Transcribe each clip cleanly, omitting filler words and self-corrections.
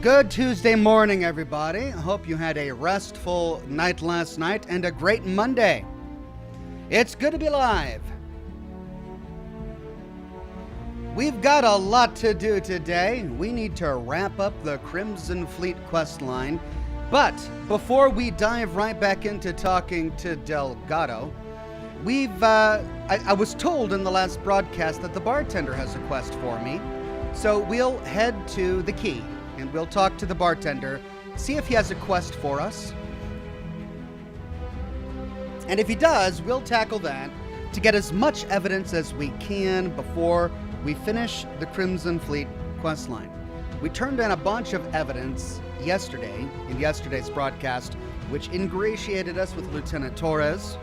Good Tuesday morning, everybody. I hope you had a restful night last night and a great Monday. It's good to be live. We've got a lot to do today. We need to wrap up the Crimson Fleet quest line. But before we dive right back into talking to Delgado, I was told in the last broadcast that the bartender has a quest for me. So we'll head to the key and we'll talk to the bartender, see if he has a quest for us. And if he does, we'll tackle that to get as much evidence as we can before we finish the Crimson Fleet quest line. We turned in a bunch of evidence yesterday, in yesterday's broadcast, which ingratiated us with Lieutenant Torres.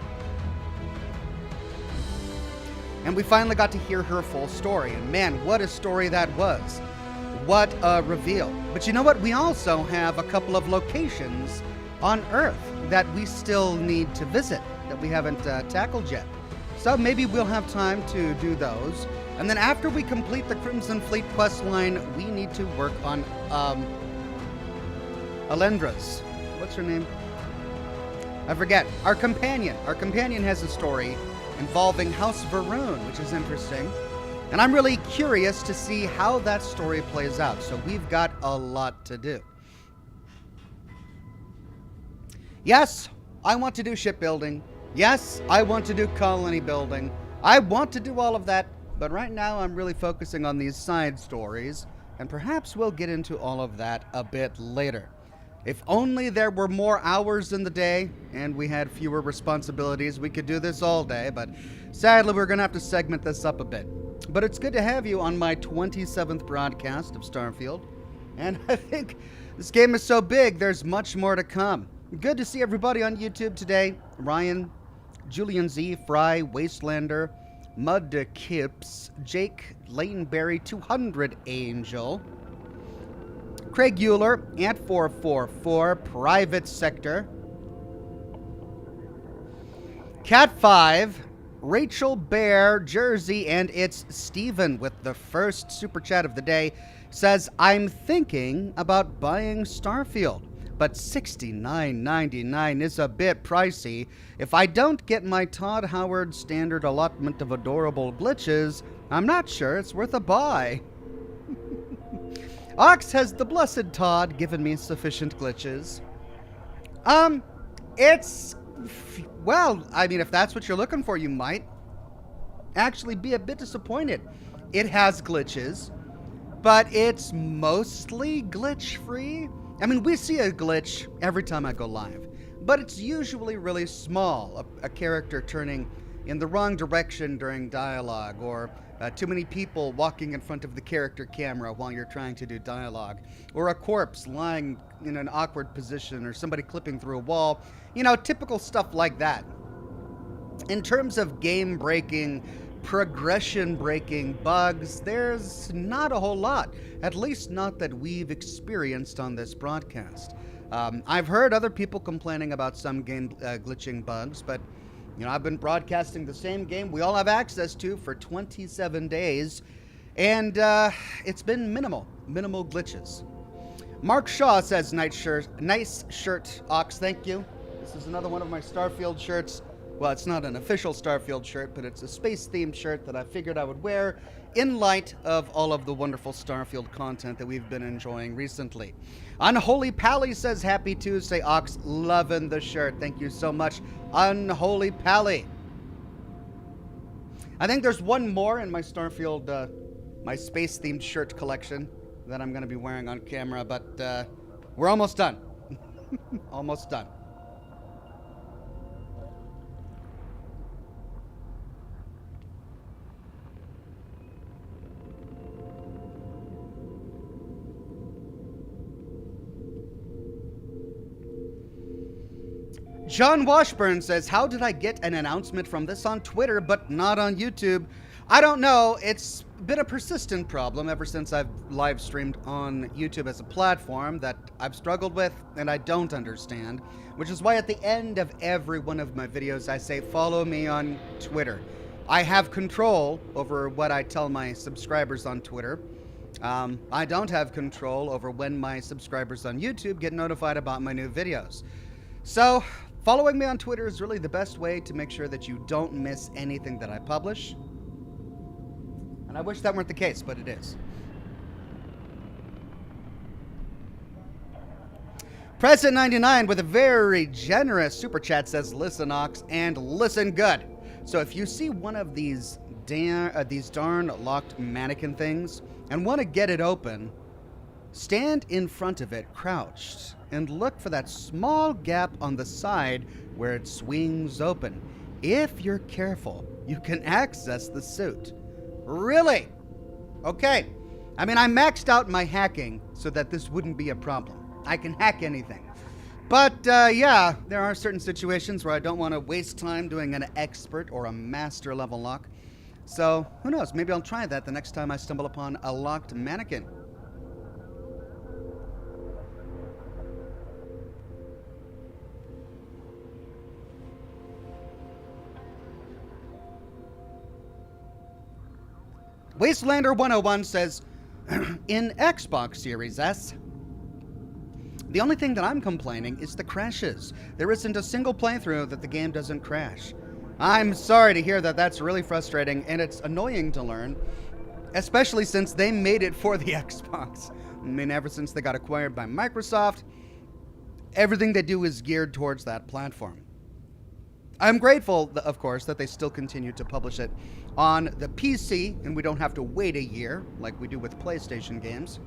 And we finally got to hear her full story. And man, what a story that was. What a reveal. But you know what? We also have a couple of locations on Earth that we still need to visit, that we haven't tackled yet. So maybe we'll have time to do those. And then after we complete the Crimson Fleet quest line, we need to work on Alendra's. What's her name? I forget. Our companion. Our companion has a story involving House Varun, which is interesting. And I'm really curious to see how that story plays out. So we've got a lot to do. Yes, I want to do shipbuilding. Yes, I want to do colony building. I want to do all of that. But right now I'm really focusing on these side stories. And perhaps we'll get into all of that a bit later. If only there were more hours in the day and we had fewer responsibilities, we could do this all day. But sadly, we're going to have to segment this up a bit. But it's good to have you on my 27th broadcast of Starfield. And I think this game is so big, there's much more to come. Good to see everybody on YouTube today. Ryan, Julian Z, Fry, Wastelander, Mud Kips, Jake, Laneberry, 200 Angel, Craig Euler, Ant444, Private Sector, Cat5, Rachel Bear, Jersey, and it's Steven with the first super chat of the day. Says, I'm thinking about buying Starfield, but $69.99 is a bit pricey. If I don't get my Todd Howard standard allotment of adorable glitches, I'm not sure it's worth a buy. Ox, has the blessed Todd given me sufficient glitches? Well, I mean, if that's what you're looking for, you might actually be a bit disappointed. It has glitches, but it's mostly glitch-free. I mean, we see a glitch every time I go live, but it's usually really small. A character turning in the wrong direction during dialogue, or too many people walking in front of the character camera while you're trying to do dialogue, or a corpse lying in an awkward position, or somebody clipping through a wall. You know, typical stuff like that. In terms of game-breaking, progression-breaking bugs, there's not a whole lot, at least not that we've experienced on this broadcast. I've heard other people complaining about some game glitching bugs, but you know, I've been broadcasting the same game we all have access to for 27 days, and it's been minimal glitches. Mark Shaw says, nice shirt, Ox, thank you. This is another one of my Starfield shirts. Well, it's not an official Starfield shirt, but it's a space-themed shirt that I figured I would wear in light of all of the wonderful Starfield content that we've been enjoying recently. Unholy Pally says, happy Tuesday, Ox, loving the shirt. Thank you so much, Unholy Pally. I think there's one more in my Starfield, my space-themed shirt collection that I'm going to be wearing on camera, but we're almost done. Almost done. John Washburn says, how did I get an announcement from this on Twitter but not on YouTube? I don't know. It's been a persistent problem ever since I've live streamed on YouTube as a platform that I've struggled with and I don't understand, which is why at the end of every one of my videos I say, follow me on Twitter. I have control over what I tell my subscribers on Twitter. I don't have control over when my subscribers on YouTube get notified about my new videos. So, following me on Twitter is really the best way to make sure that you don't miss anything that I publish. And I wish that weren't the case, but it is. President99 with a very generous super chat says, "Listen, Ox, and listen good." So if you see one of these darn locked mannequin things and want to get it open, stand in front of it crouched and look for that small gap on the side where it swings open. If you're careful, you can access the suit. Really? Okay. I mean, I maxed out my hacking so that this wouldn't be a problem. I can hack anything. But, yeah, there are certain situations where I don't want to waste time doing an expert or a master level lock. So, who knows? Maybe I'll try that the next time I stumble upon a locked mannequin. Wastelander 101 says, in Xbox Series S, the only thing that I'm complaining is the crashes. There isn't a single playthrough that the game doesn't crash. I'm sorry to hear that. That's really frustrating, and it's annoying to learn, especially since they made it for the Xbox. I mean, ever since they got acquired by Microsoft, everything they do is geared towards that platform. I'm grateful, of course, that they still continue to publish it on the PC, and we don't have to wait a year like we do with PlayStation games.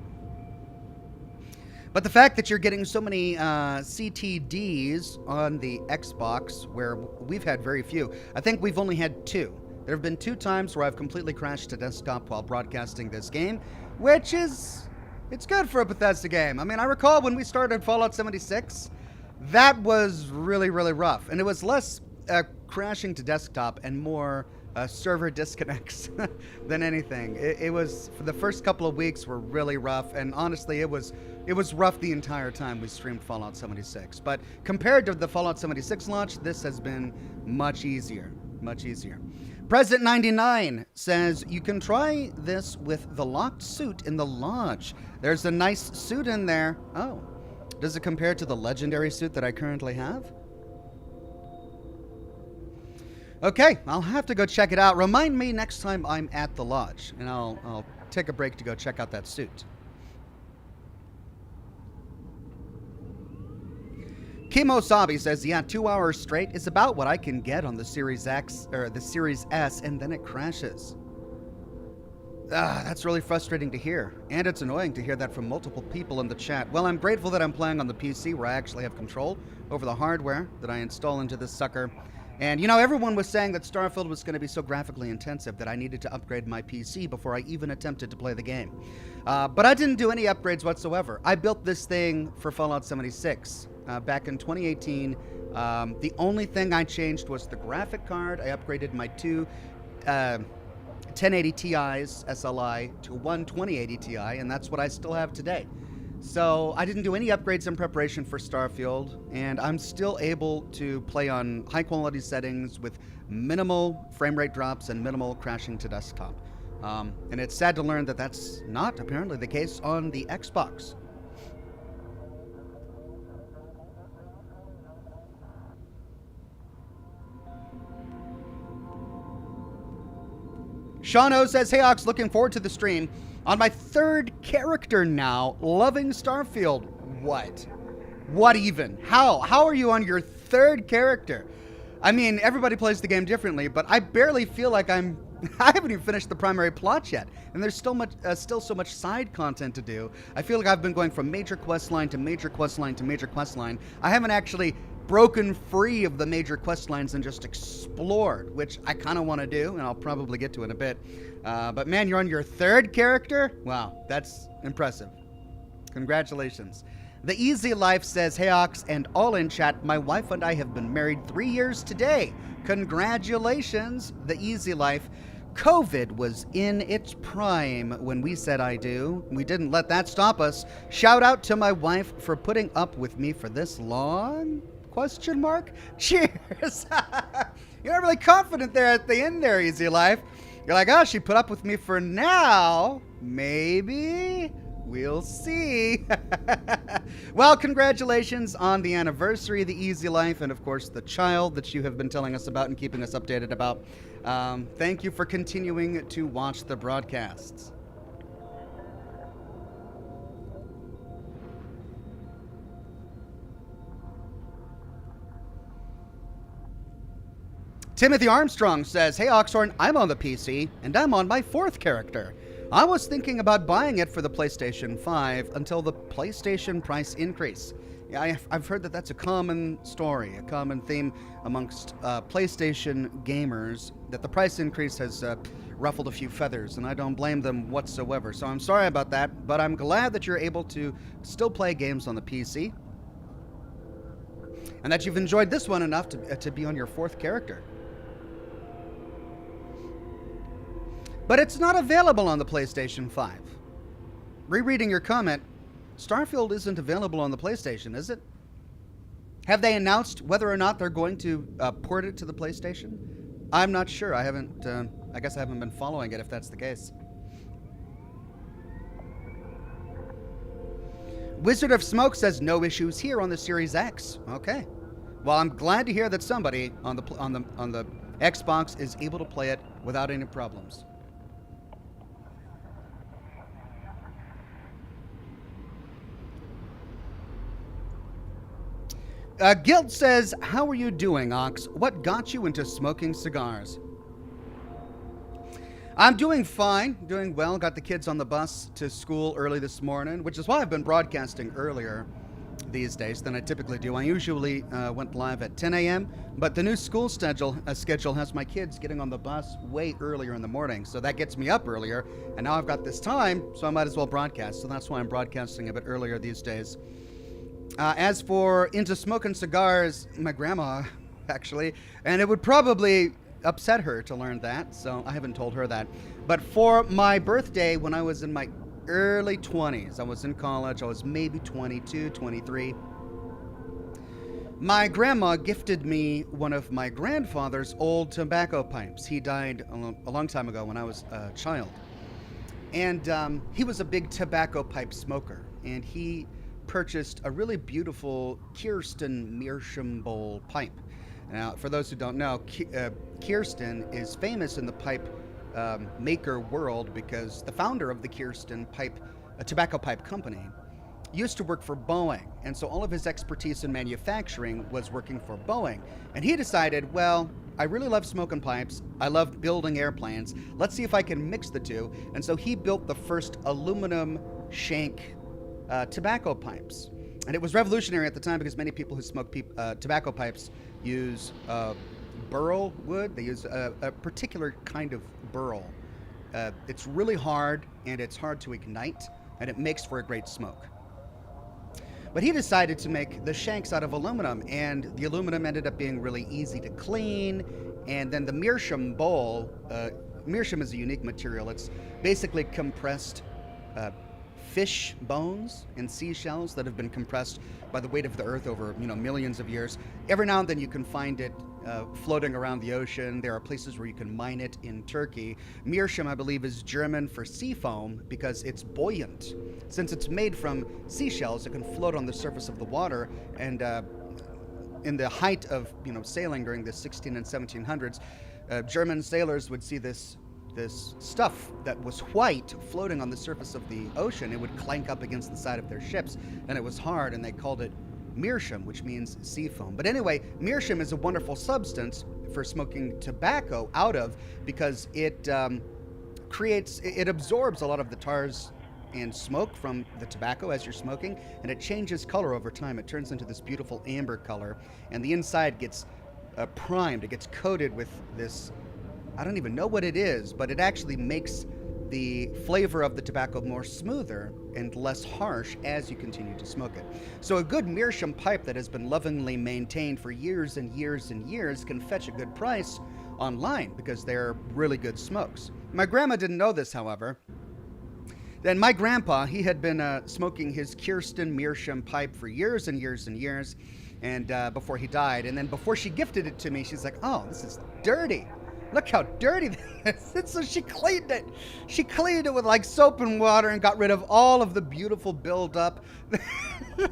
But the fact that you're getting so many CTDs on the Xbox, where we've had very few. I think we've only had 2. There have been 2 times where I've completely crashed to desktop while broadcasting this game, which is, it's good for a Bethesda game. I mean, I recall when we started Fallout 76, that was really, really rough. And it was less crashing to desktop and more server disconnects than anything. It was, for the first couple of weeks were really rough, and honestly, it was rough the entire time we streamed Fallout 76. But compared to the Fallout 76 launch, this has been much easier, much easier. President 99 says, you can try this with the locked suit in the lodge. There's a nice suit in there. Oh, does it compare to the legendary suit that I currently have? Okay, I'll have to go check it out. Remind me next time I'm at the lodge, and I'll take a break to go check out that suit. Kimosabi says, yeah, 2 hours straight is about what I can get on the Series X, or the Series S, and then it crashes. That's really frustrating to hear, and it's annoying to hear that from multiple people in the chat. Well, I'm grateful that I'm playing on the PC, where I actually have control over the hardware that I install into this sucker. And, you know, everyone was saying that Starfield was going to be so graphically intensive that I needed to upgrade my PC before I even attempted to play the game. But I didn't do any upgrades whatsoever. I built this thing for Fallout 76 back in 2018. The only thing I changed was the graphic card. I upgraded my 2 1080 Ti's SLI to one 2080 Ti, and that's what I still have today. So I didn't do any upgrades in preparation for Starfield, and I'm still able to play on high quality settings with minimal frame rate drops and minimal crashing to desktop. And it's sad to learn that that's not apparently the case on the Xbox. Sean O says, hey Ox, looking forward to the stream. On my 3rd character now, loving Starfield. What? What even? How? How are you on your 3rd character? I mean, everybody plays the game differently, but I barely feel like I haven't even finished the primary plot yet, and there's still so much side content to do. I feel like I've been going from major quest line to major quest line to major quest line. I haven't actually broken free of the major quest lines and just explored, which I kind of want to do, and I'll probably get to in a bit. But man, you're on your 3rd character? Wow, that's impressive. Congratulations. The Easy Life says, hey Ox and all in chat, my wife and I have been married 3 years today. Congratulations, The Easy Life. COVID was in its prime when we said I do. We didn't let that stop us. Shout out to my wife for putting up with me for this long? Question mark? Cheers. You're not really confident there at the end there, Easy Life. You're like, oh, she put up with me for now. Maybe. We'll see. Well, congratulations on the anniversary, the easy life, and of course the child that you have been telling us about and keeping us updated about. Thank you for continuing to watch the broadcasts. Timothy Armstrong says, hey Oxhorn, I'm on the PC, and I'm on my 4th character. I was thinking about buying it for the PlayStation 5 until the PlayStation price increase. Yeah, I've heard that that's a common story, a common theme amongst PlayStation gamers, that the price increase has ruffled a few feathers, and I don't blame them whatsoever. So I'm sorry about that, but I'm glad that you're able to still play games on the PC, and that you've enjoyed this one enough to be on your 4th character. But it's not available on the PlayStation 5. Rereading your comment, Starfield isn't available on the PlayStation, is it? Have they announced whether or not they're going to port it to the PlayStation? I'm not sure. I guess I haven't been following it if that's the case. Wizard of Smoke says no issues here on the Series X. Okay. Well, I'm glad to hear that somebody on the Xbox is able to play it without any problems. Guilt says, how are you doing, Ox? What got you into smoking cigars? I'm doing fine, doing well. Got the kids on the bus to school early this morning, which is why I've been broadcasting earlier these days than I typically do. I usually went live at 10 a.m., but the new school schedule has my kids getting on the bus way earlier in the morning, so that gets me up earlier, and now I've got this time, so I might as well broadcast, so that's why I'm broadcasting a bit earlier these days. As for into smoking cigars, my grandma, actually, and it would probably upset her to learn that, so I haven't told her that. But for my birthday, when I was in my early 20s, I was in college, I was maybe 22, 23, my grandma gifted me one of my grandfather's old tobacco pipes. He died a long time ago when I was a child. And he was a big tobacco pipe smoker, and he purchased a really beautiful Kirsten Meerschaum bowl pipe. Now, for those who don't know, Kirsten is famous in the pipe maker world because the founder of the Kirsten pipe, a tobacco pipe company, used to work for Boeing, and so all of his expertise in manufacturing was working for Boeing. And he decided, well, I really love smoking pipes, I love building airplanes, let's see if I can mix the two. And so he built the first aluminum shank tobacco pipes. And it was revolutionary at the time because many people who smoke tobacco pipes use burl wood. They use a particular kind of burl. It's really hard, and it's hard to ignite, and it makes for a great smoke. But he decided to make the shanks out of aluminum, and the aluminum ended up being really easy to clean. And then the Meerschaum bowl, Meerschaum is a unique material. It's basically compressed fish bones and seashells that have been compressed by the weight of the earth over millions of years. Every now and then you can find it floating around the ocean. There are places where you can mine it in Turkey. Meerschaum, I believe, is German for sea foam because it's buoyant. Since it's made from seashells, it can float on the surface of the water. And in the height of sailing during the 16 and 1700s, German sailors would see this stuff that was white floating on the surface of the ocean. It would clank up against the side of their ships, and it was hard, and they called it Meerschaum, which means sea foam. But anyway, Meerschaum is a wonderful substance for smoking tobacco out of because it absorbs a lot of the tars and smoke from the tobacco as you're smoking, and it changes color over time. It turns into this beautiful amber color, and the inside gets primed. It gets coated with this, I don't even know what it is, but it actually makes the flavor of the tobacco more smoother and less harsh as you continue to smoke it. So a good Meerschaum pipe that has been lovingly maintained for years and years and years can fetch a good price online because they're really good smokes. My grandma didn't know this, however. Then my grandpa, he had been smoking his Kirsten Meerschaum pipe for years and years and years, and before he died. And then before she gifted it to me, she's like, oh, this is dirty. Look how dirty this is. So she cleaned it. She cleaned it with like soap and water and got rid of all of the beautiful buildup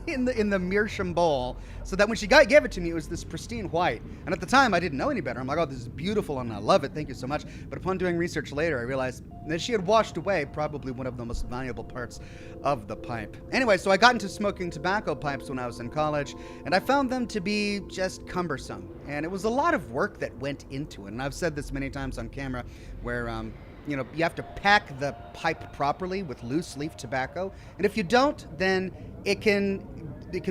in the meerschaum bowl, so that when she gave it to me, it was this pristine white. And at the time, I didn't know any better. I'm like, oh, this is beautiful and I love it. Thank you so much. But upon doing research later, I realized that she had washed away probably one of the most valuable parts of the pipe. Anyway, so I got into smoking tobacco pipes when I was in college, and I found them to be just cumbersome. And it was a lot of work that went into it. And I've said this many times on camera where, you have to pack the pipe properly with loose leaf tobacco. And if you don't, then it can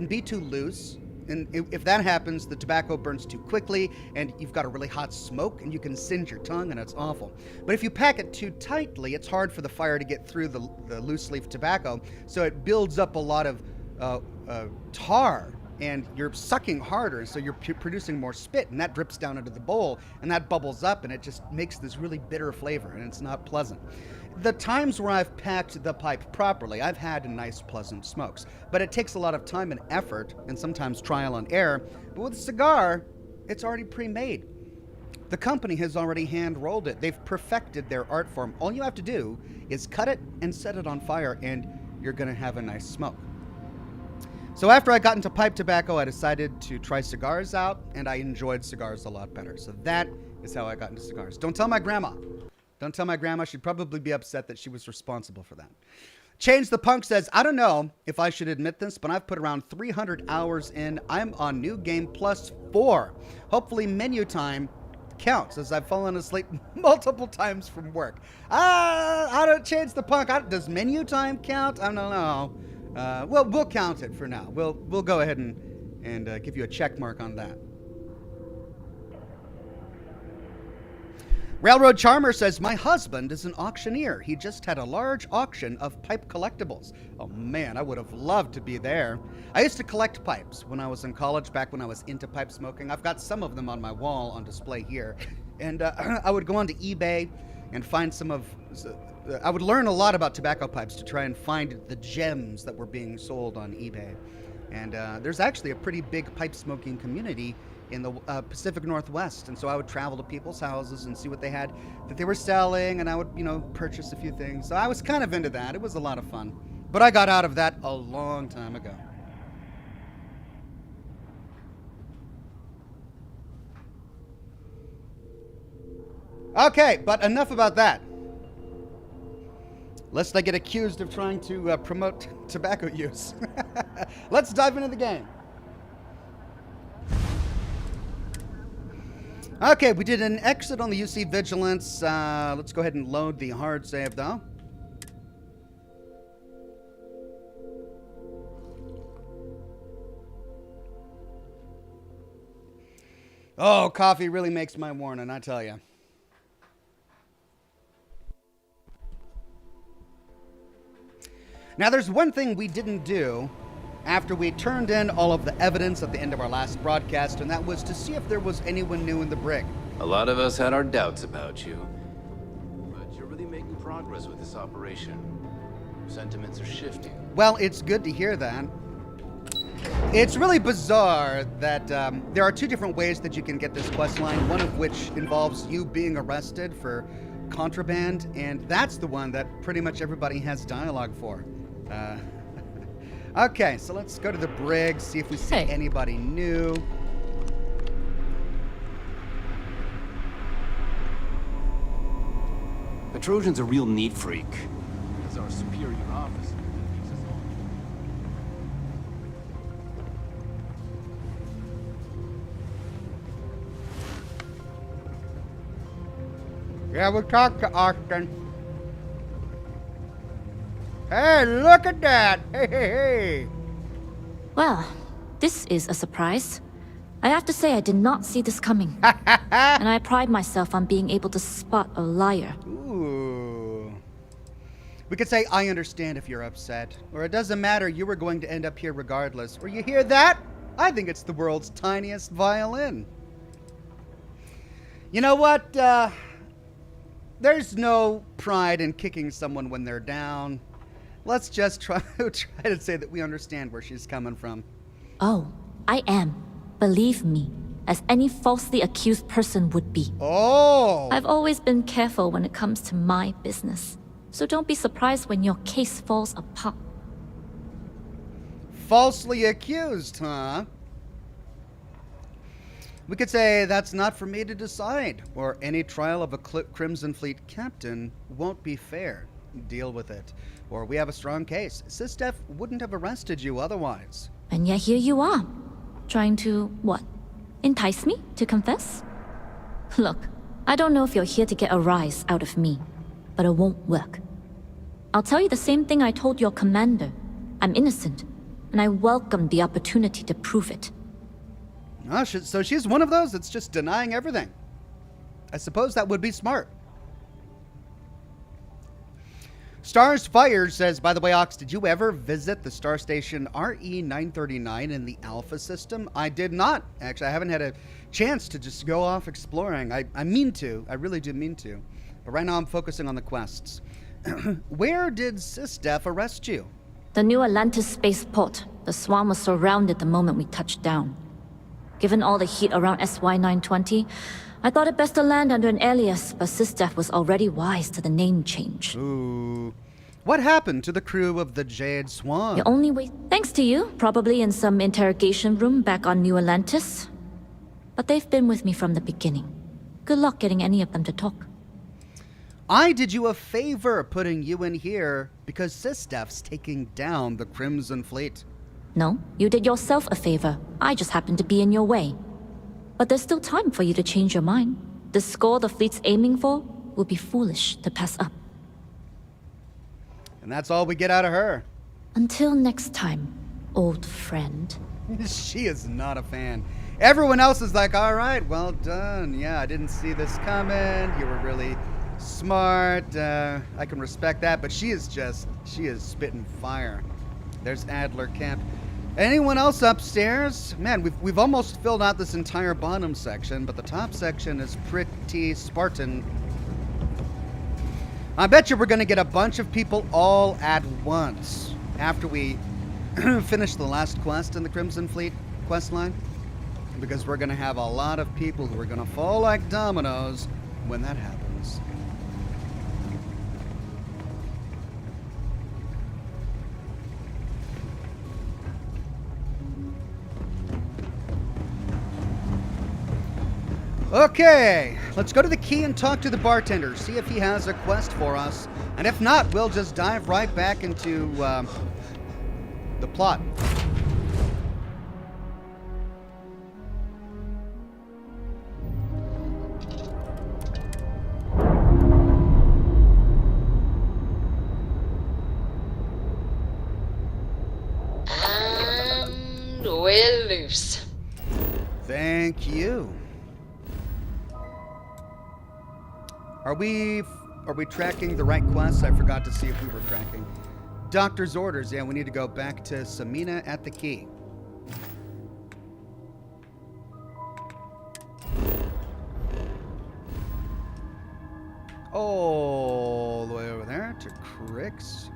be too loose. And if that happens, the tobacco burns too quickly and you've got a really hot smoke and you can singe your tongue and it's awful. But if you pack it too tightly, it's hard for the fire to get through the loose leaf tobacco. So it builds up a lot of tar, and you're sucking harder, so you're producing more spit, and that drips down into the bowl, and that bubbles up, and it just makes this really bitter flavor, and it's not pleasant. The times where I've packed the pipe properly, I've had nice, pleasant smokes, but it takes a lot of time and effort, and sometimes trial and error. But with a cigar, it's already pre-made. The company has already hand-rolled it. They've perfected their art form. All you have to do is cut it and set it on fire, and you're going to have a nice smoke. So after I got into pipe tobacco, I decided to try cigars out, and I enjoyed cigars a lot better. So that is how I got into cigars. Don't tell my grandma. Don't tell my grandma. She'd probably be upset that she was responsible for that. Change the Punk says, I don't know if I should admit this, but I've put around 300 hours in. I'm on New Game Plus 4. Hopefully menu time counts, as I've fallen asleep multiple times from work. I don't change the punk. Does menu time count? I don't know. Well, we'll count it for now. We'll go ahead and give you a check mark on that. Railroad Charmer says, my husband is an auctioneer. He just had a large auction of pipe collectibles. Oh man, I would have loved to be there. I used to collect pipes when I was in college, back when I was into pipe smoking. I've got some of them on my wall on display here. And I would go onto eBay and find I would learn a lot about tobacco pipes to try and find the gems that were being sold on eBay. And there's actually a pretty big pipe smoking community in the Pacific Northwest. And so I would travel to people's houses and see what they had that they were selling, and I would, purchase a few things. So I was kind of into that. It was a lot of fun. But I got out of that a long time ago. Okay, but enough about that. Lest I get accused of trying to promote tobacco use. Let's dive into the game. Okay, we did an exit on the UC Vigilance. Let's go ahead and load the hard save, though. Oh, coffee really makes my morning, I tell you. Now, there's one thing we didn't do after we turned in all of the evidence at the end of our last broadcast, and that was to see if there was anyone new in the brig. A lot of us had our doubts about you, but you're really making progress with this operation. Sentiments are shifting. Well, it's good to hear that. It's really bizarre that there are two different ways that you can get this quest line, one of which involves you being arrested for contraband, and that's the one that pretty much everybody has dialogue for. Okay, so let's go to the brig, see if we see anybody new. Petrosian's a real neat freak. He's our superior officer. Yeah, we'll talk to Austin. Hey, look at that! Hey. Well, this is a surprise. I have to say I did not see this coming. And I pride myself on being able to spot a liar. Ooh. We could say, I understand if you're upset. Or it doesn't matter, you were going to end up here regardless. Or you hear that? I think it's the world's tiniest violin. You know what? There's no pride in kicking someone when they're down. Let's just try to say that we understand where she's coming from. Oh, I am. Believe me. as any falsely accused person would be. Oh! I've always been careful when it comes to my business, so don't be surprised when your case falls apart. Falsely accused, huh? We could say that's not for me to decide, or any trial of a Crimson Fleet captain won't be fair. Deal with it. Or we have a strong case. SysDef wouldn't have arrested you otherwise. And yet here you are, trying to, what? Entice me to confess? Look, I don't know if you're here to get a rise out of me, but it won't work. I'll tell you the same thing I told your commander. I'm innocent, and I welcome the opportunity to prove it. Oh, so she's one of those that's just denying everything. I suppose that would be smart. Stars Fire says, by the way, Ox, did you ever visit the star station RE-939 in the Alpha system? I did not. Actually, I haven't had a chance to just go off exploring. I mean to. I really do mean to. But right now I'm focusing on the quests. Where did SysDef arrest you? The New Atlantis spaceport. The Swarm was surrounded the moment we touched down. Given all the heat around SY-920, I thought it best to land under an alias, but SysDef was already wise to the name change. Ooh. What happened to the crew of the Jade Swan? The only way... Thanks to you, probably in some interrogation room back on New Atlantis. But they've been with me from the beginning. Good luck getting any of them to talk. I did you a favor putting you in here because SysDef's taking down the Crimson Fleet. No, you did yourself a favor. I just happened to be in your way. But there's still time for you to change your mind. The score the fleet's aiming for will be foolish to pass up. And that's all we get out of her. Until next time, old friend. She is not a fan. Everyone else is like, all right, well done. Yeah, I didn't see this coming. You were really smart. I can respect that. But she is spitting fire. There's Adler Camp. Anyone else upstairs? Man, we've almost filled out this entire bottom section, but the top section is pretty Spartan. I bet you we're going to get a bunch of people all at once after we finish the last quest in the Crimson Fleet quest line, because we're going to have a lot of people who are going to fall like dominoes when that happens. Okay, let's go to the key and talk to the bartender, see if he has a quest for us. And if not, we'll just dive right back into the plot. And we're loose. Thank you. Are we tracking the right quests? I forgot to see if we were tracking. Doctor's orders. Yeah, we need to go back to Samina at the key. All the way over there to Crix.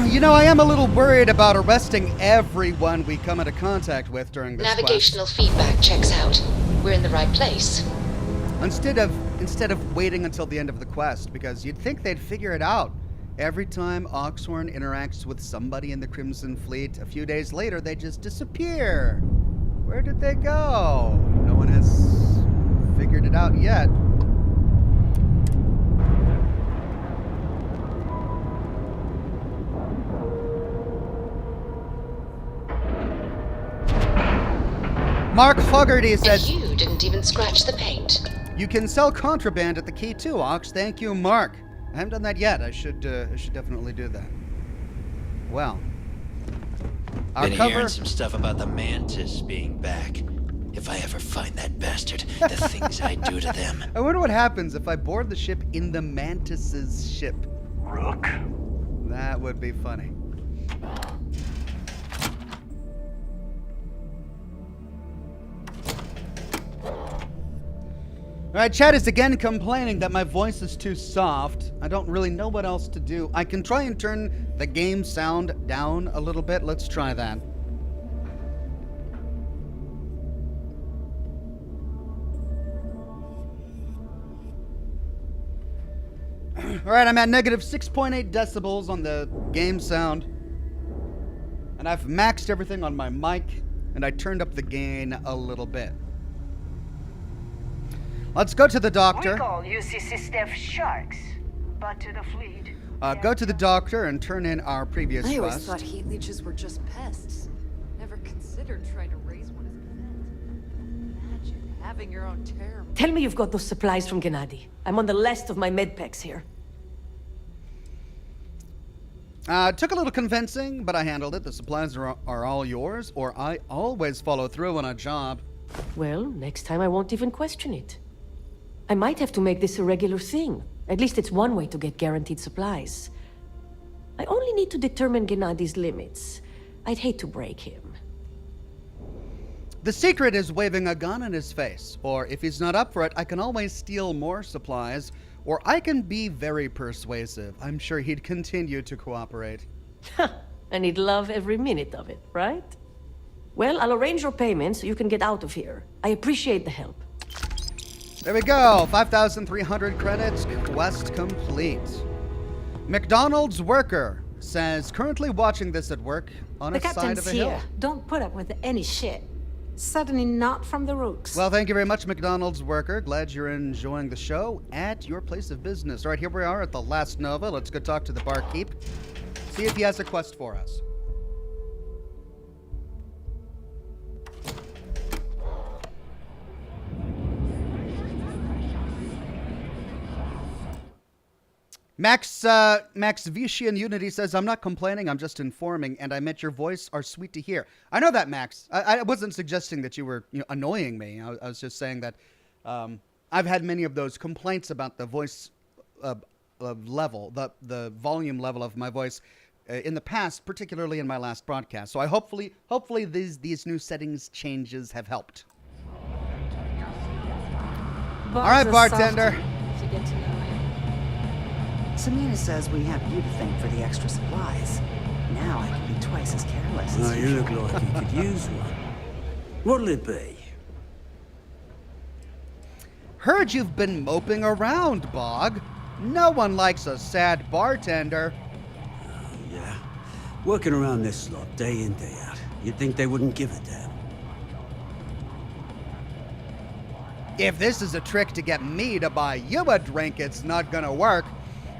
You know, I am a little worried about arresting everyone we come into contact with during this Navigational feedback checks out. We're in the right place. Instead of waiting until the end of the quest, because you'd think they'd figure it out. Every time Oxhorn interacts with somebody in the Crimson Fleet, a few days later they just disappear. Where did they go? No one has figured it out yet. Mark Fogarty says, And you didn't even scratch the paint. You can sell contraband at the key too, Ox. Thank you, Mark. I haven't done that yet. I should definitely do that. Well, our Been cover. hearing some stuff about the Mantis being back. If I ever find that bastard, the things I do to them. I wonder what happens if I board the ship in the Mantis's ship. Rook? That would be funny. Alright, Chad is again complaining that my voice is too soft. I don't really know what else to do. I can try and turn the game sound down a little bit. Let's try that. Alright, I'm at negative 6.8 decibels on the game sound. And I've maxed everything on my mic, and I turned up the gain a little bit. Let's go to the doctor. We call UCC staff sharks, but to the fleet. Go to the doctor and turn in our previous I always quest. thought heat leeches were just pests. Never considered trying to raise one as a pet. Imagine having your own term. Tell me you've got those supplies from Gennady. I'm on the last of my medpacks here. Took a little convincing, but I handled it. The supplies are all yours, or I always follow through on a job. Well, next time I won't even question it. I might have to make this a regular thing. At least it's one way to get guaranteed supplies. I only need to determine Gennady's limits. I'd hate to break him. The secret is waving a gun in his face, or if he's not up for it, I can always steal more supplies, or I can be very persuasive. I'm sure he'd continue to cooperate. And he'd love every minute of it, right? Well, I'll arrange your payment so you can get out of here. I appreciate the help. There we go, 5,300 credits, quest complete. McDonald's worker says, currently watching this at work on The a side captain's of a hill. here. Don't put up with any shit. Suddenly not from the Rooks. Well, thank you very much, McDonald's worker. Glad you're enjoying the show at your place of business. All right, here we are at the Last Nova. Let's go talk to the barkeep. See if he has a quest for us. Max Vician Unity says, I'm not complaining, I'm just informing, and I meant your voice are sweet to hear. I know that, Max. I wasn't suggesting that you were annoying me. I was just saying that I've had many of those complaints about the voice level, the volume level of my voice in the past, particularly in my last broadcast. So I hopefully these new settings changes have helped. All right, bartender. To get to know him. Samina says we have you to thank for the extra supplies. Now I can be twice as careless as No, you usual. look like you could use one. What'll it be? Heard you've been moping around, Bog. No one likes a sad bartender. Yeah. Working around this slot day in, day out. You'd think they wouldn't give a damn. If this is a trick to get me to buy you a drink, it's not gonna work.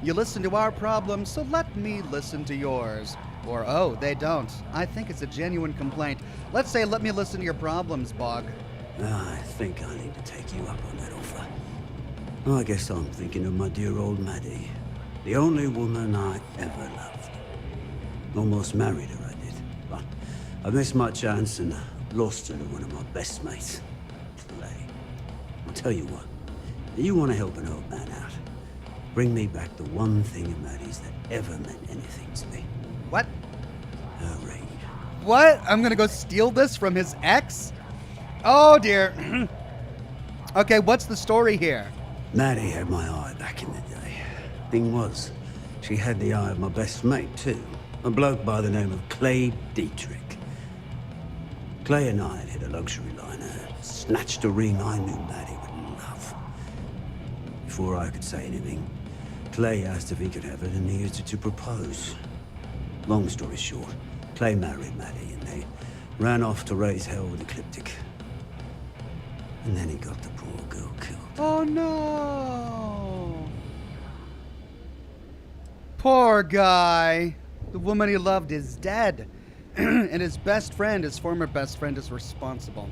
You listen to our problems, so let me listen to yours. Or, oh, they don't. I think it's a genuine complaint. Let's say, let me listen to your problems, Bog. I think I need to take you up on that offer. I guess I'm thinking of my dear old Maddie. The only woman I ever loved. Almost married her, I did. But I missed my chance and lost her to one of my best mates. Clay. I'll tell you what. You want to help an old man out. Bring me back the one thing of Maddie's that ever meant anything to me. What? Her ring. What? I'm gonna go steal this from his ex? Oh, dear. Okay, what's the story here? Maddie had my eye back in the day. Thing was, she had the eye of my best mate, too. A bloke by the name of Clay Dietrich. Clay and I had hit a luxury liner, snatched a ring I knew Maddie would love. Before I could say anything, Clay asked if he could have it, and he used it to propose. Long story short, Clay married Maddie, and they ran off to raise hell with Ecliptic. And then he got the poor girl killed. Oh, no. Poor guy. The woman he loved is dead. And his best friend, his former best friend, is responsible.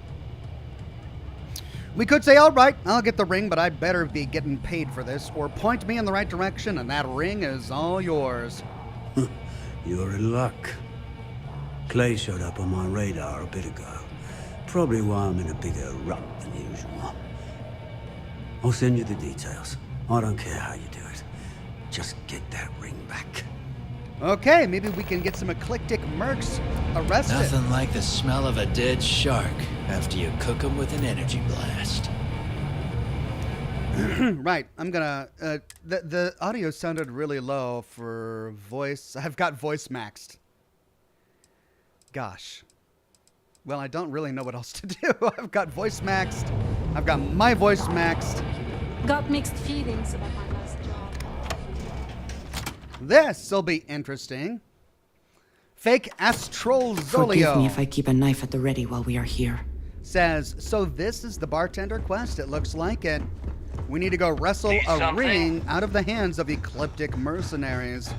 We could say, all right, I'll get the ring, but I'd better be getting paid for this, or point me in the right direction, and that ring is all yours. You're in luck. Clay showed up on my radar a bit ago. Probably why I'm in a bigger rut than usual. I'll send you the details. I don't care how you do it. just get that ring back. Okay, maybe we can get some eclectic mercs arrested. Nothing like the smell of a dead shark after you cook them with an energy blast. Right, I'm gonna... the audio sounded really low for voice. I've got voice maxed. Gosh. Well, I don't really know what else to do. I've got voice maxed. I've got my voice maxed. Got mixed feelings about my last job. This'll be interesting. Fake Astrolzolio Forgive me if I keep a knife at the ready while we are here. says, so this is the bartender quest. It looks like it. We need to go wrestle a ring out of the hands of ecliptic mercenaries.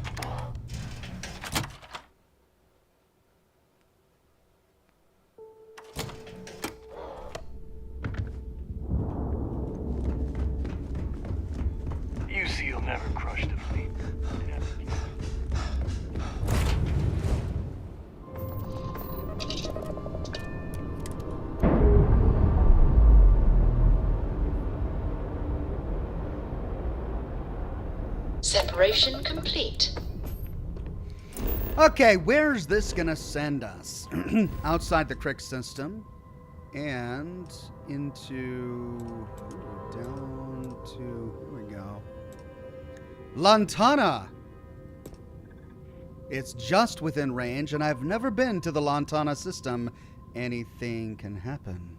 You see, you'll never crush the fleet. Separation complete. Okay, where's this gonna send us? Outside the Crick system and into down to, here we go, Lantana. It's just within range, and I've never been to the Lantana system. Anything can happen.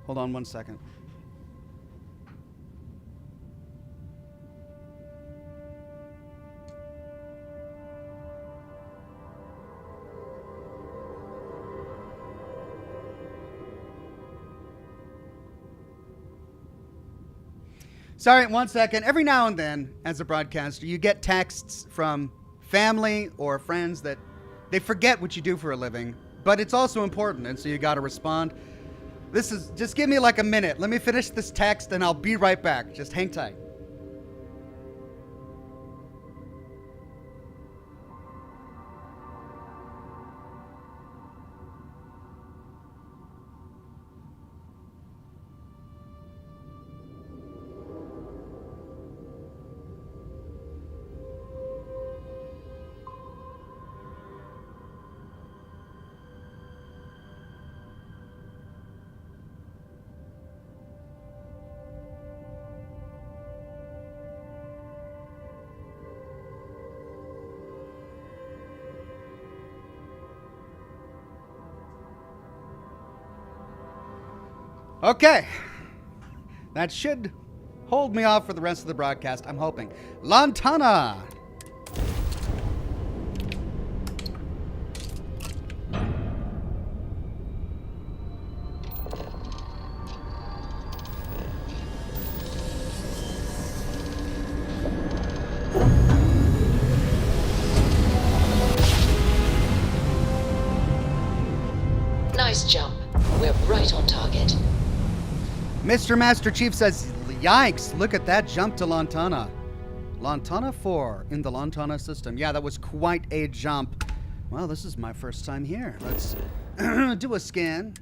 Hold on one second. Sorry, one second. Every now and then, as a broadcaster, you get texts from family or friends that they forget what you do for a living, but it's also important, and so you got to respond. This is, just give me like a minute. Let me finish this text and I'll be right back. Just hang tight. Okay. That should hold me off for the rest of the broadcast, I'm hoping. Lantana! Nice jump. We're right on target. Mr. Master Chief says, yikes, look at that jump to Lantana. Lantana 4 in the Lantana system. Yeah, that was quite a jump. Well, this is my first time here. Let's do a scan.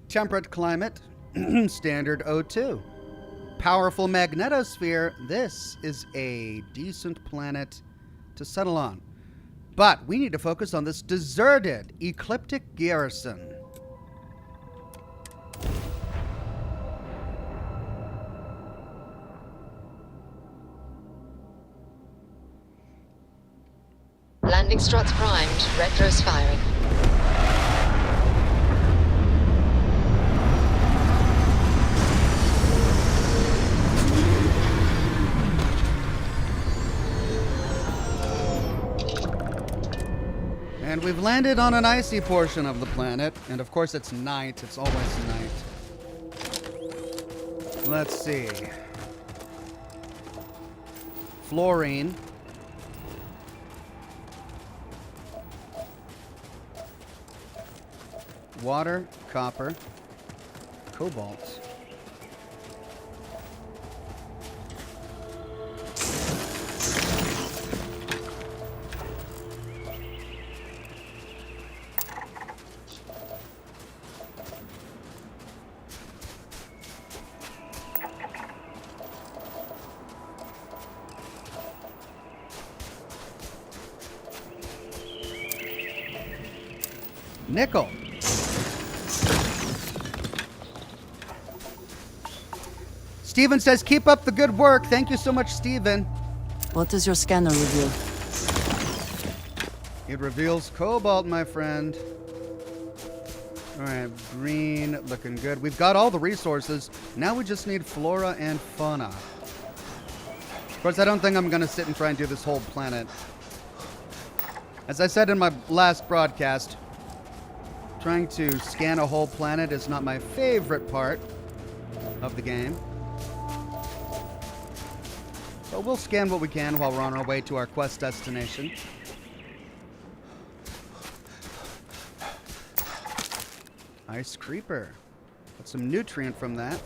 Temperate climate, standard O2. Powerful magnetosphere. This is a decent planet to settle on. But we need to focus on this deserted ecliptic garrison. Landing struts primed. Retros firing. And we've landed on an icy portion of the planet. And of course it's night. It's always night. Let's see. Fluorine. Water, copper, cobalt. Nickel. Steven says, keep up the good work. Thank you so much, Steven. What does your scanner reveal? It reveals cobalt, my friend. All right, green, looking good. We've got all the resources. Now we just need flora and fauna. Of course, I don't think I'm going to sit and try and do this whole planet. As I said in my last broadcast, trying to scan a whole planet is not my favorite part of the game. But we'll scan what we can while we're on our way to our quest destination. Ice creeper. Got some nutrient from that.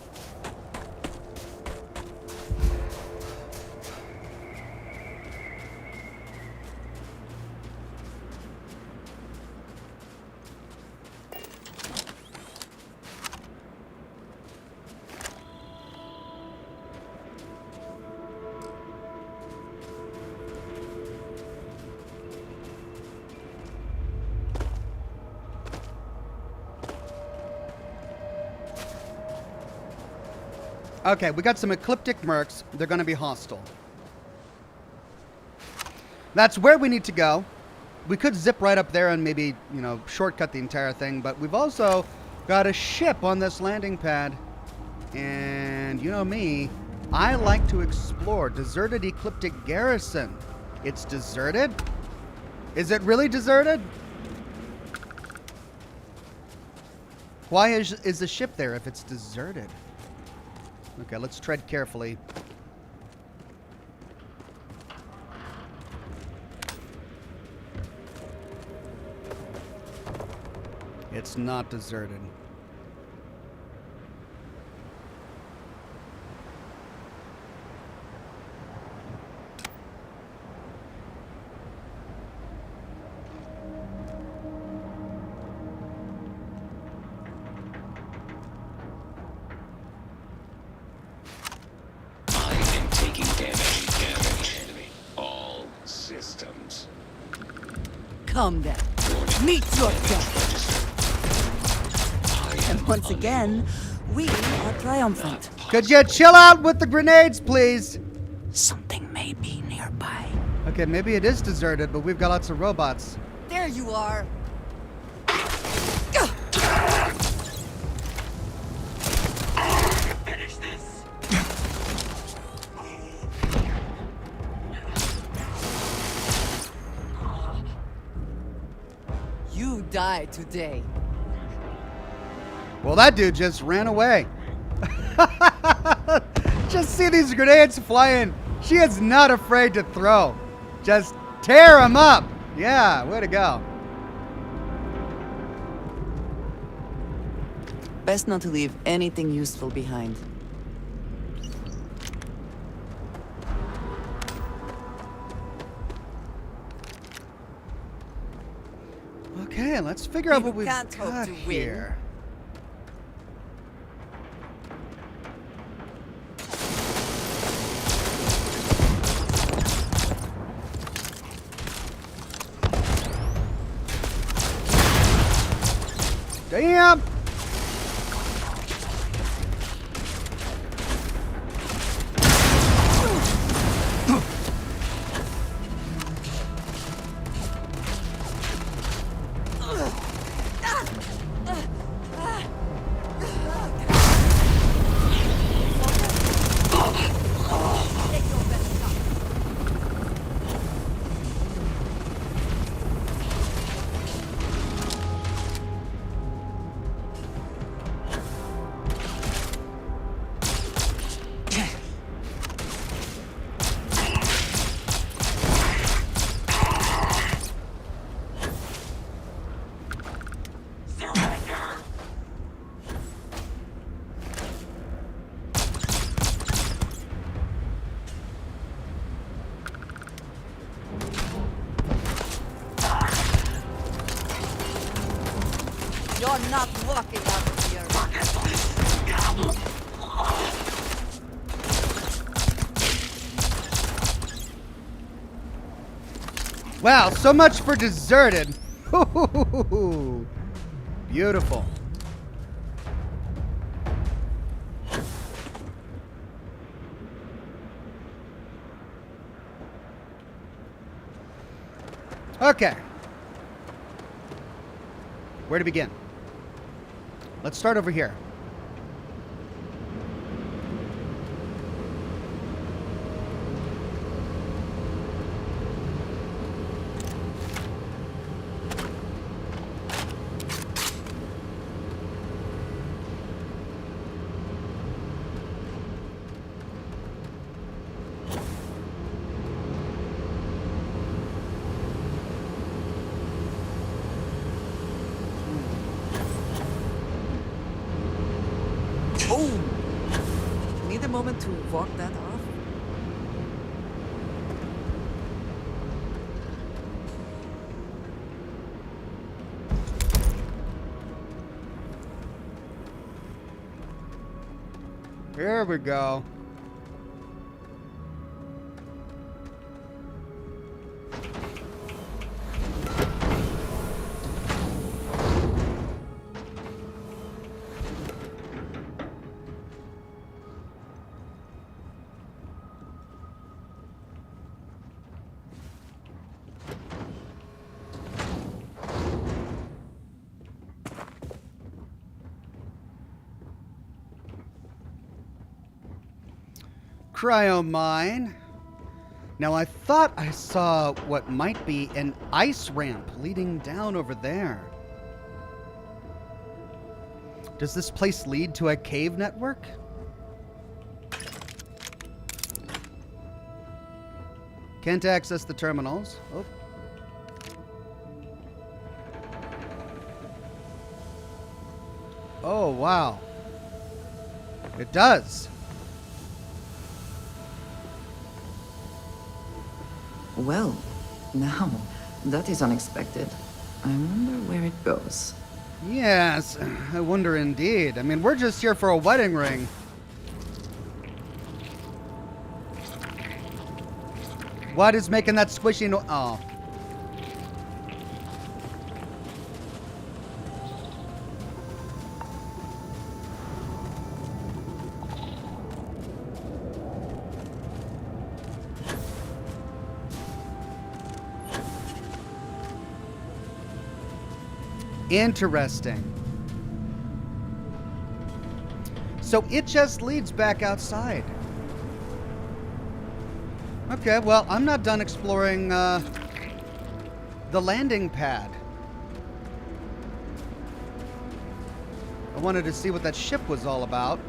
Okay, we got some ecliptic mercs. They're going to be hostile. That's where we need to go. We could zip right up there and maybe, you know, shortcut the entire thing, but we've also got a ship on this landing pad. And you know me, I like to explore. Deserted ecliptic garrison. It's deserted? Is it really deserted? Why is the ship there if it's deserted? Okay, let's tread carefully. It's not deserted. Calm down. Meet your death. And once again, we are triumphant. Could you chill out with the grenades, please? Something may be nearby. Okay, maybe it is deserted, but we've got lots of robots. There you are. Finish this. You die today. Well, that dude just ran away. Just see these grenades flying. She is not afraid to throw. Just tear them up. Yeah, way to go. Best not to leave anything useful behind. Okay, let's figure out what we've can't hope got to win. here. Damn! You're not walking out of here. Wow, so much for deserted. Beautiful. Okay. Where to begin? Let's start over here. Need a moment to walk that off? Here we go. Cryo mine. Now I thought I saw what might be an ice ramp leading down over there. Does this place lead to a cave network? Can't access the terminals. Oh. Oh, wow. It does. Well, now, that is unexpected. I wonder where it goes. Yes, I wonder indeed. I mean, we're just here for a wedding ring. What is making that squishy no- Oh. Interesting. So it just leads back outside. Okay, well, I'm not done exploring the landing pad. I wanted to see what that ship was all about.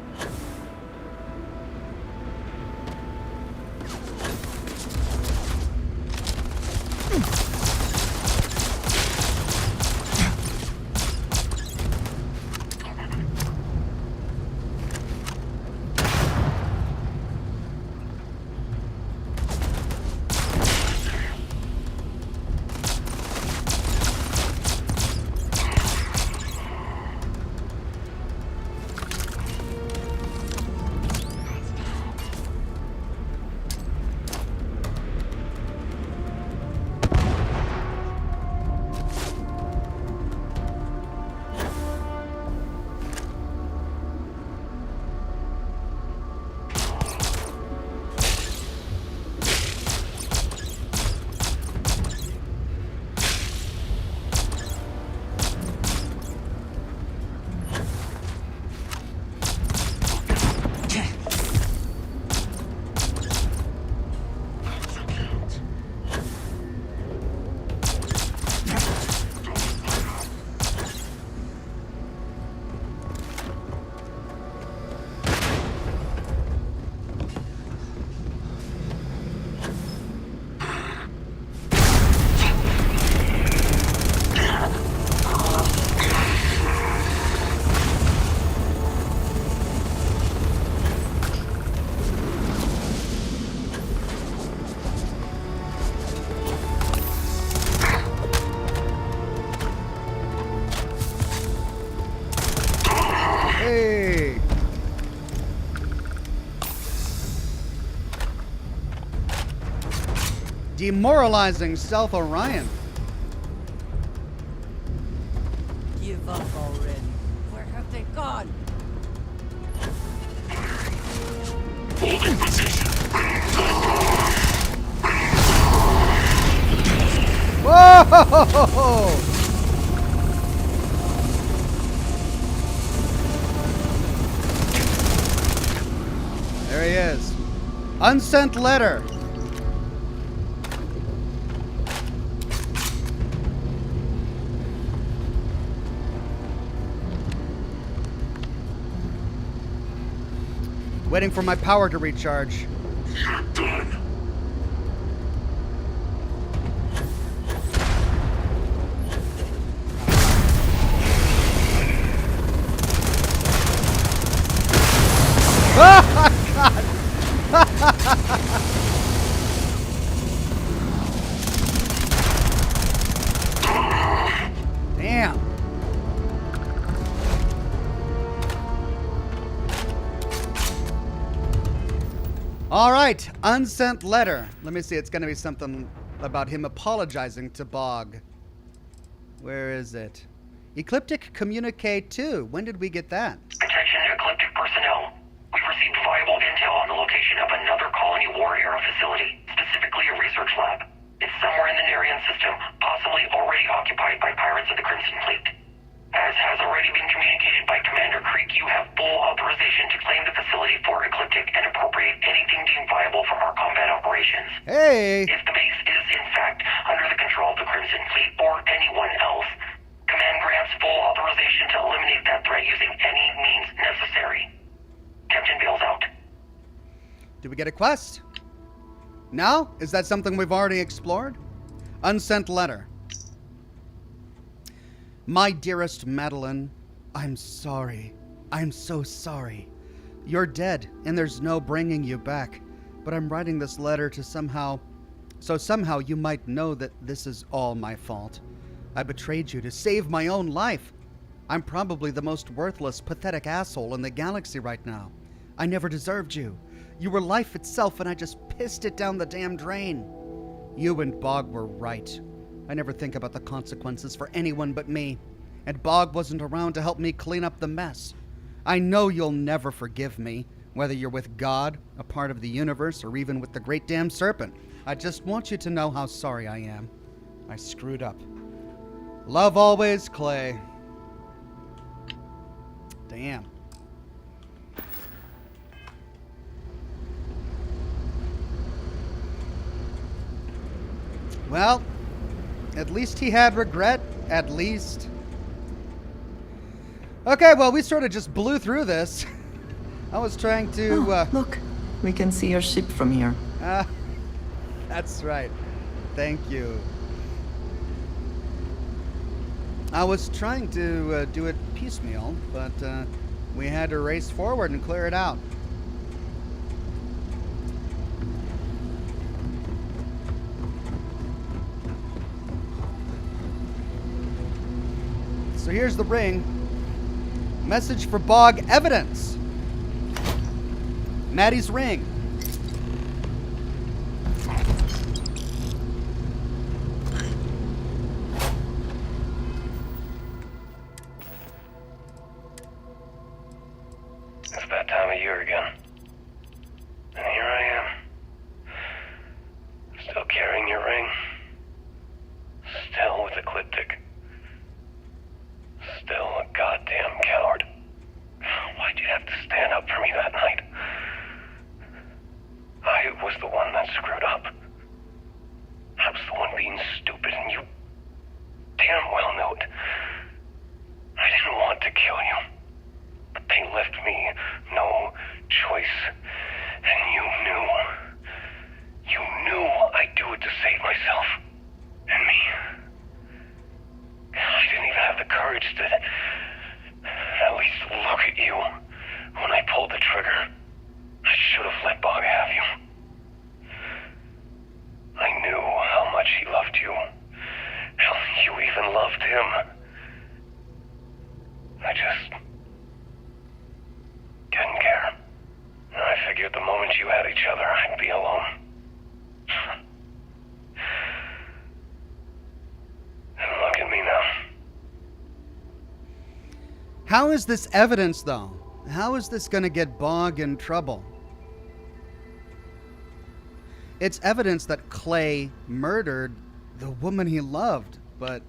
Hey! Demoralizing Stealth Orion. Give Fuck already. Where have they gone? Holding position. Whoa! There he is. Unsent letter. Waiting for my power to recharge. You're done. Oh, God! Damn. All right, unsent letter. Let me see, it's going to be something about him apologizing to Bog. Where is it? Ecliptic Communique 2. When did we get that? Attention Ecliptic personnel. We've received viable intel on the location of another colony war era facility, specifically a research lab. It's somewhere in the Nerian system, possibly already occupied by pirates of the Crimson Fleet. As has already been communicated by Commander Creek, you have full authorization to claim the facility for Ecliptic and appropriate anything deemed viable for our combat operations. Hey! If the base is, in fact, under the control of the Crimson Fleet or anyone else, Command grants full authorization to eliminate that threat using any means necessary. Captain Bill's out. Did we get a quest? No? Is that something we've already explored? Unsent letter. My dearest Madeline, I'm sorry. I'm so sorry. You're dead, and there's no bringing you back. But I'm writing this letter to somehow you might know that this is all my fault. I betrayed you to save my own life. I'm probably the most worthless, pathetic asshole in the galaxy right now. I never deserved you. You were life itself, and I just pissed it down the damn drain. You and Bog were right. I never think about the consequences for anyone but me. And Bog wasn't around to help me clean up the mess. I know you'll never forgive me, whether you're with God, a part of the universe, or even with the great damn serpent. I just want you to know how sorry I am. I screwed up. Love always, Clay. Damn. Well, at least he had regret. At least. Okay, well, we sort of just blew through this. I was trying to, Look, we can see your ship from here. That's right. Thank you. I was trying to do it piecemeal, but we had to race forward and clear it out. So here's the ring. Message for Bog evidence. Maddie's ring. It's that time of year again. And here I am. Still carrying your ring. Still with Ecliptic. Still a goddamn coward. Why'd you have to stand up for me that night? I was the one that screwed up. I was the one being stupid, and you damn well knew it. I didn't want to kill you, but they left me no choice, and you knew. You knew I'd do it to save myself, and me. I didn't even have the courage to at least look at you when I pulled the trigger. I should have let Bog have you. I knew how much he loved you. Hell, you even loved him. I just didn't care. I figured the moment you had each other, I'd be alone. And look at me now. How is this evidence, though? How is this going to get Bog in trouble? It's evidence that Clay murdered the woman he loved, but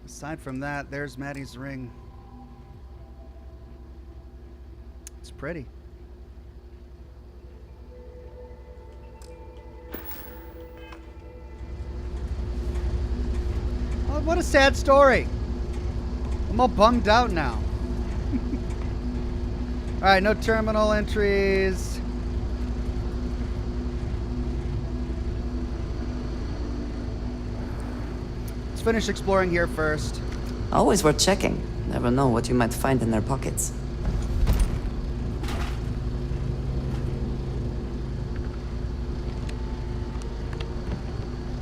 aside from that, there's Maddie's ring. It's pretty. Oh, what a sad story. I'm all bummed out now. Alright, no terminal entries. Let's finish exploring here first. Always worth checking. Never know what you might find in their pockets.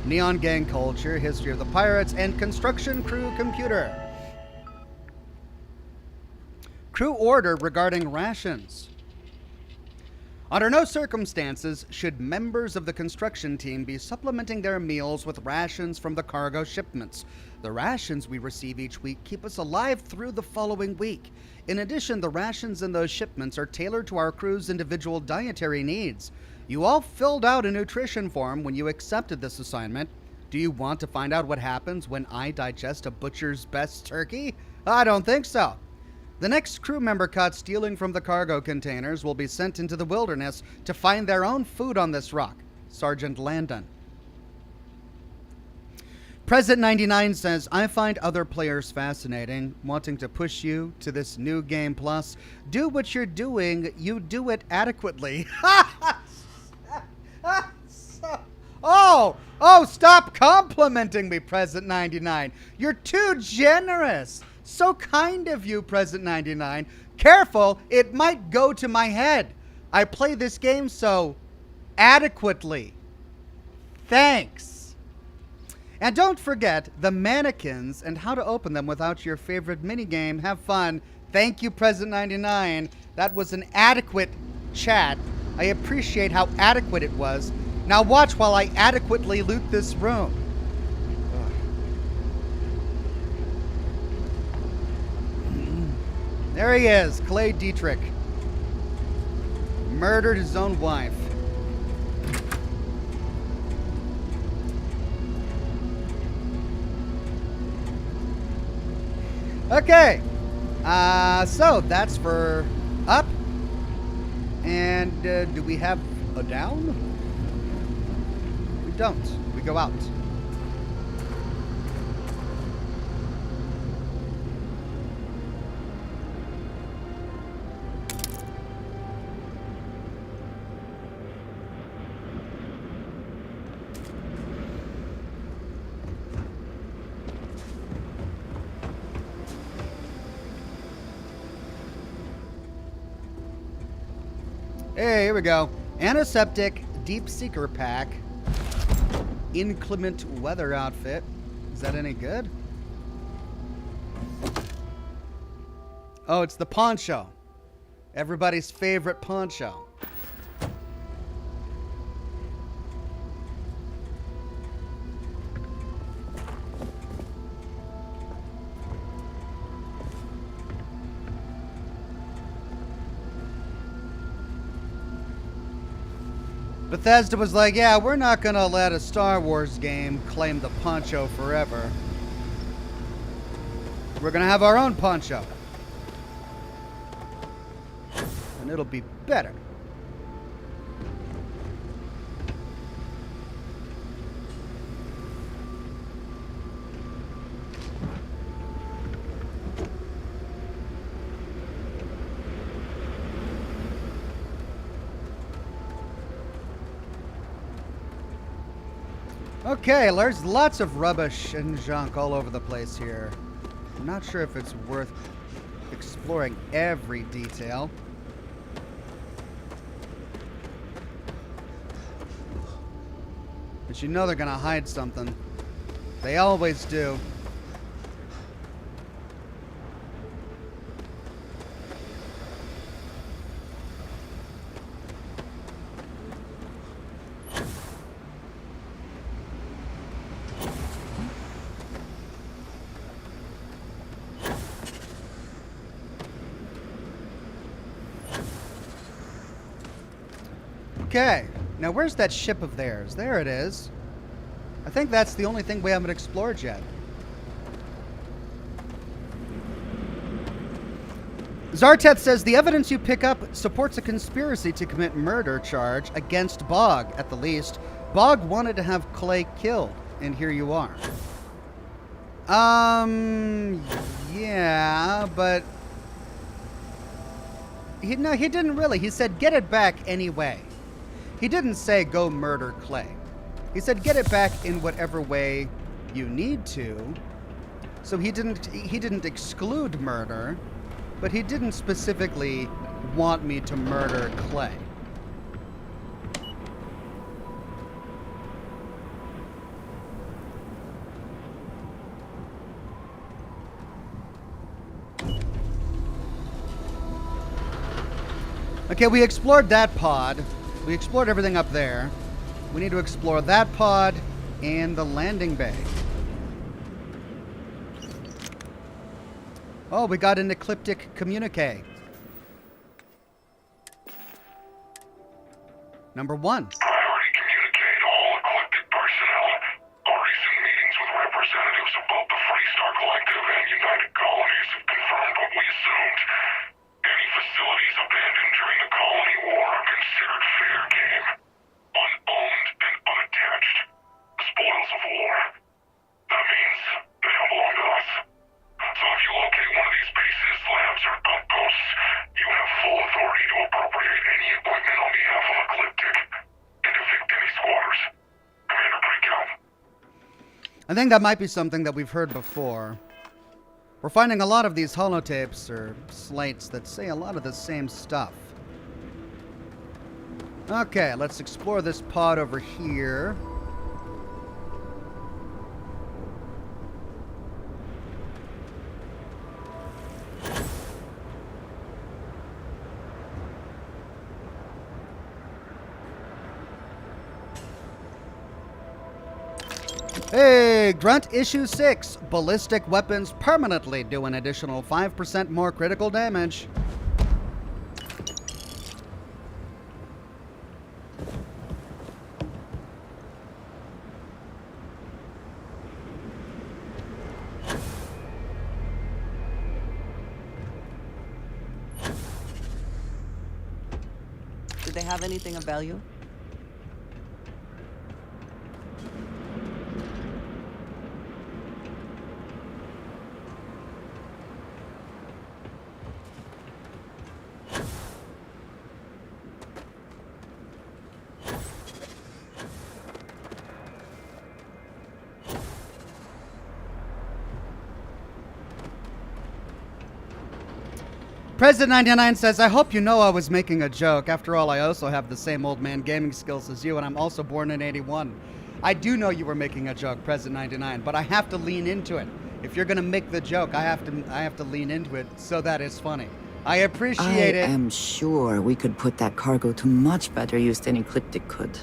Neon gang culture, history of the pirates, and construction crew computer. Crew order regarding rations. Under no circumstances should members of the construction team be supplementing their meals with rations from the cargo shipments. The rations we receive each week keep us alive through the following week. In addition, the rations in those shipments are tailored to our crew's individual dietary needs. You all filled out a nutrition form when you accepted this assignment. Do you want to find out what happens when I digest a butcher's best turkey? I don't think so. The next crew member caught stealing from the cargo containers will be sent into the wilderness to find their own food on this rock. Sergeant Landon. President 99 says, I find other players fascinating, wanting to push you to this new game plus. Do what you're doing, you do it adequately. Oh, stop complimenting me, President 99. You're too generous. So kind of you, President 99. Careful, it might go to my head. I play this game so adequately. Thanks. And don't forget the mannequins and how to open them without your favorite minigame. Have fun. Thank you, President 99. That was an adequate chat. I appreciate how adequate it was. Now watch while I adequately loot this room. There he is, Clay Dietrich. Murdered his own wife. Okay. So that's for up. And do we have a down? We don't. We go out. Hey, here we go. Antiseptic Deep Seeker Pack. Inclement weather outfit. Is that any good? Oh, it's the poncho. Everybody's favorite poncho. Bethesda was like, yeah, we're not going to let a Star Wars game claim the poncho forever. We're going to have our own poncho. And it'll be better. Okay, there's lots of rubbish and junk all over the place here. I'm not sure if it's worth exploring every detail. But you know they're gonna hide something. They always do. Okay. Now, where's that ship of theirs? There it is. I think that's the only thing we haven't explored yet. Zarteth says the evidence you pick up supports a conspiracy to commit murder charge against Bog, at the least. Bog wanted to have Clay killed, and here you are. Yeah, but... He didn't really. He said, get it back anyway. He didn't say, go murder Clay. He said, get it back in whatever way you need to. So he didn't exclude murder, but he didn't specifically want me to murder Clay. Okay, we explored that pod. We explored everything up there. We need to explore that pod and the landing bay. Oh, we got an ecliptic communique. Number 1. I already communicated all eclectic personnel. Our recent meetings with representatives of both the Freestar Collective and United Colonies have confirmed what we assumed. Any facilities abandoned during the colony war are considered fair game. Unowned and unattached. Spoils of war. That means they don't belong to us. So if you locate one of these bases, labs, or outposts, you have full authority to appropriate any equipment on behalf of Ecliptic and evict any squatters. Commander Breakout. I think that might be something that we've heard before. We're finding a lot of these holotapes or slates that say a lot of the same stuff. Okay, let's explore this pod over here. Hey, Grunt Issue 6. Ballistic weapons permanently do an additional 5% more critical damage. Did they have anything of value? President 99 says, I hope you know I was making a joke. After all, I also have the same old man gaming skills as you, and I'm also born in 81. I do know you were making a joke, President 99, but I have to lean into it. If you're going to make the joke, I have to lean into it so that it's funny. I appreciate it. I am sure we could put that cargo to much better use than Ecliptic could.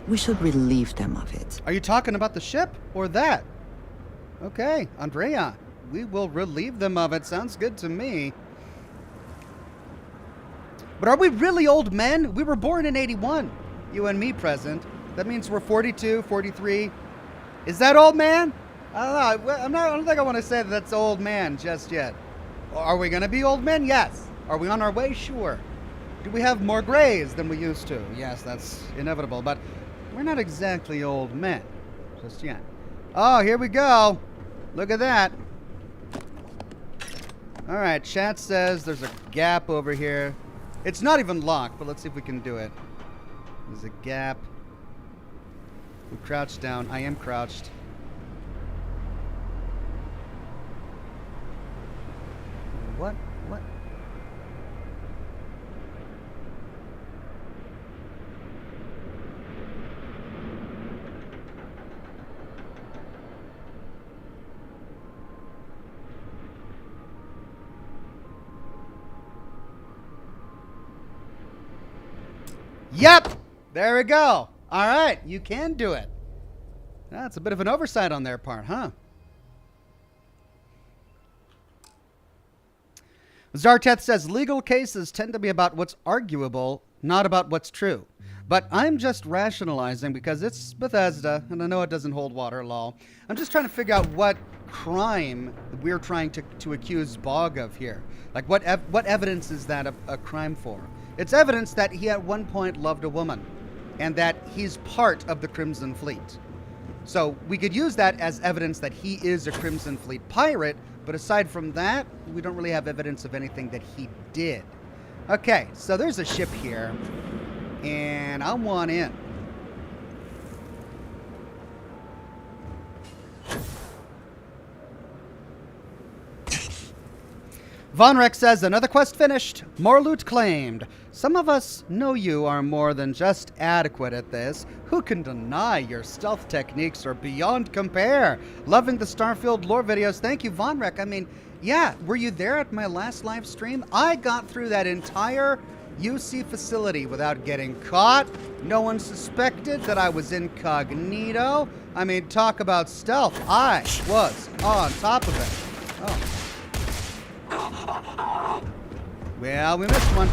We should relieve them of it. Are you talking about the ship or that? Okay, Andrea, we will relieve them of it. Sounds good to me. But are we really old men? We were born in 81. You and me, present. That means we're 42, 43. Is that old man? I don't know. I don't think I want to say that that's old man just yet. Are we going to be old men? Yes. Are we on our way? Sure. Do we have more grays than we used to? Yes, that's inevitable. But we're not exactly old men just yet. Oh, here we go. Look at that. All right, chat says there's a gap over here. It's not even locked, but let's see if we can do it. There's a gap. We crouch down. I am crouched. What? What? Yep! There we go. All right, you can do it. That's a bit of an oversight on their part, huh? Zarteth says legal cases tend to be about what's arguable, not about what's true. But I'm just rationalizing because it's Bethesda, and I know it doesn't hold water, lol. I'm just trying to figure out what crime we're trying to accuse Bog of here. Like, what evidence is that a crime for? It's evidence that he at one point loved a woman, and that he's part of the Crimson Fleet. So we could use that as evidence that he is a Crimson Fleet pirate, but aside from that, we don't really have evidence of anything that he did. Okay, so there's a ship here. And I want in. Von Rex says, another quest finished. More loot claimed. Some of us know you are more than just adequate at this. Who can deny your stealth techniques are beyond compare? Loving the Starfield lore videos. Thank you, Von Rex. I mean, yeah, were you there at my last live stream? I got through that entire UC facility without getting caught. No one suspected that I was incognito. I mean, talk about stealth. I was on top of it. Oh. Well, we missed one.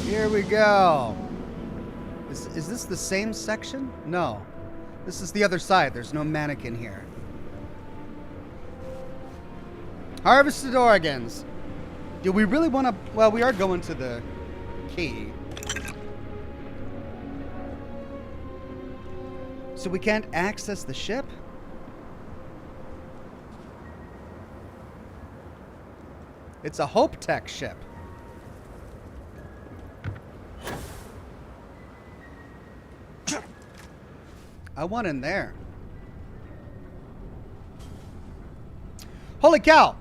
Here we go. Is this the same section? No. This is the other side. There's no mannequin here. Harvested organs. Do we really want to... Well, we are going to the key. So we can't access the ship? It's a Hope Tech ship. I want in there. Holy cow!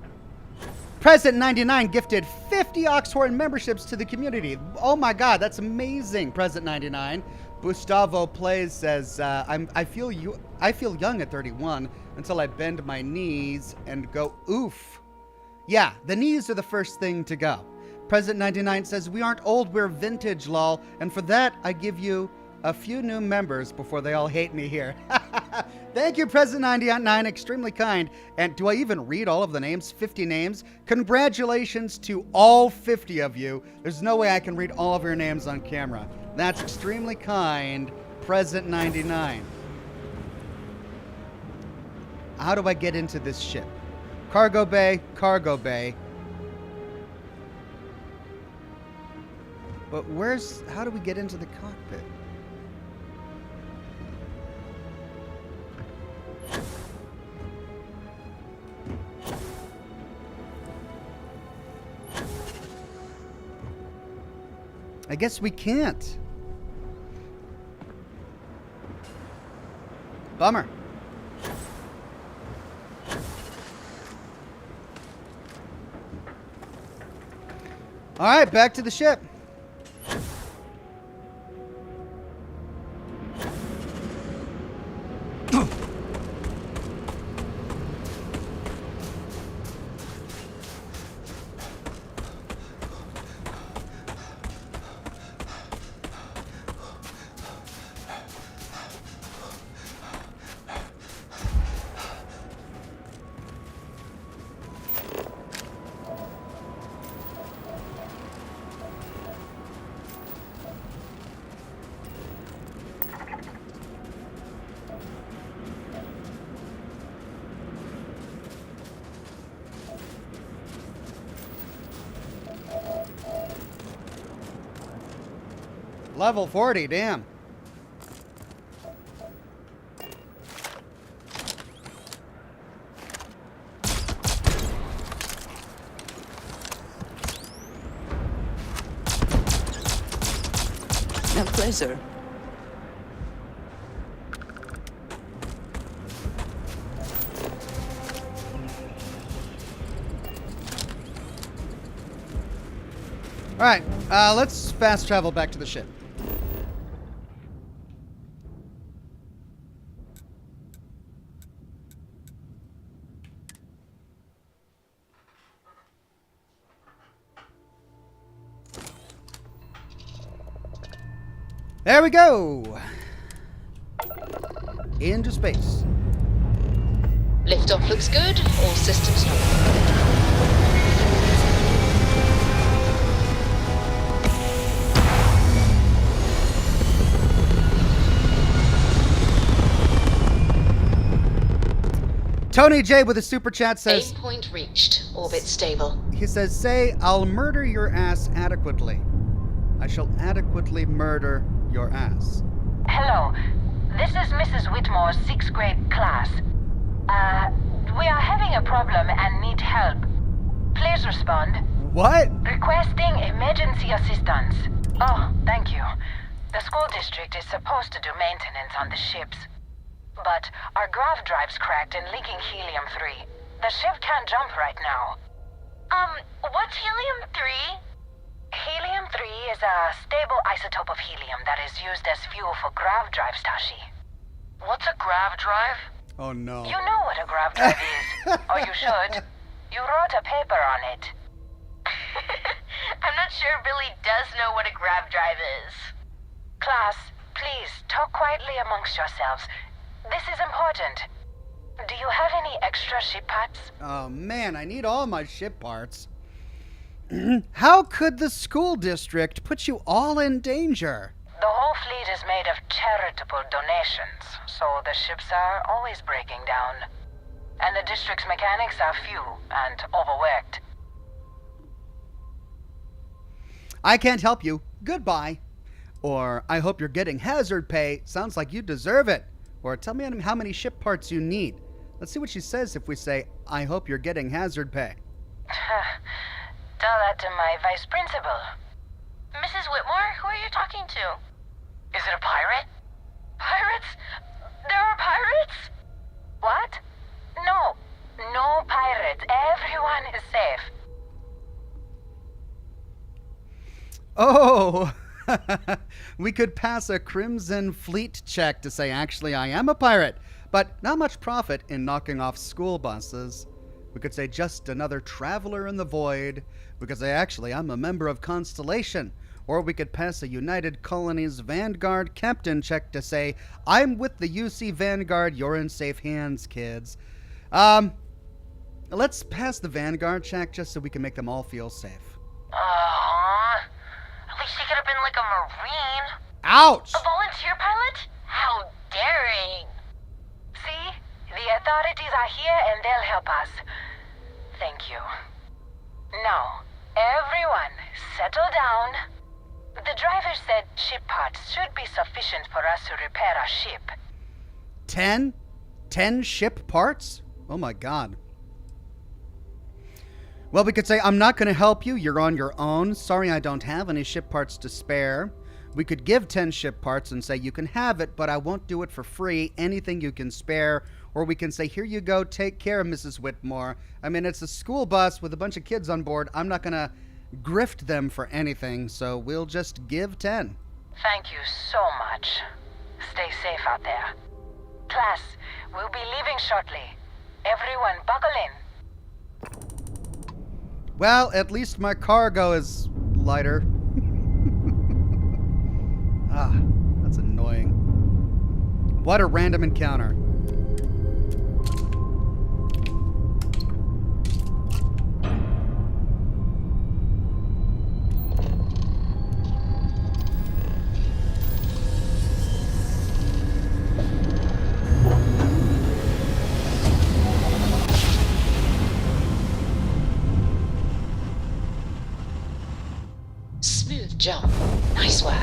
President 99 gifted 50 Oxhorn memberships to the community. Oh my god, that's amazing, President 99. Gustavo Plays says, I feel young at 31 until I bend my knees and go oof. Yeah, the knees are the first thing to go. President 99 says, we aren't old, we're vintage, lol. And for that, I give you a few new members before they all hate me here. Thank you, President 99, extremely kind. And do I even read all of the names? 50 names? Congratulations to all 50 of you. There's no way I can read all of your names on camera. That's extremely kind, President 99. How do I get into this ship? Cargo bay, cargo bay. But how do we get into the cockpit? I guess we can't. Bummer. All right, back to the ship. Level 40, damn. A pleasure. All right, let's fast travel back to the ship. There we go. into space. Liftoff looks good. All systems normal. Tony J with a super chat says, Aim point reached. Orbit stable. he says, say, I'll murder your ass adequately. I shall adequately murder your ass. Hello. This is Mrs. Whitmore's 6th grade class. We are having a problem and need help. Please respond. What? Requesting emergency assistance. Oh, thank you. The school district is supposed to do maintenance on the ships. But our grav drive's cracked and leaking helium-3. The ship can't jump right now. What's helium-3? Helium-3 is a stable isotope of helium that is used as fuel for grav drives, Tashi. What's a grav drive? Oh no. You know what a grav drive is. Or you should. You wrote a paper on it. I'm not sure Billy does know what a grav drive is. Class, please, talk quietly amongst yourselves. This is important. Do you have any extra ship parts? Oh man, I need all my ship parts. How could the school district put you all in danger? The whole fleet is made of charitable donations, so the ships are always breaking down. And the district's mechanics are few and overworked. I can't help you. Goodbye. Or, I hope you're getting hazard pay. Sounds like you deserve it. Or, tell me how many ship parts you need. Let's see what she says if we say, I hope you're getting hazard pay. Tell that to my vice principal. Mrs. Whitmore, who are you talking to? Is it a pirate? Pirates? There are pirates? What? No. No pirates. Everyone is safe. Oh, we could pass a Crimson Fleet check to say, actually, I am a pirate, but not much profit in knocking off school buses. We could say, just another traveler in the void. We could say, actually, I'm a member of Constellation. Or we could pass a United Colonies Vanguard captain check to say, I'm with the UC Vanguard, you're in safe hands, kids. Let's pass the Vanguard check just so we can make them all feel safe. At least he could have been like a Marine. Ouch! A volunteer pilot? How daring. See? The authorities are here and they'll help us. Thank you. Now, everyone, settle down. The driver said ship parts should be sufficient for us to repair our ship. 10? 10 ship parts? Oh my god. Well, we could say, I'm not going to help you. You're on your own. Sorry, I don't have any ship parts to spare. We could give 10 ship parts and say, you can have it, but I won't do it for free. Anything you can spare. Or we can say, here you go. Take care, Mrs. Whitmore. I mean, it's a school bus with a bunch of kids on board. I'm not going to grift them for anything, so we'll just give 10. Thank you so much. Stay safe out there. Class, we'll be leaving shortly. Everyone buckle in. Well, at least my cargo is lighter. Ah, that's annoying. What a random encounter. Smooth jump. Nice work.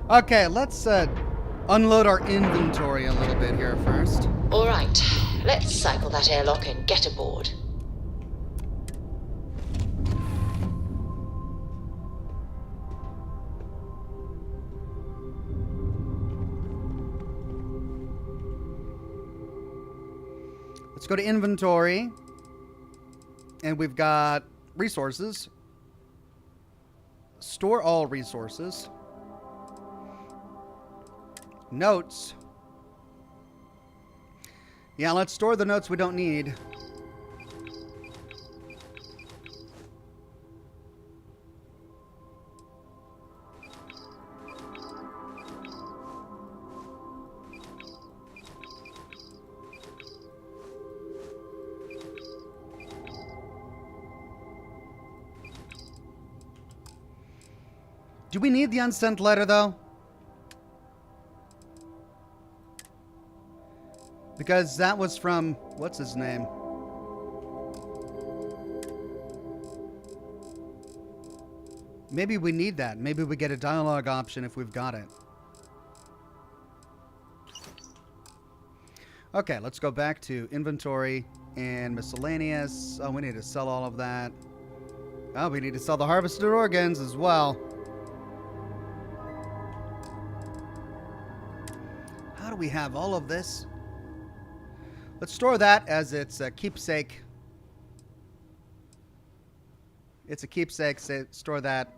Okay, let's unload our inventory a little bit here first. All right, let's cycle that airlock and get aboard. Let's go to inventory. And we've got resources. Store all resources. Notes. Yeah, let's store the notes we don't need. Do we need the unsent letter, though? Because that was from... What's his name? Maybe we need that. Maybe we get a dialogue option if we've got it. Okay, let's go back to inventory and miscellaneous. Oh, we need to sell all of that. Oh, we need to sell the harvested organs as well. How do we have all of this? Let's store that as its a keepsake. It's a keepsake. Say, store that.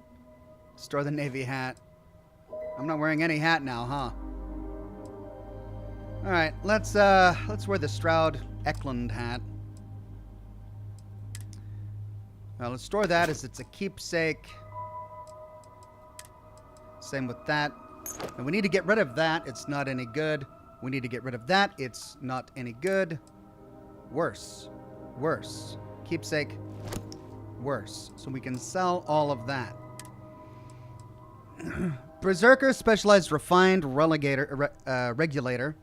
Store the Navy hat. I'm not wearing any hat now, huh? All right, let's wear the Stroud Eklund hat. Now let's store that as it's a keepsake. Same with that. And we need to get rid of that. It's not any good. We need to get rid of that. It's not any good. Worse. Worse. Keepsake. Worse. So we can sell all of that. Berserker Specialized Refined Regulator.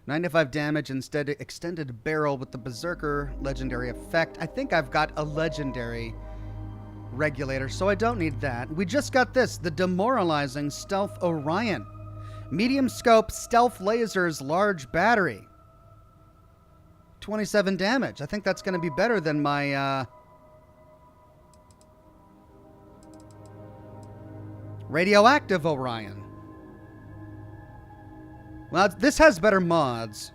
95 damage instead extended barrel with the Berserker legendary effect. I think I've got a legendary regulator, so I don't need that. We just got this, the Demoralizing Stealth Orion. Medium scope, stealth lasers, large battery. 27 damage. I think that's going to be better than my radioactive Orion. Well, this has better mods.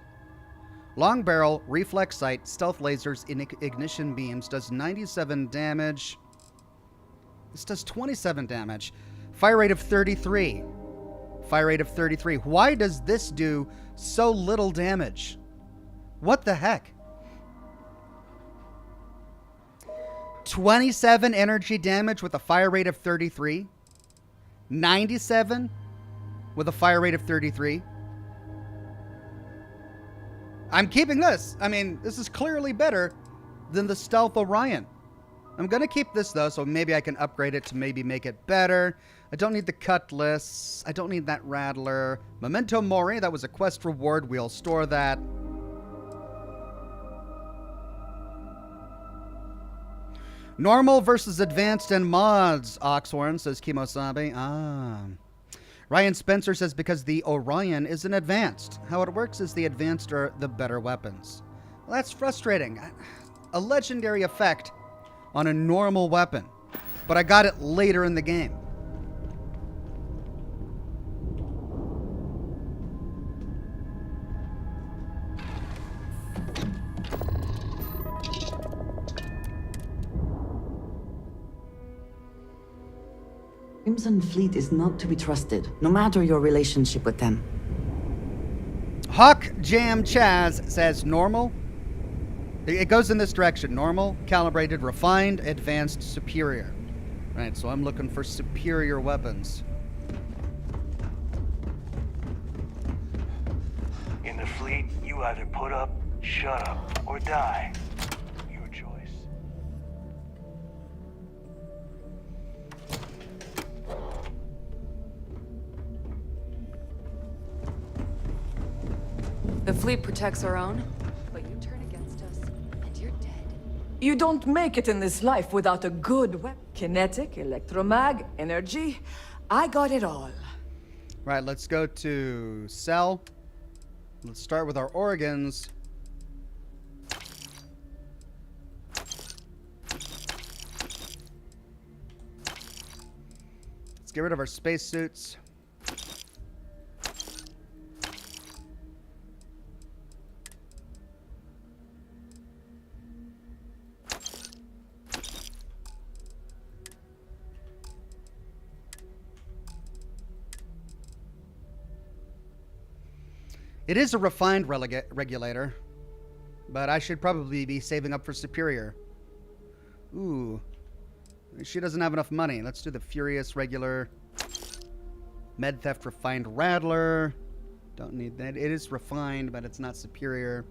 Long barrel, reflex sight, stealth lasers, ignition beams, does 97 damage. This does 27 damage. Fire rate of 33. Fire rate of 33. Why does this do so little damage? What the heck? 27 energy damage with a fire rate of 33. 97 with a fire rate of 33. I'm keeping this. I mean, this is clearly better than the Stealth Orion. I'm going to keep this, though, so maybe I can upgrade it to maybe make it better. I don't need the Cutlass. I don't need that Rattler. Memento Mori, that was a quest reward. We'll store that. Normal versus advanced and mods, Oxhorn, says Kimosabe. Ah. Ryan Spencer says because the Orion isn't advanced. How it works is the advanced are the better weapons. Well, that's frustrating. A legendary effect on a normal weapon, but I got it later in the game. Crimson Fleet is not to be trusted, no matter your relationship with them. Hawk Jam Chaz says normal. It goes in this direction. Normal, calibrated, refined, advanced, superior. Right, so I'm looking for superior weapons. In the fleet, you either put up, shut up, or die. Your choice. The fleet protects our own, but you turn against us, and you're dead. You don't make it in this life without a good weapon. Kinetic, electromag, energy. I got it all. Right, let's go to sell. Let's start with our organs. Let's get rid of our spacesuits. It is a refined regulator, but I should probably be saving up for superior. Ooh, she doesn't have enough money. Let's do the Furious regular. Med Theft Refined Rattler. Don't need that. It is refined, but it's not superior.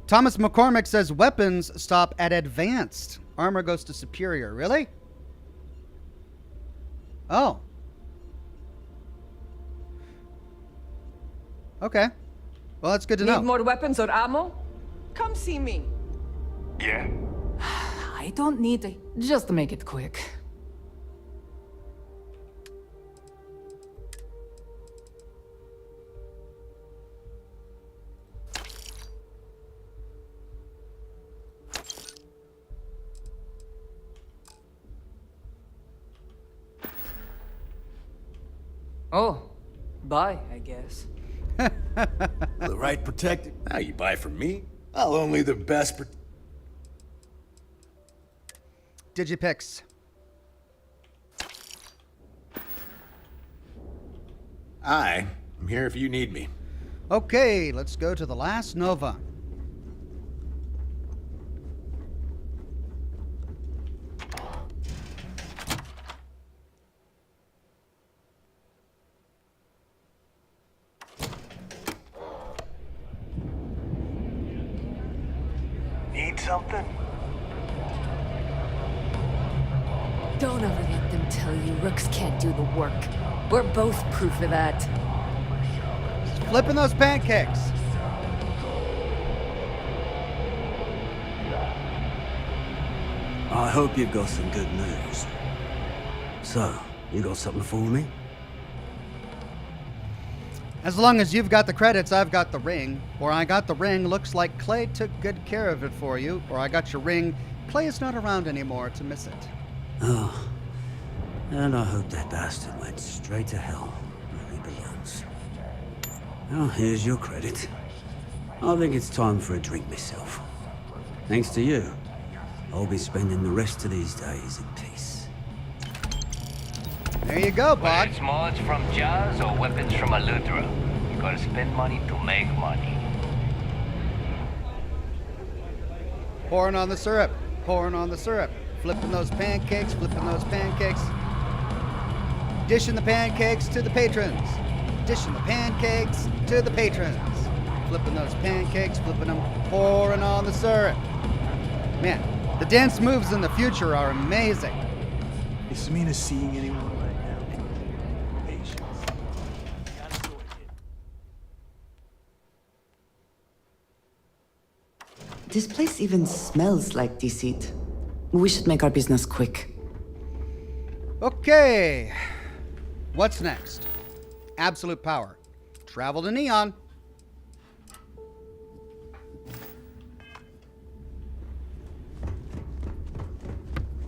Thomas McCormick says weapons stop at advanced. Armor goes to superior. Really? Oh. Okay. Well, that's good to know. Need more weapons or ammo? Come see me. Yeah? I don't need it. Just make it quick. Oh, bye, I guess. The right protected. Now you buy from me? I'll only the best Digipix. I'm here if you need me. Okay, let's go to the last Nova. Need something? Don't ever let them tell you rooks can't do the work. We're both proof of that. Flipping those pancakes. I hope you've got some good news. So, you got something for me? As long as you've got the credits, I've got the ring. Or I got the ring, looks like Clay took good care of it for you. Or I got your ring, Clay is not around anymore to miss it. Oh. And I hope that bastard went straight to hell where he belongs. Well, here's your credit. I think it's time for a drink myself. Thanks to you, I'll be spending the rest of these days in peace. There you go, Whether bud. it's mods from Jazz or weapons from Aludra, you gotta spend money to make money. Pouring on the syrup. Pouring on the syrup. Flipping those pancakes. Flipping those pancakes. Dishing the pancakes to the patrons. Dishing the pancakes to the patrons. Flipping those pancakes. Flipping them. Pouring on the syrup. Man, the dance moves in the future are amazing. Is Samina seeing anyone right now? Patience. Gotta sort it. This place even smells like deceit. We should make our business quick. Okay. What's next? Absolute power. Travel to Neon.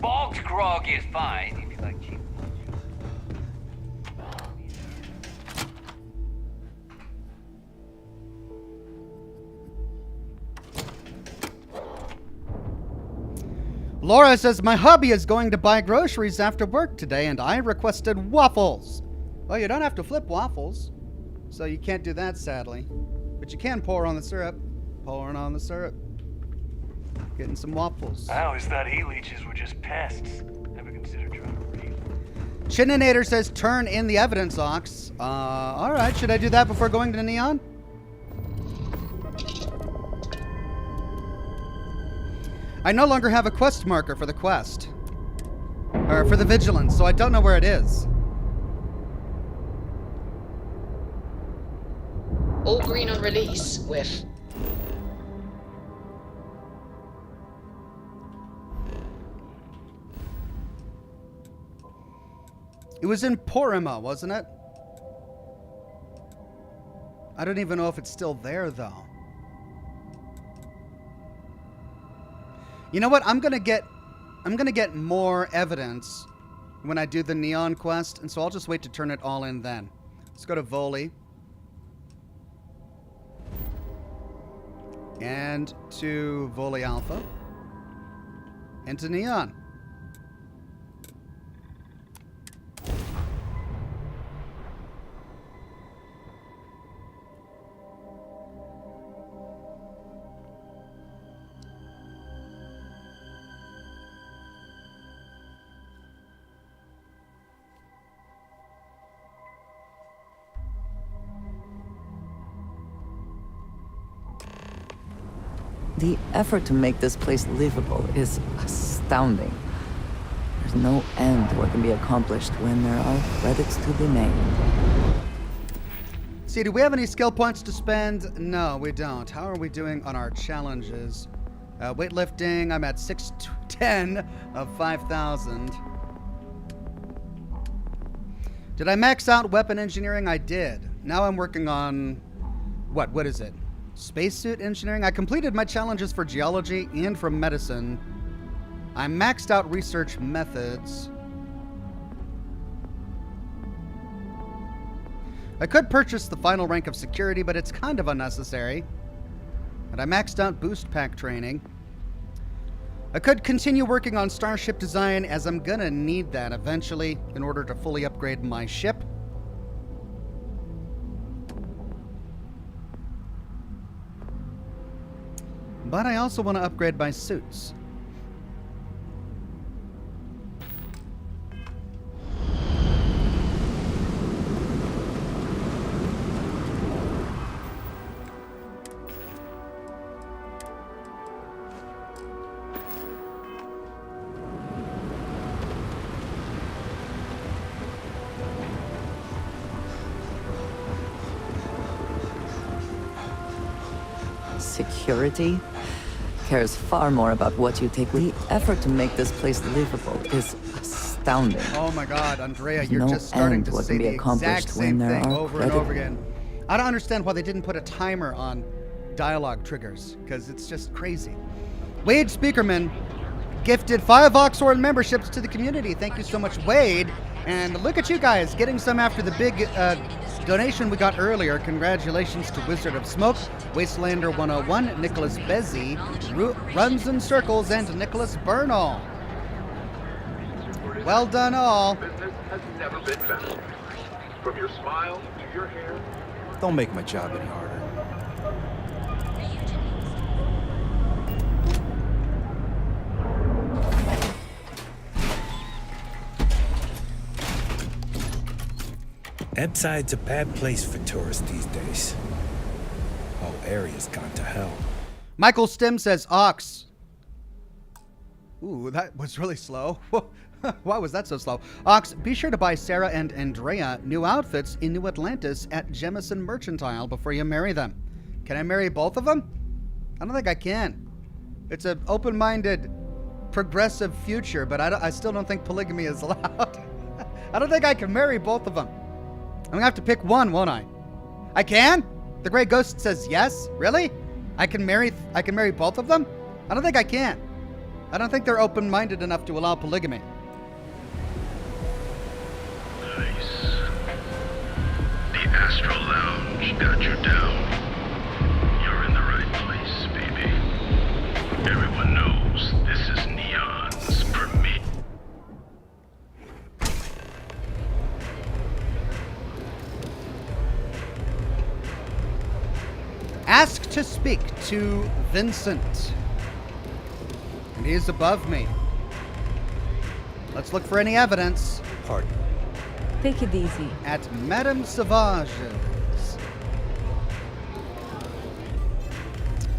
Bog's grog is fine if you like cheap. Laura says, my hubby is going to buy groceries after work today, and I requested waffles. Well, you don't have to flip waffles, so you can't do that, sadly. But you can pour on the syrup. Pouring on the syrup. Getting some waffles. I always thought e-leeches were just pests. Never considered trying to read. Chininator says, turn in the evidence, Ox. Alright, should I do that before going to Neon? I no longer have a quest marker for the quest. Or for the vigilance, so I don't know where it is. All green on release, Whiff. It was in Porima, wasn't it? I don't even know if it's still there, though. You know what? I'm gonna get more evidence when I do the Neon quest, and so I'll just wait to turn it all in then. Let's go to Voli. And to Voli Alpha. And to Neon. The effort to make this place livable is astounding. There's no end to what can be accomplished when there are credits to be made. See, do we have any skill points to spend? No, we don't. How are we doing on our challenges? Weightlifting, I'm at 610 of 5,000. Did I max out weapon engineering? I did. Now I'm working on... What is it? Spacesuit engineering? I completed my challenges for geology and for medicine. I maxed out research methods. I could purchase the final rank of security, but it's kind of unnecessary. And I maxed out boost pack training. I could continue working on starship design, as I'm gonna need that eventually in order to fully upgrade my ship. But I also want to upgrade my suits. Security cares far more about what you take. The effort to make this place livable is astounding. Oh my God, Andrea, There's you're no just starting end to what say can be the accomplished exact when same there thing are over and over again. I don't understand why they didn't put a timer on dialogue triggers, because it's just crazy. Wade Speakerman gifted 5 Oxhorn memberships to the community. Thank you so much, Wade. And look at you guys getting some after the big donation we got earlier. Congratulations to Wizard of Smoke, Wastelander 101, Nicholas Bezzi, Runs in Circles, and Nicholas Bernal. Well done, all. Business has never been better. From your smile to your hair. Don't make my job any harder. Epside's a bad place for tourists these days. Whole area's gone to hell. Michael Stem says Ox. Ooh, that was really slow. Why was that so slow? Ox, be sure to buy Sarah and Andrea new outfits in New Atlantis at Jemison Mercantile before you marry them. Can I marry both of them? I don't think I can. It's an open-minded, progressive future, but I still don't think polygamy is allowed. I don't think I can marry both of them. I'm gonna have to pick one, won't I? I can? The Gray Ghost says yes. Really? I can marry both of them? I don't think I can. I don't think they're open-minded enough to allow polygamy. Nice. The Astral Lounge got you down. You're in the right place, baby. Everyone knows this is Neon's premiere. Ask to speak to Vincent. And he is above me. Let's look for any evidence. Pardon. Take it easy. At Madame Sauvage's.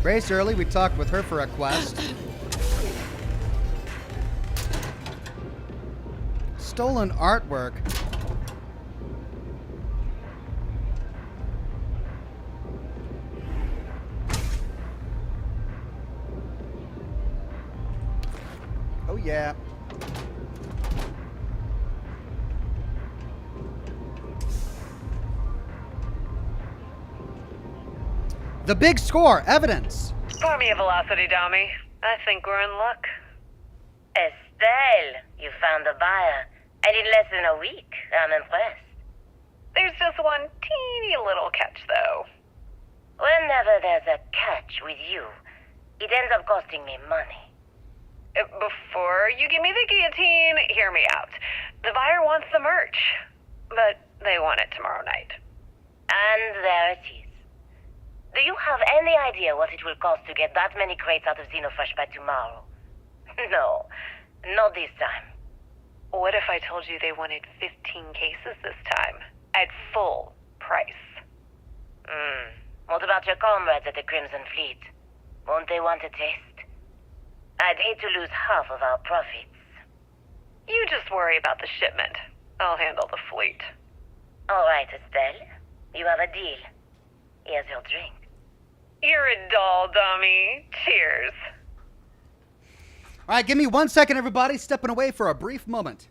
Grace Early, we talked with her for a quest. Stolen artwork. Oh yeah. The big score, evidence. Pour me a velocity dummy. I think we're in luck. Estelle, you found a buyer. And in less than a week. I'm impressed. There's just one teeny little catch, though. Whenever there's a catch with you, it ends up costing me money. Before you give me the guillotine, hear me out. The buyer wants the merch, but they want it tomorrow night. And there it is. Do you have any idea what it will cost to get that many crates out of Xenofresh by tomorrow? No, not this time. What if I told you they wanted 15 cases this time, at full price? What about your comrades at the Crimson Fleet? Won't they want a taste? I'd hate to lose half of our profits. You just worry about the shipment. I'll handle the fleet. All right, Estelle. You have a deal. Here's your drink. You're a doll, dummy. Cheers. All right, give me 1 second, everybody. Stepping away for a brief moment.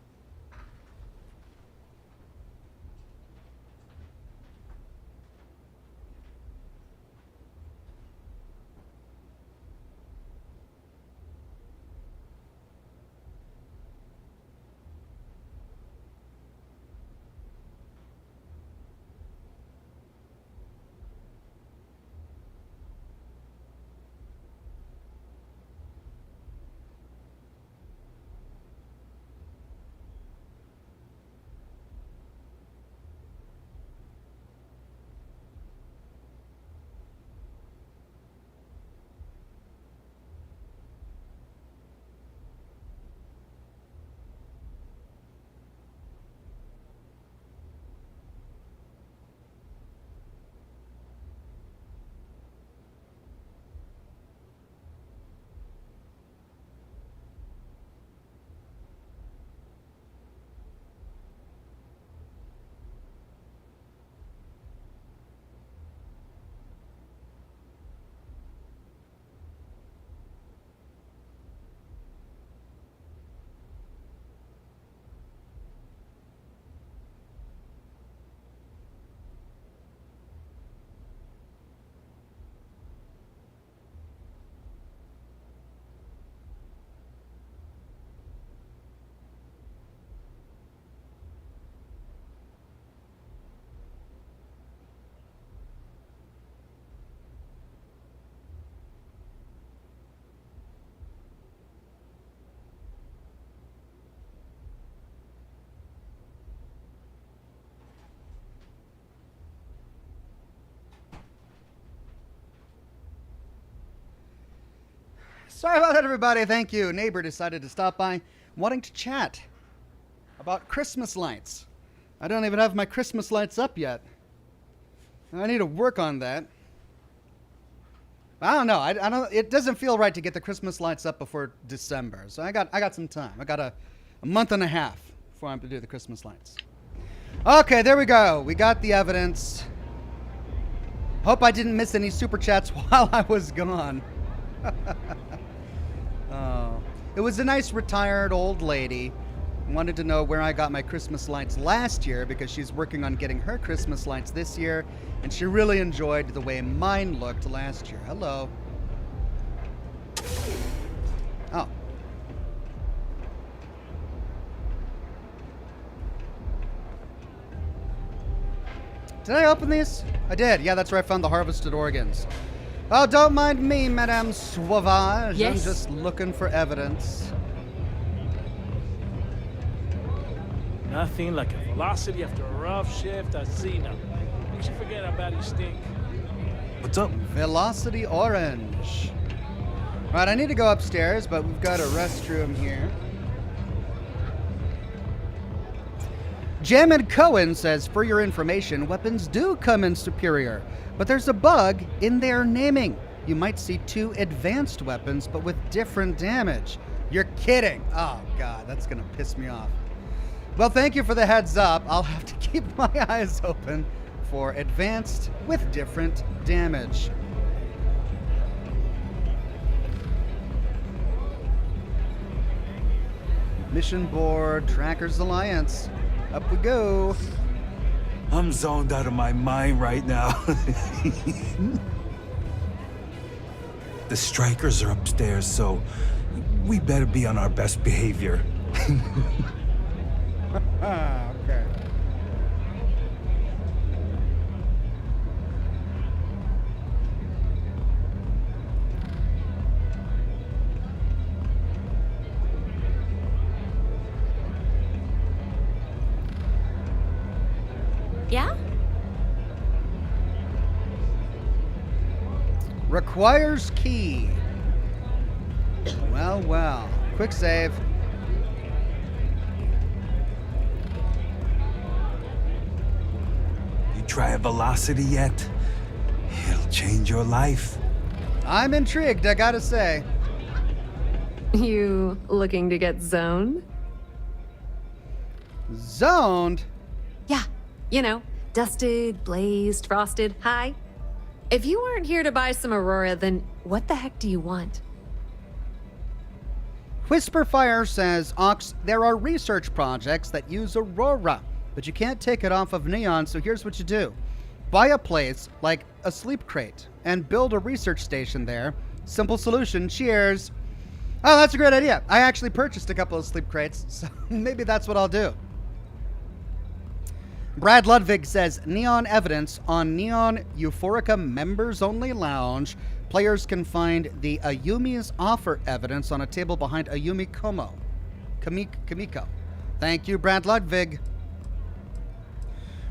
Sorry about that, everybody. Thank you. Neighbor decided to stop by wanting to chat about Christmas lights. I don't even have my Christmas lights up yet. I need to work on that. I don't know. I don't. It doesn't feel right to get the Christmas lights up before December. So I got some time. I got a month and a half before I'm to do the Christmas lights. Okay, there we go. We got the evidence. Hope I didn't miss any super chats while I was gone. Oh, it was a nice retired old lady. Wanted to know where I got my Christmas lights last year because she's working on getting her Christmas lights this year, and she really enjoyed the way mine looked last year. Hello. Oh. Did I open these? I did. Yeah, that's where I found the harvested organs. Oh, don't mind me, Madame Sauvage. Yes? I'm just looking for evidence. Nothing like a velocity after a rough shift. I see now. Makes you forget how bad you stink. What's up? Velocity orange. Right, I need to go upstairs, but we've got a restroom here. Jamin Cohen says, for your information, weapons do come in superior, but there's a bug in their naming. You might see 2 advanced weapons, but with different damage. You're kidding. Oh, God, that's going to piss me off. Well, thank you for the heads up. I'll have to keep my eyes open for advanced with different damage. Mission board, Trackers Alliance. Up we go. I'm zoned out of my mind right now. The strikers are upstairs, so we better be on our best behavior. Okay. Yeah? Requires key. Well, well. Quick save. You try a velocity yet? It'll change your life. I'm intrigued, I gotta say. You looking to get zoned? Zoned? Yeah, you know, dusted, blazed, frosted, high. If you aren't here to buy some Aurora, then what the heck do you want? Whisperfire says, Ox, there are research projects that use Aurora, but you can't take it off of Neon, so here's what you do. Buy a place, like a sleep crate, and build a research station there. Simple solution, cheers. Oh, that's a great idea. I actually purchased a couple of sleep crates, so maybe that's what I'll do. Brad Ludwig says, Neon evidence on Neon Euphorica members only lounge. Players can find the Ayumi's offer evidence on a table behind Ayumi Kamiko. Thank you, Brad Ludwig.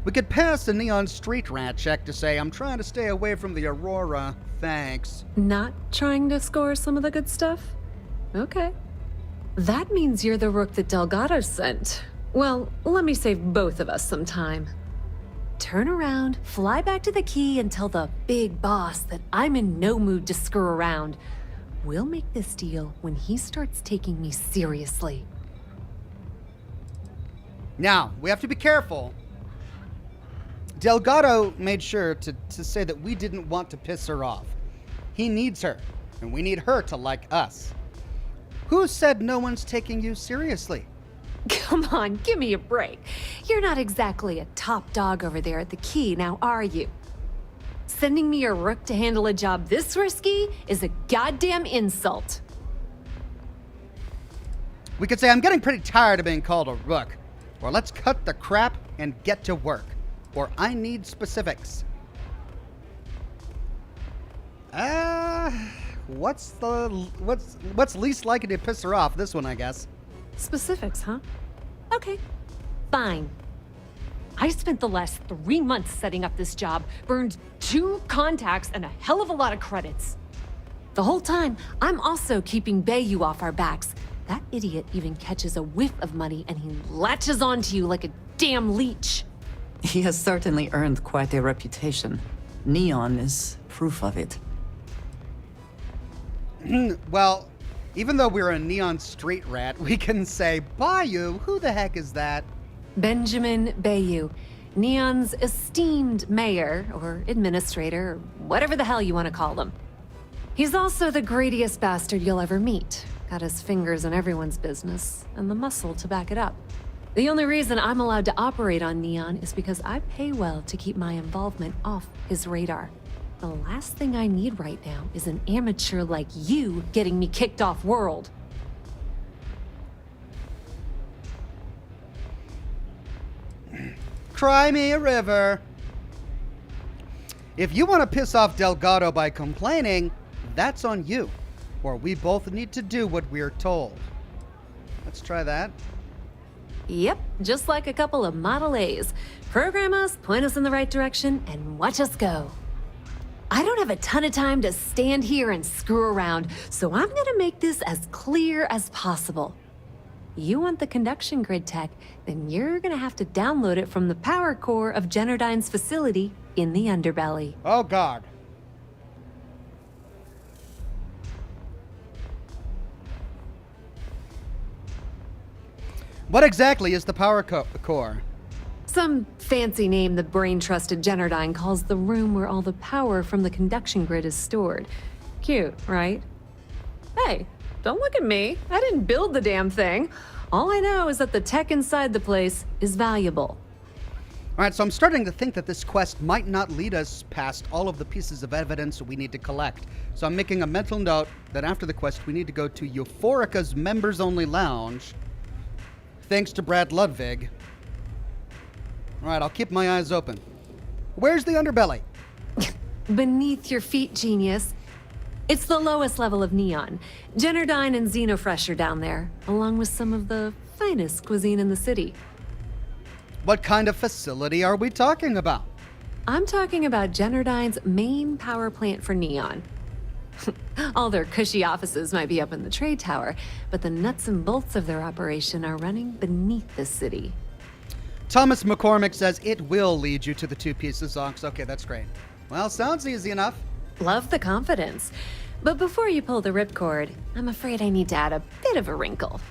We could pass a Neon street rat check to say, I'm trying to stay away from the Aurora. Thanks. Not trying to score some of the good stuff? Okay. That means you're the rook that Delgado sent. Well, let me save both of us some time. Turn around, fly back to the key, and tell the big boss that I'm in no mood to screw around. We'll make this deal when he starts taking me seriously. Now, we have to be careful. Delgado made sure to say that we didn't want to piss her off. He needs her, and we need her to like us. Who said no one's taking you seriously? Come on, give me a break. You're not exactly a top dog over there at the key, now are you? Sending me a rook to handle a job this risky is a goddamn insult. We could say, I'm getting pretty tired of being called a rook. Or let's cut the crap and get to work. Or I need specifics. What's least likely to piss her off? This one, I guess. Specifics, huh? Okay, fine. I spent the last 3 months setting up this job, burned 2 contacts and a hell of a lot of credits. The whole time, I'm also keeping Bayou off our backs. That idiot even catches a whiff of money and he latches onto you like a damn leech. He has certainly earned quite a reputation. Neon is proof of it. Well, even though we're a Neon street rat, we can say, Bayou, who the heck is that? Benjamin Bayou, Neon's esteemed mayor, or administrator, or whatever the hell you want to call him. He's also the greediest bastard you'll ever meet. Got his fingers in everyone's business, and the muscle to back it up. The only reason I'm allowed to operate on Neon is because I pay well to keep my involvement off his radar. The last thing I need right now is an amateur like you getting me kicked off world. Cry me a river. If you want to piss off Delgado by complaining, that's on you. Or we both need to do what we're told. Let's try that. Yep, just like a couple of Model A's. Program us, point us in the right direction, and watch us go. I don't have a ton of time to stand here and screw around, so I'm gonna make this as clear as possible. You want the conduction grid tech, then you're gonna have to download it from the power core of Generdyne's facility in the underbelly. Oh, God. What exactly is the power core? Some fancy name the brain-trusted Generdyne calls the room where all the power from the conduction grid is stored. Cute, right? Hey, don't look at me. I didn't build the damn thing. All I know is that the tech inside the place is valuable. All right, so I'm starting to think that this quest might not lead us past all of the pieces of evidence we need to collect. So I'm making a mental note that after the quest, we need to go to Euphorica's members-only lounge. Thanks to Brad Ludwig. All right, I'll keep my eyes open. Where's the underbelly? Beneath your feet, genius. It's the lowest level of Neon. Generdyne and Xenofresh are down there, along with some of the finest cuisine in the city. What kind of facility are we talking about? I'm talking about Generdyne's main power plant for Neon. All their cushy offices might be up in the trade tower, but the nuts and bolts of their operation are running beneath the city. Thomas McCormick says it will lead you to the 2 pieces, Ox. Okay, that's great. Well, sounds easy enough. Love the confidence. But before you pull the ripcord, I'm afraid I need to add a bit of a wrinkle.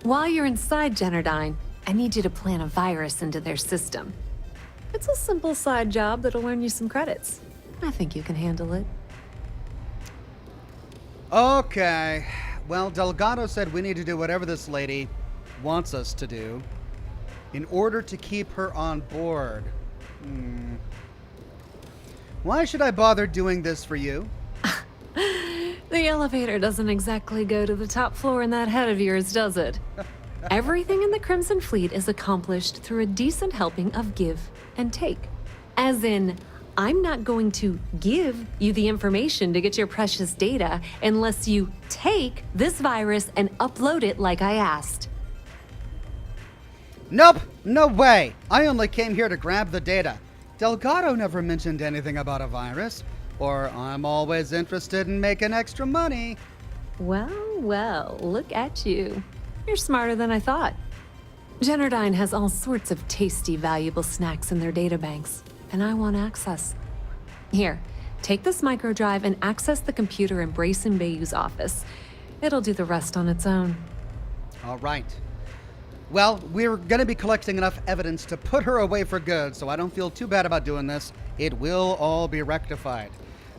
While you're inside Generdyne, I need you to plant a virus into their system. It's a simple side job that'll earn you some credits. I think you can handle it. Okay. Well, Delgado said we need to do whatever this lady wants us to do in order to keep her on board. Why should I bother doing this for you? The elevator doesn't exactly go to the top floor in that head of yours, does it? Everything in the Crimson Fleet is accomplished through a decent helping of give and take. As in, I'm not going to give you the information to get your precious data unless you take this virus and upload it like I asked. Nope, no way. I only came here to grab the data. Delgado never mentioned anything about a virus, or I'm always interested in making extra money. Well, look at you. You're smarter than I thought. Generdyne has all sorts of tasty, valuable snacks in their databanks, and I want access. Here, take this microdrive and access the computer in Brayson Bayou's office. It'll do the rest on its own. All right. Well, we're going to be collecting enough evidence to put her away for good, so I don't feel too bad about doing this. It will all be rectified.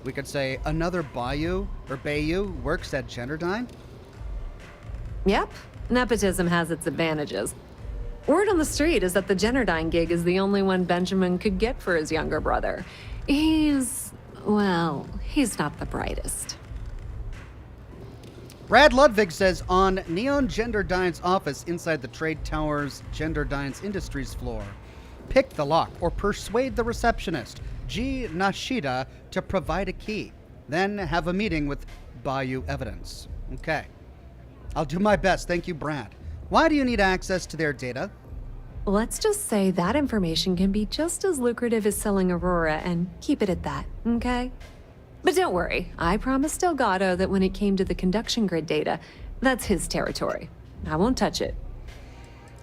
We could say another Bayou works at Generdyne. Yep, nepotism has its advantages. Word on the street is that the Generdyne gig is the only one Benjamin could get for his younger brother. He's not the brightest. Brad Ludwig says on Neon Generdyne's office inside the Trade Tower's Generdyne's Industries floor, pick the lock or persuade the receptionist, G. Nashida, to provide a key. Then have a meeting with Bayou Evidence. Okay. I'll do my best. Thank you, Brad. Why do you need access to their data? Let's just say that information can be just as lucrative as selling Aurora and keep it at that, okay? But don't worry, I promised Delgado that when it came to the conduction grid data, that's his territory. I won't touch it.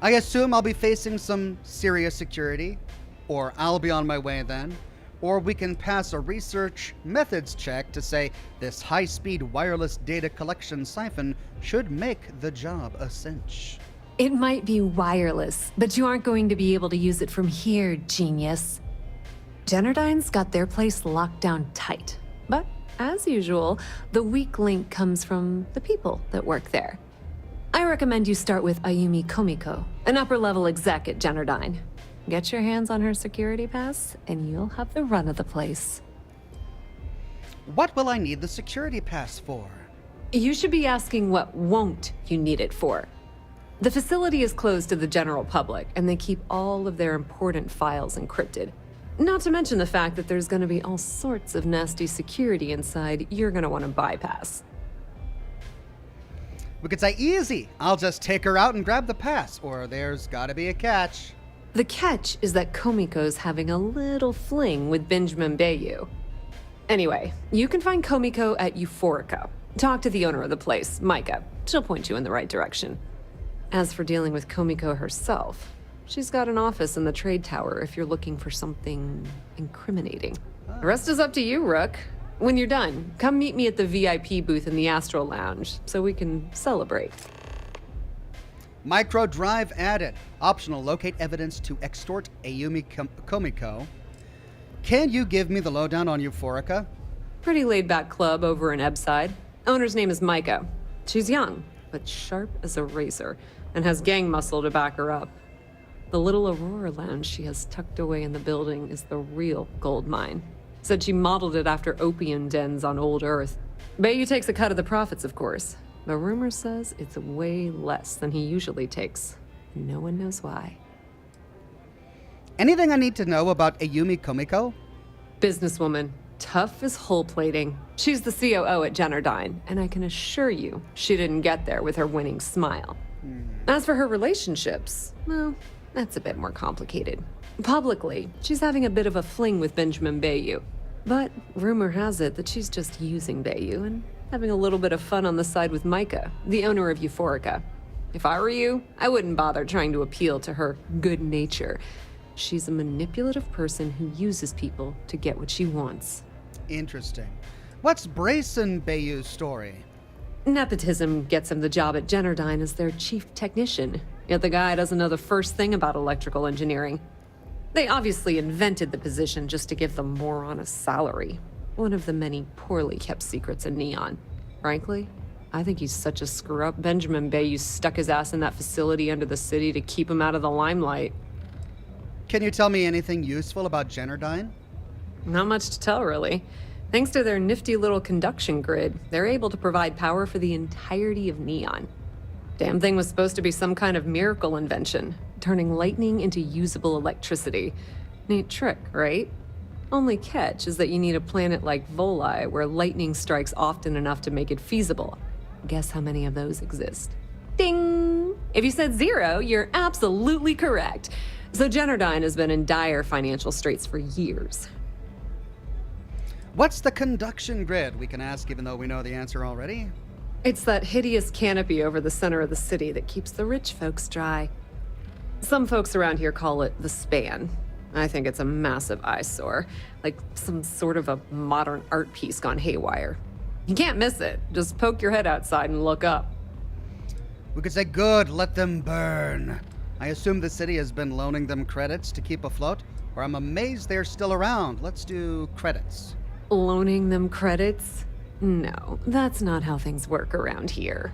I assume I'll be facing some serious security, or I'll be on my way then, or we can pass a research methods check to say this high-speed wireless data collection siphon should make the job a cinch. It might be wireless, but you aren't going to be able to use it from here, genius. Generdyne's got their place locked down tight. But, as usual, the weak link comes from the people that work there. I recommend you start with Ayumi Komiko, an upper-level exec at Generdyne. Get your hands on her security pass, and you'll have the run of the place. What will I need the security pass for? You should be asking what won't you need it for. The facility is closed to the general public, and they keep all of their important files encrypted. Not to mention the fact that there's going to be all sorts of nasty security inside you're going to want to bypass. We could say easy. I'll just take her out and grab the pass, or there's got to be a catch. The catch is that Komiko's having a little fling with Benjamin Bayou. Anyway, you can find Komiko at Euphorica. Talk to the owner of the place, Micah. She'll point you in the right direction. As for dealing with Komiko herself, she's got an office in the trade tower if you're looking for something incriminating. The rest is up to you, Rook. When you're done, come meet me at the VIP booth in the Astral Lounge so we can celebrate. Micro drive added. Optional, locate evidence to extort Ayumi Komiko. Can you give me the lowdown on Euphorica? Pretty laid-back club over in Ebside. Owner's name is Micah. She's young, but sharp as a razor, and has gang muscle to back her up. The little Aurora Lounge she has tucked away in the building is the real gold mine. Said she modeled it after opium dens on old Earth. Bayou takes a cut of the profits, of course. But rumor says it's way less than he usually takes. No one knows why. Anything I need to know about Ayumi Komiko? Businesswoman. Tough as hull plating. She's the COO at Generdyne, and I can assure you she didn't get there with her winning smile. As for her relationships, well, that's a bit more complicated. Publicly, she's having a bit of a fling with Benjamin Bayou. But rumor has it that she's just using Bayou and having a little bit of fun on the side with Micah, the owner of Euphorica. If I were you, I wouldn't bother trying to appeal to her good nature. She's a manipulative person who uses people to get what she wants. Interesting. What's Brayson Bayou's story? Nepotism gets him the job at Generdyne as their chief technician, yet the guy doesn't know the first thing about electrical engineering. They obviously invented the position just to give the moron a salary. One of the many poorly kept secrets in Neon. Frankly, I think he's such a screw-up Benjamin Bayou stuck his ass in that facility under the city to keep him out of the limelight. Can you tell me anything useful about Generdyne? Not much to tell, really. Thanks to their nifty little conduction grid, they're able to provide power for the entirety of Neon. Damn thing was supposed to be some kind of miracle invention, turning lightning into usable electricity. Neat trick, right? Only catch is that you need a planet like Voli, where lightning strikes often enough to make it feasible. Guess how many of those exist? Ding! If you said 0, you're absolutely correct. So Generdyne has been in dire financial straits for years. What's the conduction grid? We can ask even though we know the answer already. It's that hideous canopy over the center of the city that keeps the rich folks dry. Some folks around here call it the span. I think it's a massive eyesore, like some sort of a modern art piece gone haywire. You can't miss it. Just poke your head outside and look up. We could say, good, let them burn. I assume the city has been loaning them credits to keep afloat, or I'm amazed they're still around. Let's do credits. Loaning them credits? No, that's not how things work around here.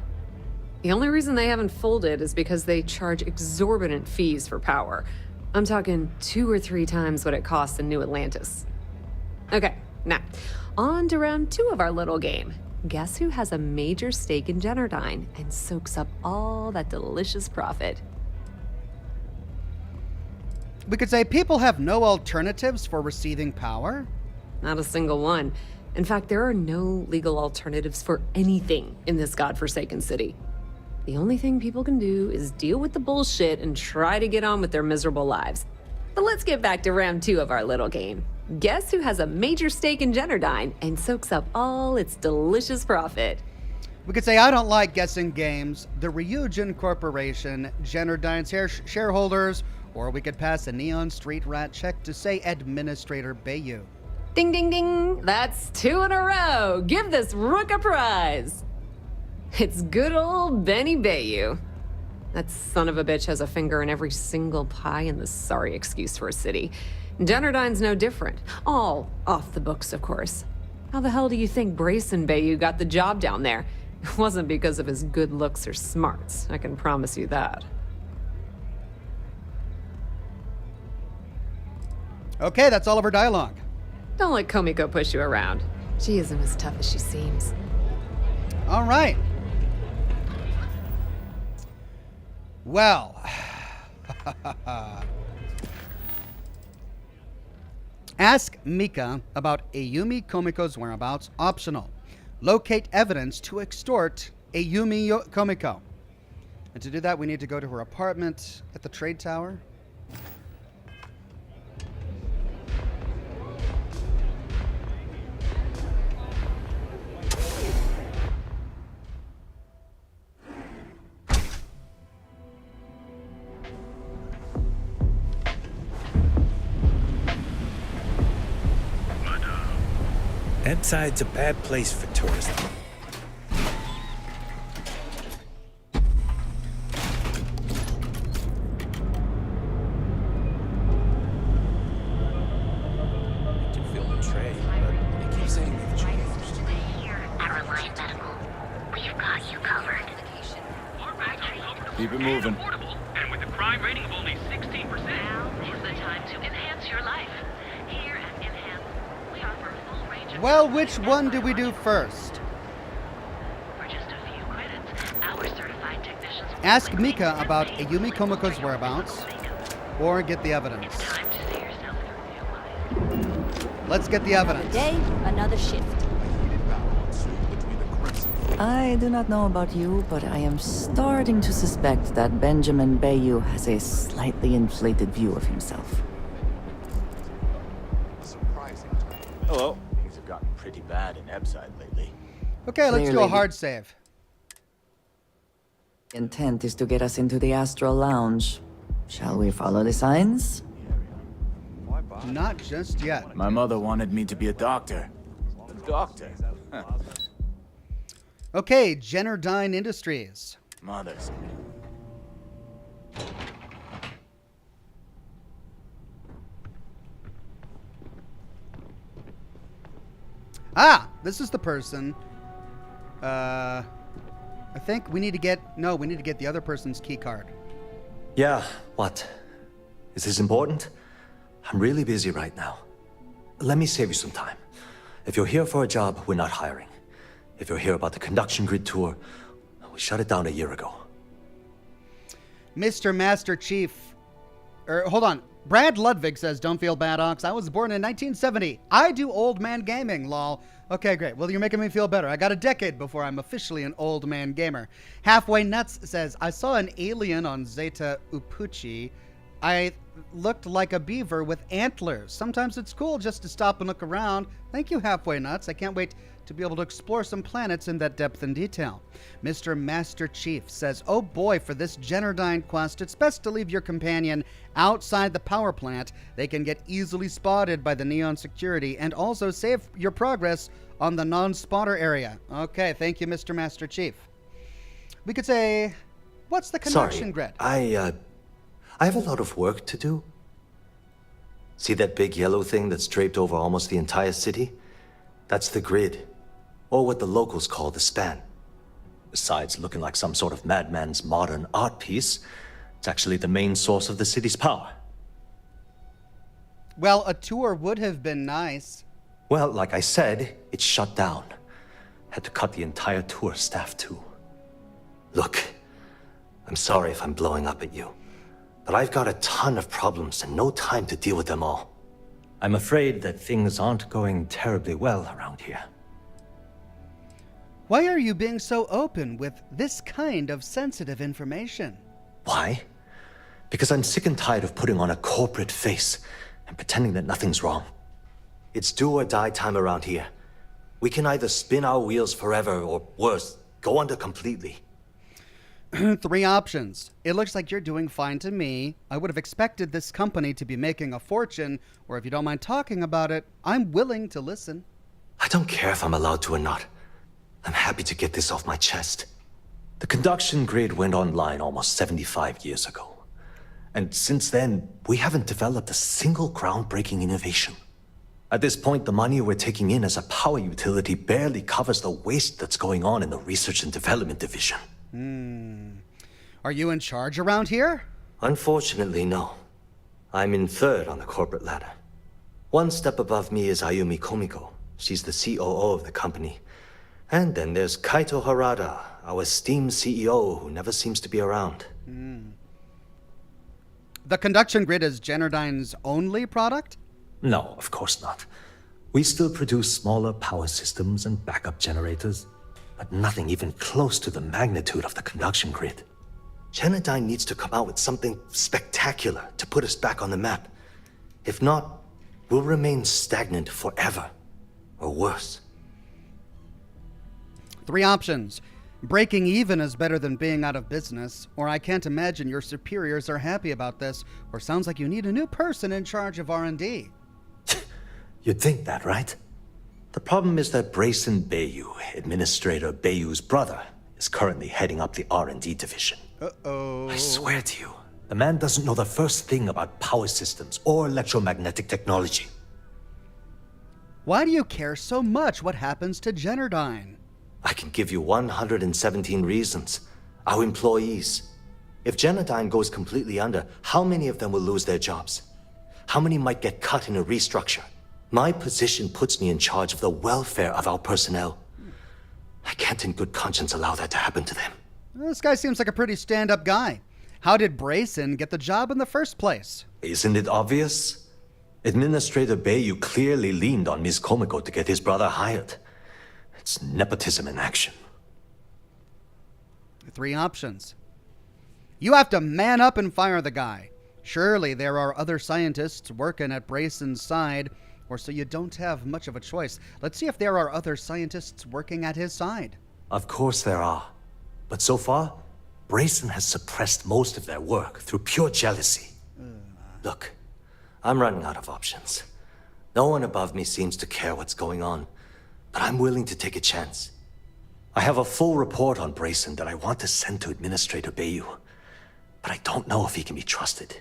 The only reason they haven't folded is because they charge exorbitant fees for power. I'm talking 2 or 3 times what it costs in New Atlantis. Okay, now, on to round 2 of our little game. Guess who has a major stake in Generdyne and soaks up all that delicious profit? We could say people have no alternatives for receiving power. Not a single one. In fact, there are no legal alternatives for anything in this godforsaken city. The only thing people can do is deal with the bullshit and try to get on with their miserable lives. But let's get back to round 2 of our little game. Guess who has a major stake in Generdyne and soaks up all its delicious profit? We could say, I don't like guessing games, the Ryujin Corporation, Generdyne's shareholders, or we could pass a Neon Street Rat check to say Administrator Bayou. Ding, ding, ding. That's 2 in a row. Give this rook a prize. It's good old Benny Bayou. That son of a bitch has a finger in every single pie in the sorry excuse for a city. Generdyne's no different. All off the books, of course. How the hell do you think Brayson Bayou got the job down there? It wasn't because of his good looks or smarts, I can promise you that. Okay, that's all of her dialogue. Don't let Komiko push you around. She isn't as tough as she seems. All right. Well. Ask Mika about Ayumi Komiko's whereabouts, optional. Locate evidence to extort Ayumi Komiko. And to do that, we need to go to her apartment at the trade tower. Ebbside's a bad place for tourism. I can feel betrayed, but they keep saying they've changed. Caroline Medical. We've got you covered. Keep it moving. And with a crime rating of only 16%, now is the time to enhance your life. Here at Enhance, we offer a full range of... Well, which one do we do first? For just a few credits, our certified technicians... Ask Mika about Ayumi Komiko's whereabouts, or get the evidence. Let's get the evidence. Day, another shift. I do not know about you, but I am starting to suspect that Benjamin Bayou has a slightly inflated view of himself. Surprising. Hello. Things have gotten pretty bad in Ebbside lately. Okay, let's do a Clearly. hard save. Intent is to get us into the Astral Lounge. Shall we follow the signs? Not just yet. My mother wanted me to be a doctor. A doctor? Okay, Jennerdyne Industries. Mothers. Ah, this is the person. I think we need to get... No, we need to get the other person's key card. Yeah, what? Is this important? I'm really busy right now. Let me save you some time. If you're here for a job, we're not hiring. If you're here about the conduction grid tour, we shut it down a year ago. Mr. Master Chief... hold on. Brad Ludwig says, don't feel bad, Ox. I was born in 1970. I do old man gaming, lol. Okay, great. Well, you're making me feel better. I got a decade before I'm officially an old man gamer. Halfway Nuts says, I saw an alien on Zeta Upuchi. I looked like a beaver with antlers. Sometimes it's cool just to stop and look around. Thank you, Halfway Nuts. I can't wait to be able to explore some planets in that depth and detail. Mr. Master Chief says, oh boy, for this Jennerdyne quest, it's best to leave your companion outside the power plant. They can get easily spotted by the Neon security and also save your progress on the non-spotter area. Okay, thank you, Mr. Master Chief. We could say, what's the conduction grid? I have a lot of work to do. See that big yellow thing that's draped over almost the entire city? That's the grid, or what the locals call the span. Besides looking like some sort of madman's modern art piece, it's actually the main source of the city's power. Well, a tour would have been nice. Well, like I said, it's shut down. Had to cut the entire tour staff too. Look, I'm sorry if I'm blowing up at you, but I've got a ton of problems and no time to deal with them all. I'm afraid that things aren't going terribly well around here. Why are you being so open with this kind of sensitive information? Why? Because I'm sick and tired of putting on a corporate face and pretending that nothing's wrong. It's do or die time around here. We can either spin our wheels forever or worse, go under completely. 3 options. It looks like you're doing fine to me. I would have expected this company to be making a fortune, or if you don't mind talking about it, I'm willing to listen. I don't care if I'm allowed to or not. I'm happy to get this off my chest. The conduction grid went online almost 75 years ago. And since then, we haven't developed a single groundbreaking innovation. At this point, the money we're taking in as a power utility barely covers the waste that's going on in the research and development division. Are you in charge around here? Unfortunately, no. I'm in third on the corporate ladder. One step above me is Ayumi Komiko. She's the COO of the company. And then there's Kaito Harada, our esteemed CEO who never seems to be around. The conduction grid is Jennerdyne's only product? No, of course not. We still produce smaller power systems and backup generators, but nothing even close to the magnitude of the conduction grid. Jennerdyne needs to come out with something spectacular to put us back on the map. If not, we'll remain stagnant forever, or worse. 3 options. Breaking even is better than being out of business, or I can't imagine your superiors are happy about this, or sounds like you need a new person in charge of R&D. You'd think that, right? The problem is that Brayson Bayou, Administrator Bayou's brother, is currently heading up the R&D division. Uh-oh. I swear to you, the man doesn't know the first thing about power systems or electromagnetic technology. Why do you care so much what happens to Jennerdyne? I can give you 117 reasons. Our employees. If Jennerdyne goes completely under, how many of them will lose their jobs? How many might get cut in a restructure? My position puts me in charge of the welfare of our personnel. I can't in good conscience allow that to happen to them. This guy seems like a pretty stand-up guy. How did Brayson get the job in the first place? Isn't it obvious? Administrator Bayou clearly leaned on Ms. Komiko to get his brother hired. It's nepotism in action. 3 options. You have to man up and fire the guy. Surely there are other scientists working at Brayson's side, or so you don't have much of a choice. Let's see if there are other scientists working at his side. Of course there are. But so far, Brayson has suppressed most of their work through pure jealousy. Look, I'm running out of options. No one above me seems to care what's going on. but I'm willing to take a chance. I have a full report on Brayson that I want to send to Administrator Bayou, but I don't know if he can be trusted.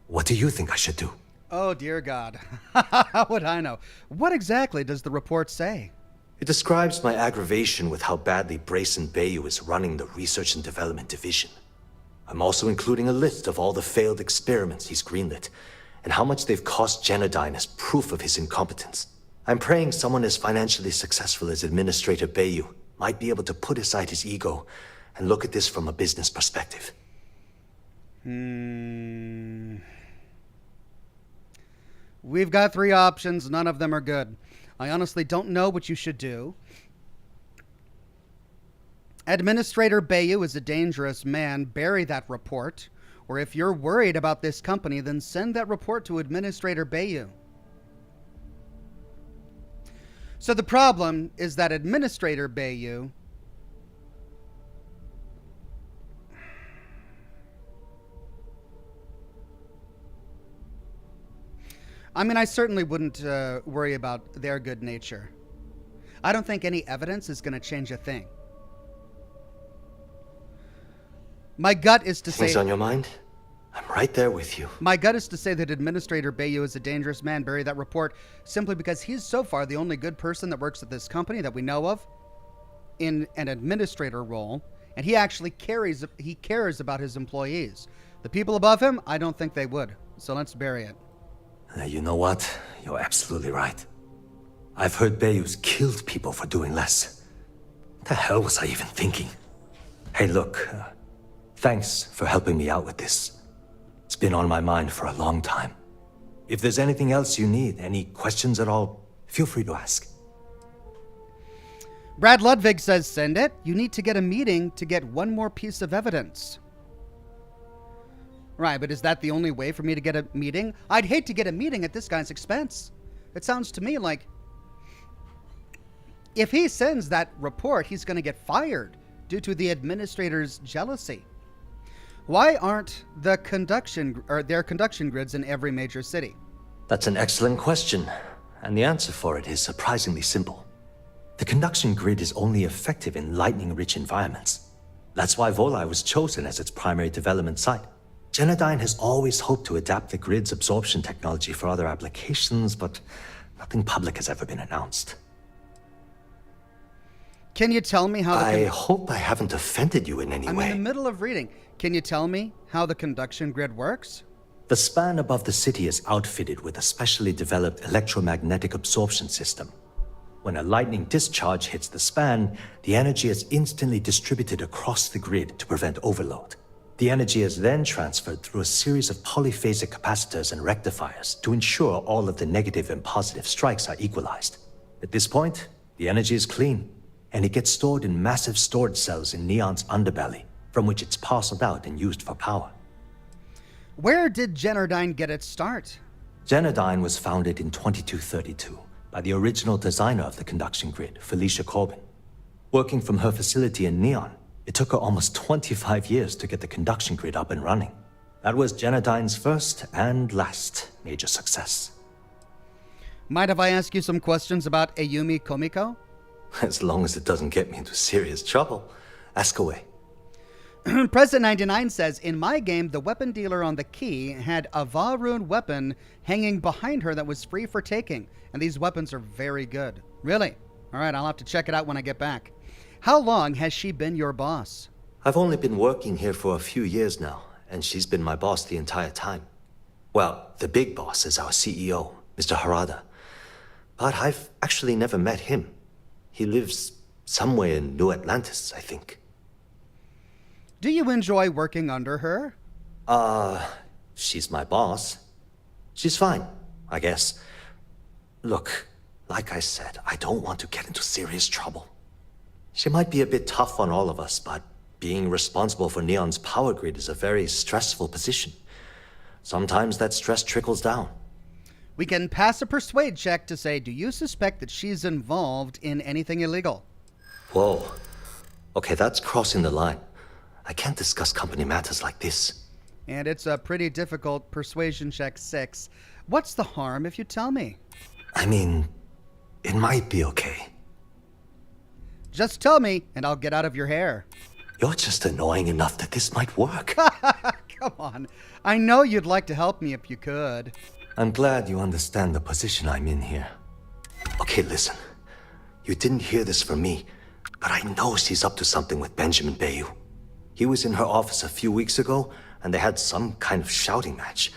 What do you think I should do? Oh, dear God. How would I know? What exactly does the report say? It describes my aggravation with how badly Brayson Bayou is running the Research and Development Division. I'm also including a list of all the failed experiments he's greenlit, and how much they've cost Genodyne as proof of his incompetence. I'm praying someone as financially successful as Administrator Bayou might be able to put aside his ego and look at this from a business perspective. We've got 3 options. None of them are good. I honestly don't know what you should do. Administrator Bayou is a dangerous man. Bury that report. Or if you're worried about this company, then send that report to Administrator Bayou. So the problem is that Administrator Bayou I certainly wouldn't worry about their good nature. I don't think any evidence is going to change a thing. My gut is to say... Things on your mind? I'm right there with you. My gut is to say that Administrator Bayou is a dangerous man. Bury that report simply because he's so far the only good person that works at this company that we know of in an administrator role, and he actually cares about his employees. The people above him, I don't think they would. So let's bury it. You know what? You're absolutely right. I've heard Bayou's killed people for doing less. What the hell was I even thinking? Hey, look, thanks for helping me out with this. It's been on my mind for a long time. If there's anything else you need, any questions at all, feel free to ask. Brad Ludwig says, send it. You need to get a meeting to get one more piece of evidence. Right, but is that the only way for me to get a meeting? I'd hate to get a meeting at this guy's expense. It sounds to me like if he sends that report, he's going to get fired due to the administrator's jealousy. Why aren't their conduction grids in every major city? That's an excellent question, and the answer for it is surprisingly simple. The conduction grid is only effective in lightning-rich environments. That's why Volai was chosen as its primary development site. Genodyne has always hoped to adapt the grid's absorption technology for other applications, but nothing public has ever been announced. Can you tell me how I hope I haven't offended you in any way. I'm in the middle of reading. Can you tell me how the conduction grid works? The span above the city is outfitted with a specially developed electromagnetic absorption system. When a lightning discharge hits the span, the energy is instantly distributed across the grid to prevent overload. The energy is then transferred through a series of polyphasic capacitors and rectifiers to ensure all of the negative and positive strikes are equalized. At this point, the energy is clean, and it gets stored in massive storage cells in Neon's underbelly, from which it's parceled out and used for power. Where did Genodyne get its start? Genodyne was founded in 2232 by the original designer of the conduction grid, Felicia Corbin. Working from her facility in Neon, it took her almost 25 years to get the conduction grid up and running. That was Genodyne's first and last major success. Mind if I ask you some questions about Ayumi Komiko? As long as it doesn't get me into serious trouble. Ask away. President 99 says, in my game, the weapon dealer on the key had a Va-Rune weapon hanging behind her that was free for taking. And these weapons are very good. Really? All right, I'll have to check it out when I get back. How long has she been your boss? I've only been working here for a few years now, and she's been my boss the entire time. Well, the big boss is our CEO, Mr. Harada. But I've actually never met him. He lives somewhere in New Atlantis, I think. Do you enjoy working under her? She's my boss. She's fine, I guess. Look, like I said, I don't want to get into serious trouble. She might be a bit tough on all of us, but being responsible for Neon's power grid is a very stressful position. Sometimes that stress trickles down. We can pass a persuade check to say, do you suspect that she's involved in anything illegal? Whoa. Okay, that's crossing the line. I can't discuss company matters like this. And it's a pretty difficult persuasion check 6. What's the harm if you tell me? I mean, it might be okay. Just tell me, and I'll get out of your hair. You're just annoying enough that this might work. Come on. I know you'd like to help me if you could. I'm glad you understand the position I'm in here. Okay, listen. You didn't hear this from me, but I know she's up to something with Benjamin Bayou. He was in her office a few weeks ago, and they had some kind of shouting match.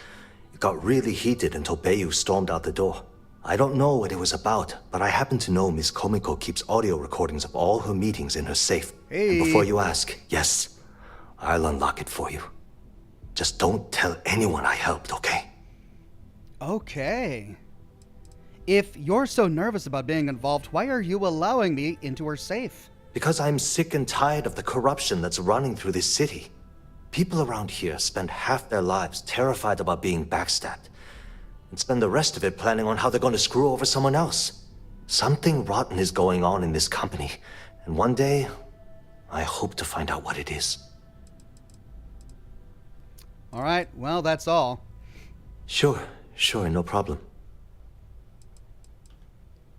It got really heated until Bayou stormed out the door. I don't know what it was about, but I happen to know Miss Komiko keeps audio recordings of all her meetings in her safe. Hey. And before you ask, yes, I'll unlock it for you. Just don't tell anyone I helped, okay? Okay. If you're so nervous about being involved, why are you allowing me into her safe? Because I'm sick and tired of the corruption that's running through this city. People around here spend half their lives terrified about being backstabbed, and spend the rest of it planning on how they're going to screw over someone else. Something rotten is going on in this company, and one day, I hope to find out what it is. All right, well, that's all. Sure, no problem.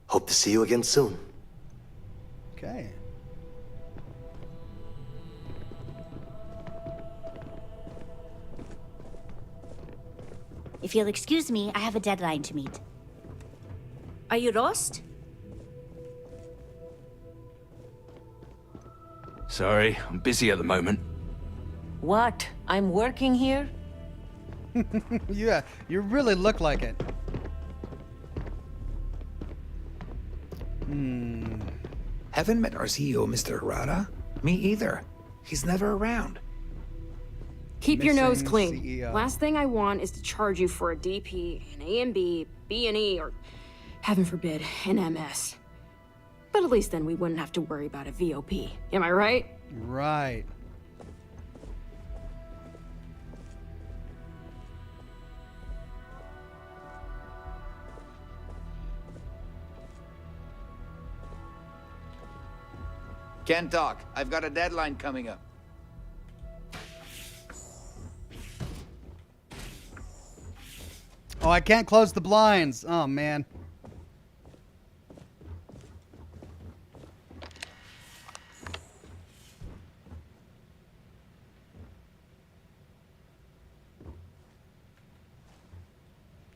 Hope to see you again soon. Okay. If you'll excuse me, I have a deadline to meet. Are you lost? Sorry, I'm busy at the moment. What? I'm working here? Yeah, you really look like it. Haven't met our CEO, Mr. Harada. Me either. He's never around. Keep your nose Missing clean. CEO. Last thing I want is to charge you for a DP, an A and B, B and E, or heaven forbid, an MS. But at least then we wouldn't have to worry about a VOP. Am I right? Right. Can't talk. I've got a deadline coming up. Oh, I can't close the blinds. Oh, man.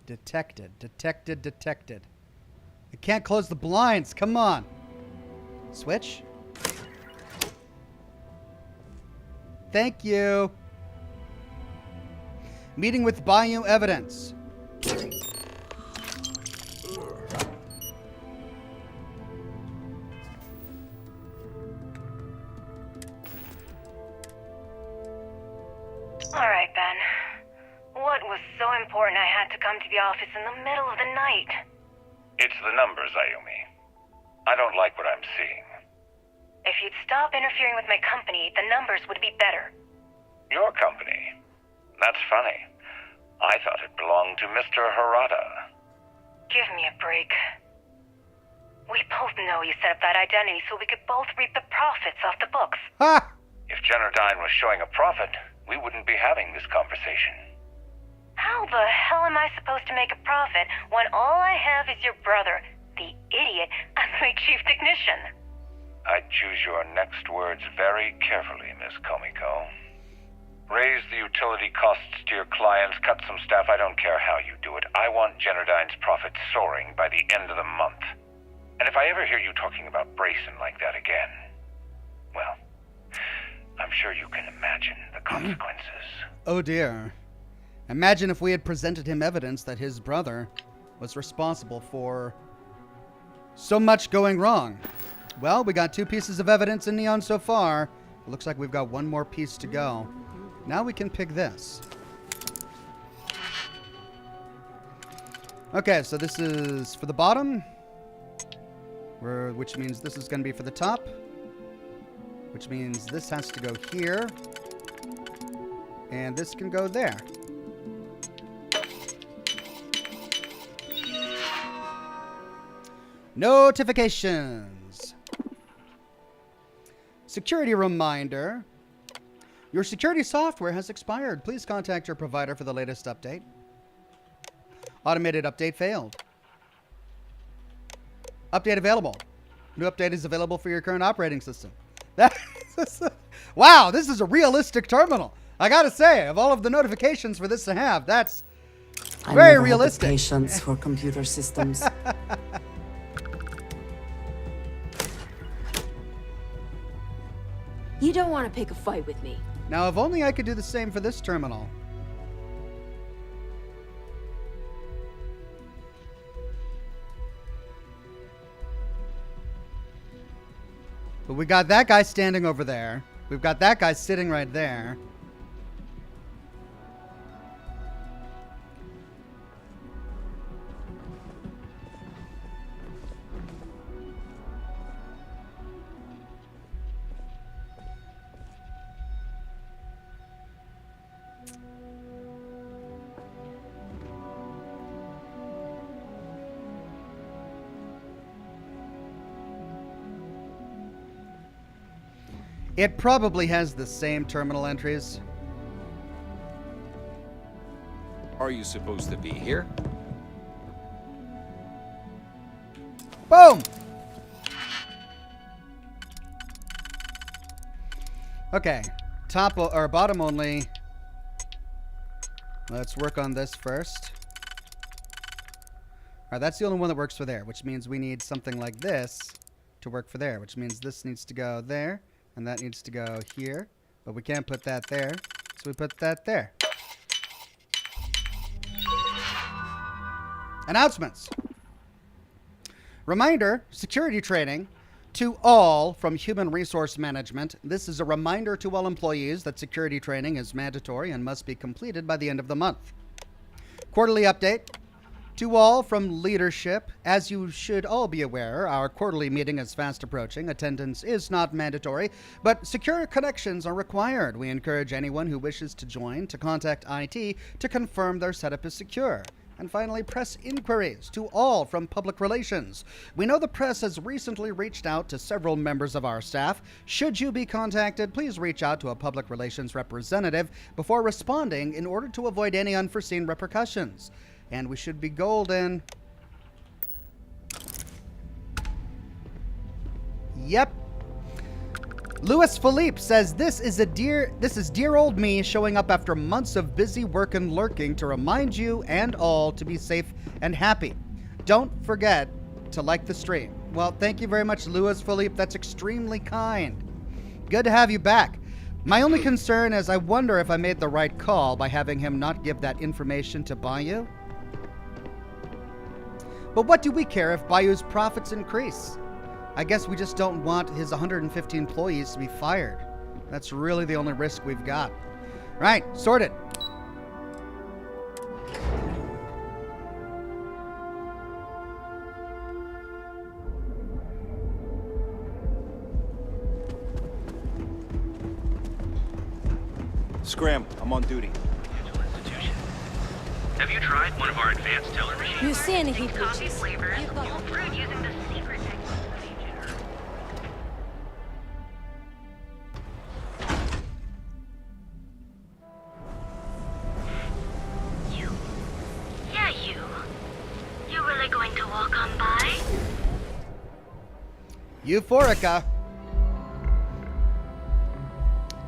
Detected. I can't close the blinds. Come on. Switch. Thank you. Meeting with Bayou Evidence. All right, Ben. What was so important I had to come to the office in the middle of the night? It's the numbers, Ayumi. I don't like what I'm seeing. If you'd stop interfering with my company, the numbers would be better. Your company? That's funny. I thought it belonged to Mr. Harada. Give me a break. We both know you set up that identity so we could both reap the profits off the books. Ha! If Generdyne was showing a profit, we wouldn't be having this conversation. How the hell am I supposed to make a profit when all I have is your brother, the idiot, as my chief technician? I'd choose your next words very carefully, Miss Komiko. Raise the utility costs to your clients, cut some staff, I don't care how you do it. I want Generdyne's profits soaring by the end of the month. And if I ever hear you talking about Brayson like that again, well, I'm sure you can imagine the consequences. Oh dear. Imagine if we had presented him evidence that his brother was responsible for so much going wrong. Well, we got 2 pieces of evidence in Neon so far. It looks like we've got 1 more piece to go. Now we can pick this. Okay, so this is for the bottom, which means this is going to be for the top, which means this has to go here, and this can go there. Notifications. Security reminder. Your security software has expired. Please contact your provider for the latest update. Automated update failed. Update available. New update is available for your current operating system. Wow, this is a realistic terminal. I gotta say, of all of the notifications for this to have, that's very realistic. Had the patience for computer systems. You don't want to pick a fight with me. Now, if only I could do the same for this terminal. But we got that guy standing over there. We've got that guy sitting right there. It probably has the same terminal entries. Are you supposed to be here? Boom! Okay, top or bottom only. Let's work on this first. All right, that's the only one that works for there, which means we need something like this to work for there, which means this needs to go there. And that needs to go here, but we can't put that there, so we put that there. Announcements. Reminder, security training to all from Human Resource Management. This is a reminder to all employees that security training is mandatory and must be completed by the end of the month. Quarterly update. To all from leadership, as you should all be aware, our quarterly meeting is fast approaching. Attendance is not mandatory, but secure connections are required. We encourage anyone who wishes to join to contact IT to confirm their setup is secure. And finally, press inquiries to all from public relations. We know the press has recently reached out to several members of our staff. Should you be contacted, please reach out to a public relations representative before responding in order to avoid any unforeseen repercussions. And we should be golden. Yep. Louis Philippe says this is dear old me showing up after months of busy work and lurking to remind you and all to be safe and happy. Don't forget to like the stream. Well, thank you very much, Louis Philippe. That's extremely kind. Good to have you back. My only concern is I wonder if I made the right call by having him not give that information to Bayou. But what do we care if Bayou's profits increase? I guess we just don't want his 150 employees to be fired. That's really the only risk we've got. Right, sorted. Scram, I'm on duty. Have you tried one of our advanced teller machines? You see any heat Coffee glitches? flavors, all brewed using the secret technique. You? Yeah, you. You really going to walk on by? Euphorica.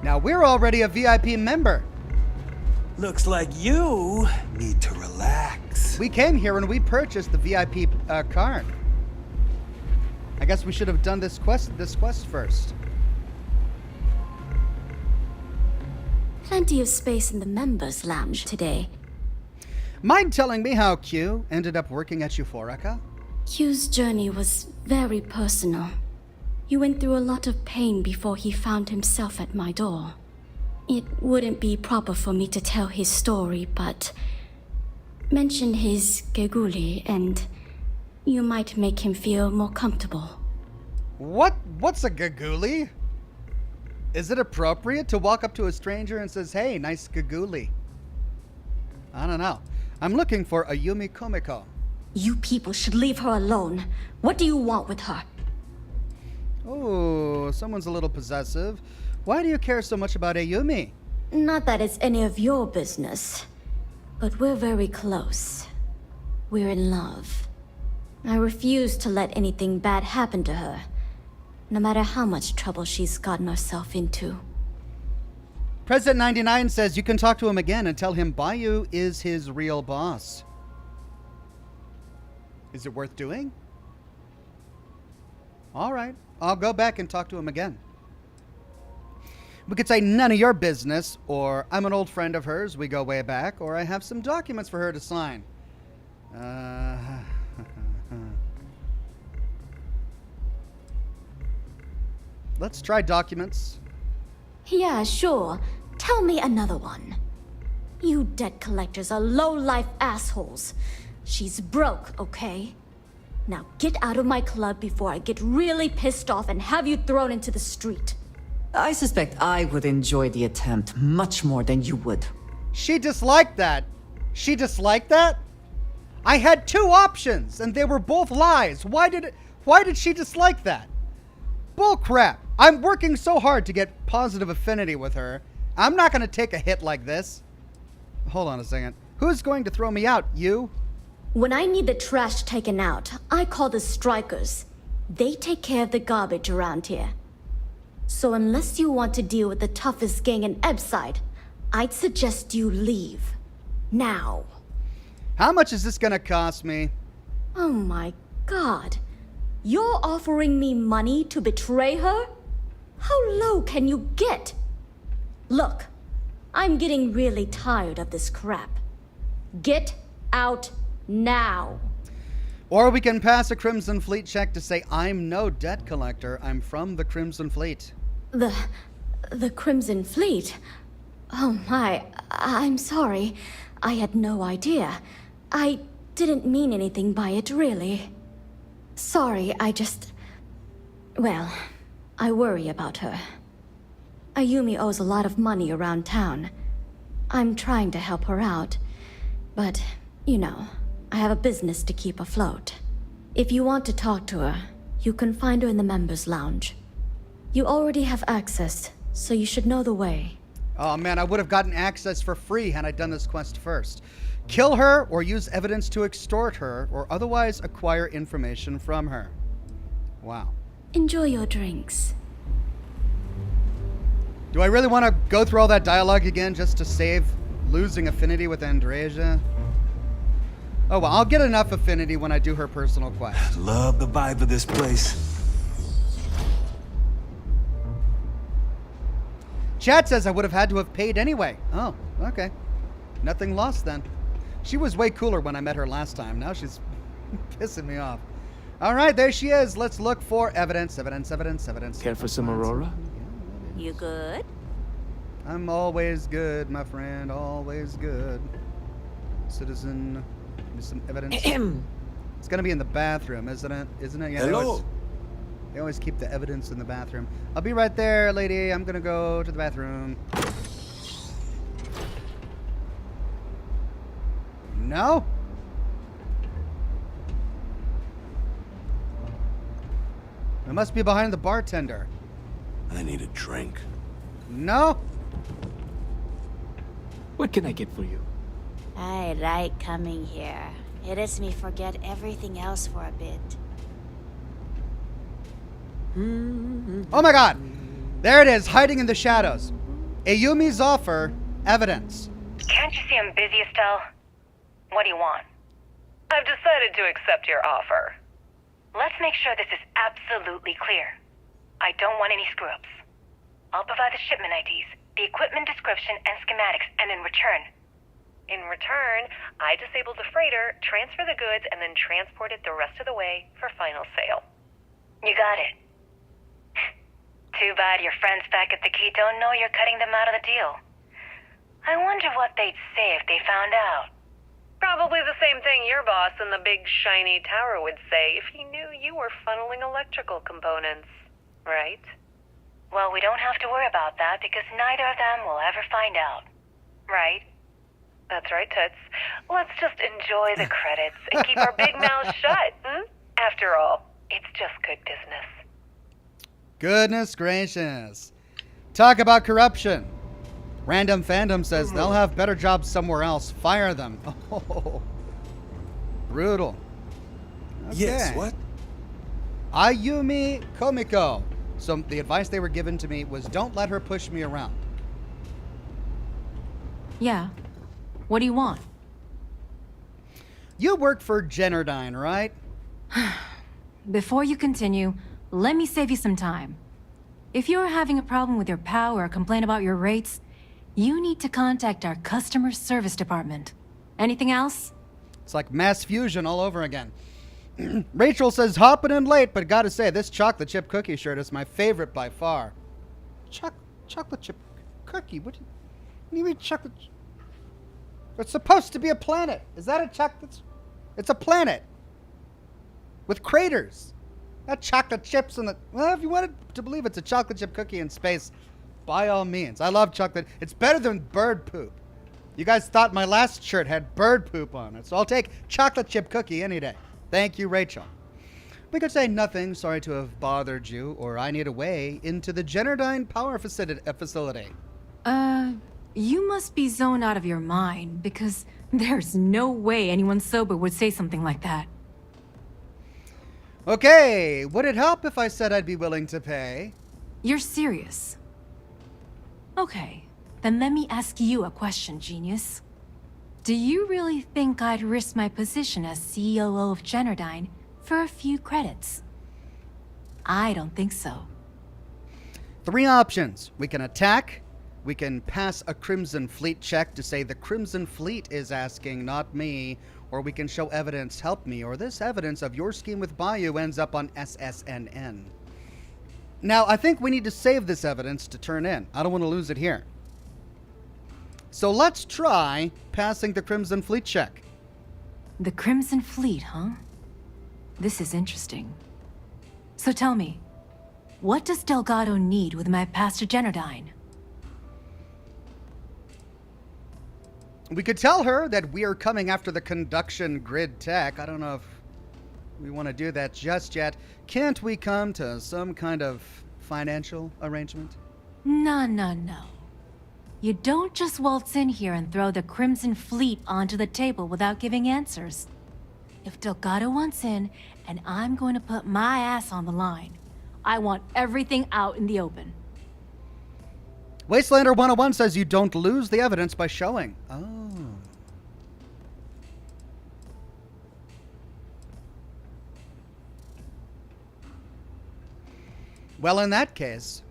Now we're already a VIP member. Looks like you need to relax. We came here and we purchased the VIP card. I guess we should have done this quest first. Plenty of space in the members' lounge today. Mind telling me how Q ended up working at Euphorica? Q's journey was very personal. He went through a lot of pain before he found himself at my door. It wouldn't be proper for me to tell his story, but mention his geguli and you might make him feel more comfortable. What's a geguli? Is it appropriate to walk up to a stranger and says, "Hey, nice geguli"? I don't know. I'm looking for a Yumi Komiko. You people should leave her alone. What do you want with her? Oh, someone's a little possessive. Why do you care so much about Ayumi? Not that it's any of your business, but we're very close. We're in love. I refuse to let anything bad happen to her, no matter how much trouble she's gotten herself into. President 99 says you can talk to him again and tell him Bayou is his real boss. Is it worth doing? All right. I'll go back and talk to him again. We could say none of your business, or I'm an old friend of hers, we go way back, or I have some documents for her to sign. Let's try documents. Yeah, sure. Tell me another one. You debt collectors are low-life assholes. She's broke, okay? Now get out of my club before I get really pissed off and have you thrown into the street. I suspect I would enjoy the attempt much more than you would. She disliked that. She disliked that? I had two options, and they were both lies. Why did she dislike that? Bull crap. I'm working so hard to get positive affinity with her. I'm not going to take a hit like this. Hold on a second. Who's going to throw me out? You? When I need the trash taken out, I call the strikers. They take care of the garbage around here. So unless you want to deal with the toughest gang in Ebside, I'd suggest you leave. Now. How much is this gonna cost me? Oh my god. You're offering me money to betray her? How low can you get? Look, I'm getting really tired of this crap. Get out now. Or we can pass a Crimson Fleet check to say I'm no debt collector. I'm from the Crimson Fleet. The Crimson Fleet? Oh my, I'm sorry. I had no idea. I didn't mean anything by it, really. Sorry, well, I worry about her. Ayumi owes a lot of money around town. I'm trying to help her out, but, you know, I have a business to keep afloat. If you want to talk to her, you can find her in the members' lounge. You already have access, so you should know the way. Oh man, I would have gotten access for free had I done this quest first. Kill her or use evidence to extort her or otherwise acquire information from her. Wow. Enjoy your drinks. Do I really want to go through all that dialogue again just to save losing affinity with Andreja? Oh well, I'll get enough affinity when I do her personal quest. Love the vibe of this place. Chad says I would have had to have paid anyway. Oh, okay. Nothing lost then. She was way cooler when I met her last time. Now she's pissing me off. All right, there she is. Let's look for evidence. Care for some Aurora? You good? I'm always good, my friend. Always good. Citizen. Give me some evidence. It's gonna be in the bathroom, isn't it? Yeah, Hello. They always keep the evidence in the bathroom. I'll be right there, lady. I'm gonna go to the bathroom. No? It must be behind the bartender. I need a drink. No? What can I get for you? I like coming here. It lets me forget everything else for a bit. Oh my god! There it is, hiding in the shadows. Ayumi's offer, evidence. Can't you see I'm busy, Estelle? What do you want? I've decided to accept your offer. Let's make sure this is absolutely clear. I don't want any screw-ups. I'll provide the shipment IDs, the equipment description, and schematics, and in return, I disable the freighter, transfer the goods, and then transport it the rest of the way for final sale. You got it. Too bad your friends back at the key don't know you're cutting them out of the deal. I wonder what they'd say if they found out. Probably the same thing your boss in the big shiny tower would say if he knew you were funneling electrical components, right? Well, we don't have to worry about that because neither of them will ever find out, right? That's right, Toots. Let's just enjoy the credits and keep our big mouths shut, hmm? After all, it's just good business. Goodness gracious. Talk about corruption. Random Fandom says they'll have better jobs somewhere else. Fire them. Oh, brutal. Okay. Yes, what? Ayumi Komiko. So the advice they were given to me was don't let her push me around. Yeah. What do you want? You work for Generdyne, right? Before you continue, let me save you some time. If you're having a problem with your POW or complain about your rates, you need to contact our customer service department. Anything else? It's like mass fusion all over again. Rachel says, hopping in late, but gotta say, this chocolate chip cookie shirt is my favorite by far. Chocolate chip cookie? What do you mean chocolate? It's supposed to be a planet. Is that a chocolate? It's a planet. With craters. Not chocolate chips in the... Well, if you wanted to believe it's a chocolate chip cookie in space, by all means. I love chocolate. It's better than bird poop. You guys thought my last shirt had bird poop on it, so I'll take chocolate chip cookie any day. Thank you, Rachel. We could say nothing, sorry to have bothered you, or I need a way into the Generdyne power facility. You must be zoned out of your mind, because there's no way anyone sober would say something like that. Okay, would it help if I said I'd be willing to pay? You're serious? Okay, then let me ask you a question, genius. Do you really think I'd risk my position as COO of Generdyne for a few credits? I don't think so. 3 options. We can attack, we can pass a Crimson Fleet check to say the Crimson Fleet is asking, not me, or we can show evidence, help me, or this evidence of your scheme with Bayou ends up on SSNN. Now, I think we need to save this evidence to turn in. I don't want to lose it here. So let's try passing the Crimson Fleet check. The Crimson Fleet, huh? This is interesting. So tell me, what does Delgado need with my pass to Generdyne? We could tell her that we are coming after the conduction grid tech. I don't know if we want to do that just yet. Can't we come to some kind of financial arrangement? No. You don't just waltz in here and throw the Crimson Fleet onto the table without giving answers. If Delgado wants in, and I'm going to put my ass on the line, I want everything out in the open. Wastelander 101 says you don't lose the evidence by showing. Oh. Well, in that case...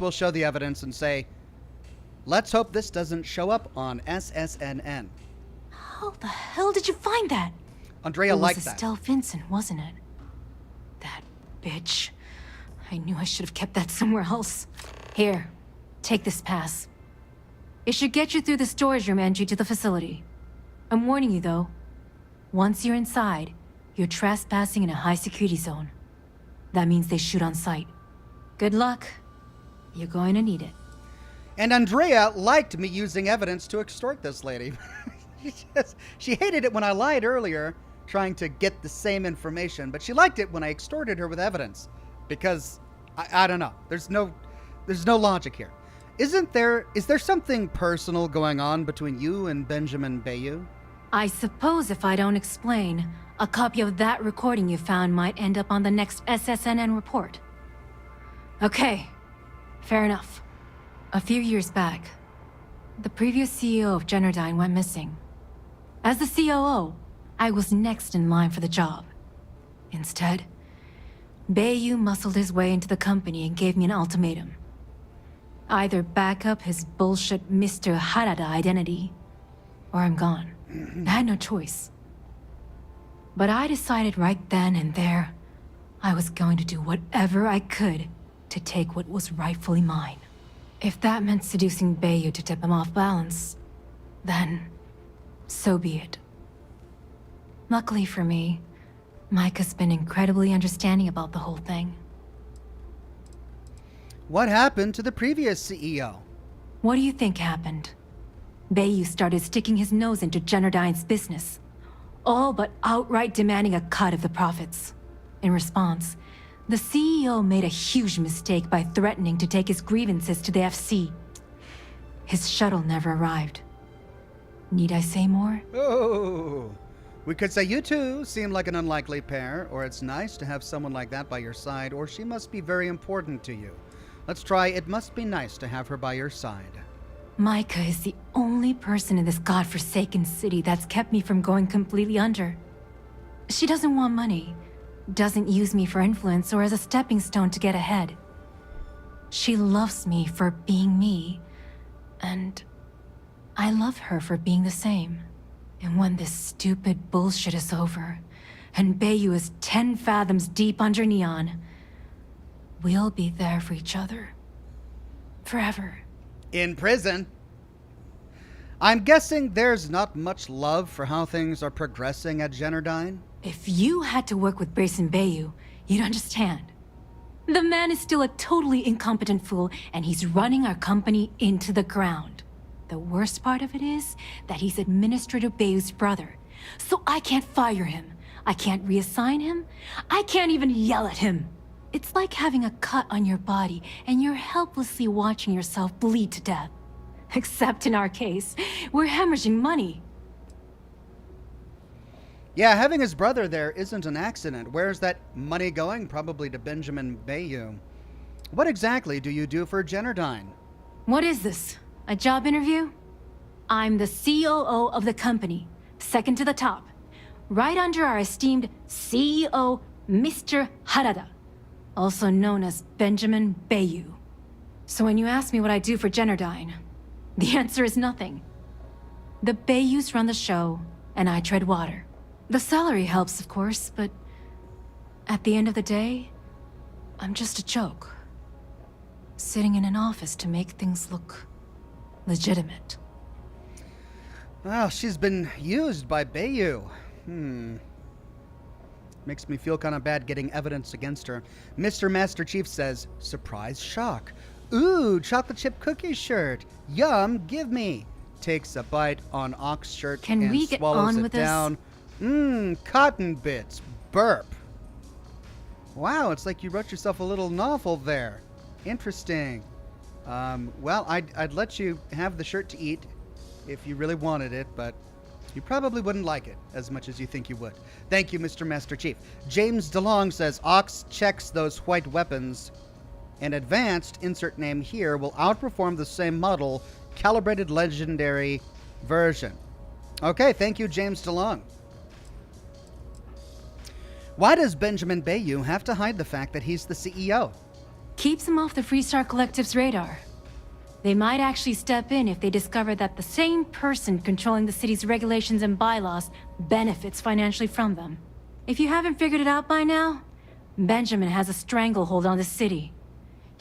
we'll show the evidence and say, let's hope this doesn't show up on SSNN. How the hell did you find that? Andrea liked that. It was Estelle Vincent, wasn't it? That bitch. I knew I should have kept that somewhere else. Here, take this pass. It should get you through the storage room entry to the facility. I'm warning you, though. Once you're inside, you're trespassing in a high-security zone. That means they shoot on sight. Good luck. You're going to need it. And Andrea liked me using evidence to extort this lady. She hated it when I lied earlier, trying to get the same information, but she liked it when I extorted her with evidence. Because, I don't know, there's no logic here. Is there something personal going on between you and Benjamin Bayou? I suppose if I don't explain, a copy of that recording you found might end up on the next SSNN report. Okay, fair enough. A few years back, the previous CEO of Generdyne went missing. As the COO, I was next in line for the job. Instead, Bayou muscled his way into the company and gave me an ultimatum. Either back up his bullshit Mr. Harada identity, or I'm gone. I had no choice. But I decided right then and there, I was going to do whatever I could to take what was rightfully mine. If that meant seducing Bayou to tip him off balance, then so be it. Luckily for me, Mike has been incredibly understanding about the whole thing. What happened to the previous CEO? What do you think happened? Bayou started sticking his nose into Generdyne's business, all but outright demanding a cut of the profits. In response, the CEO made a huge mistake by threatening to take his grievances to the FC. His shuttle never arrived. Need I say more? Oh, We could say you two seem like an unlikely pair, or it's nice to have someone like that by your side, or she must be very important to you. Let's try, it must be nice to have her by your side. Micah is the only person in this godforsaken city that's kept me from going completely under. She doesn't want money, doesn't use me for influence or as a stepping stone to get ahead. She loves me for being me, and I love her for being the same. And when this stupid bullshit is over, and Bayou is 10 fathoms deep under Neon, we'll be there for each other. Forever. In prison? I'm guessing there's not much love for how things are progressing at Generdyne? If you had to work with Grayson Bayou, you'd understand. The man is still a totally incompetent fool, and he's running our company into the ground. The worst part of it is that he's Administrator Bayou's brother. So I can't fire him. I can't reassign him. I can't even yell at him. It's like having a cut on your body and you're helplessly watching yourself bleed to death. Except in our case, we're hemorrhaging money. Yeah, having his brother there isn't an accident. Where's that money going? Probably to Benjamin Bayou. What exactly do you do for Generdyne? What is this? A job interview? I'm the COO of the company, second to the top, right under our esteemed CEO, Mr. Harada, also known as Benjamin Bayou. So when you ask me what I do for Generdyne, the answer is nothing. The Bayous run the show, and I tread water. The salary helps, of course, but at the end of the day, I'm just a joke. Sitting in an office to make things look legitimate. Well, she's been used by Bayou. Makes me feel kind of bad getting evidence against her. Mr. Master Chief says, surprise shock. Ooh, chocolate chip cookie shirt. Yum, give me. Takes a bite on Ox shirt Can and we get swallows on it with down. Cotton bits. Burp. Wow, it's like you wrote yourself a little novel there. Interesting. Well, I'd let you have the shirt to eat if you really wanted it, but you probably wouldn't like it as much as you think you would. Thank you, Mr. Master Chief. James DeLong says, Ox checks those white weapons. An advanced, insert name here, will outperform the same model, calibrated legendary version. Okay, thank you, James DeLong. Why does Benjamin Bayou have to hide the fact that he's the CEO? Keeps him off the Freestar Collective's radar. They might actually step in if they discover that the same person controlling the city's regulations and bylaws benefits financially from them. If you haven't figured it out by now, Benjamin has a stranglehold on the city.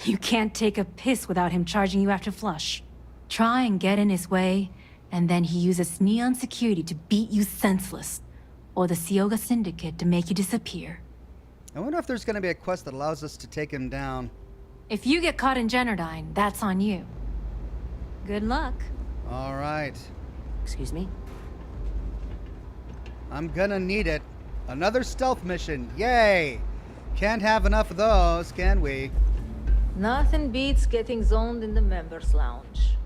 You can't take a piss without him charging you after flush. Try and get in his way, and then he uses Neon security to beat you senseless, or the Sioga Syndicate to make you disappear. I wonder if there's going to be a quest that allows us to take him down. If you get caught in Generdyne, that's on you. Good luck. All right. Excuse me? I'm gonna need it. Another stealth mission. Yay! Can't have enough of those, can we? Nothing beats getting zoned in the members' lounge.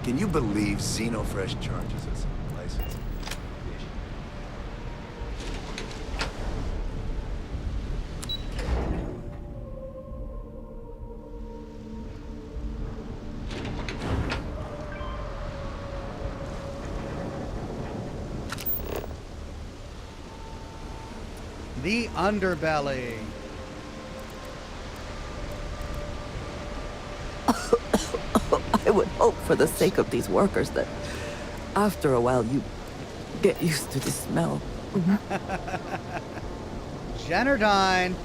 Can you believe Xenofresh charges us a license? The underbelly. I would hope for the sake of these workers that after a while you get used to the smell. Generdyne.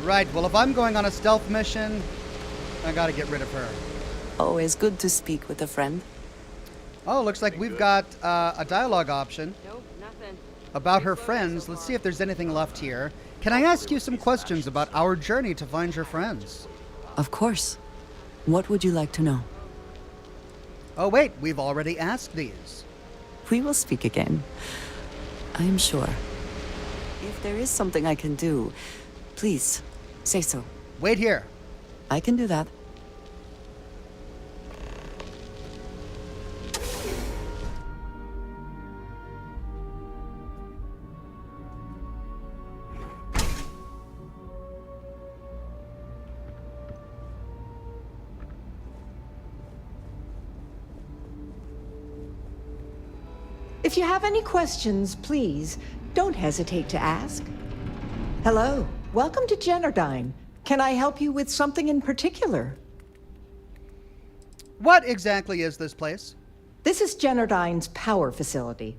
Right, well, if I'm going on a stealth mission, I gotta get rid of her. Always good to speak with a friend. Oh, looks like we've got a dialogue option. Nope, nothing. About her friends. Let's see if there's anything left here. Can I ask you some questions about our journey to find your friends? Of course. What would you like to know? Oh, wait, we've already asked these. We will speak again. I am sure. If there is something I can do, please, say so. Wait here. I can do that. If you have any questions, please, don't hesitate to ask. Hello, welcome to Generdyne. Can I help you with something in particular? What exactly is this place? This is Generdyne's power facility.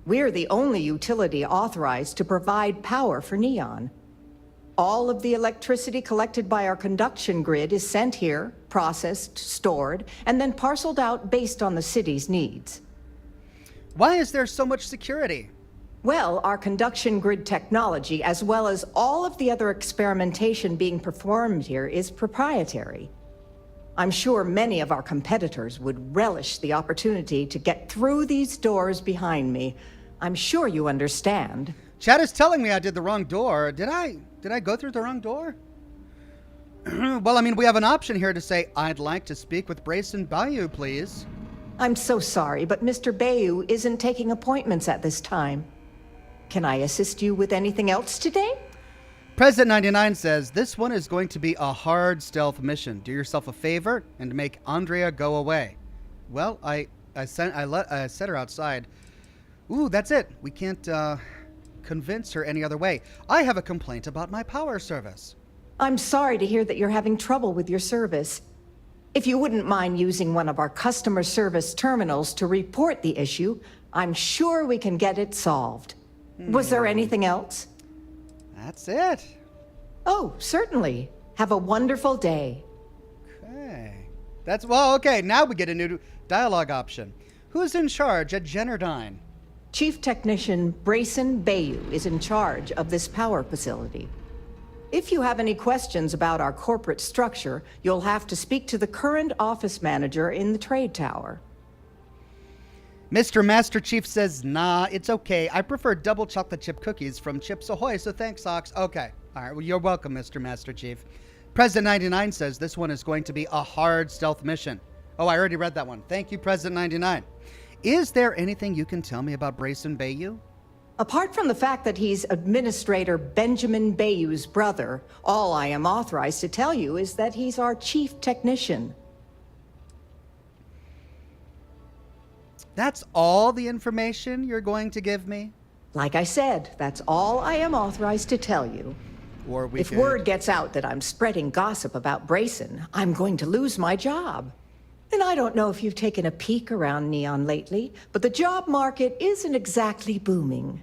We're the only utility authorized to provide power for Neon. All of the electricity collected by our conduction grid is sent here, processed, stored, and then parceled out based on the city's needs. Why is there so much security? Well, our conduction grid technology, as well as all of the other experimentation being performed here, is proprietary. I'm sure many of our competitors would relish the opportunity to get through these doors behind me. I'm sure you understand. Chad is telling me I did the wrong door. Did I go through the wrong door? Well, I mean, we have an option here to say, I'd like to speak with Brayson Bayou, please. I'm so sorry, but Mr. Bayou isn't taking appointments at this time. Can I assist you with anything else today? President 99 says, this one is going to be a hard stealth mission. Do yourself a favor and make Andrea go away. Well, I set her outside. Ooh, that's it. We can't convince her any other way. I have a complaint about my power service. I'm sorry to hear that you're having trouble with your service. If you wouldn't mind using one of our customer service terminals to report the issue, I'm sure we can get it solved. Was there anything else? That's it. Oh, certainly. Have a wonderful day. Okay. Well, okay, now we get a new dialogue option. Who's in charge at Generdyne? Chief Technician Brayson Bayou is in charge of this power facility. If you have any questions about our corporate structure, you'll have to speak to the current office manager in the trade tower. Mr. Master Chief says, nah, it's okay. I prefer double chocolate chip cookies from Chips Ahoy, so thanks, Ox. Okay. All right, well, you're welcome, Mr. Master Chief. President 99 says this one is going to be a hard stealth mission. Oh, I already read that one. Thank you, President 99. Is there anything you can tell me about Brayson Bayou? Apart from the fact that he's Administrator Benjamin Bayou's brother, all I am authorized to tell you is that he's our chief technician. That's all the information you're going to give me? Like I said, that's all I am authorized to tell you. Or if word gets out that I'm spreading gossip about Brayson, I'm going to lose my job. And I don't know if you've taken a peek around Neon lately, but the job market isn't exactly booming.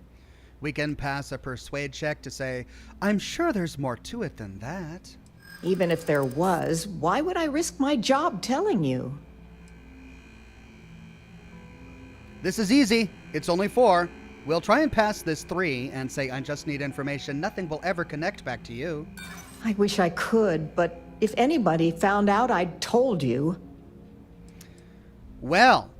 We can pass a persuade check to say, I'm sure there's more to it than that. Even if there was, why would I risk my job telling you? This is easy. It's only 4. We'll try and pass this 3 and say, I just need information. Nothing will ever connect back to you. I wish I could, but if anybody found out I'd told you... Well,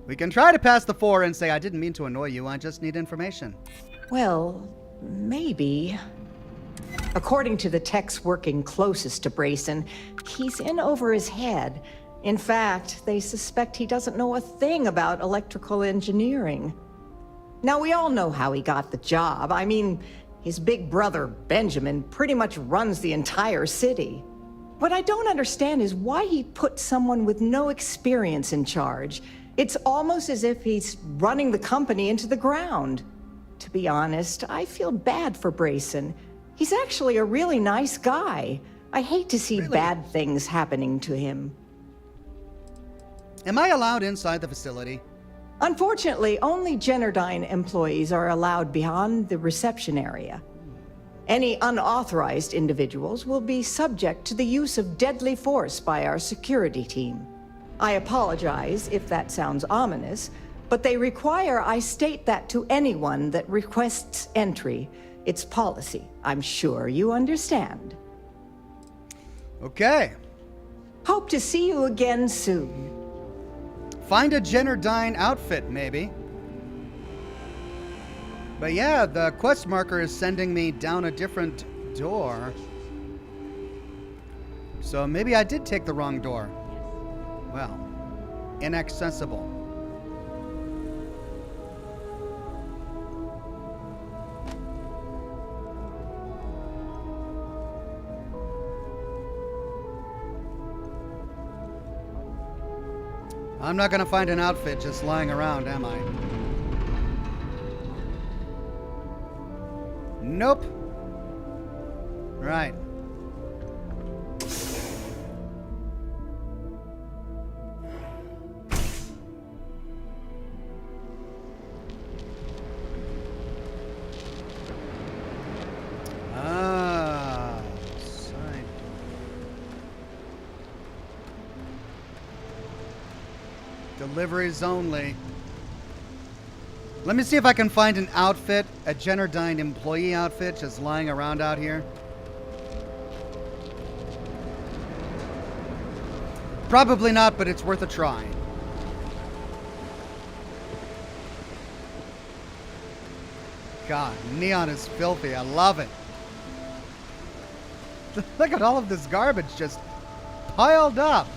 we can try to pass the 4 and say, I didn't mean to annoy you, I just need information. Well, maybe. According to the techs working closest to Brayson, he's in over his head. In fact, they suspect he doesn't know a thing about electrical engineering. Now, we all know how he got the job. I mean, his big brother, Benjamin, pretty much runs the entire city. What I don't understand is why he put someone with no experience in charge. It's almost as if he's running the company into the ground. To be honest, I feel bad for Brayson. He's actually a really nice guy. I hate to see bad things happening to him. Am I allowed inside the facility? Unfortunately, only Generdyne employees are allowed beyond the reception area. Any unauthorized individuals will be subject to the use of deadly force by our security team. I apologize if that sounds ominous, but they require I state that to anyone that requests entry. It's policy. I'm sure you understand. Okay. Hope to see you again soon. Find a Jennerdyne outfit, maybe. But yeah, the quest marker is sending me down a different door. So maybe I did take the wrong door. Well, inaccessible. I'm not gonna find an outfit just lying around, am I? Nope. Right. Side. Deliveries only. Let me see if I can find an outfit, a Jennerdyne employee outfit, just lying around out here. Probably not, but it's worth a try. God, neon is filthy. I love it. Look at all of this garbage just piled up.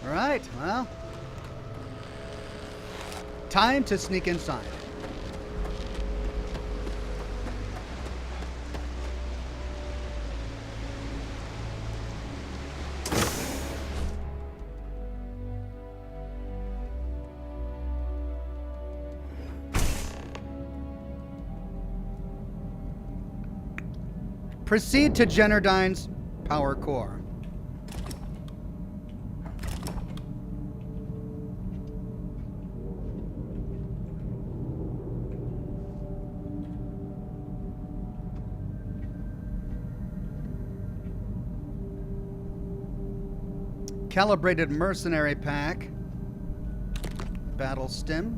All right, well. Time to sneak inside. Proceed to Jennerdyne's power core. Calibrated mercenary pack. Battle stem.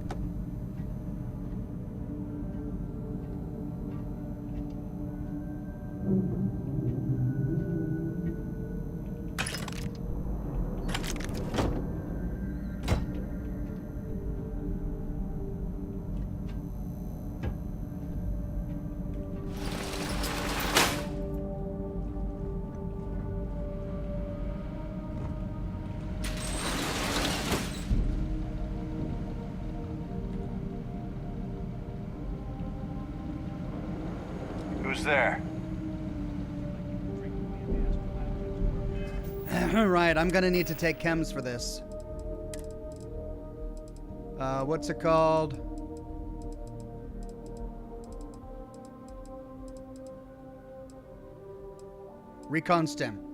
Who's there? Right, I'm gonna need to take chems for this. What's it called? Recon stem.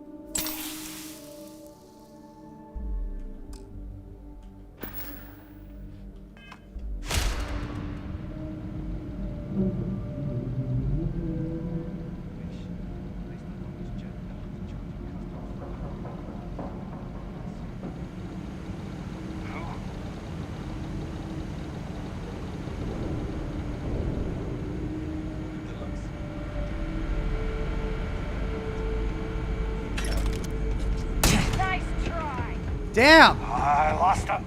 Damn! I lost him.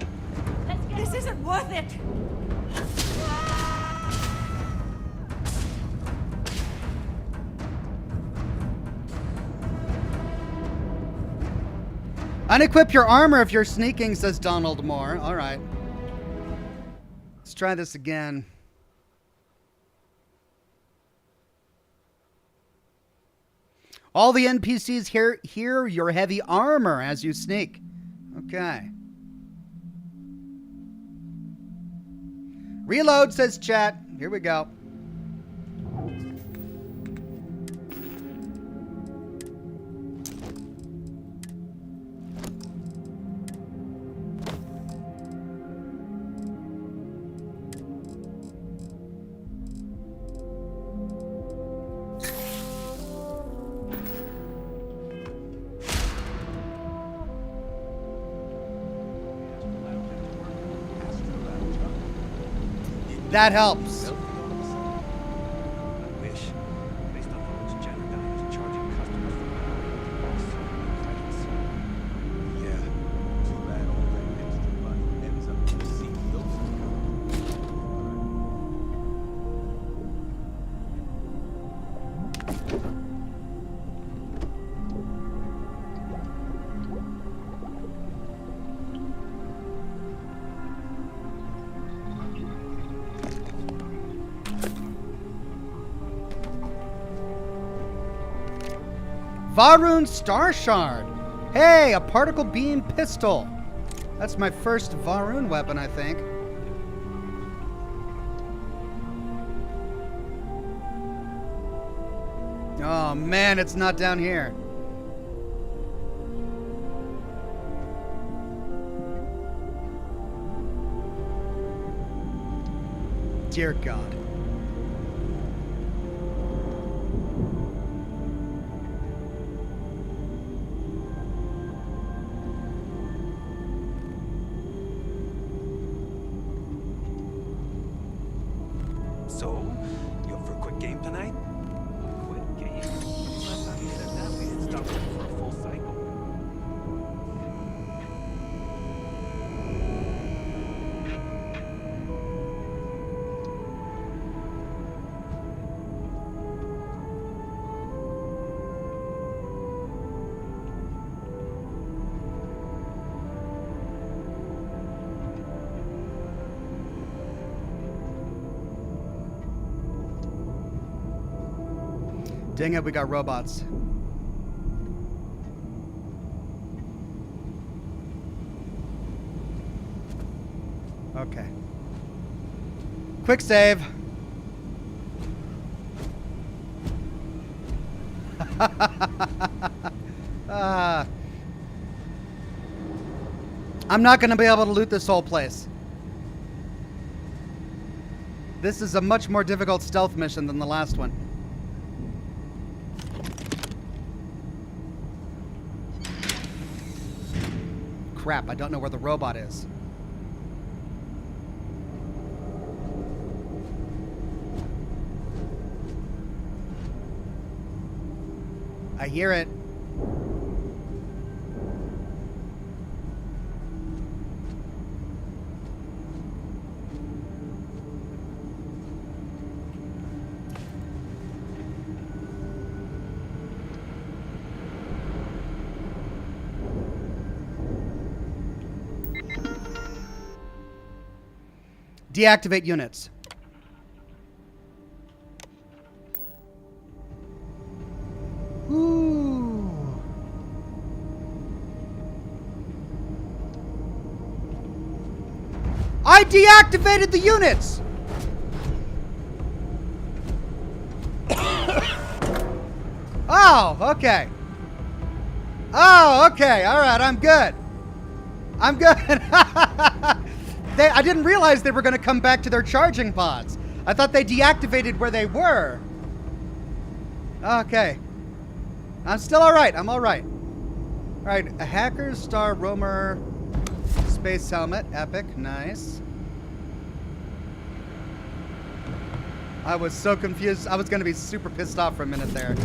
This isn't worth it. Unequip your armor if you're sneaking, says Donald Moore. All right. Let's try this again. All the NPCs hear your heavy armor as you sneak. Okay. Reload, says chat. Here we go. That helps. I wish. Based on how much Jennerdyne is charging customers for power. Yeah, too bad all that extra Varun Star Shard. Hey, a particle beam pistol. That's my first Varun weapon, I think. Oh man, it's not down here. Dear God. So, you up for a quick game tonight? Quick game? Last time you said that, we didn't stop looking for a full cycle. Dang it, we got robots. Okay. Quick save. I'm not going to be able to loot this whole place. This is a much more difficult stealth mission than the last one. Crap, I don't know where the robot is. I hear it. Deactivate units. Ooh. I deactivated the units! Oh, okay. Oh, okay. All right, I'm good. I'm good. I didn't realize they were going to come back to their charging pods. I thought they deactivated where they were. Okay. I'm still all right. I'm all right. All right. A hacker, star, roamer, space helmet. Epic. Nice. I was so confused. I was going to be super pissed off for a minute there.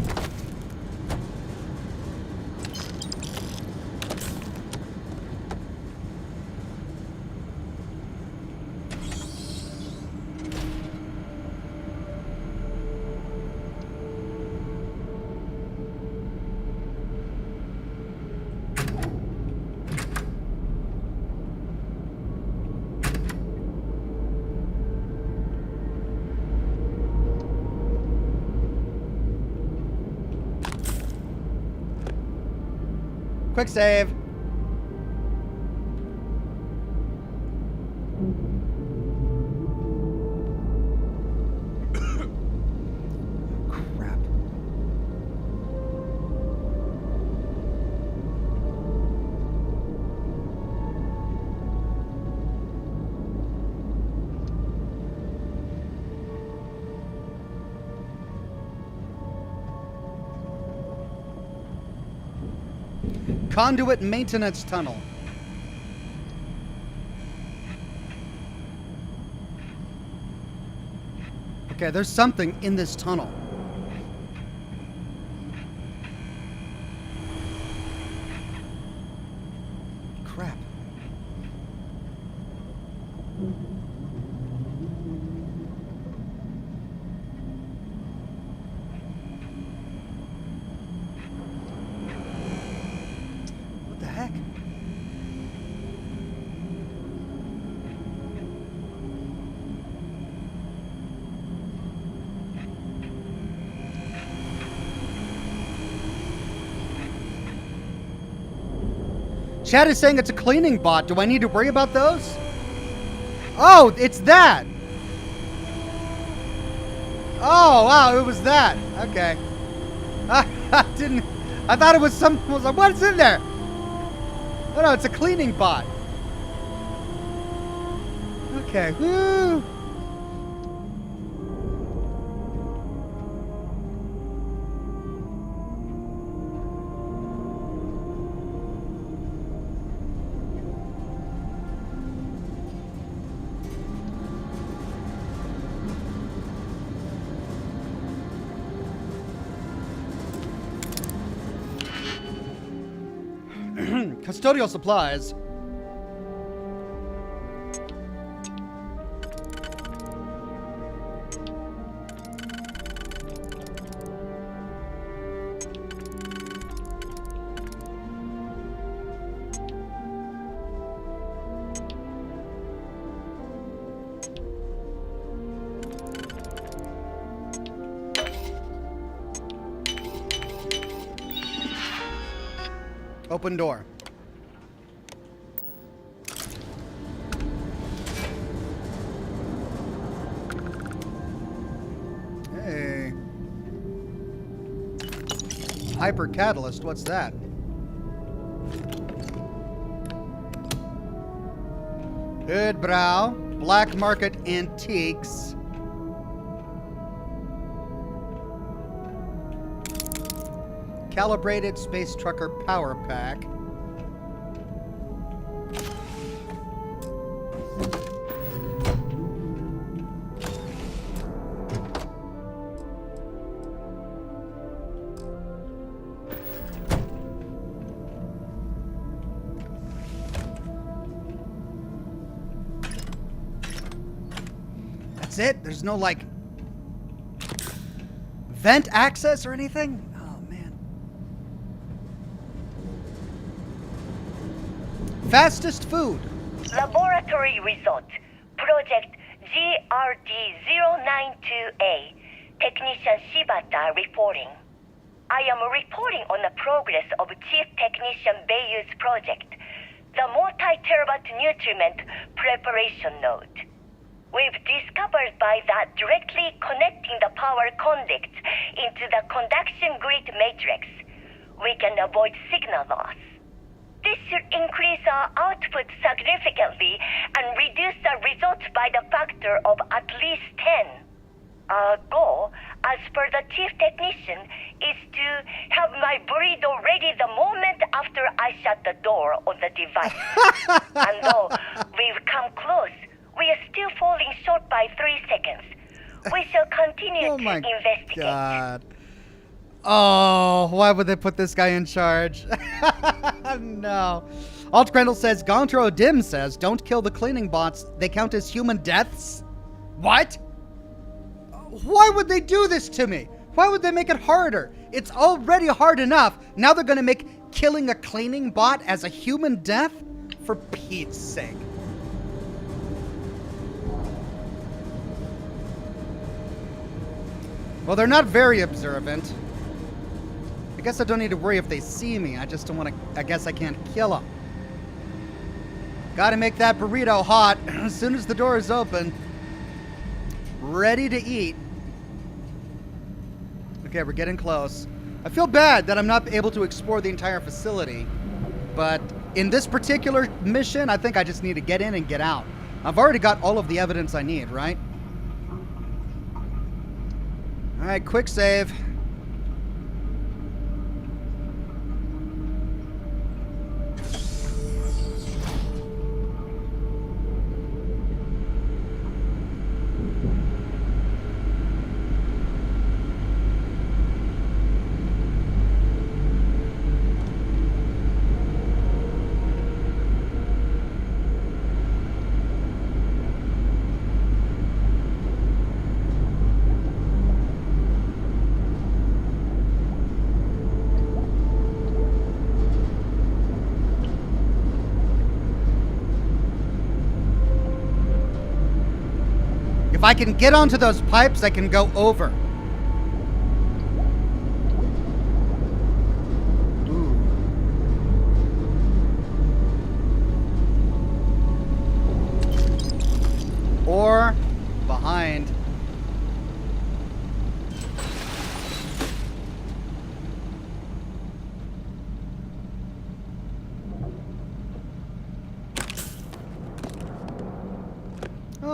Quick save. Crap. Conduit maintenance tunnel. Okay, there's something in this tunnel. Crap. What the heck? Chad is saying it's a cleaning bot. Do I need to worry about those? Oh, it's that. Oh, wow, it was that. Okay. I thought it was some, I was like, what's in there? Oh no, it's a cleaning bot. Okay, woo. Custodial supplies. Open door. Hey. Hyper catalyst, what's that? Hood brow, black market antiques. Calibrated space trucker power pack. That's it? There's no, like, vent access or anything? Oh, man. Fastest food. Laboratory result. Project GRD-092A. Technician Shibata reporting. I am reporting on the progress of Chief Technician Beiyu's project, the multi-terabyte nutriment preparation node. We've discovered by that directly connecting the power conducts into the conduction grid matrix, we can avoid signal loss. This should increase our output significantly and reduce the result by the factor of at least 10. Our goal, as per the chief technician, is to have my burrito ready the moment after I shut the door on the device. And though we've come close, we are still falling short by 3 seconds. We shall continue to investigate. God. Oh, why would they put this guy in charge? No. Alt Grendel says, Gontro Dim says, don't kill the cleaning bots. They count as human deaths? What? Why would they do this to me? Why would they make it harder? It's already hard enough. Now they're going to make killing a cleaning bot as a human death? For Pete's sake. Well, they're not very observant. I guess I don't need to worry if they see me. I just don't want to... I guess I can't kill them. Gotta make that burrito hot as soon as the door is open. Ready to eat. Okay, we're getting close. I feel bad that I'm not able to explore the entire facility. But in this particular mission, I think I just need to get in and get out. I've already got all of the evidence I need, right? Alright, quick save. If I can get onto those pipes, I can go over. Ooh.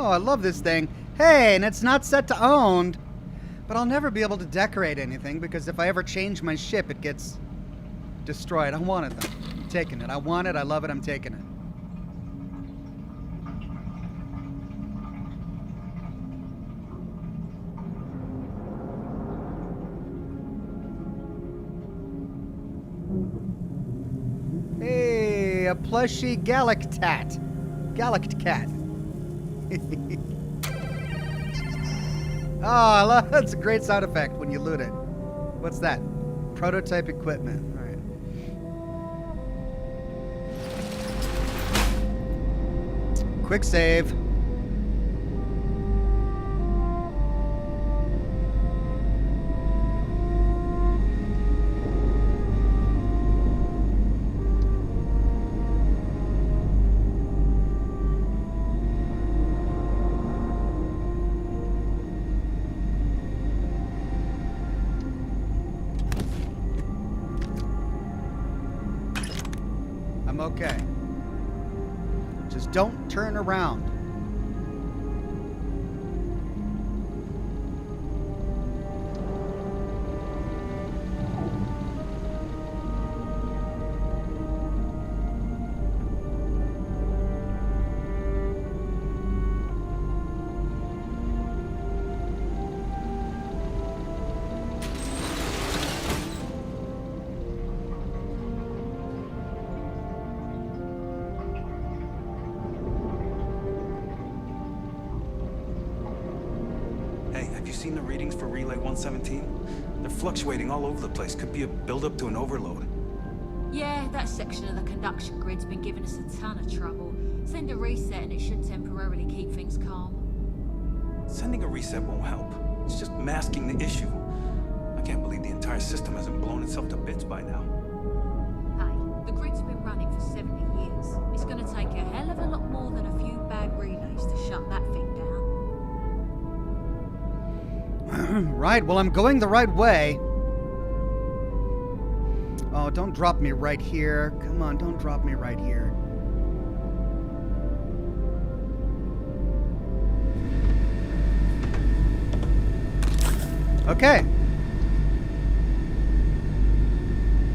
Oh, I love this thing. Hey, and it's not set to owned. But I'll never be able to decorate anything because if I ever change my ship, it gets destroyed. I want it, though. I'm taking it. I want it. I love it. I'm taking it. Hey, a plushy Galactat. Galactat. Oh, I love, that's a great sound effect when you loot it. What's that? Prototype equipment. All right. Quick save. I'm okay. Just don't turn around. Seen the readings for Relay 117? They're fluctuating all over the place. Could be a build-up to an overload. Yeah, that section of the conduction grid's been giving us a ton of trouble. Send a reset and it should temporarily keep things calm. Sending a reset won't help. It's just masking the issue. I can't believe the entire system hasn't blown itself to bits by now. Hey, the grid's been running for 70 years. It's gonna take a hell of a lot more than a few bad relays to shut that thing down. Right, well, I'm going the right way. Oh, don't drop me right here. Come on, don't drop me right here. Okay.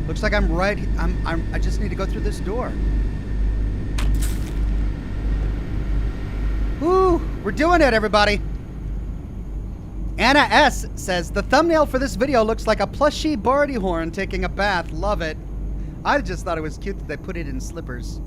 Looks like I'm right. I just need to go through this door. Woo! We're doing it, everybody. Anna S. says, the thumbnail for this video looks like a plushy Barty horn taking a bath. Love it. I just thought it was cute that they put it in slippers.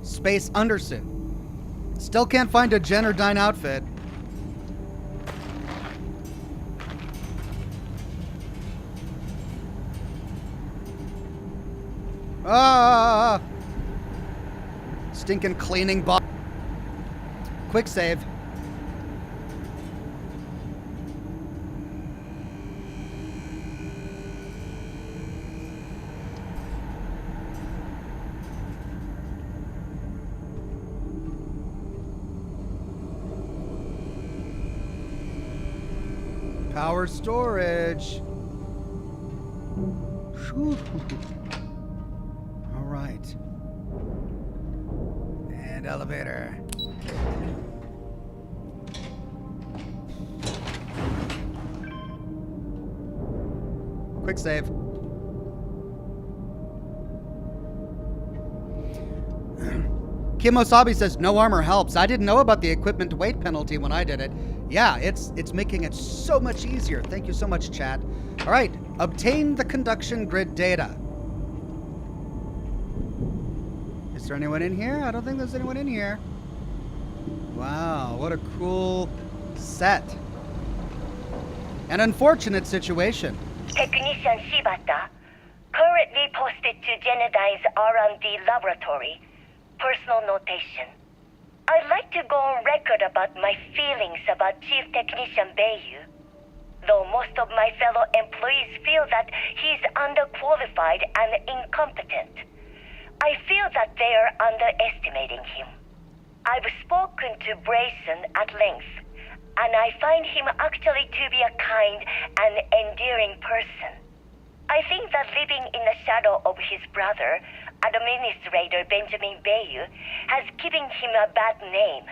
Space undersuit. Still can't find a Jen or Dine outfit. Ah! Stinking cleaning bot. Quick save. Power storage. Whew. All right. And elevator. Quick save. Kimosabi says no armor helps. I didn't know about the equipment weight penalty when I did it. Yeah, it's making it so much easier. Thank you so much, chat. All right, obtain the conduction grid data. Is there anyone in here? I don't think there's anyone in here. Wow, what a cool set. An unfortunate situation. Technician Shibata, currently posted to Genedine's R&D laboratory. Personal notation. I'd like to go on record about my feelings about Chief Technician Bayu. Though most of my fellow employees feel that he's underqualified and incompetent, I feel that they are underestimating him. I've spoken to Brayson at length, and I find him actually to be a kind and endearing person. I think that living in the shadow of his brother, Administrator Benjamin Bayou, has given him a bad name,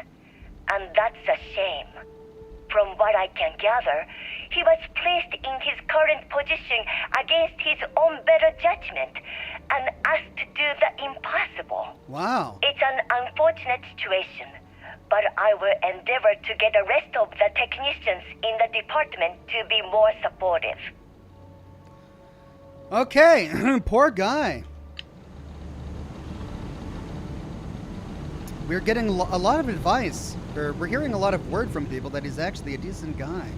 and that's a shame. From what I can gather, he was placed in his current position against his own better judgment and asked to do the impossible. Wow. It's an unfortunate situation, but I will endeavor to get the rest of the technicians in the department to be more supportive. Okay, poor guy. We're getting a lot of advice. We're hearing a lot of word from people that he's actually a decent guy.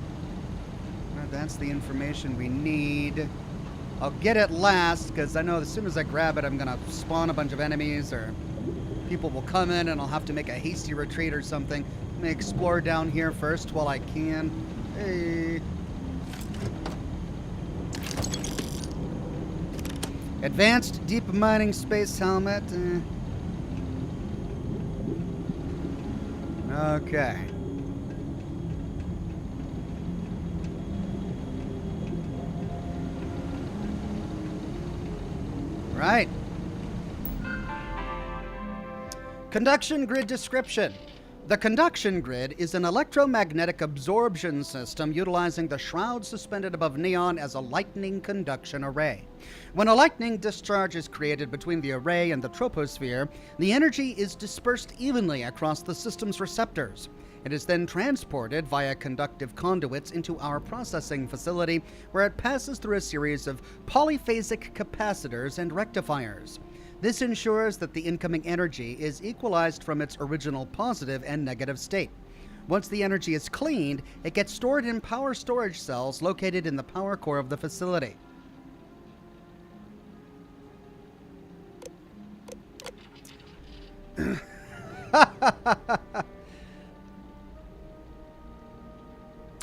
That's the information we need. I'll get it last, because I know as soon as I grab it, I'm going to spawn a bunch of enemies, or people will come in and I'll have to make a hasty retreat or something. Let me explore down here first while I can. Hey. Advanced deep mining space helmet. Okay. Right. Conduction grid description. The conduction grid is an electromagnetic absorption system utilizing the shroud suspended above Neon as a lightning conduction array. When a lightning discharge is created between the array and the troposphere, the energy is dispersed evenly across the system's receptors. It is then transported via conductive conduits into our processing facility, where it passes through a series of polyphasic capacitors and rectifiers. This ensures that the incoming energy is equalized from its original positive and negative state. Once the energy is cleaned, it gets stored in power storage cells located in the power core of the facility.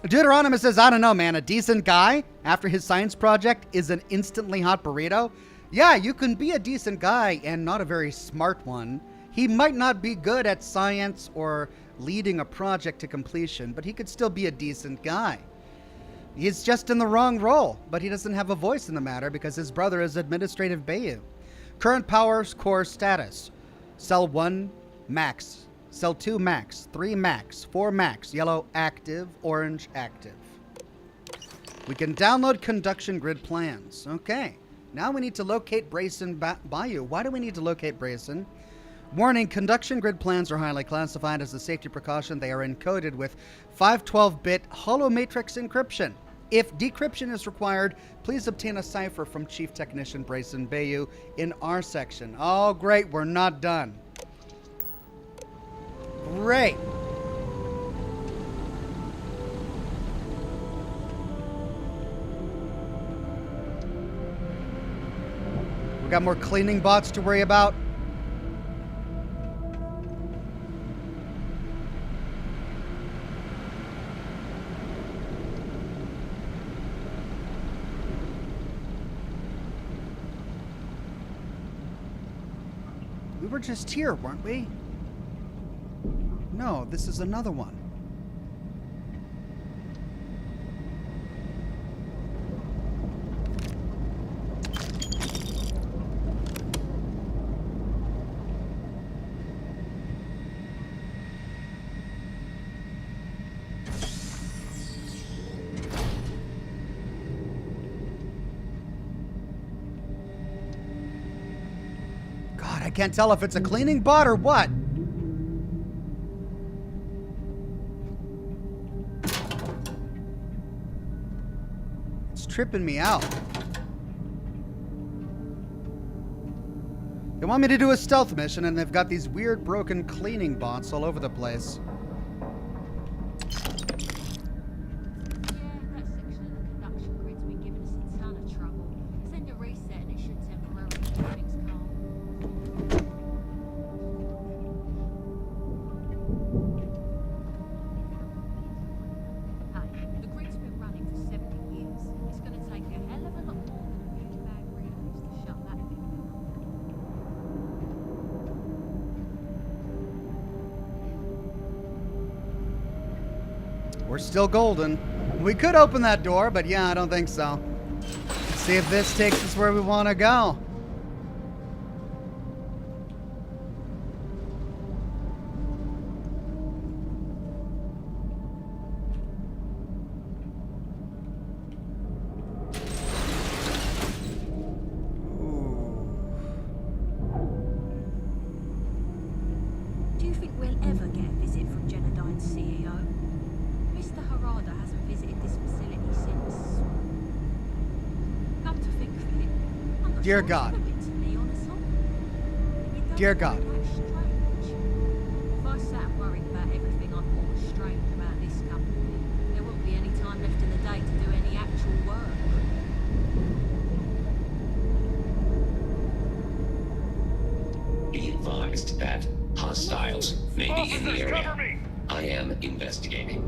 Deuteronomus says, I don't know, man. A decent guy after his science project is an instantly hot burrito. Yeah, you can be a decent guy and not a very smart one. He might not be good at science or leading a project to completion, but he could still be a decent guy. He's just in the wrong role, but he doesn't have a voice in the matter because his brother is Administrative Bayou. Current power core status. Cell 1, max. Cell 2, max. 3, max. 4, max. Yellow, active. Orange, active. We can download conduction grid plans. Okay. Now we need to locate Brayson Bayou. Why do we need to locate Brayson? Warning, conduction grid plans are highly classified. As a safety precaution, they are encoded with 512-bit holomatrix encryption. If decryption is required, please obtain a cipher from Chief Technician Brayson Bayou in our section. Oh, great. We're not done. Great. We got more cleaning bots to worry about. We were just here, weren't we? No, this is another one. God, I can't tell if it's a cleaning bot or what. Tripping me out. They want me to do a stealth mission, and they've got these weird broken cleaning bots all over the place. We're still golden. We could open that door, but yeah, I don't think so. Let's see if this takes us where we want to go. Do you think we'll ever get a visit from Genodyne's CEO? Mr. Harada hasn't visited this facility since... Come to think of it, I'm not Dear sure God. he's ever been to Leon at all. And you don't Dear find God. that strange? If I sat and worried about everything I thought was strange about this company, there won't be any time left in the day to do any actual work. Be advised that hostiles may be in the area. I am investigating.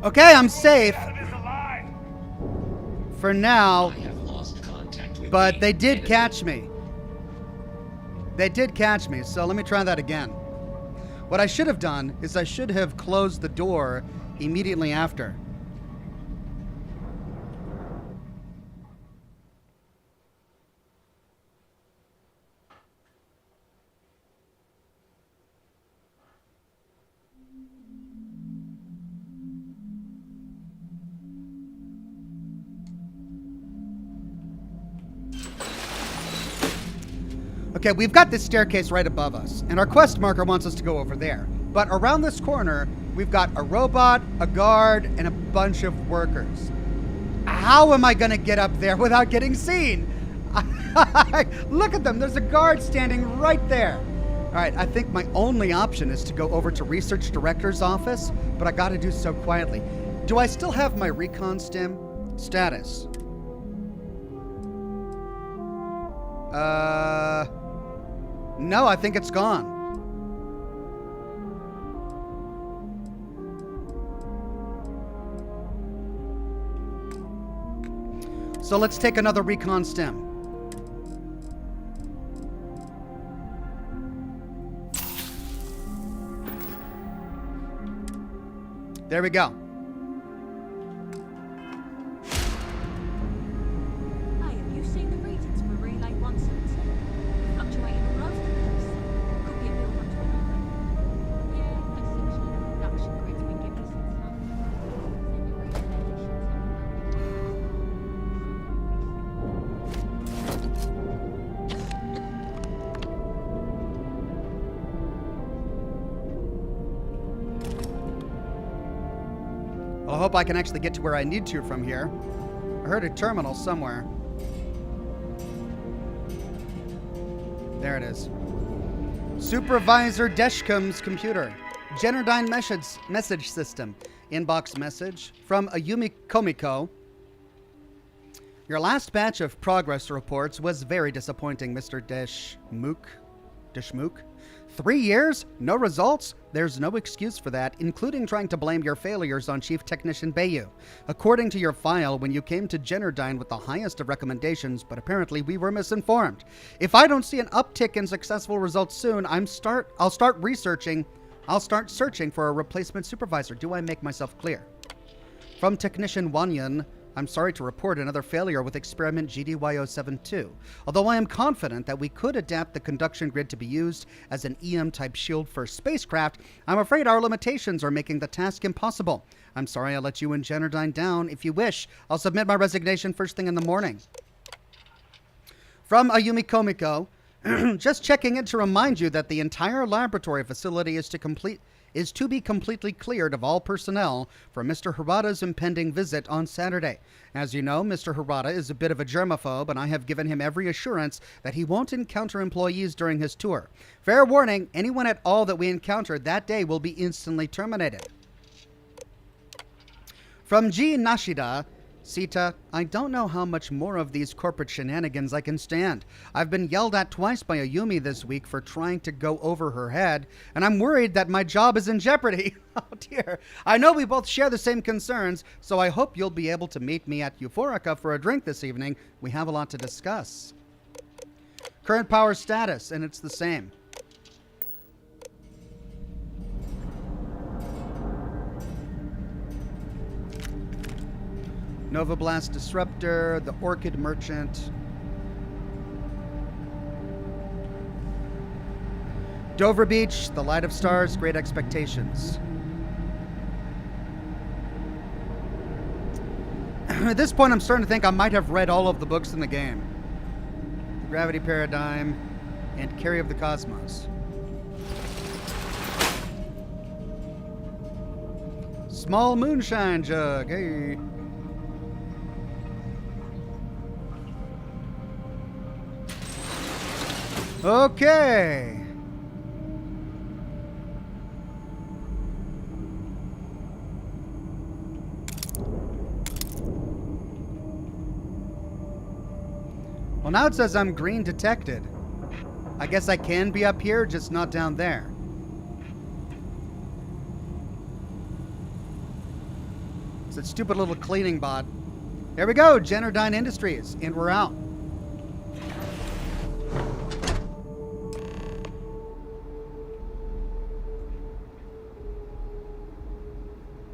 Okay, I'm safe. For now. But they did catch me. They did catch me, so let me try that again. What I should have done is I should have closed the door immediately after. Okay, we've got this staircase right above us, and our quest marker wants us to go over there. But around this corner, we've got a robot, a guard, and a bunch of workers. How am I going to get up there without getting seen? Look at them. There's a guard standing right there. All right, I think my only option is to go over to Research Director's office, but I got to do so quietly. Do I still have my recon stim? Status. No, I think it's gone. So let's take another recon stim. There we go. Hey, have you seen the readings for Relay 117? Fluctuating all over the place. Could be a build up to an event. Yeah, essentially the production grid's been giving us its Well, I hope I can actually get to where I need to from here. I heard a terminal somewhere. There it is. Supervisor Deshkam's computer. Genodyne message system. Inbox message from Ayumi Komiko. Your last batch of progress reports was very disappointing, Mr. Deshmukh. 3 years? No results? There's no excuse for that, including trying to blame your failures on Chief Technician Bayu. According to your file, when you came to Genodyne with the highest of recommendations, but apparently we were misinformed. If I don't see an uptick in successful results soon, I'll start searching for a replacement supervisor. Do I make myself clear? From Technician Wanyan, I'm sorry to report another failure with experiment GDY-072. Although I am confident that we could adapt the conduction grid to be used as an EM-type shield for spacecraft, I'm afraid our limitations are making the task impossible. I'm sorry I let you and Genodyne down. If you wish, I'll submit my resignation first thing in the morning. From Ayumi Komiko, just checking in to remind you that the entire laboratory facility is to be completely cleared of all personnel for Mr. Harada's impending visit on Saturday. As you know, Mr. Harada is a bit of a germaphobe, and I have given him every assurance that he won't encounter employees during his tour. Fair warning, anyone at all that we encounter that day will be instantly terminated. From G. Nashida, Sita, I don't know how much more of these corporate shenanigans I can stand. I've been yelled at twice by Ayumi this week for trying to go over her head, and I'm worried that my job is in jeopardy. Oh dear. I know we both share the same concerns, so I hope you'll be able to meet me at Euphorica for a drink this evening. We have a lot to discuss. Current power status, and it's the same. Nova Blast Disruptor, the Orchid Merchant. Dover Beach, the Light of Stars, Great Expectations. At this point, I'm starting to think I might have read all of the books in the game. The Gravity Paradigm and Carry of the Cosmos. Small Moonshine Jug, hey. Okay. Well, now it says I'm green detected. I guess I can be up here, just not down there. It's that stupid little cleaning bot. There we go, Generdyne Industries, and we're out.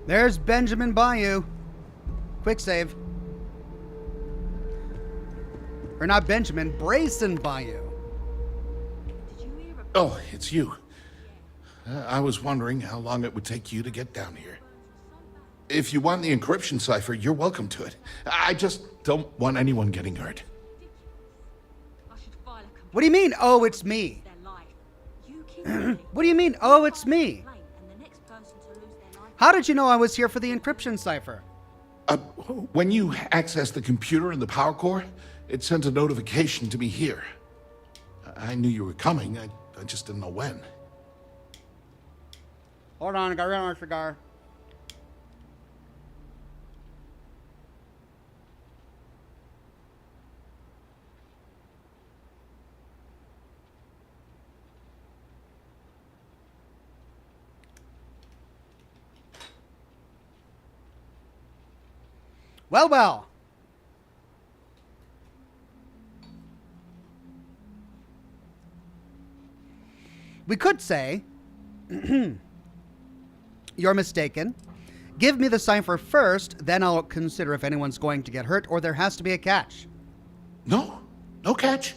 There's Benjamin Bayou. Quick save. Or not Benjamin, Brayson Bayou. Oh, it's you. I was wondering how long it would take you to get down here. If you want the encryption cipher, you're welcome to it. I just don't want anyone getting hurt. What do you mean, oh, it's me? What do you mean, oh, it's me? How did you know I was here for the encryption cipher? When you accessed the computer in the power core, it sent a notification to me here. I knew you were coming, I just didn't know when. Hold on, I got rid of my cigar. Well, well. We could say, you're mistaken. Give me the cipher first, then I'll consider if anyone's going to get hurt or there has to be a catch. No catch.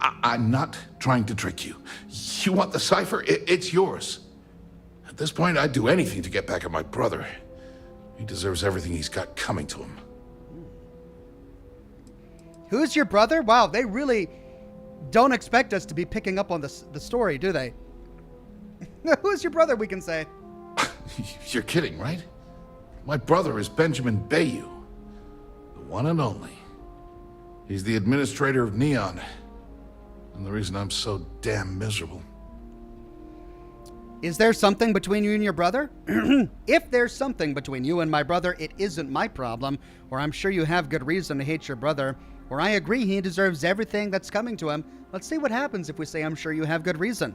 I'm not trying to trick you. You want the cipher? It's yours. At this point, I'd do anything to get back at my brother. He deserves everything he's got coming to him. Who's your brother? Wow, they really don't expect us to be picking up on the story, do they? Who's your brother, we can say? You're kidding, right? My brother is Benjamin Bayou, the one and only. He's the administrator of Neon, and the reason I'm so damn miserable. Is there something between you and your brother? If there's something between you and my brother, it isn't my problem, or I'm sure you have good reason to hate your brother, or I agree he deserves everything that's coming to him. Let's see what happens if we say I'm sure you have good reason.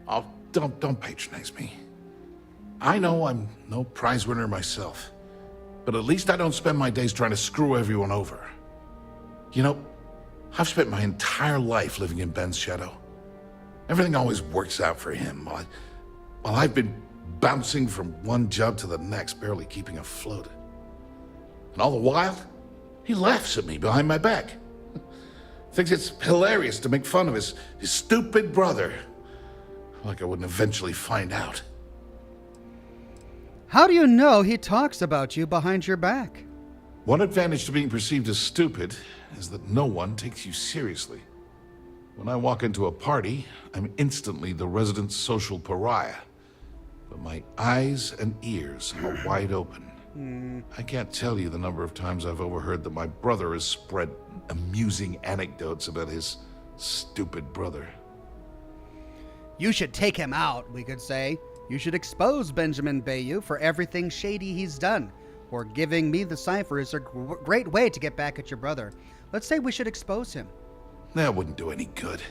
Oh, don't patronize me. I know I'm no prize winner myself, but at least I don't spend my days trying to screw everyone over. You know, I've spent my entire life living in Ben's shadow. Everything always works out for him, while I've been bouncing from one job to the next, barely keeping afloat. And all the while, he laughs at me behind my back. Thinks it's hilarious to make fun of his stupid brother. Like I wouldn't eventually find out. How do you know he talks about you behind your back? One advantage to being perceived as stupid is that no one takes you seriously. When I walk into a party, I'm instantly the resident social pariah. But my eyes and ears are wide open. I can't tell you the number of times I've overheard that my brother has spread amusing anecdotes about his stupid brother. You should take him out, we could say. You should expose Benjamin Bayou for everything shady he's done. or giving me the cipher is a great way to get back at your brother. Let's say we should expose him. That wouldn't do any good.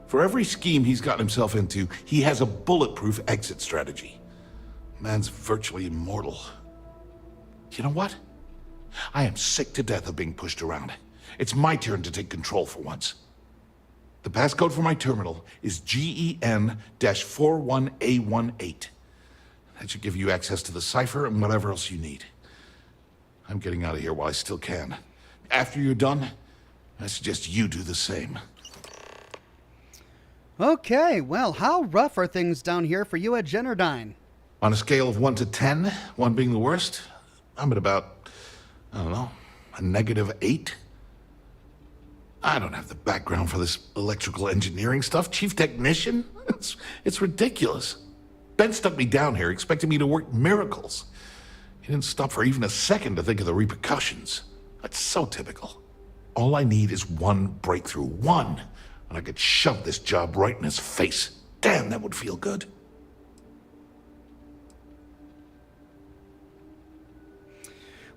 For every scheme he's gotten himself into, he has a bulletproof exit strategy. Man's virtually immortal. You know what? I am sick to death of being pushed around. It's my turn to take control for once. The passcode for my terminal is GEN-41A18. That should give you access to the cipher and whatever else you need. I'm getting out of here while I still can. After you're done, I suggest you do the same. Okay, well, how rough are things down here for you at Generdyne? On a scale of 1 to 10, 1 being the worst, I'm at about, I don't know, a -8. I don't have the background for this electrical engineering stuff. Chief technician? It's ridiculous. Ben stuck me down here expecting me to work miracles. He didn't stop for even a second to think of the repercussions. That's so typical. All I need is one breakthrough. One. And I could shove this job right in his face. Damn, that would feel good.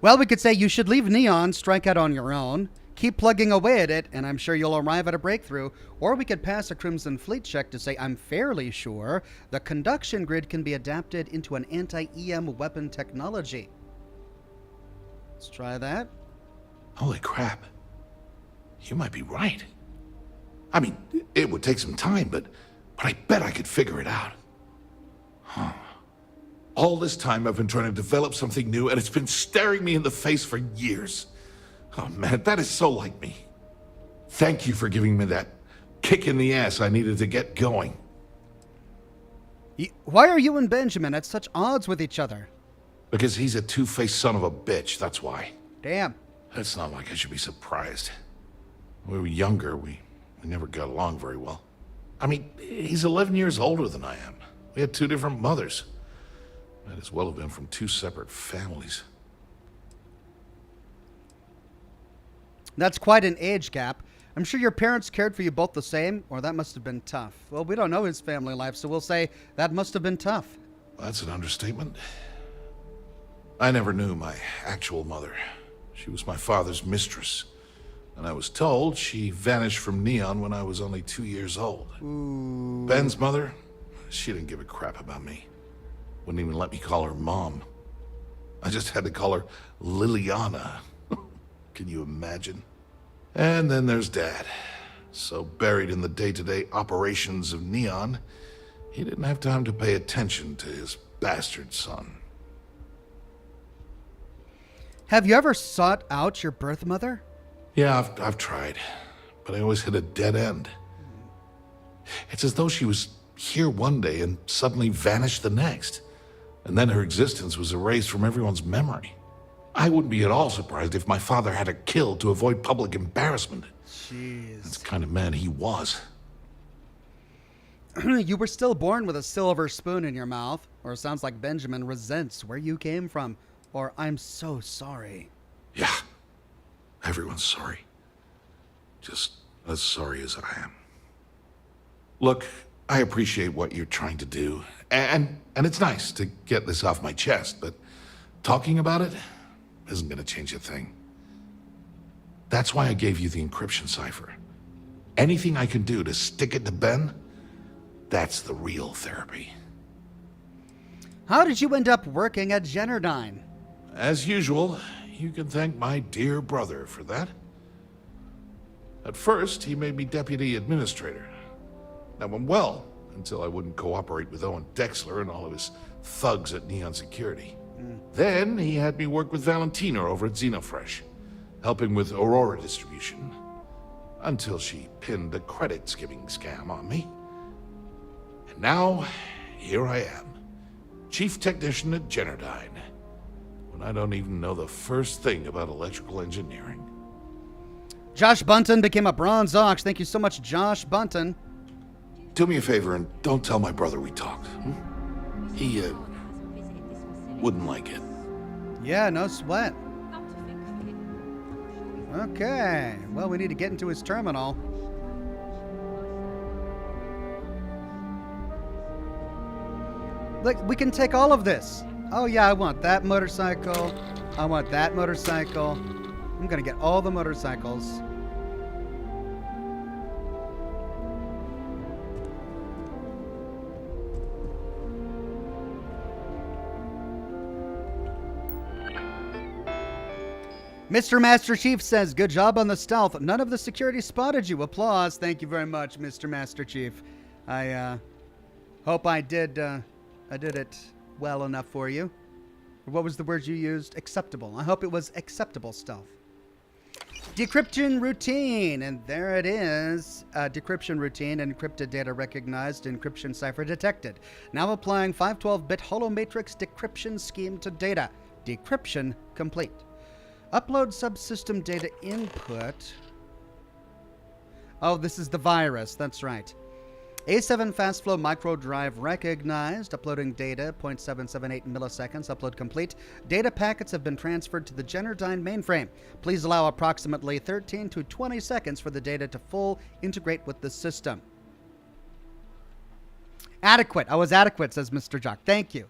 Well, we could say you should leave Neon, strike out on your own, keep plugging away at it, and I'm sure you'll arrive at a breakthrough. Or we could pass a Crimson Fleet check to say I'm fairly sure the conduction grid can be adapted into an anti-EM weapon technology. Let's try that. Holy crap. You might be right. I mean, it would take some time, but I bet I could figure it out. Huh. All this time I've been trying to develop something new, and it's been staring me in the face for years. Oh man, that is so like me. Thank you for giving me that kick in the ass I needed to get going. Why are you and Benjamin at such odds with each other? Because he's a two-faced son of a bitch, that's why. Damn. It's not like I should be surprised. When we were younger, we never got along very well. I mean, he's 11 years older than I am. We had 2 different mothers. Might as well have been from 2 separate families. That's quite an age gap. I'm sure your parents cared for you both the same, or that must have been tough. Well, we don't know his family life, so we'll say that must have been tough. That's an understatement. I never knew my actual mother. She was my father's mistress. And I was told she vanished from Neon when I was only 2 years old. Ooh. Ben's mother, she didn't give a crap about me. Wouldn't even let me call her Mom. I just had to call her Liliana. Can you imagine? And then there's Dad. So buried in the day-to-day operations of Neon, he didn't have time to pay attention to his bastard son. Have you ever sought out your birth mother? Yeah, I've tried, but I always hit a dead end. It's as though she was here one day and suddenly vanished the next, and then her existence was erased from everyone's memory. I wouldn't be at all surprised if my father had her killed to avoid public embarrassment. Jeez. That's the kind of man he was. You were still born with a silver spoon in your mouth, or it sounds like Benjamin resents where you came from, or I'm so sorry. Yeah. Everyone's sorry. Just as sorry as I am. Look, I appreciate what you're trying to do, and it's nice to get this off my chest, but talking about it isn't going to change a thing. That's why I gave you the encryption cipher. Anything I can do to stick it to Ben, that's the real therapy. How did you end up working at Generdyne? As usual, you can thank my dear brother for that. At first, he made me deputy administrator. That went well, until I wouldn't cooperate with Owen Dexler and all of his thugs at Neon Security. Then, he had me work with Valentina over at Xenofresh, helping with Aurora distribution, until she pinned a credit skimming scam on me. And now, here I am, chief technician at Generdyne, when I don't even know the first thing about electrical engineering. Josh Bunton became a Bronze Ox. Thank you so much, Josh Bunton. Do me a favor and don't tell my brother we talked. He, wouldn't like it. Yeah, no sweat. Okay, well, we need to get into his terminal. Look, we can take all of this. Oh yeah, I want that motorcycle. I want that motorcycle. I'm gonna get all the motorcycles. Mr. Master Chief says, good job on the stealth. None of the security spotted you. Applause. Thank you very much, Mr. Master Chief. I hope I did it well enough for you. What was the word you used? Acceptable. I hope it was acceptable stealth. Decryption routine. And there it is. Decryption routine. Encrypted data recognized. Encryption cipher detected. Now applying 512-bit holomatrix decryption scheme to data. Decryption complete. Upload subsystem data input. Oh, this is the virus. That's right. A7 fast flow micro drive recognized. Uploading data, 0.778 milliseconds. Upload complete. Data packets have been transferred to the Generdyne mainframe. Please allow approximately 13 to 20 seconds for the data to full integrate with the system. Adequate. I was adequate, says Mr. Jock. Thank you.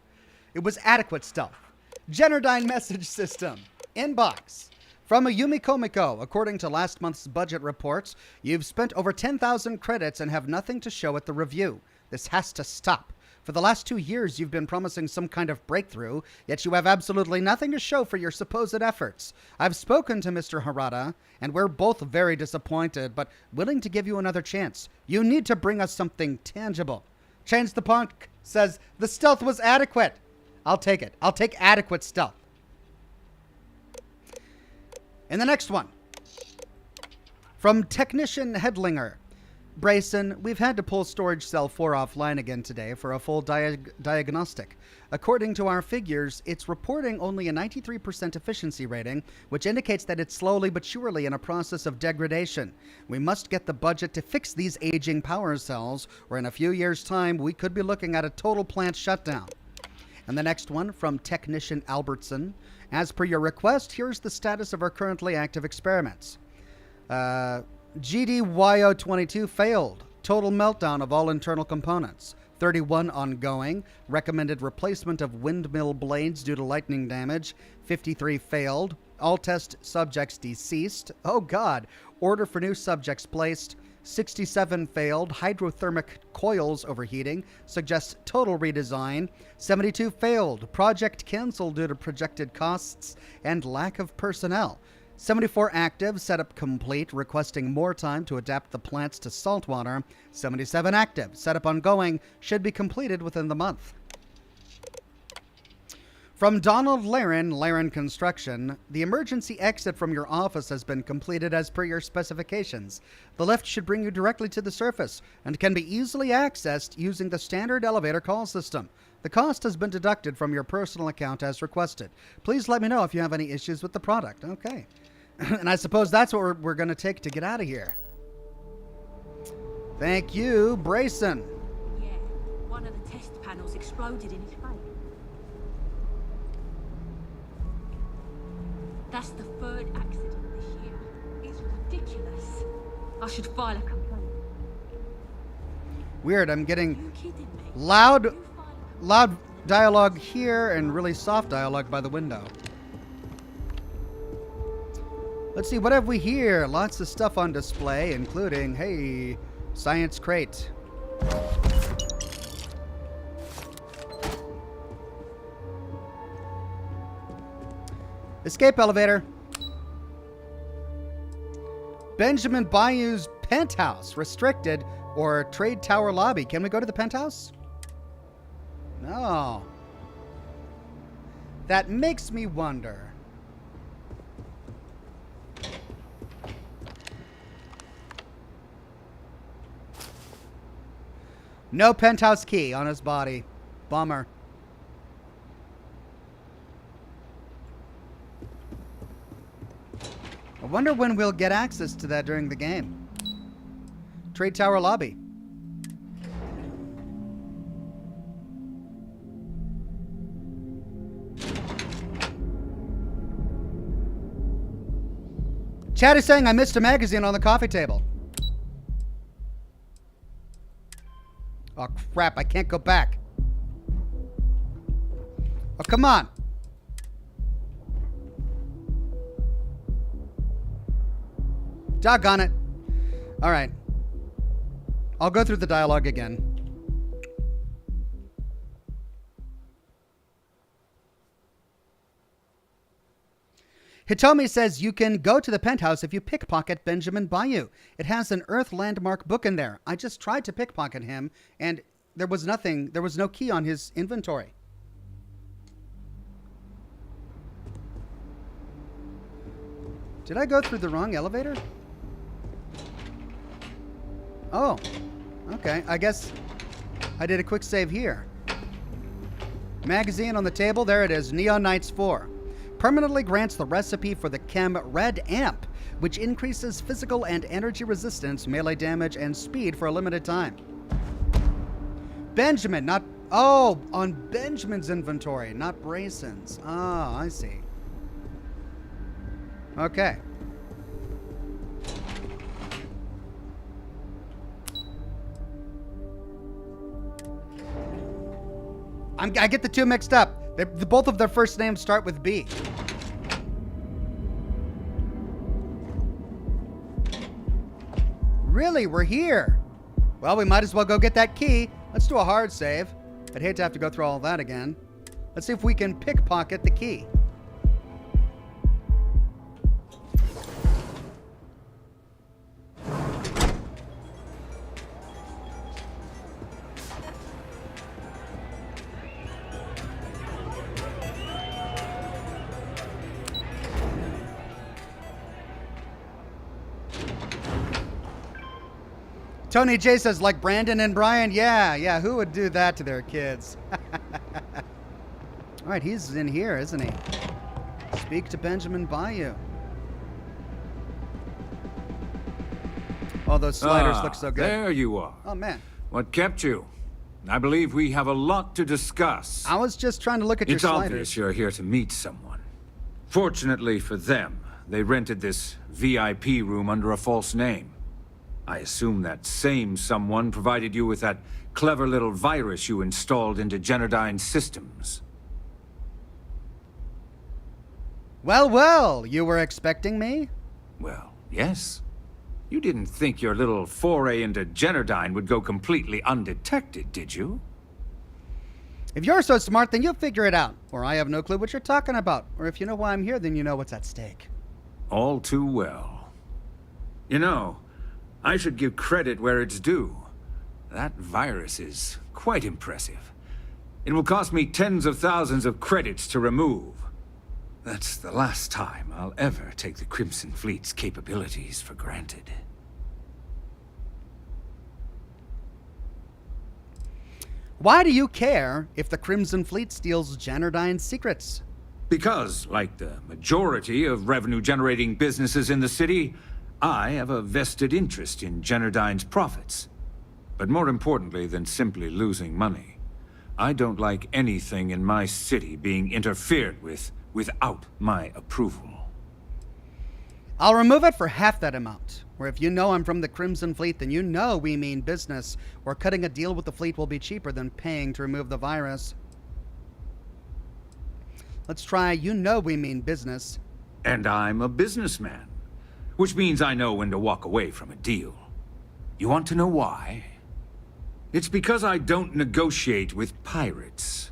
It was adequate stuff. Generdyne message system. Inbox. From a Yumi Komiko, according to last month's budget reports, you've spent over 10,000 credits and have nothing to show at the review. This has to stop. For the last 2 years, you've been promising some kind of breakthrough, yet you have absolutely nothing to show for your supposed efforts. I've spoken to Mr. Harada, and we're both very disappointed, but willing to give you another chance. You need to bring us something tangible. Change the Punk says, the stealth was adequate. I'll take it. I'll take adequate stealth. And the next one, from Technician Headlinger. Brayson, we've had to pull Storage Cell 4 offline again today for a full diagnostic. According to our figures, it's reporting only a 93% efficiency rating, which indicates that it's slowly but surely in a process of degradation. We must get the budget to fix these aging power cells, or in a few years' time, we could be looking at a total plant shutdown. And the next one, from Technician Albertson. As per your request, here's the status of our currently active experiments. GDYO22 failed. Total meltdown of all internal components. 31 ongoing. Recommended replacement of windmill blades due to lightning damage. 53 failed. All test subjects deceased. Oh God. Order for new subjects placed. 67 failed. Hydrothermic coils overheating. Suggests total redesign. 72 failed. Project canceled due to projected costs and lack of personnel. 74 active. Setup complete. Requesting more time to adapt the plants to saltwater. 77 active. Setup ongoing. Should be completed within the month. From Donald Laren, Laren Construction, the emergency exit from your office has been completed as per your specifications. The lift should bring you directly to the surface and can be easily accessed using the standard elevator call system. The cost has been deducted from your personal account as requested. Please let me know if you have any issues with the product. Okay. And I suppose that's what we're going to take to get out of here. Thank you, Brayson. Yeah, one of the test panels exploded in his face. That's the third accident this year. It's ridiculous. I should file a complaint. Weird, I'm getting loud dialogue here and really soft dialogue by the window. Let's see, what have we here? Lots of stuff on display, including, hey, science crate. Escape elevator. Benjamin Bayou's penthouse, restricted, or trade tower lobby. Can we go to the penthouse? No. That makes me wonder. No penthouse key on his body. Bummer. I wonder when we'll get access to that during the game. Trade Tower lobby. Chad is saying I missed a magazine on the coffee table. Oh crap, I can't go back. Oh, come on. Doggone it. All right. I'll go through the dialogue again. Hitomi says you can go to the penthouse if you pickpocket Benjamin Bayou. It has an Earth landmark book in there. I just tried to pickpocket him, and there was nothing. There was no key on his inventory. Did I go through the wrong elevator? Oh, okay. I guess I did a quick save here. Magazine on the table. There it is. Neon Knights 4. Permanently grants the recipe for the chem Red Amp, which increases physical and energy resistance, melee damage, and speed for a limited time. Benjamin, not... Oh, on Benjamin's inventory, not Brayson's. Ah, I see. Okay. I get the two mixed up. Both of their first names start with B. Really? We're here? Well, we might as well go get that key. Let's do a hard save. I'd hate to have to go through all that again. Let's see if we can pickpocket the key. Tony J says, like Brandon and Brian. Yeah, who would do that to their kids? All right, he's in here, isn't he? Speak to Benjamin Bayou. Oh, those sliders look so good. There you are. Oh, man. What kept you? I believe we have a lot to discuss. I was just trying to look at your sliders. It's obvious you're here to meet someone. Fortunately for them, they rented this VIP room under a false name. I assume that same someone provided you with that clever little virus you installed into Genodyne's systems. Well, you were expecting me? Well, yes. You didn't think your little foray into Genodyne would go completely undetected, did you? If you're so smart, then you'll figure it out. Or I have no clue what you're talking about. Or if you know why I'm here, then you know what's at stake. All too well. You know, I should give credit where it's due. That virus is quite impressive. It will cost me tens of thousands of credits to remove. That's the last time I'll ever take the Crimson Fleet's capabilities for granted. Why do you care if the Crimson Fleet steals Genodyne's secrets? Because, like the majority of revenue-generating businesses in the city, I have a vested interest in Genodyne's profits. But more importantly than simply losing money, I don't like anything in my city being interfered with without my approval. I'll remove it for half that amount. Or if you know I'm from the Crimson Fleet, then you know we mean business. Or cutting a deal with the fleet will be cheaper than paying to remove the virus. Let's try, you know we mean business. And I'm a businessman. Which means I know when to walk away from a deal. You want to know why? It's because I don't negotiate with pirates.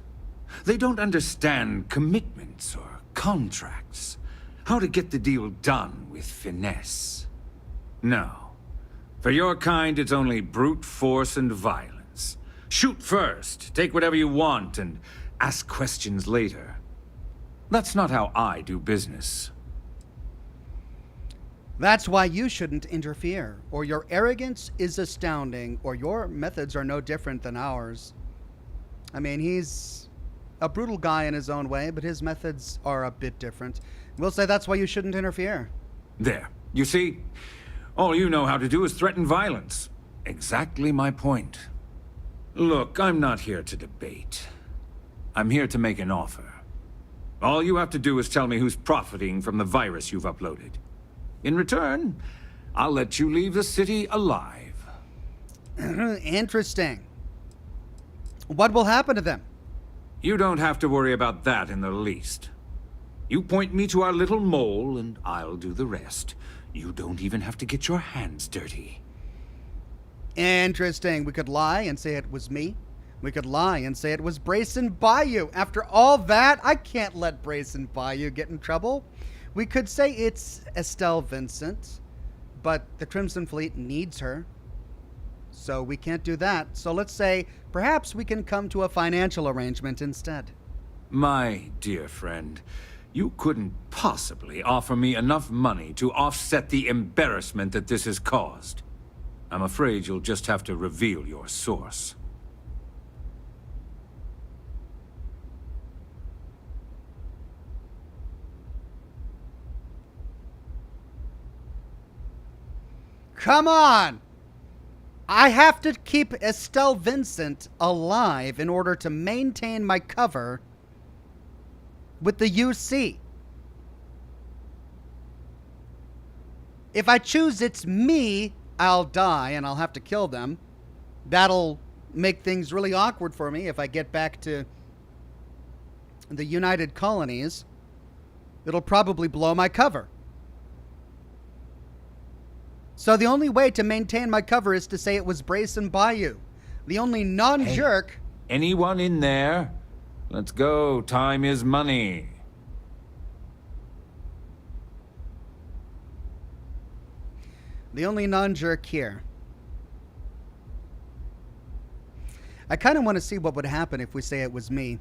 They don't understand commitments or contracts. How to get the deal done with finesse. No. For your kind, it's only brute force and violence. Shoot first, take whatever you want, and ask questions later. That's not how I do business. That's why you shouldn't interfere, or your arrogance is astounding, or your methods are no different than ours. I mean, he's a brutal guy in his own way, but his methods are a bit different. We'll say that's why you shouldn't interfere. There. You see? All you know how to do is threaten violence. Exactly my point. Look, I'm not here to debate. I'm here to make an offer. All you have to do is tell me who's profiting from the virus you've uploaded. In return, I'll let you leave the city alive. Interesting. What will happen to them? You don't have to worry about that in the least. You point me to our little mole, and I'll do the rest. You don't even have to get your hands dirty. Interesting. We could lie and say it was me. We could lie and say it was Brayson Bayou. After all that, I can't let Brayson Bayou get in trouble. We could say it's Estelle Vincent, but the Crimson Fleet needs her. So we can't do that. So let's say perhaps we can come to a financial arrangement instead. My dear friend, you couldn't possibly offer me enough money to offset the embarrassment that this has caused. I'm afraid you'll just have to reveal your source. Come on! I have to keep Estelle Vincent alive in order to maintain my cover with the UC. If I choose it's me, I'll die and I'll have to kill them. That'll make things really awkward for me if I get back to the United Colonies. It'll probably blow my cover. So the only way to maintain my cover is to say it was Brayson Bayou. The only non-jerk... Hey, anyone in there? Let's go. Time is money. The only non-jerk here. I kind of want to see what would happen if we say it was me.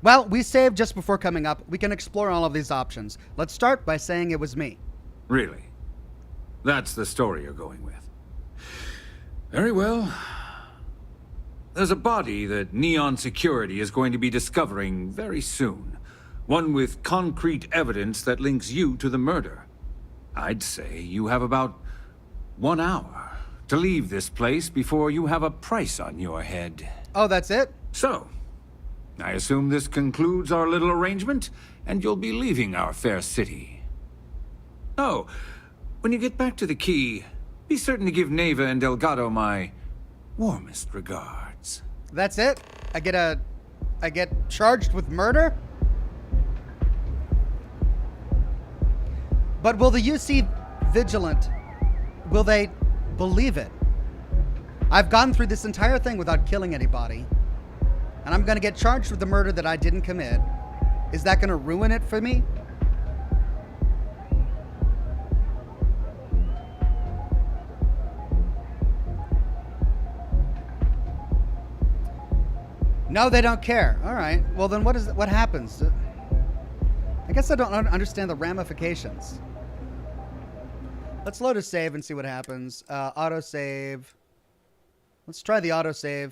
Well, we saved just before coming up. We can explore all of these options. Let's start by saying it was me. Really? That's the story you're going with. Very well. There's a body that Neon Security is going to be discovering very soon. One with concrete evidence that links you to the murder. I'd say you have about 1 hour to leave this place before you have a price on your head. Oh, that's it? So, I assume this concludes our little arrangement, and you'll be leaving our fair city. Oh, when you get back to the key, be certain to give Neva and Delgado my warmest regards. That's it? I get charged with murder? But will the UC vigilant, will they believe it? I've gone through this entire thing without killing anybody. And I'm going to get charged with the murder that I didn't commit. Is that going to ruin it for me? No, they don't care. All right. Well, then what happens? I guess I don't understand the ramifications. Let's load a save and see what happens. Autosave. Let's try the autosave.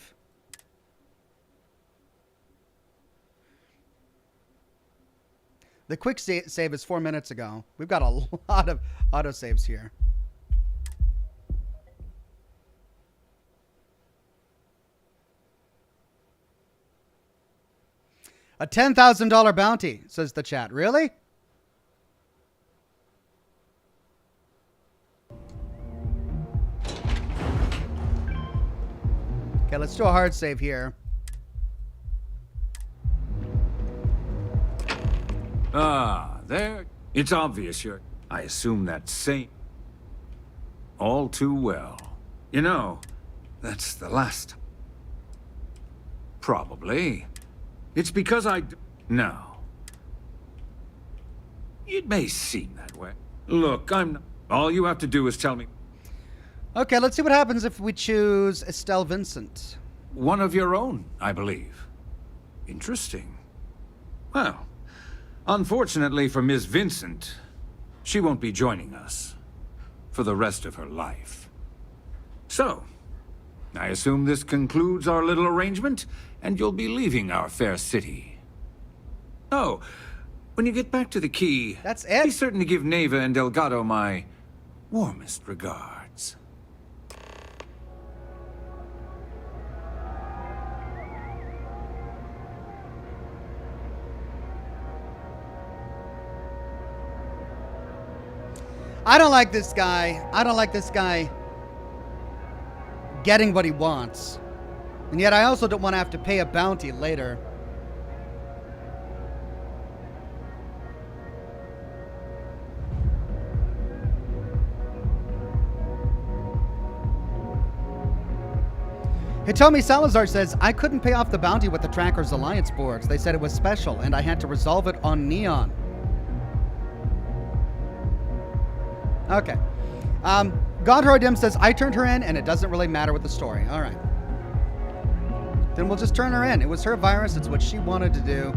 The quick save is 4 minutes ago. We've got a lot of autosaves here. A $10,000 bounty, says the chat. Really? Okay, let's do a hard save here. Ah, there. It's obvious you're... I assume that's sane. All too well. You know, that's the last... Probably. It's because No. It may seem that way. Look, all you have to do is tell me... Okay, let's see what happens if we choose Estelle Vincent. One of your own, I believe. Interesting. Well... Unfortunately for Ms. Vincent, she won't be joining us for the rest of her life. So, I assume this concludes our little arrangement, and you'll be leaving our fair city. Oh, when you get back to the key, that's it. Be certain to give Neva and Delgado my warmest regards. I don't like this guy. I don't like this guy getting what he wants. And yet I also don't want to have to pay a bounty later. Hitomi Salazar says, I couldn't pay off the bounty with the Trackers Alliance boards. They said it was special, and I had to resolve it on Neon. Okay. Godhroidim says, I turned her in, and it doesn't really matter with the story. All right. Then we'll just turn her in. It was her virus. It's what she wanted to do.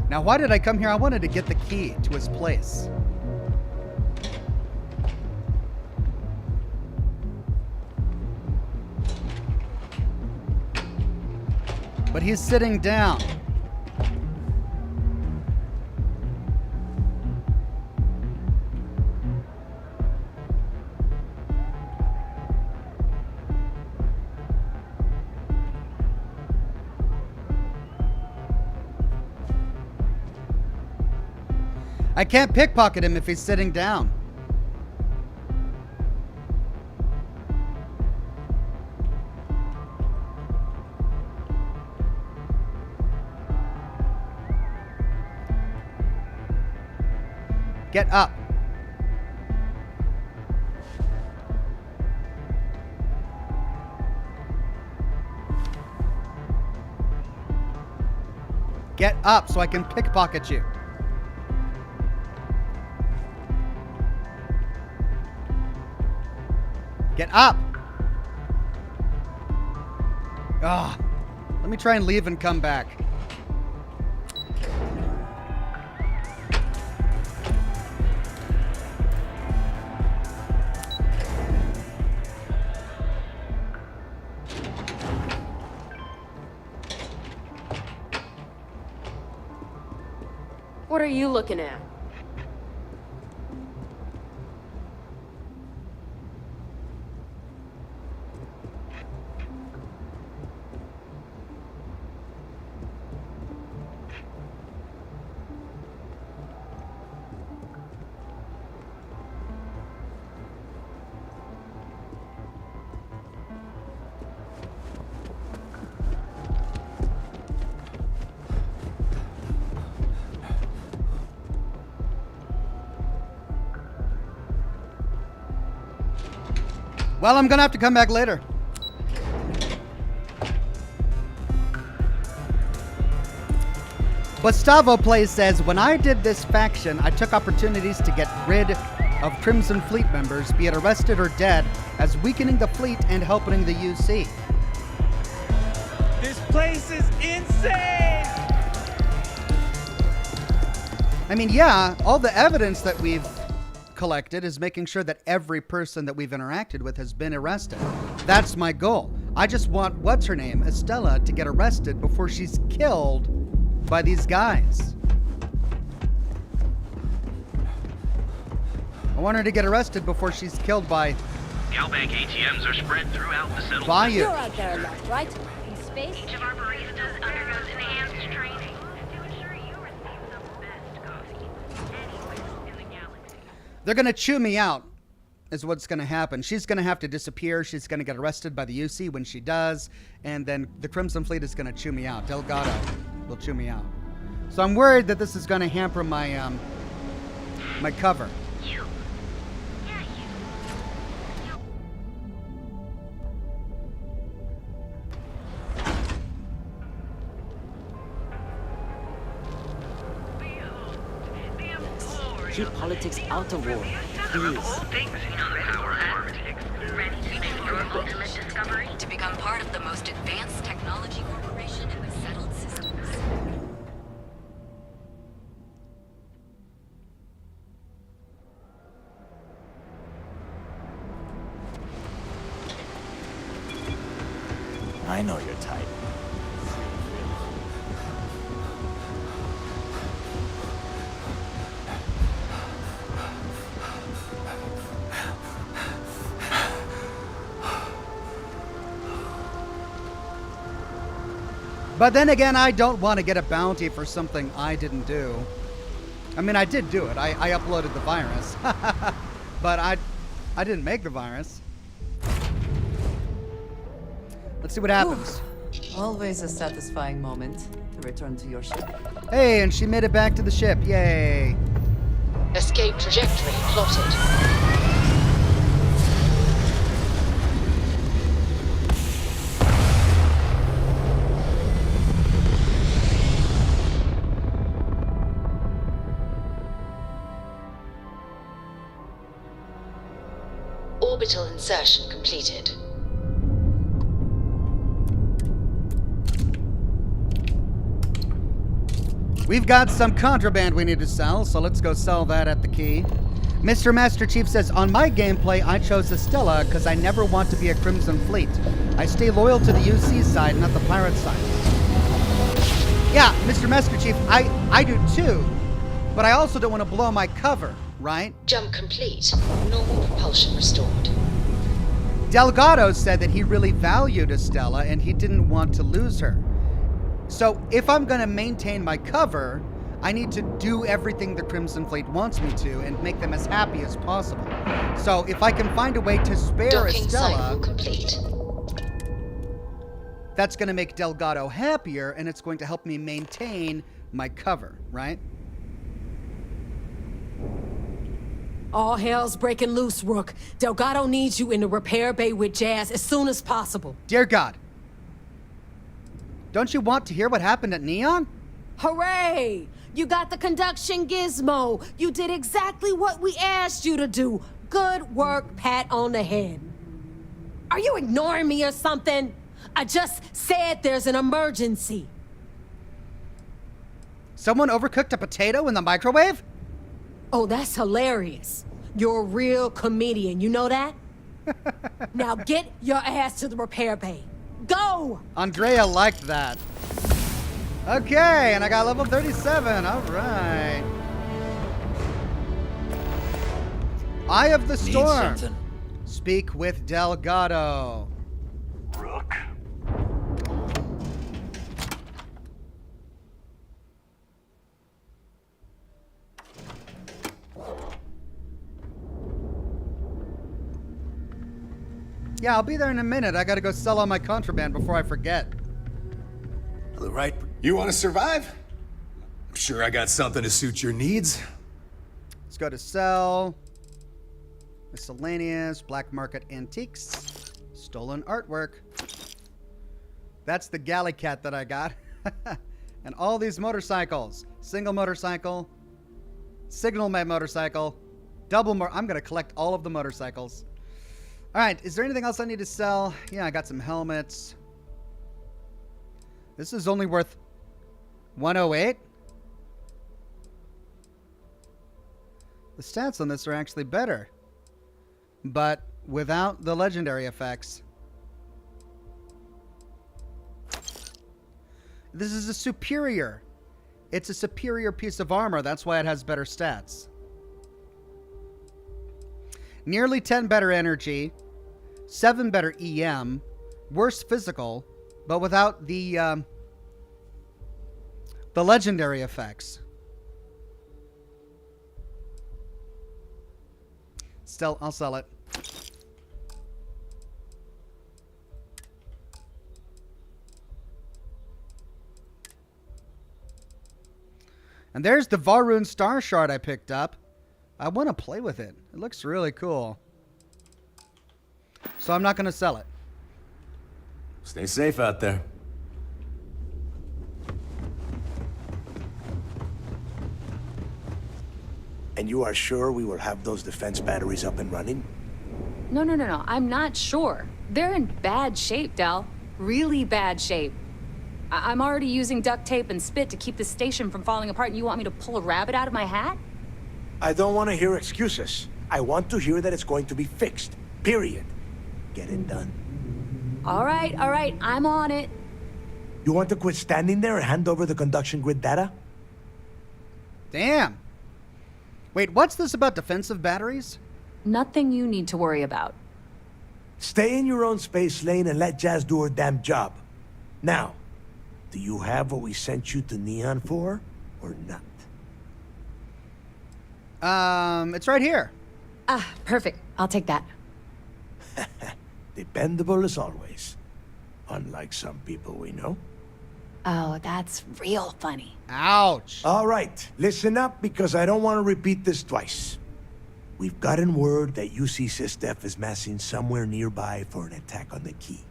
Now, why did I come here? I wanted to get the key to his place. But he's sitting down. I can't pickpocket him if he's sitting down. Get up. Get up so I can pickpocket you. Get up. Ah, let me try and leave and come back. What are you looking at? Well, I'm gonna have to come back later. Gustavo Plays says, when I did this faction, I took opportunities to get rid of Crimson Fleet members, be it arrested or dead, as weakening the fleet and helping the UC. This place is insane! I mean, yeah, all the evidence that we've collected is making sure that every person that we've interacted with has been arrested. That's my goal. I just want, what's her name, Estella, to get arrested before she's killed by these guys. I want her to get arrested before she's killed by Galbank ATMs are spread throughout the settlement. by you. You're out there a lot, right? In space? Each of our baristas undergoes enhanced training to ensure you receive the best coffee anywhere in the galaxy. They're going to chew me out, is what's going to happen. She's going to have to disappear. She's going to get arrested by the UC when she does. And then the Crimson Fleet is going to chew me out. Delgado will chew me out. So I'm worried that this is going to hamper my, my cover. Keep politics out of war, please. Ready to make your ultimate discovery? To become part of the most advanced technology corporation in the settled systems. I know your type. But then again, I don't want to get a bounty for something I didn't do. I mean, I did do it. I uploaded the virus. But I didn't make the virus. Let's see what happens. Always a satisfying moment to return to your ship. Hey, and she made it back to the ship. Yay. Escape trajectory plotted. Orbital insertion completed. We've got some contraband we need to sell, so let's go sell that at the key. Mr. Master Chief says, on my gameplay, I chose Estella because I never want to be a Crimson Fleet. I stay loyal to the UC side, not the pirate side. Yeah, Mr. Master Chief, I do too, but I also don't want to blow my cover, right? Jump complete. Normal propulsion restored. Delgado said that he really valued Estella and he didn't want to lose her. So if I'm going to maintain my cover, I need to do everything the Crimson Fleet wants me to and make them as happy as possible. So if I can find a way to spare Docking Estella, cycle complete. that's going to make Delgado happier and it's going to help me maintain my cover, right? All hell's breaking loose, Rook. Delgado needs you in the repair bay with Jazz as soon as possible. Dear God. Don't you want to hear what happened at Neon? Hooray! You got the conduction gizmo. You did exactly what we asked you to do. Good work, pat on the head. Are you ignoring me or something? I just said there's an emergency. Someone overcooked a potato in the microwave? Oh, that's hilarious. You're a real comedian, you know that? Now get your ass to the repair bay. Go! Andrea liked that. Okay, and I got level 37. All right. Eye of the Storm. Speak with Delgado. Rook. Yeah, I'll be there in a minute. I gotta go sell all my contraband before I forget. The right. You want to survive? I'm sure I got something to suit your needs. Let's go to sell. Miscellaneous, black market antiques, stolen artwork. That's the galley cat that I got. And all these motorcycles. Single motorcycle, signal motorcycle, I'm gonna collect all of the motorcycles. All right, is there anything else I need to sell? Yeah, I got some helmets. This is only worth 108. The stats on this are actually better, but without the legendary effects. This is a superior. It's a superior piece of armor. That's why it has better stats. Nearly 10 better energy, 7 better EM, worse physical, but without the legendary effects. Still, I'll sell it. And there's the Varun Star Shard I picked up. I want to play with it. It looks really cool. So I'm not going to sell it. Stay safe out there. And you are sure we will have those defense batteries up and running? No. I'm not sure. They're in bad shape, Del. Really bad shape. I'm already using duct tape and spit to keep the station from falling apart, and you want me to pull a rabbit out of my hat? I don't want to hear excuses. I want to hear that it's going to be fixed. Period. Get it done. All right. I'm on it. You want to quit standing there and hand over the conduction grid data? Damn. Wait, what's this about defensive batteries? Nothing you need to worry about. Stay in your own space lane and let Jazz do her damn job. Now, do you have what we sent you to Neon for, or not? It's right here. Ah, perfect. I'll take that. Dependable as always. Unlike some people we know. Oh, that's real funny. Ouch. All right, listen up because I don't want to repeat this twice. We've gotten word that UC Systef is massing somewhere nearby for an attack on the key.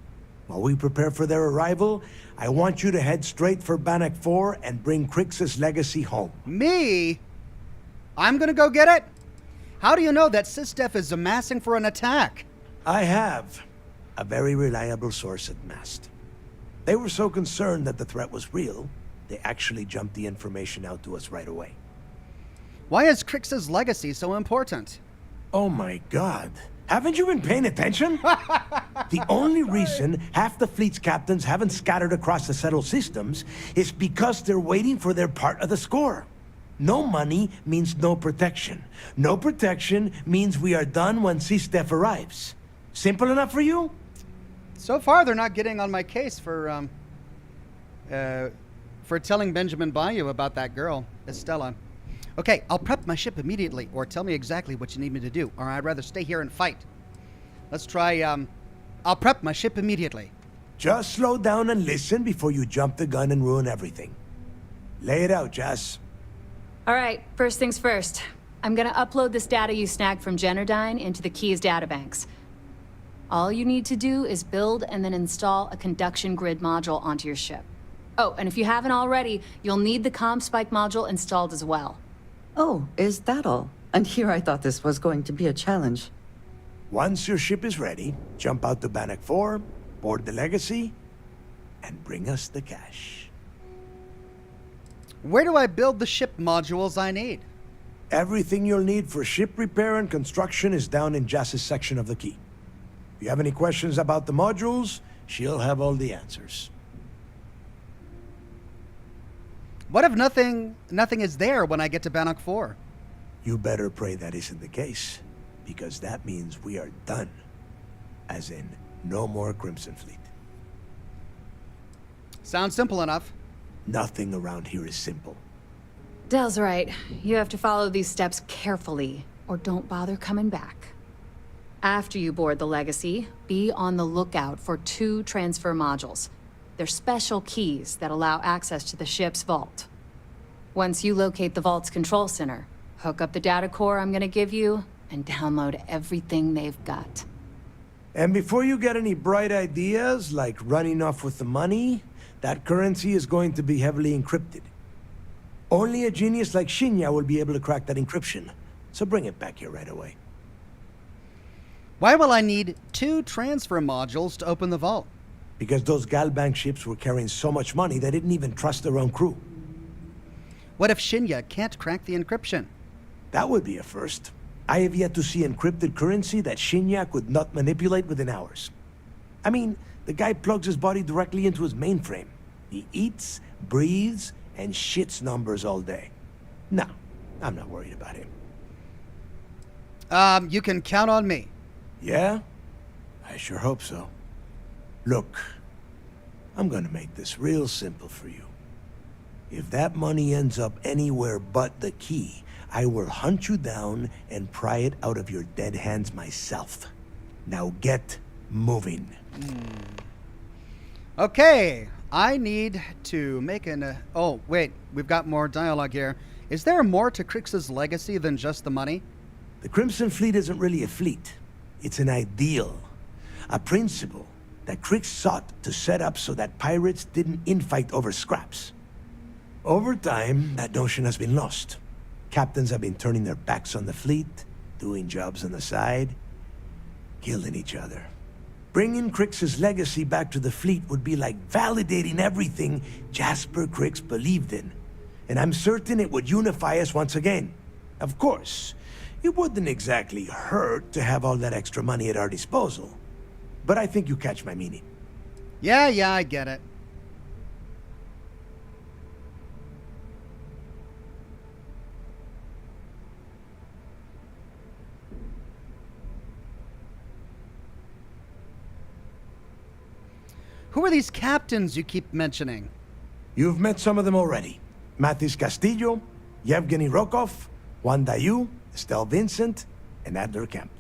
While we prepare for their arrival, I want you to head straight for Bannock 4 and bring Crix's legacy home. Me? I'm gonna go get it? How do you know that Systef is amassing for an attack? I have a very reliable source at Mast. They were so concerned that the threat was real, they actually jumped the information out to us right away. Why is Crix's legacy so important? Oh my god. Haven't you been paying attention? The only reason half the fleet's captains haven't scattered across the settled systems is because they're waiting for their part of the score. No money means no protection. No protection means we are done when Systef arrives. Simple enough for you? So far, they're not getting on my case for telling Benjamin Bayou about that girl, Estella. Okay, I'll prep my ship immediately, or tell me exactly what you need me to do, or I'd rather stay here and fight. Let's try, I'll prep my ship immediately. Just slow down and listen before you jump the gun and ruin everything. Lay it out, Jess. All right, first things first. I'm gonna upload this data you snagged from Generdyne into the Keys databanks. All you need to do is build and then install a conduction grid module onto your ship. Oh, and if you haven't already, you'll need the comm spike module installed as well. Oh, is that all? And here I thought this was going to be a challenge. Once your ship is ready, jump out to Bannock 4, board the Legacy, and bring us the cash. Where do I build the ship modules I need? Everything you'll need for ship repair and construction is down in Jess's section of the key. If you have any questions about the modules, she'll have all the answers. What if nothing is there when I get to Bannock 4? You better pray that isn't the case, because that means we are done. As in, no more Crimson Fleet. Sounds simple enough. Nothing around here is simple. Dell's right. You have to follow these steps carefully, or don't bother coming back. After you board the Legacy, be on the lookout for 2 transfer modules. They're special keys that allow access to the ship's vault. Once you locate the vault's control center, hook up the data core I'm gonna give you, and download everything they've got. And before you get any bright ideas, like running off with the money, that currency is going to be heavily encrypted. Only a genius like Shinya will be able to crack that encryption, so bring it back here right away. Why will I need 2 transfer modules to open the vault? Because those Galbank ships were carrying so much money they didn't even trust their own crew. What if Shinya can't crack the encryption? That would be a first. I have yet to see encrypted currency that Shinya could not manipulate within hours. I mean, the guy plugs his body directly into his mainframe. He eats, breathes, and shits numbers all day. No, I'm not worried about him. You can count on me. Yeah? I sure hope so. Look, I'm gonna make this real simple for you. If that money ends up anywhere but the key, I will hunt you down and pry it out of your dead hands myself. Now get moving. Okay, I need to make an... oh, wait, we've got more dialogue here. Is there more to Crix's legacy than just the money? The Crimson Fleet isn't really a fleet. It's an ideal. A principle that Crix sought to set up so that pirates didn't infight over scraps. Over time, that notion has been lost. Captains have been turning their backs on the fleet, doing jobs on the side, killing each other. Bringing Crix's legacy back to the fleet would be like validating everything Jasper Crix believed in. And I'm certain it would unify us once again. Of course, it wouldn't exactly hurt to have all that extra money at our disposal. But I think you catch my meaning. Yeah, I get it. Who are these captains you keep mentioning? You've met some of them already. Matis Castillo, Yevgeny Rokov, Juan Dayu, Estelle Vincent, and Adler Kemp.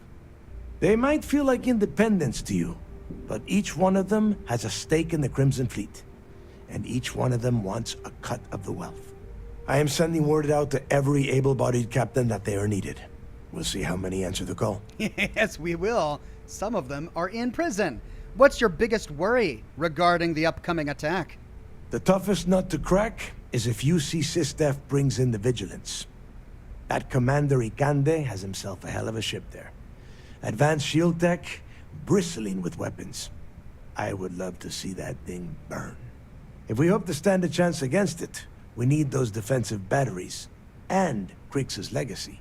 They might feel like independents to you, but each one of them has a stake in the Crimson Fleet, and each one of them wants a cut of the wealth. I am sending word out to every able-bodied captain that they are needed. We'll see how many answer the call. Yes, we will. Some of them are in prison. What's your biggest worry regarding the upcoming attack? The toughest nut to crack is if UC Sistef brings in the Vigilance. That Commander Ikande has himself a hell of a ship there. Advanced shield tech, bristling with weapons. I would love to see that thing burn. If we hope to stand a chance against it, we need those defensive batteries and Krix's legacy.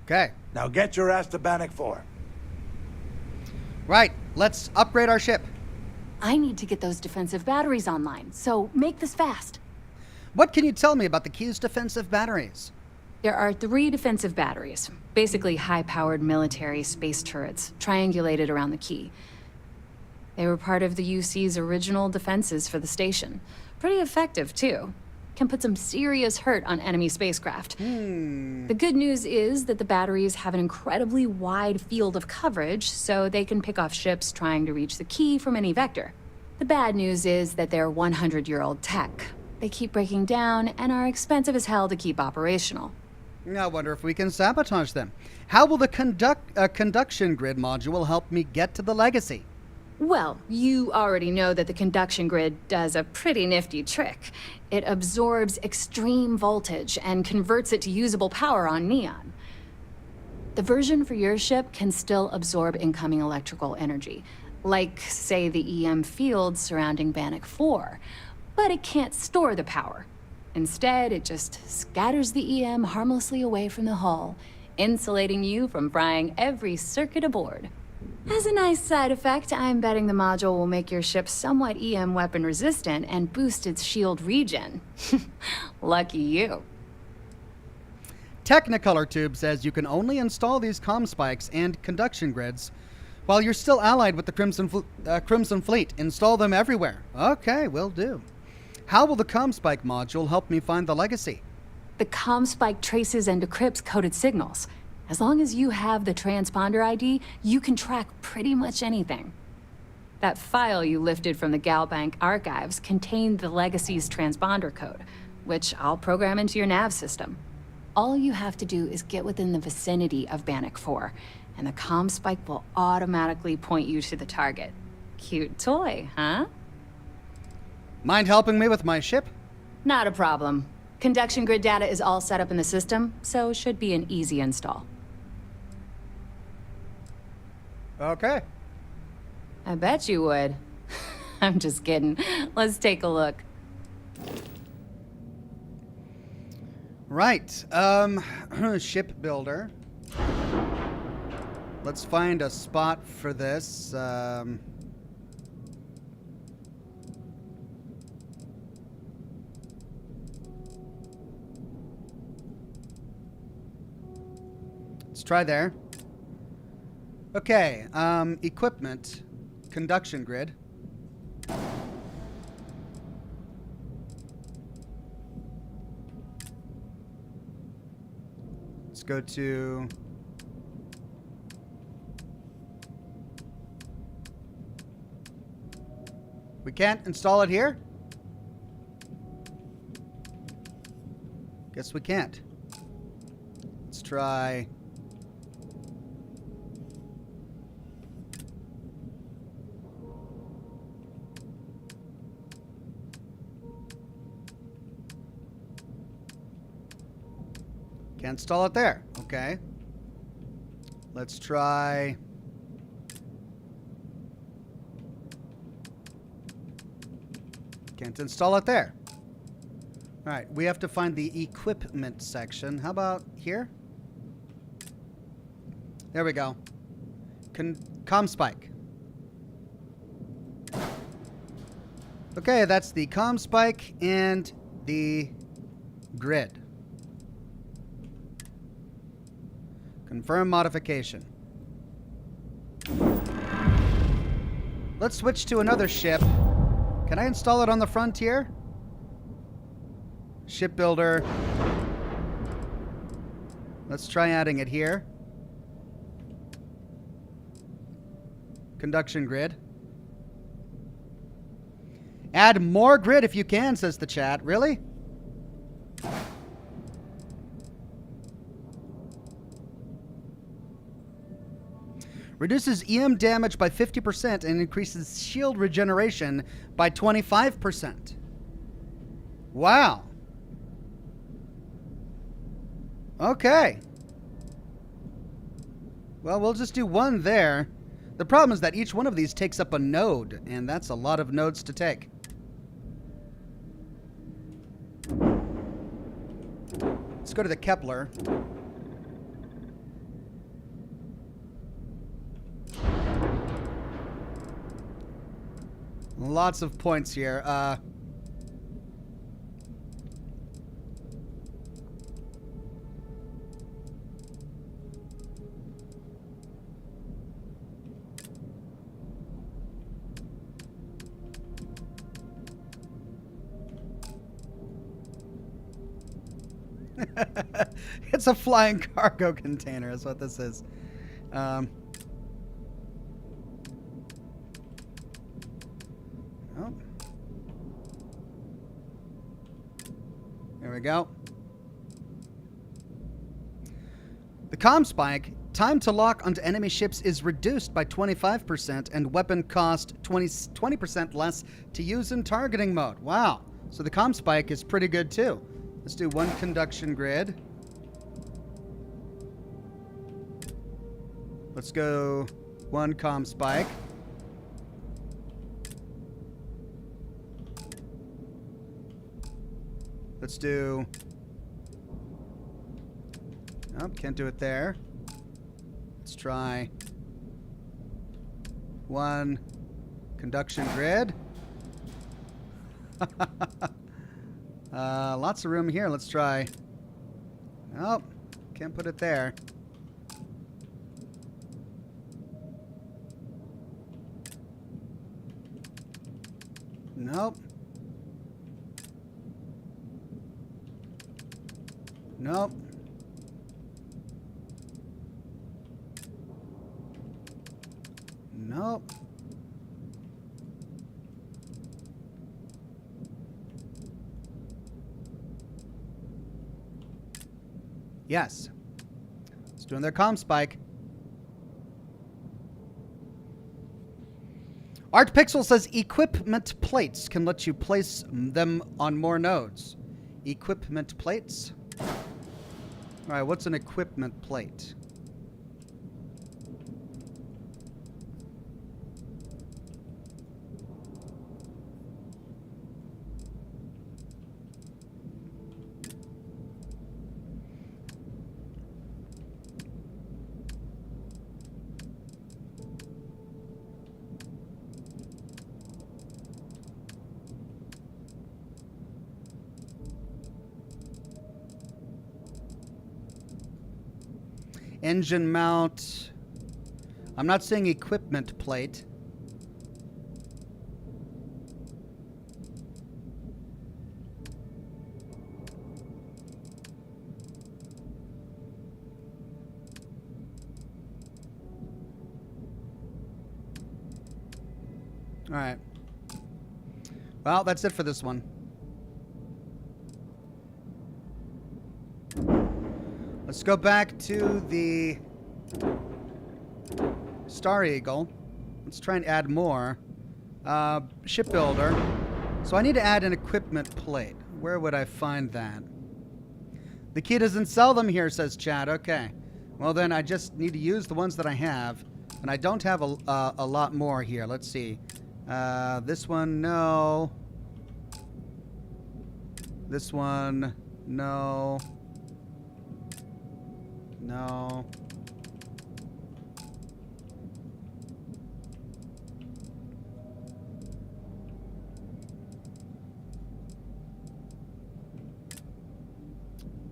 Okay. Now get your ass to Bannock 4. Right, let's upgrade our ship. I need to get those defensive batteries online, so make this fast. What can you tell me about the Key's defensive batteries? There are 3 defensive batteries, basically high-powered military space turrets, triangulated around the Key. They were part of the UC's original defenses for the station. Pretty effective, too. Can put some serious hurt on enemy spacecraft. The good news is that the batteries have an incredibly wide field of coverage, so they can pick off ships trying to reach the Key from any vector. The bad news is that they're 100-year-old tech. They keep breaking down and are expensive as hell to keep operational. I wonder if we can sabotage them. How will the conduction grid module help me get to the Legacy? Well, you already know that the conduction grid does a pretty nifty trick. It absorbs extreme voltage and converts it to usable power on Neon. The version for your ship can still absorb incoming electrical energy, like, say, the EM field surrounding Bannock 4, but it can't store the power. Instead, it just scatters the EM harmlessly away from the hull, insulating you from frying every circuit aboard. As a nice side effect, I'm betting the module will make your ship somewhat EM weapon resistant and boost its shield regen. Lucky you. Technicolor Tube says you can only install these comm spikes and conduction grids while you're still allied with the Crimson Fleet. Install them everywhere. Okay, will do. How will the comm spike module help me find the Legacy? The comm spike traces and decrypts coded signals. As long as you have the transponder ID, you can track pretty much anything. That file you lifted from the Galbank archives contained the Legacy's transponder code, which I'll program into your nav system. All you have to do is get within the vicinity of Bannock 4, and the comm spike will automatically point you to the target. Cute toy, huh? Mind helping me with my ship? Not a problem. Conduction grid data is all set up in the system, so should be an easy install. Okay. I bet you would. I'm just kidding. Let's take a look. Right. Ship builder. Let's find a spot for this. Let's try there. Okay, equipment, conduction grid. Let's go to we can't install it here? Guess we can't. Let's try can't install it there. Okay. Let's try can't install it there. All right, we have to find the equipment section. How about here? There we go. Comm spike. Okay, that's the comm spike and the grid. Confirm modification. Let's switch to another ship. Can I install it on the Frontier? Shipbuilder. Let's try adding it here. Conduction grid. Add more grid if you can, says the chat. Really? Reduces EM damage by 50% and increases shield regeneration by 25%. Wow. Okay. Well, we'll just do one there. The problem is that each one of these takes up a node, and that's a lot of nodes to take. Let's go to the Kepler. Lots of points here. It's a flying cargo container is what this is. Oh. There we go. The comm spike, time to lock onto enemy ships is reduced by 25% and weapon cost 20% less to use in targeting mode. Wow. So the comm spike is pretty good too. Let's do one conduction grid. Let's go one comm spike. Let's do... Nope, can't do it there. Let's try one conduction grid. Lots of room here. Let's try... Nope, can't put it there. Nope. Nope. Nope. Yes. It's doing their comm spike. Art Pixel says equipment plates can let you place them on more nodes. Equipment plates? Alright, what's an equipment plate? Engine mount. I'm not saying equipment plate. All right. Well, that's it for this one. Let's go back to the Star Eagle. Let's try and add more. Shipbuilder. So I need to add an equipment plate. Where would I find that? The key doesn't sell them here, says Chad. Okay. Well, then I just need to use the ones that I have. And I don't have a lot more here. Let's see. This one, no. This one, no. No.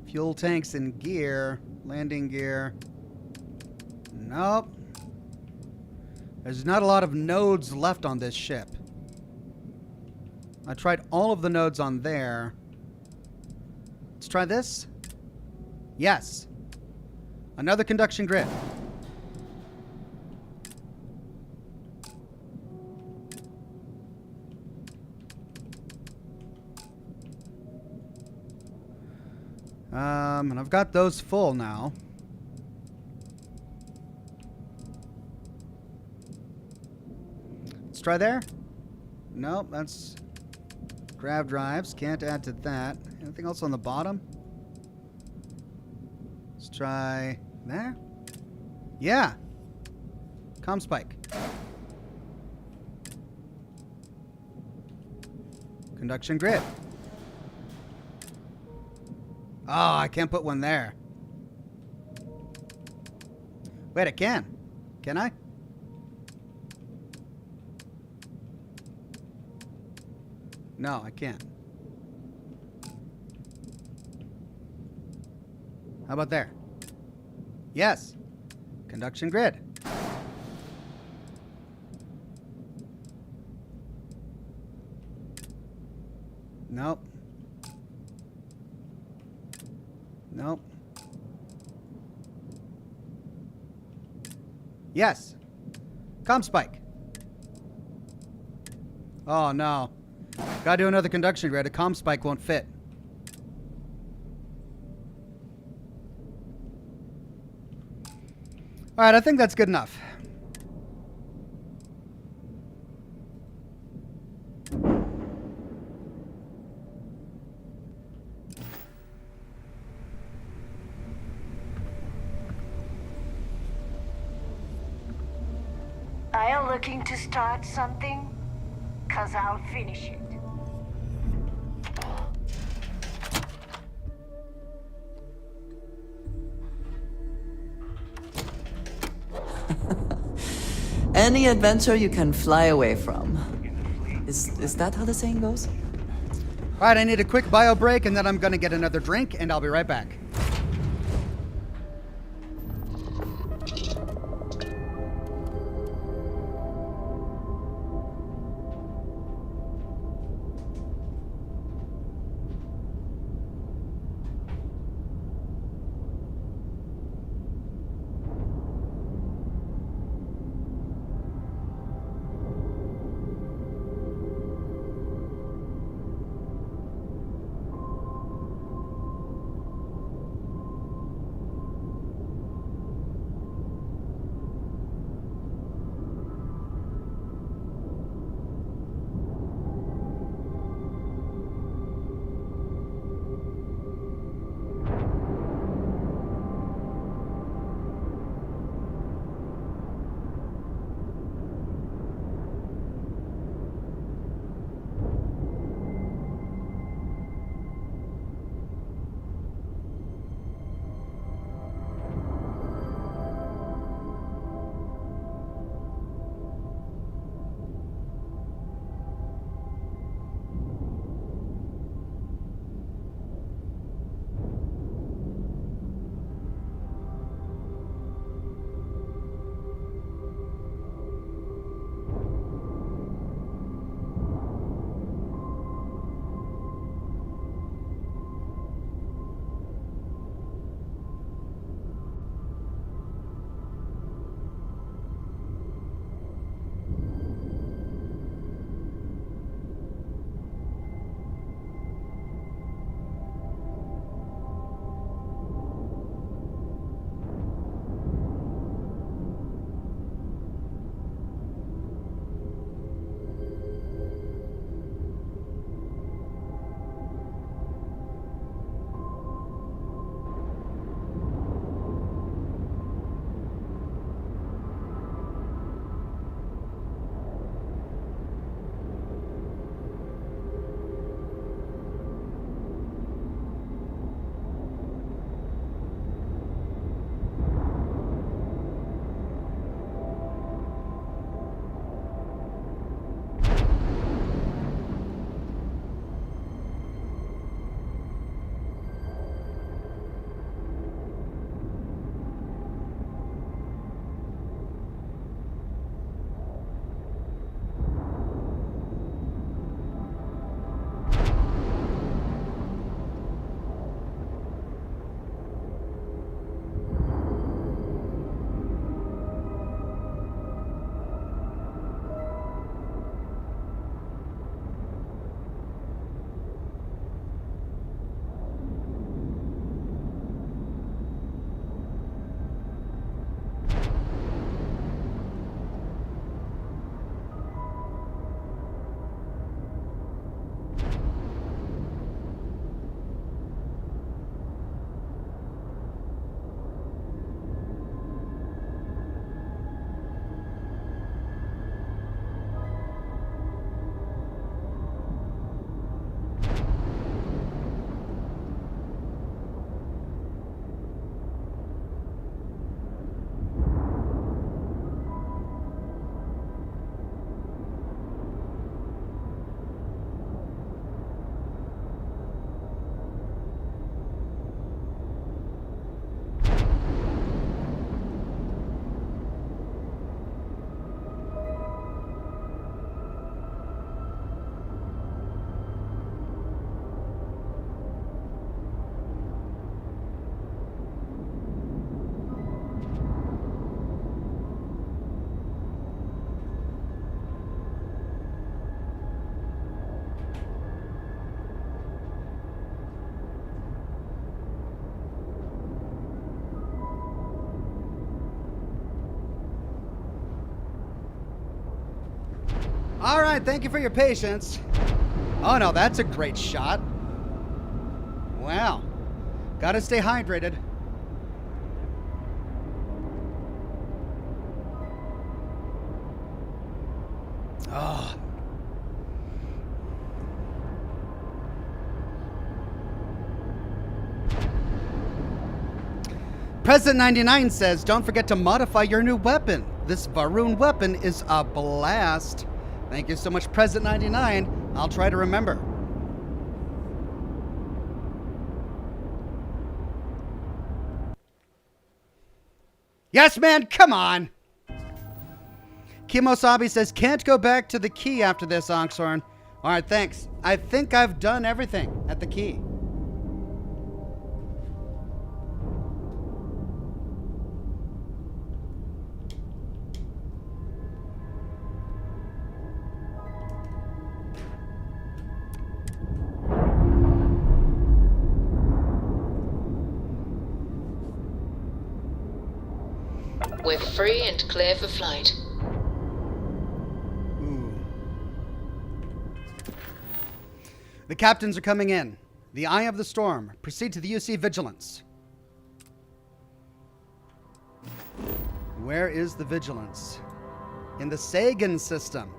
Fuel tanks and gear. Landing gear. Nope. There's not a lot of nodes left on this ship. I tried all of the nodes on there. Let's try this. Yes. Another conduction grid. And I've got those full now. Let's try there. Nope, that's grav drives. Can't add to that. Anything else on the bottom? Let's try there. Yeah. Comm spike. Conduction grid. Oh, I can't put one there. Wait, I can. Can I? No, I can't. How about there? Yes. Conduction grid. Nope. Nope. Yes. Comm spike. Oh no. Gotta do another conduction grid. A comm spike won't fit. Alright, I think that's good enough. Are you looking to start something? 'Cause I'll finish it. Any adventure you can fly away from. Is that how the saying goes? Alright, I need a quick bio break and then I'm gonna get another drink and I'll be right back. All right, thank you for your patience. Oh no, that's a great shot. Wow. Gotta stay hydrated. Oh. President 99 says, don't forget to modify your new weapon. This Varun weapon is a blast. Thank you so much, President 99. I'll try to remember. Yes, man, come on. Kimosabi says, can't go back to the key after this, Oxhorn. All right, thanks. I think I've done everything at the key. We're free and clear for flight. The captains are coming in. The eye of the storm. Proceed to the UC Vigilance. Where is the Vigilance? In the Sagan system.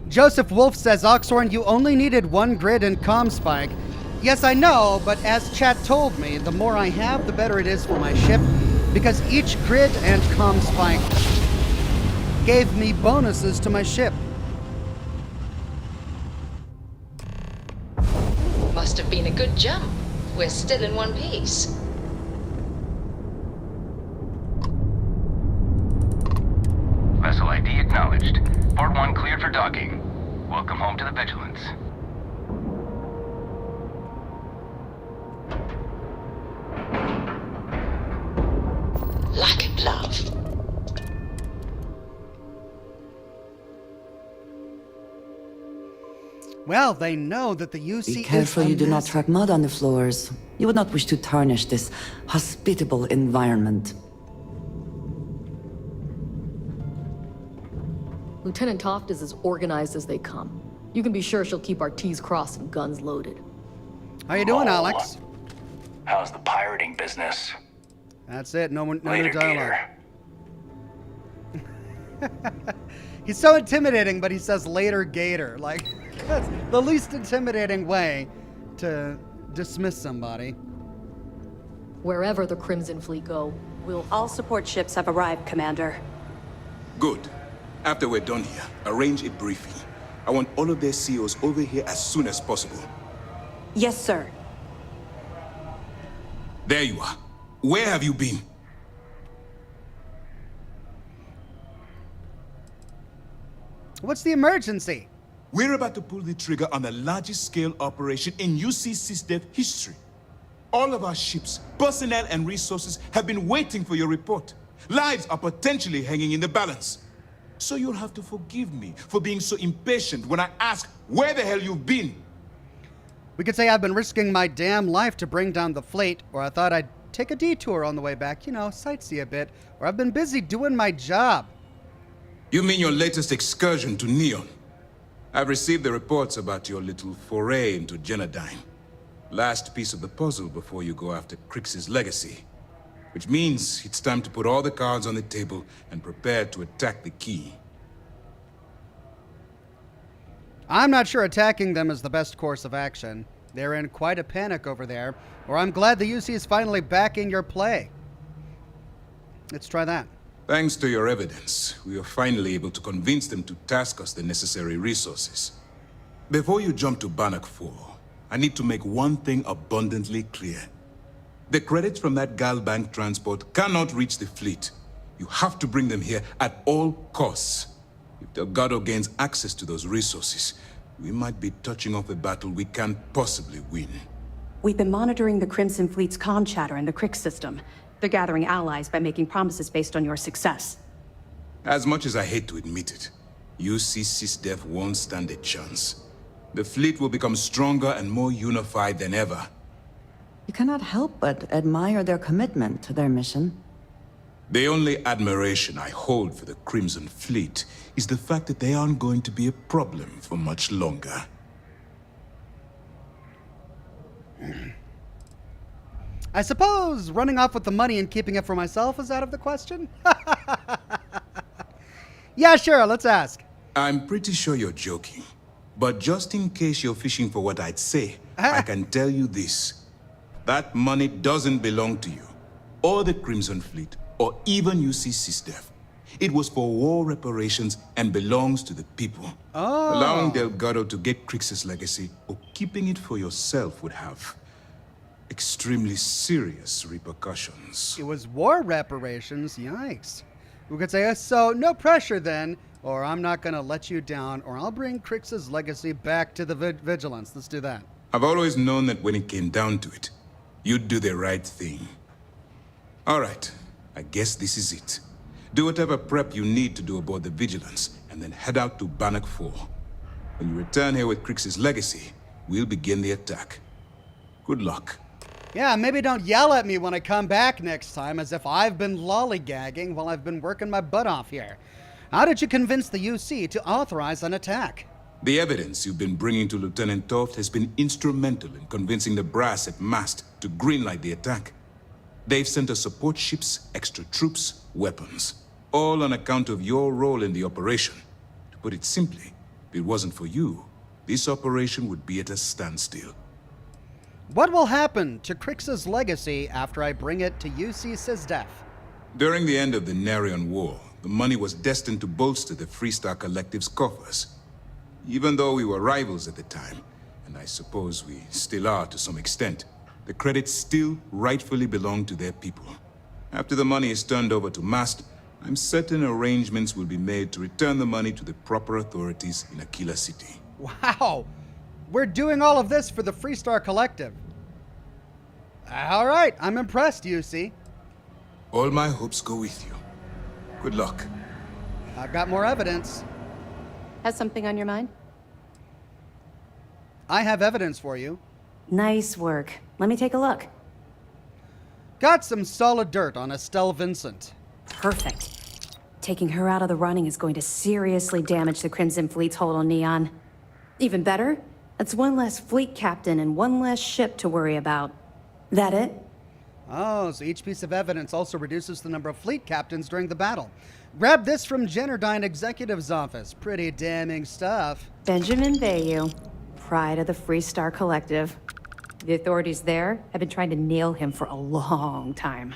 Joseph Wolf says, Oxhorn, you only needed one grid and comm spike. Yes, I know, but as chat told me, the more I have, the better it is for my ship, because each grid and comm spike gave me bonuses to my ship. Must have been a good jump. We're still in one piece. Vessel ID acknowledged. Port 1 cleared for docking. Welcome home to the Vigilance. Like and love. Well, they know that the UC Be careful you do not track mud on the floors. You would not wish to tarnish this hospitable environment. Lieutenant Toft is as organized as they come. You can be sure she'll keep our T's crossed and guns loaded. How you doing, Alex? How's the pirating business? That's it. No Later, dialogue. He's so intimidating, but he says later, Gator. Like, that's the least intimidating way to dismiss somebody. Wherever the Crimson Fleet go, we'll... All support ships have arrived, Commander. Good. After we're done here, arrange a briefing. I want all of their CEOs over here as soon as possible. Yes, sir. There you are. Where have you been? What's the emergency? We're about to pull the trigger on the largest scale operation in UC SysDev history. All of our ships, personnel, and resources have been waiting for your report. Lives are potentially hanging in the balance. So you'll have to forgive me for being so impatient when I ask where the hell you've been. We could say I've been risking my damn life to bring down the fleet, or I thought I'd take a detour on the way back, you know, sightsee a bit, or I've been busy doing my job. You mean your latest excursion to Neon? I've received the reports about your little foray into Genodyne. Last piece of the puzzle before you go after Crix's legacy. Which means it's time to put all the cards on the table and prepare to attack the key. I'm not sure attacking them is the best course of action. They're in quite a panic over there, or I'm glad the UC is finally backing your play. Let's try that. Thanks to your evidence, we are finally able to convince them to task us the necessary resources. Before you jump to Bannock 4, I need to make one thing abundantly clear. The credits from that Galbank transport cannot reach the fleet. You have to bring them here at all costs. If Delgado gains access to those resources, we might be touching off a battle we can't possibly win. We've been monitoring the Crimson Fleet's comm chatter in the Crix system. They're gathering allies by making promises based on your success. As much as I hate to admit it, UC SysDev won't stand a chance. The fleet will become stronger and more unified than ever. You cannot help but admire their commitment to their mission. The only admiration I hold for the Crimson Fleet is the fact that they aren't going to be a problem for much longer. I suppose running off with the money and keeping it for myself is out of the question? Yeah, sure, let's ask. I'm pretty sure you're joking. But just in case you're fishing for what I'd say, I can tell you this. That money doesn't belong to you, or the Crimson Fleet, or even UC SysDef. It was for war reparations and belongs to the people. Oh. Allowing Delgado to get Crix's legacy or keeping it for yourself would have extremely serious repercussions. It was war reparations, yikes. We could say, so no pressure then, or I'm not gonna let you down, or I'll bring Crix's legacy back to the Vigilance. Let's do that. I've always known that when it came down to it, you'd do the right thing. All right, I guess this is it. Do whatever prep you need to do aboard the Vigilance, and then head out to Bannock 4. When you return here with Crix's legacy, we'll begin the attack. Good luck. Yeah, maybe don't yell at me when I come back next time as if I've been lollygagging while I've been working my butt off here. How did you convince the UC to authorize an attack? The evidence you've been bringing to Lieutenant Toft has been instrumental in convincing the brass at MAST to greenlight the attack. They've sent us support ships, extra troops, weapons, all on account of your role in the operation. To put it simply, if it wasn't for you, this operation would be at a standstill. What will happen to Crix's legacy after I bring it to UC SysDef? During the end of the Narion War, the money was destined to bolster the Freestar Collective's coffers. Even though we were rivals at the time, and I suppose we still are to some extent, the credits still rightfully belong to their people. After the money is turned over to MAST, I'm certain arrangements will be made to return the money to the proper authorities in Aquila City. Wow! We're doing all of this for the Freestar Collective. All right, I'm impressed, UC. All my hopes go with you. Good luck. I've got more evidence. Has something on your mind? I have evidence for you. Nice work. Let me take a look. Got some solid dirt on Estelle Vincent. Perfect. Taking her out of the running is going to seriously damage the Crimson Fleet's hold on Neon. Even better, that's one less fleet captain and one less ship to worry about. That it? Oh, so each piece of evidence also reduces the number of fleet captains during the battle. Grab this from Generdyne Executive's office. Pretty damning stuff. Benjamin Bayou, pride of the Freestar Collective. The authorities there have been trying to nail him for a long time.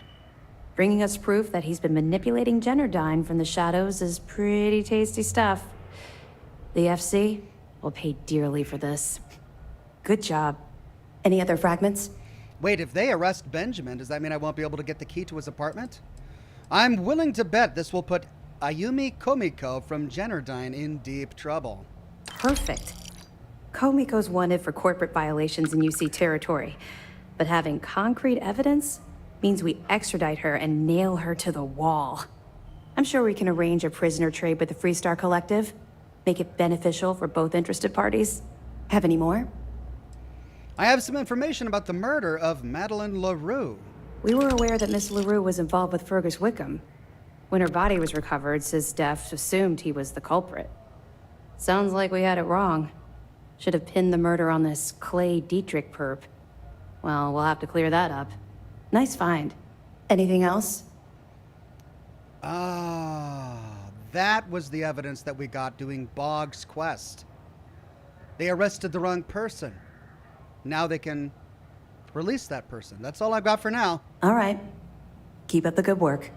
Bringing us proof that he's been manipulating Generdyne from the shadows is pretty tasty stuff. The FC will pay dearly for this. Good job. Any other fragments? Wait, if they arrest Benjamin, does that mean I won't be able to get the key to his apartment? I'm willing to bet this will put Ayumi Komiko from Generdyne in deep trouble. Perfect. Komiko's wanted for corporate violations in UC territory, but having concrete evidence means we extradite her and nail her to the wall. I'm sure we can arrange a prisoner trade with the Freestar Collective, make it beneficial for both interested parties. Have any more? I have some information about the murder of Madeline LaRue. We were aware that Miss LaRue was involved with Fergus Wickham. When her body was recovered, SysDef assumed he was the culprit. Sounds like we had it wrong. Should have pinned the murder on this Clay Dietrich perp. Well, we'll have to clear that up. Nice find. Anything else? That was the evidence that we got doing Bog's quest. They arrested the wrong person. Now they can release that person. That's all I've got for now. All right. Keep up the good work.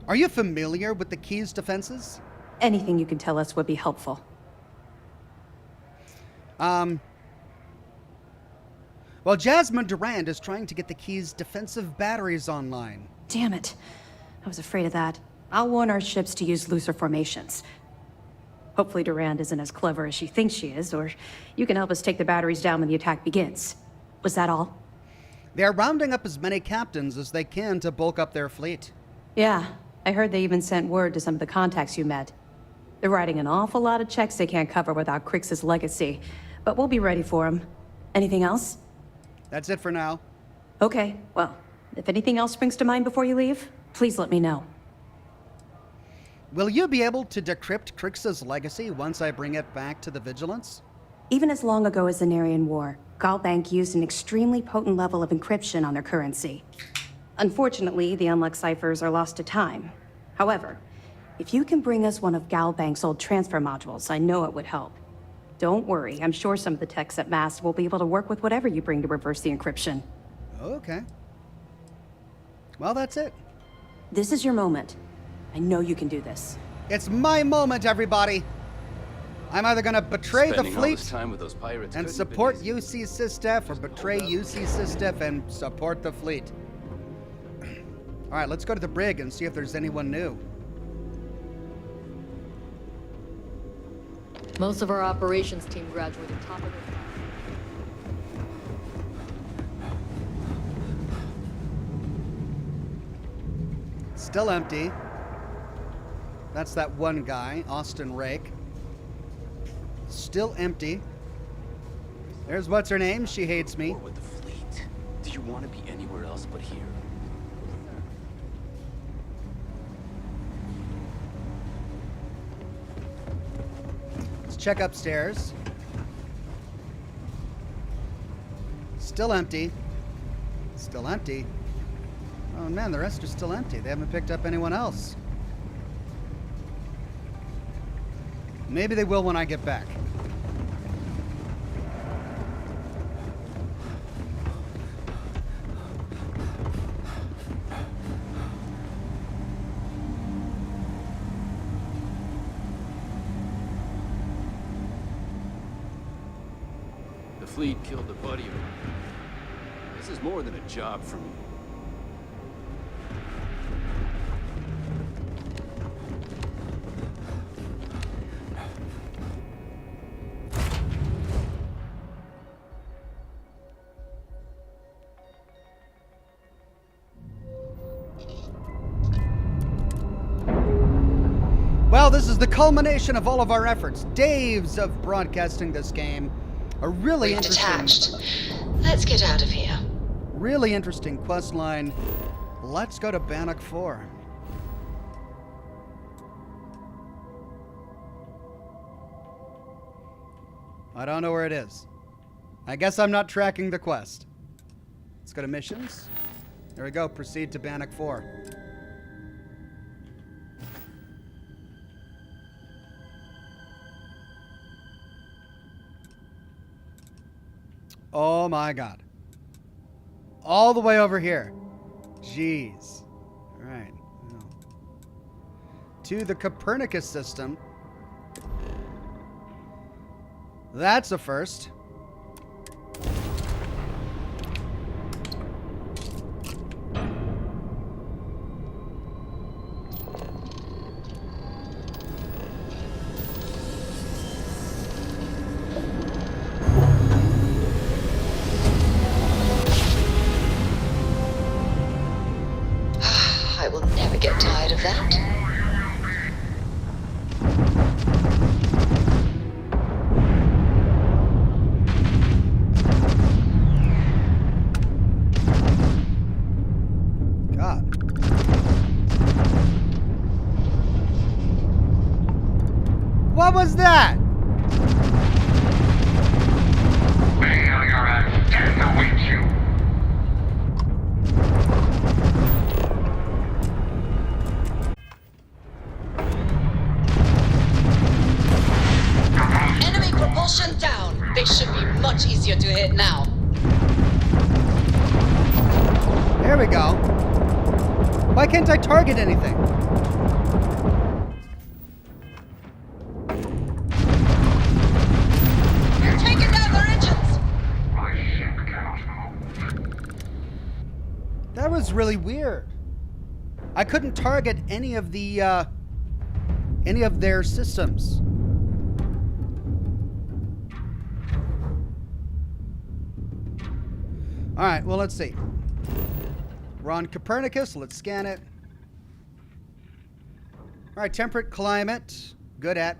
Are you familiar with the Key's defenses? Anything you can tell us would be helpful. Well, Jasmine Durand is trying to get the Key's defensive batteries online. Damn it. I was afraid of that. I'll warn our ships to use looser formations. Hopefully Durand isn't as clever as she thinks she is, or you can help us take the batteries down when the attack begins. Was that all? They're rounding up as many captains as they can to bulk up their fleet. Yeah, I heard they even sent word to some of the contacts you met. They're writing an awful lot of checks they can't cover without Crix's legacy, but we'll be ready for them. Anything else? That's it for now. Okay, well, if anything else springs to mind before you leave, please let me know. Will you be able to decrypt Crix's legacy once I bring it back to the Vigilance? Even as long ago as the Narian War, Galbank used an extremely potent level of encryption on their currency. Unfortunately, the unlocked ciphers are lost to time. However, if you can bring us one of Galbank's old transfer modules, I know it would help. Don't worry, I'm sure some of the techs at MAST will be able to work with whatever you bring to reverse the encryption. Okay. Well, that's it. This is your moment. I know you can do this. It's my moment, everybody. I'm either going to betray Spending the all this fleet time with those pirates and couldn't have been support easy. UC Systef, or betray UC Systef and support the fleet. All right, let's go to the brig and see if there's anyone new. Most of our operations team graduated top of their class. Still empty. That's that one guy, Austin Rake. Still empty. There's what's her name. She hates me. With the fleet. Do you want to be anywhere else but here? Let's check upstairs. Still empty. Still empty. Oh man, the rest are still empty. They haven't picked up anyone else. Maybe they will when I get back. The fleet killed a buddy of mine. This is more than a job for me. Well, this is the culmination of all of our efforts. Days of broadcasting this game. A really Detached. Let's get out of here. Really interesting quest line. Let's go to Bannock 4. I don't know where it is. I guess I'm not tracking the quest. Let's go to missions. There we go. Proceed to Bannock 4. Oh my god. All the way over here. Jeez. All right. Well. To the Copernicus system. That's a first. I will never get tired of that. God. What was that? Failure and death awaits you. Enemy propulsion down. They should be much easier to hit now. There we go. Why can't I target anything? You're taking down their engines. My ship cannot move. That was really weird. I couldn't target any of their systems. All right, well, let's see. We're on Copernicus. Let's scan it. All right, temperate climate. Good at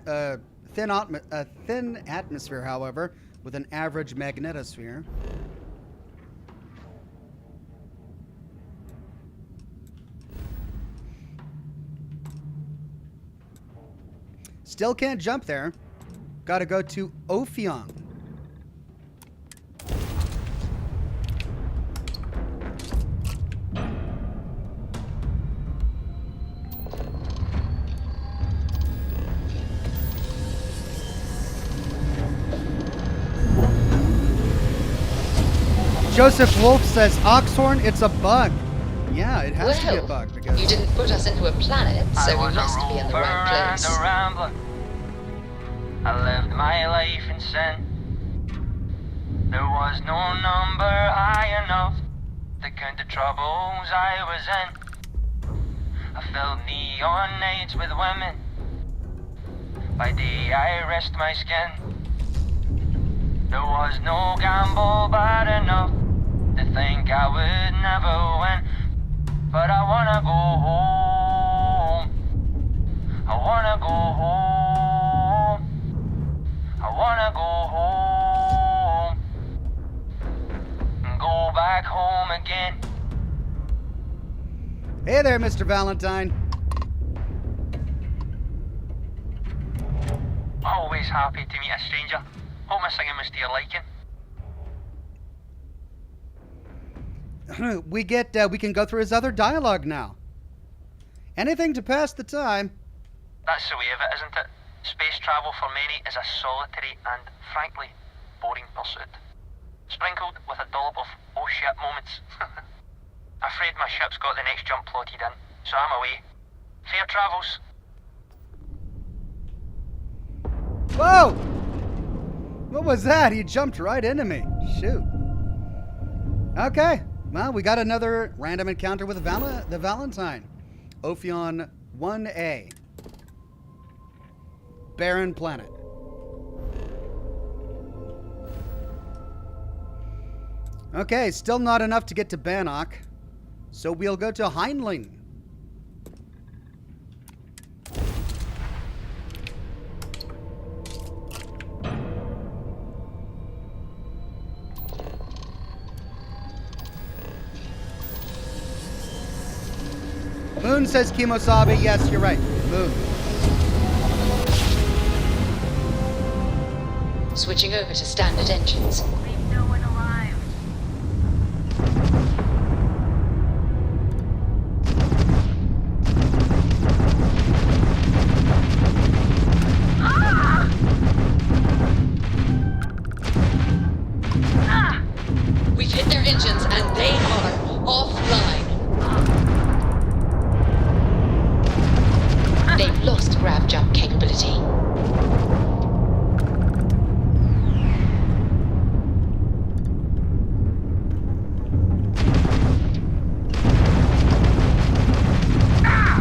thin atmosphere, however, with an average magnetosphere. Still can't jump there. Gotta go to Ophion. Joseph Wolf says, Oxhorn, it's a bug. Yeah, it has to be a bug because you didn't put us into a planet, so we must be in the right place. And a rambler. I lived my life in sin. There was no number high enough to count the troubles I was in. I filled neon nights with women. By day I rest my skin. There was no gamble bad enough to think I would never win. But I wanna go home. I wanna go home. I wanna go home. And go back home again. Hey there, Mr. Valentine. Always happy to meet a stranger. Hope my singing was to your liking. We can go through his other dialogue now. Anything to pass the time. That's the way of it, isn't it? Space travel for many is a solitary and, frankly, boring pursuit. Sprinkled with a dollop of oh shit moments. Afraid my ship's got the next jump plotted in, so I'm away. Fair travels. Whoa! What was that? He jumped right into me. Shoot. Okay. Well, we got another random encounter with the Valentine. Ophion 1A. Barren planet. Okay, still not enough to get to Bannock. So we'll go to Heinlein. Moon says Kimosabe. Yes, you're right. Moon. Switching over to standard engines. Leave no one alive. We've hit their engines and they are offline. They've lost grav jump capability.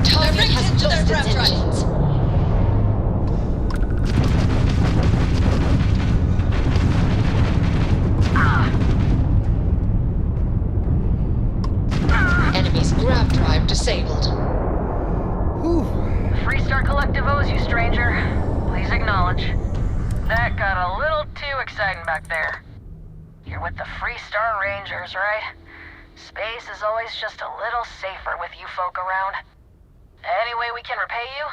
Target has lost its engines. Enemy's grav drive disabled. Freestar Collective owes you, stranger. Please acknowledge. That got a little too exciting back there. You're with the Freestar Rangers, right? Space is always just a little safer with you folk around. Any way we can repay you?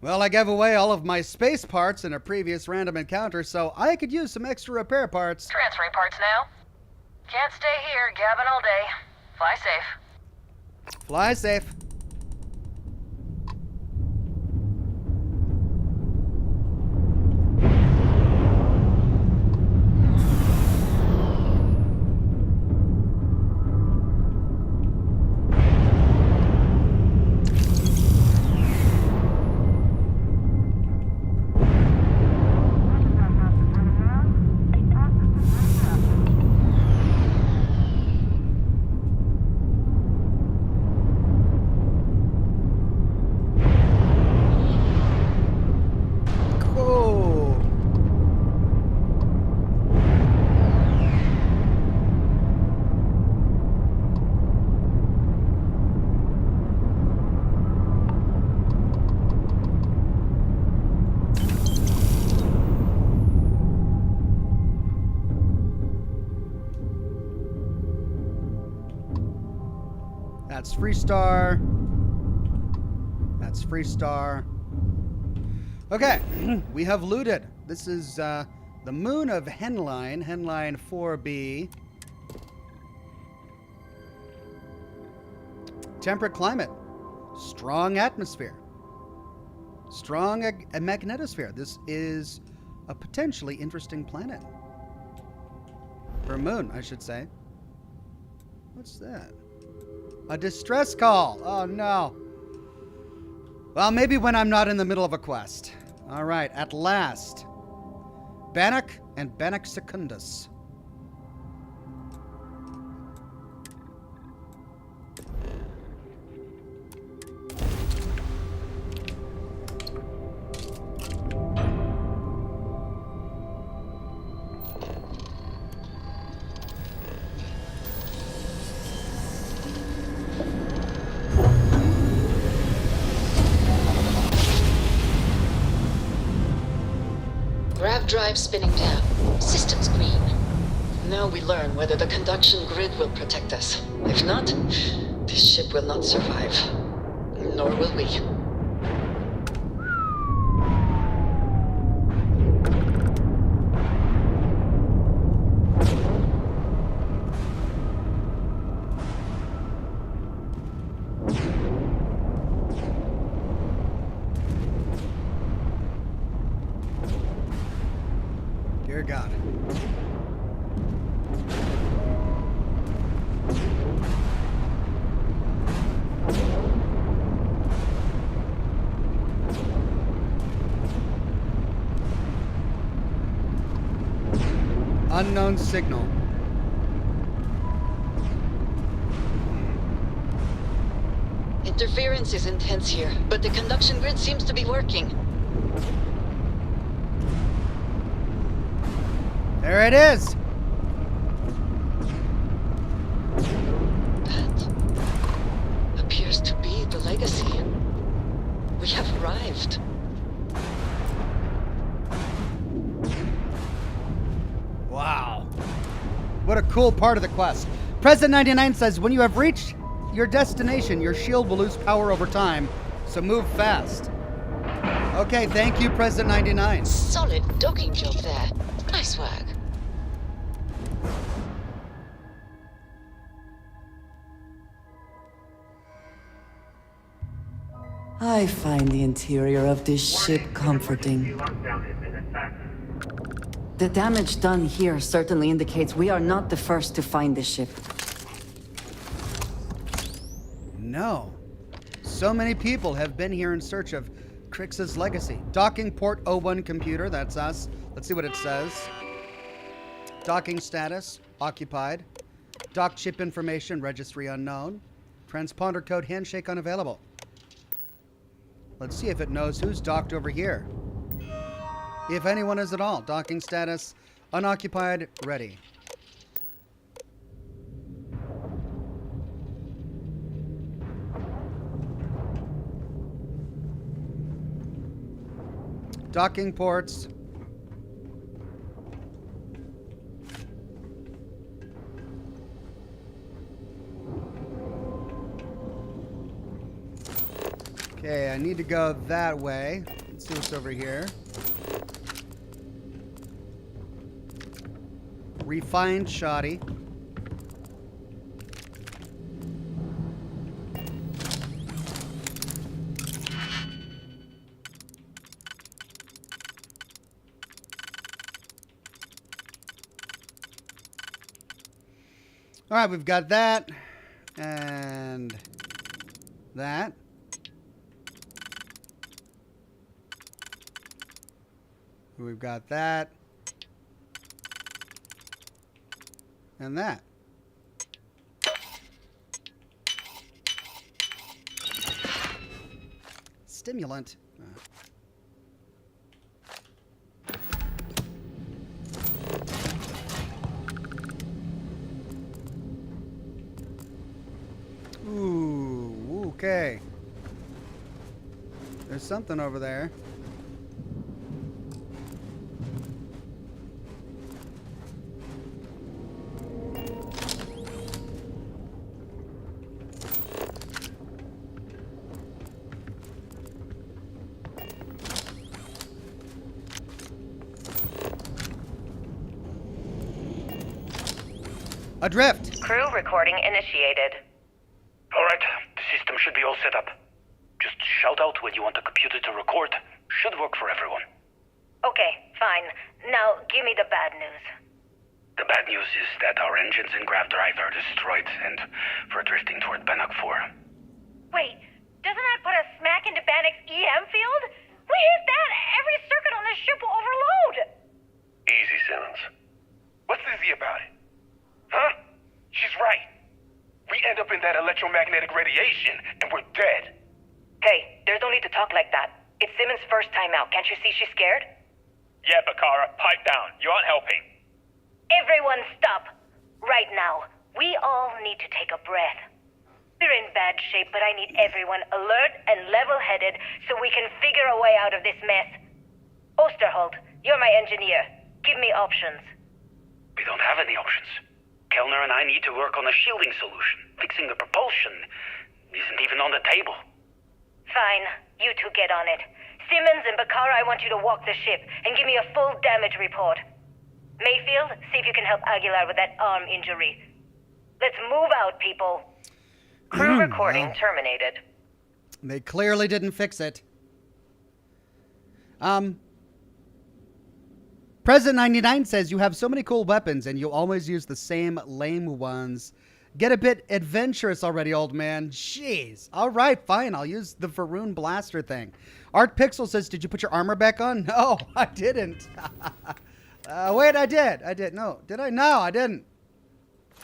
Well, I gave away all of my space parts in a previous random encounter, so I could use some extra repair parts. Transferring parts now. Can't stay here gabbing all day. Fly safe. Fly safe. That's Freestar. That's Freestar. Okay, we have looted. This is the moon of Henline, Henline 4B. Temperate climate, strong atmosphere, strong magnetosphere. This is a potentially interesting planet. Or moon, I should say. What's that? A distress call. Oh, no. Well, maybe when I'm not in the middle of a quest. All right, at last. Bannock and Bannock Secundus. Grav drive spinning down. Systems green. Now we learn whether the conduction grid will protect us. If not, this ship will not survive. Nor will we. Dear God. Unknown signal. Interference is intense here, but the conduction grid seems to be working. There it is. That appears to be the legacy. We have arrived. Wow. What a cool part of the quest. President 99 says, when you have reached your destination, your shield will lose power over time, so move fast. Okay, thank you, President 99. Solid docking job there. Nice work. I find the interior of this ship comforting. The damage done here certainly indicates we are not the first to find this ship. No. So many people have been here in search of Crix's legacy. Docking port 01 computer, that's us. Let's see what it says. Docking status, occupied. Dock chip information, registry unknown. Transponder code handshake unavailable. Let's see if it knows who's docked over here. If anyone is at all. Docking status, unoccupied, ready. Docking ports. Okay, I need to go that way. Let's see what's over here. Refined shoddy. All right, we've got that and that. We've got that and that. Stimulant. Ooh, okay. There's something over there. Adrift. Crew recording initiated. Alright, the system should be all set up. Just shout out when you want the computer to record. Should work for everyone. Okay, fine. Now, give me the bad news. The bad news is that our engines and grav drive are destroyed, and we're drifting toward Bannock 4. Wait, doesn't that put us smack into Bannock's EM field? We hit that! Every circuit on this ship will overload! Easy, Simmons. What's easy about it? Huh? She's right. We end up in that electromagnetic radiation, and we're dead. Hey, there's no need to talk like that. It's Simmons' first time out. Can't you see she's scared? Yeah, Bakara, pipe down. You aren't helping. Everyone stop! Right now, we all need to take a breath. We're in bad shape, but I need everyone alert and level-headed so we can figure a way out of this mess. Osterholt, you're my engineer. Give me options. We don't have any options. Kellner and I need to work on a shielding solution. Fixing the propulsion isn't even on the table. Fine, you two get on it. Simmons and Bakara, I want you to walk the ship and give me a full damage report. Mayfield, see if you can help Aguilar with that arm injury. Let's move out, people. Crew recording terminated. They clearly didn't fix it. President 99 says you have so many cool weapons and you always use the same lame ones. Get a bit adventurous already, old man. Jeez. All right, fine. I'll use the Varun blaster thing. Art Pixel says, did you put your armor back on? No, I didn't. Wait, I did. I did. No, did I? No, I didn't.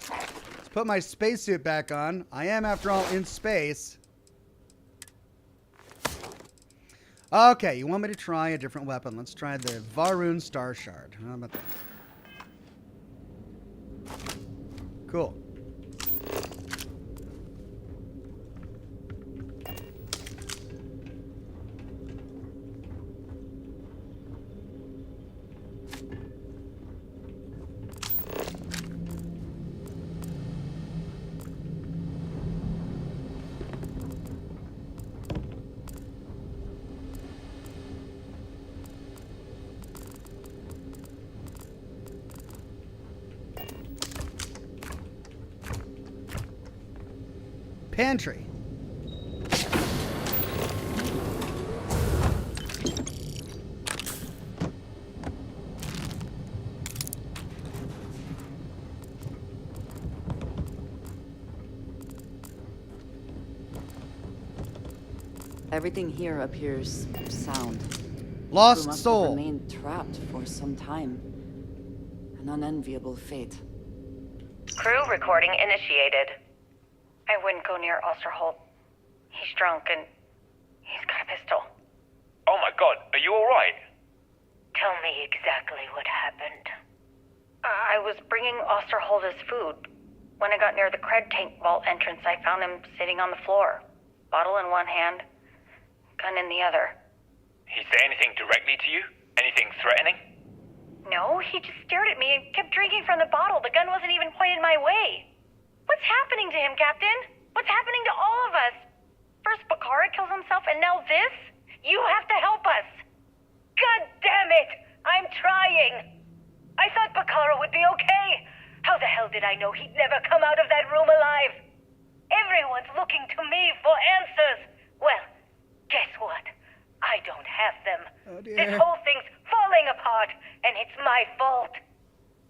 Let's put my spacesuit back on. I am, after all, in space. Okay, you want me to try a different weapon. Let's try the Varun Star Shard. How about that? Cool. Pantry. Everything here appears sound. Lost Crew must soul. have remained trapped for some time. An unenviable fate. Crew recording initiated. I wouldn't go near Osterholt. He's drunk and he's got a pistol. Oh my god, are you alright? Tell me exactly what happened. I was bringing Osterholt his food. When I got near the cred tank vault entrance, I found him sitting on the floor. Bottle in one hand, gun in the other. He say anything directly to you? Anything threatening? No, he just stared at me and kept drinking from the bottle. The gun wasn't even pointed my way. What's happening to him, Captain? What's happening to all of us? First Bakara kills himself and now this? You have to help us. God damn it! I'm trying. I thought Bakara would be okay. How the hell did I know he'd never come out of that room alive? Everyone's looking to me for answers. Well, guess what? I don't have them. Oh, dear. This whole thing's falling apart, and it's my fault.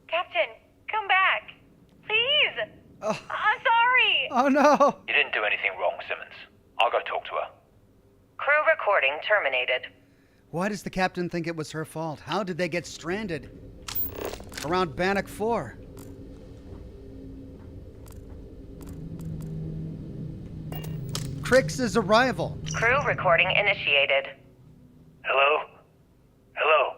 Captain, come back. Please. Oh. I'm sorry. Oh, no. You didn't do anything wrong, Simmons. I'll go talk to her. Crew recording terminated. Why does the captain think it was her fault? How did they get stranded around Bannock 4? Crix's arrival. Crew recording initiated. Hello? Hello?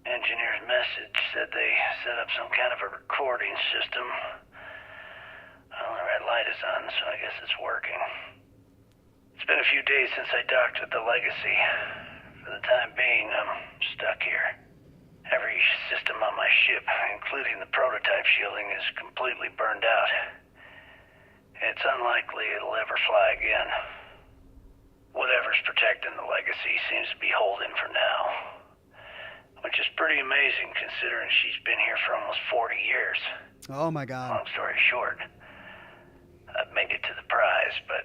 Engineer's message said they set up some kind of a recording system. Well, the red light is on, so I guess it's working. It's been a few days since I docked with the Legacy. For the time being, I'm stuck here. Every system on my ship, including the prototype shielding, is completely burned out. It's unlikely it'll ever fly again. Whatever's protecting the Legacy seems to be holding for now. which is pretty amazing considering she's been here for almost 40 years. Oh my god. Long story short, I'd make it to the prize, but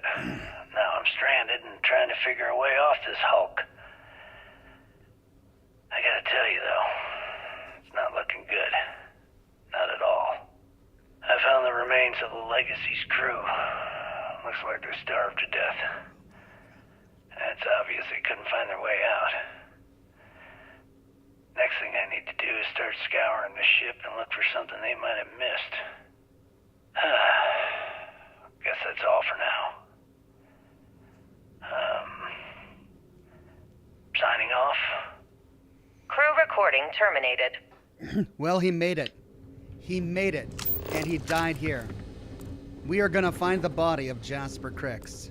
now I'm stranded and trying to figure a way off this hulk. I gotta tell you though, it's not looking good. Not at all. I found the remains of the Legacy's crew. Looks like they're starved to death. And it's obvious they couldn't find their way out. Next thing I need to do is start scouring the ship and look for something they might have missed. Guess that's all for now. Signing off. Crew recording terminated. Well, he made it. He made it. And he died here. We are gonna find the body of Jasper Cricks.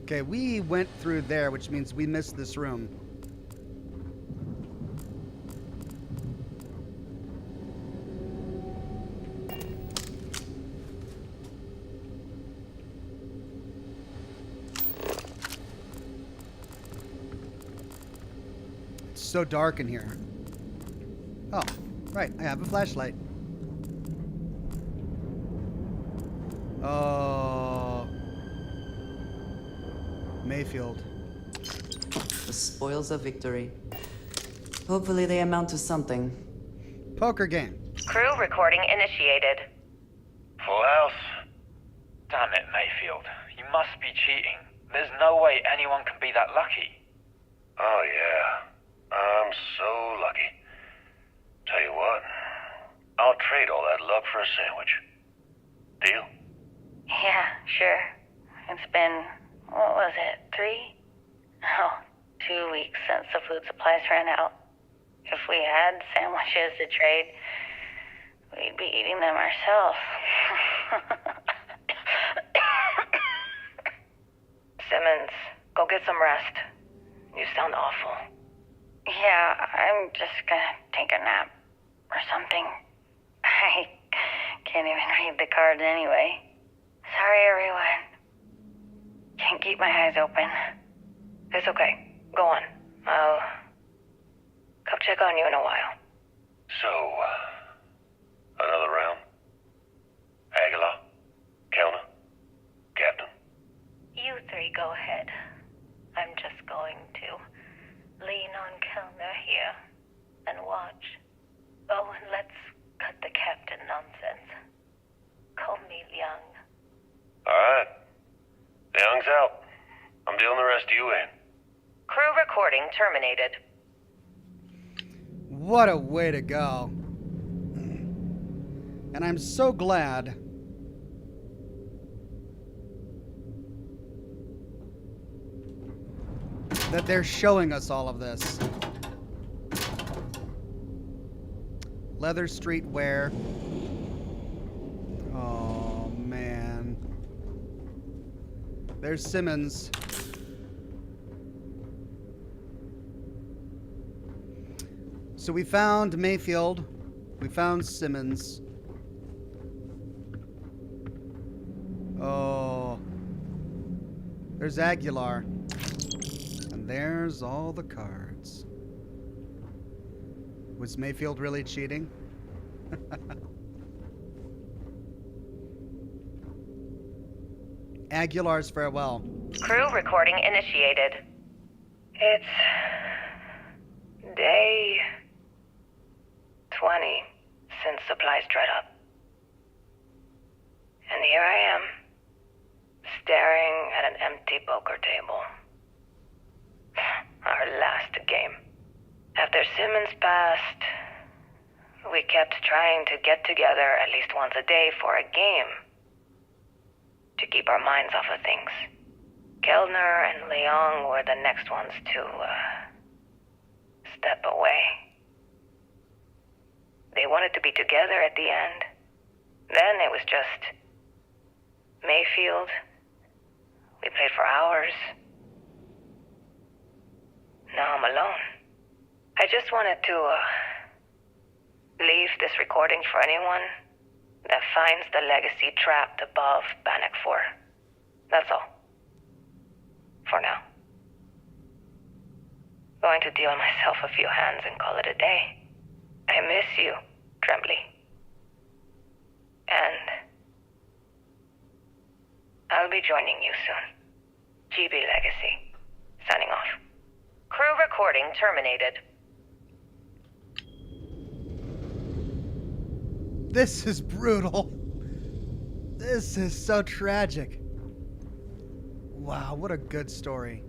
Okay, we went through there, which means we missed this room. It's so dark in here. Oh, right, I have a flashlight. Oh. Mayfield. The spoils of victory. Hopefully they amount to something. Poker game. Crew recording initiated. Full house. Damn it, Mayfield. You must be cheating. There's no way anyone can be that lucky. Oh, yeah. I'm so lucky. Tell you what, I'll trade all that luck for a sandwich. Deal? Yeah, sure. It's been, what was it, 3? Oh, 2 weeks since the food supplies ran out. If we had sandwiches to trade, we'd be eating them ourselves. Simmons, go get some rest. You sound awful. Yeah, I'm just gonna take a nap or something. I can't even read the cards anyway. Sorry, everyone. Can't keep my eyes open. It's okay. Go on. I'll come check on you in a while. So, another round? Aguilar? Kellner? Captain? You three go ahead. I'm just going to lean on Kellner here and watch. Oh, and let's cut the captain nonsense. Call me Liang. Alright. Young's out. I'm dealing the rest of you in. Crew recording terminated. What a way to go. And I'm so glad that they're showing us all of this. Leather streetwear. Oh, man. There's Simmons. So we found Mayfield. We found Simmons. Oh. There's Aguilar. And there's all the cards. Was Mayfield really cheating? Aguilar's farewell. Crew recording initiated. It's day 20 since supplies dried up. And here I am, staring at an empty poker table. Our last game. After Simmons passed, we kept trying to get together at least once a day for a game. To keep our minds off of things. Kellner and Leong were the next ones to, step away. They wanted to be together at the end. Then it was just Mayfield. We played for hours. Now I'm alone. I just wanted to, leave this recording for anyone that finds the legacy trapped above Bannock 4. That's all. For now. Going to deal myself a few hands and call it a day. I miss you, Trembly. And I'll be joining you soon. GB Legacy. Signing off. Crew recording terminated. This is brutal. This is so tragic. Wow, what a good story.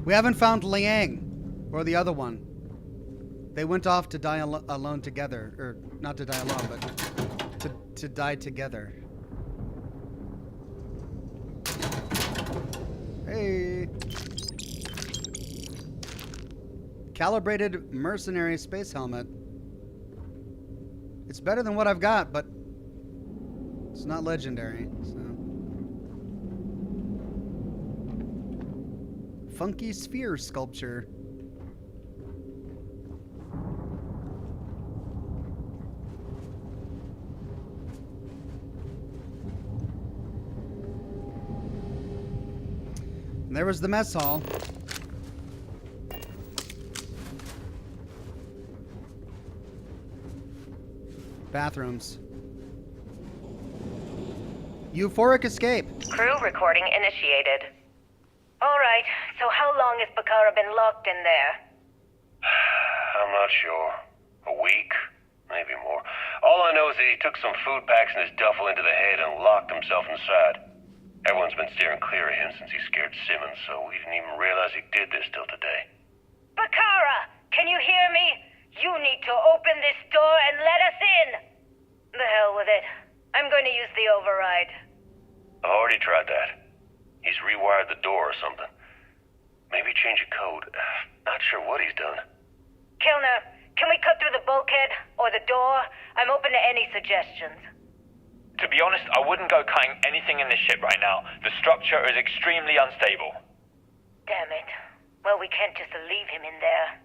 We haven't found Liang or the other one. They went off to die alone together. Or not to die alone, but to die together. Hey. Calibrated mercenary space helmet. It's better than what I've got, but it's not legendary, so. Funky sphere sculpture. And there was the mess hall. Bathrooms. Euphoric escape. Crew recording initiated. Alright, so how long has Bakara been locked in there? I'm not sure. A week? Maybe more. All I know is that he took some food packs in his duffel into the head and locked himself inside. Everyone's been steering clear of him since he scared Simmons, so we didn't even realize he did this till today. Bakara! Can you hear me? You need to open this door and let us in! The hell with it. I'm going to use the override. I've already tried that. He's rewired the door or something. Maybe change a code. Not sure what he's done. Kilner, can we cut through the bulkhead or the door? I'm open to any suggestions. To be honest, I wouldn't go cutting anything in this ship right now. The structure is extremely unstable. Damn it. Well, we can't just leave him in there.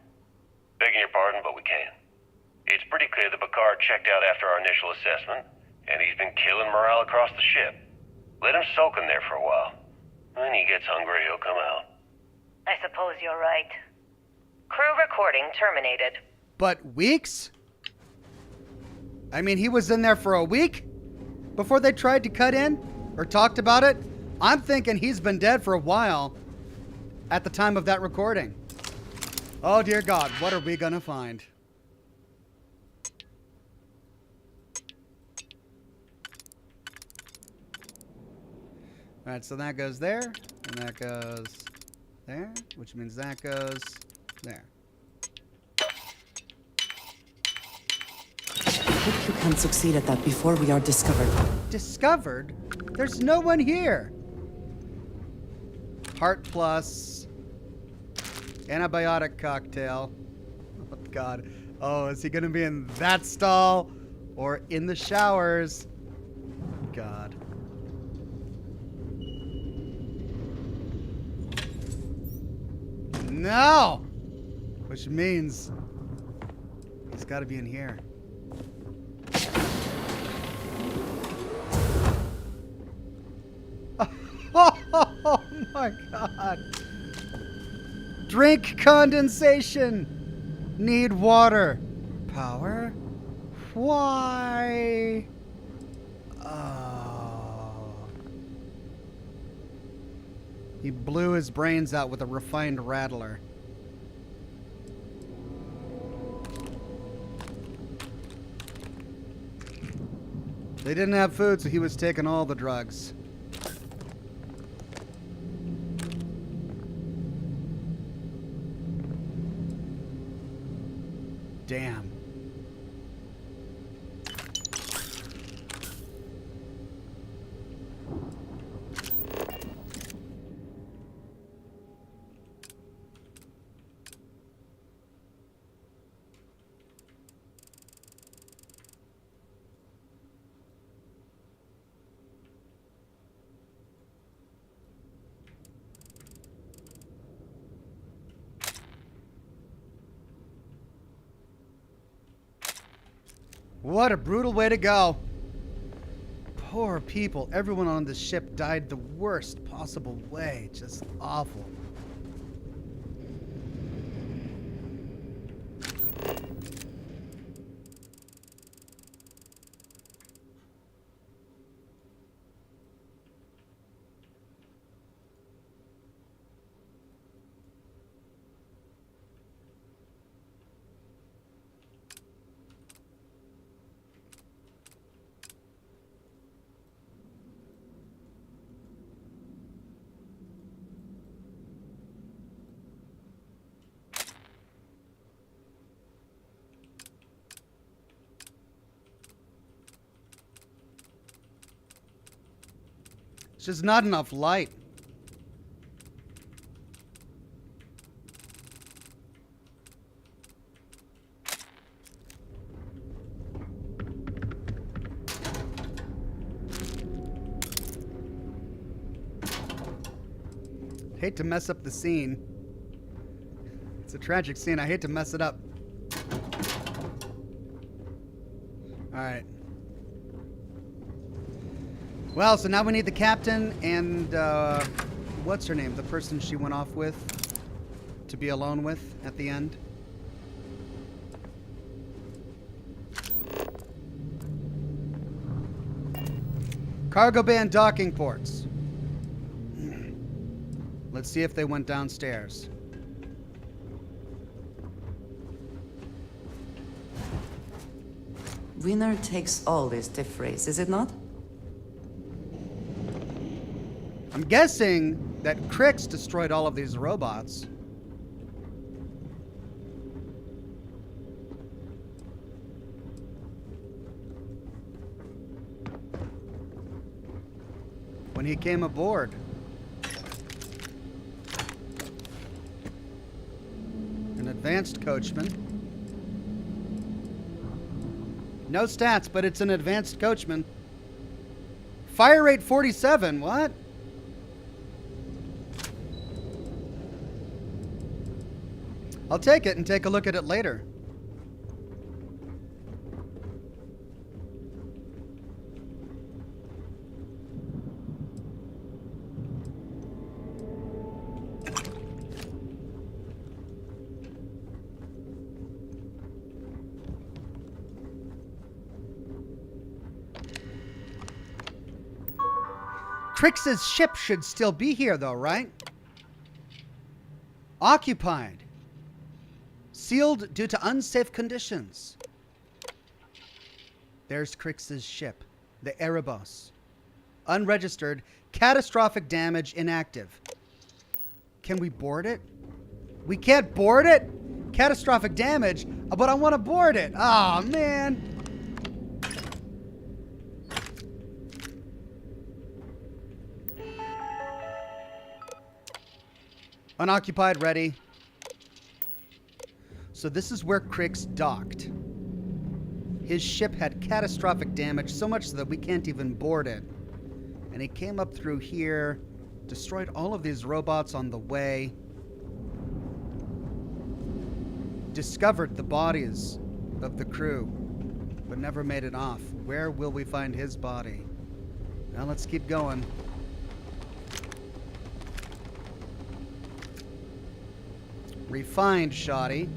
Begging your pardon, but we can. It's pretty clear that Picard checked out after our initial assessment, and he's been killing morale across the ship. Let him soak in there for a while. When he gets hungry, he'll come out. I suppose you're right. Crew recording terminated. But weeks? I mean, he was in there for a week before they tried to cut in or talked about it. I'm thinking he's been dead for a while at the time of that recording. Oh, dear God, what are we going to find? All right, so that goes there, and that goes there, which means that goes there. I hope you can succeed at that before we are discovered. Discovered? There's no one here. Heart plus. Antibiotic cocktail. Oh, God. Oh, is he going to be in that stall or in the showers? God. No! Which means he's got to be in here. Oh my God. Drink condensation. Need water. Power? Why? Oh. He blew his brains out with a refined rattler. They didn't have food, so he was taking all the drugs. Damn. What a brutal way to go. Poor people. Everyone on this ship died the worst possible way. Just awful. It's just not enough light. Hate to mess up the scene. It's a tragic scene. I hate to mess it up. All right. Well, so now we need the captain and what's her name? The person she went off with to be alone with at the end. Cargo bay and docking ports. Let's see if they went downstairs. Winner takes all this stiff race, is it not? I'm guessing that Crix destroyed all of these robots. When he came aboard. An advanced coachman. No stats, but it's an advanced coachman. Fire rate 47, what? I'll take it and take a look at it later. Crix's ship should still be here though, right? Occupied. Sealed due to unsafe conditions. There's Crix's ship, the Erebos. Unregistered, catastrophic damage, inactive. Can we board it? We can't board it? Catastrophic damage, but I want to board it. Oh, man. Unoccupied, ready. So this is where Crix docked. His ship had catastrophic damage, so much so that we can't even board it. And he came up through here, destroyed all of these robots on the way, discovered the bodies of the crew, but never made it off. Where will we find his body? Now let's keep going. Refined, shoddy.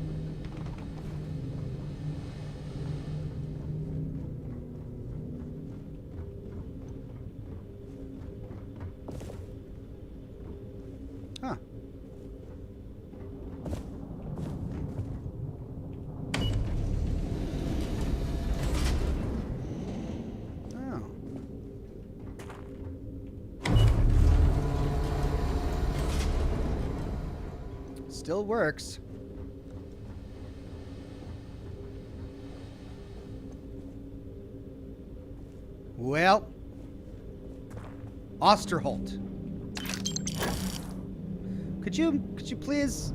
Huh. Oh. Still works. Well, Osterholt. Could you please?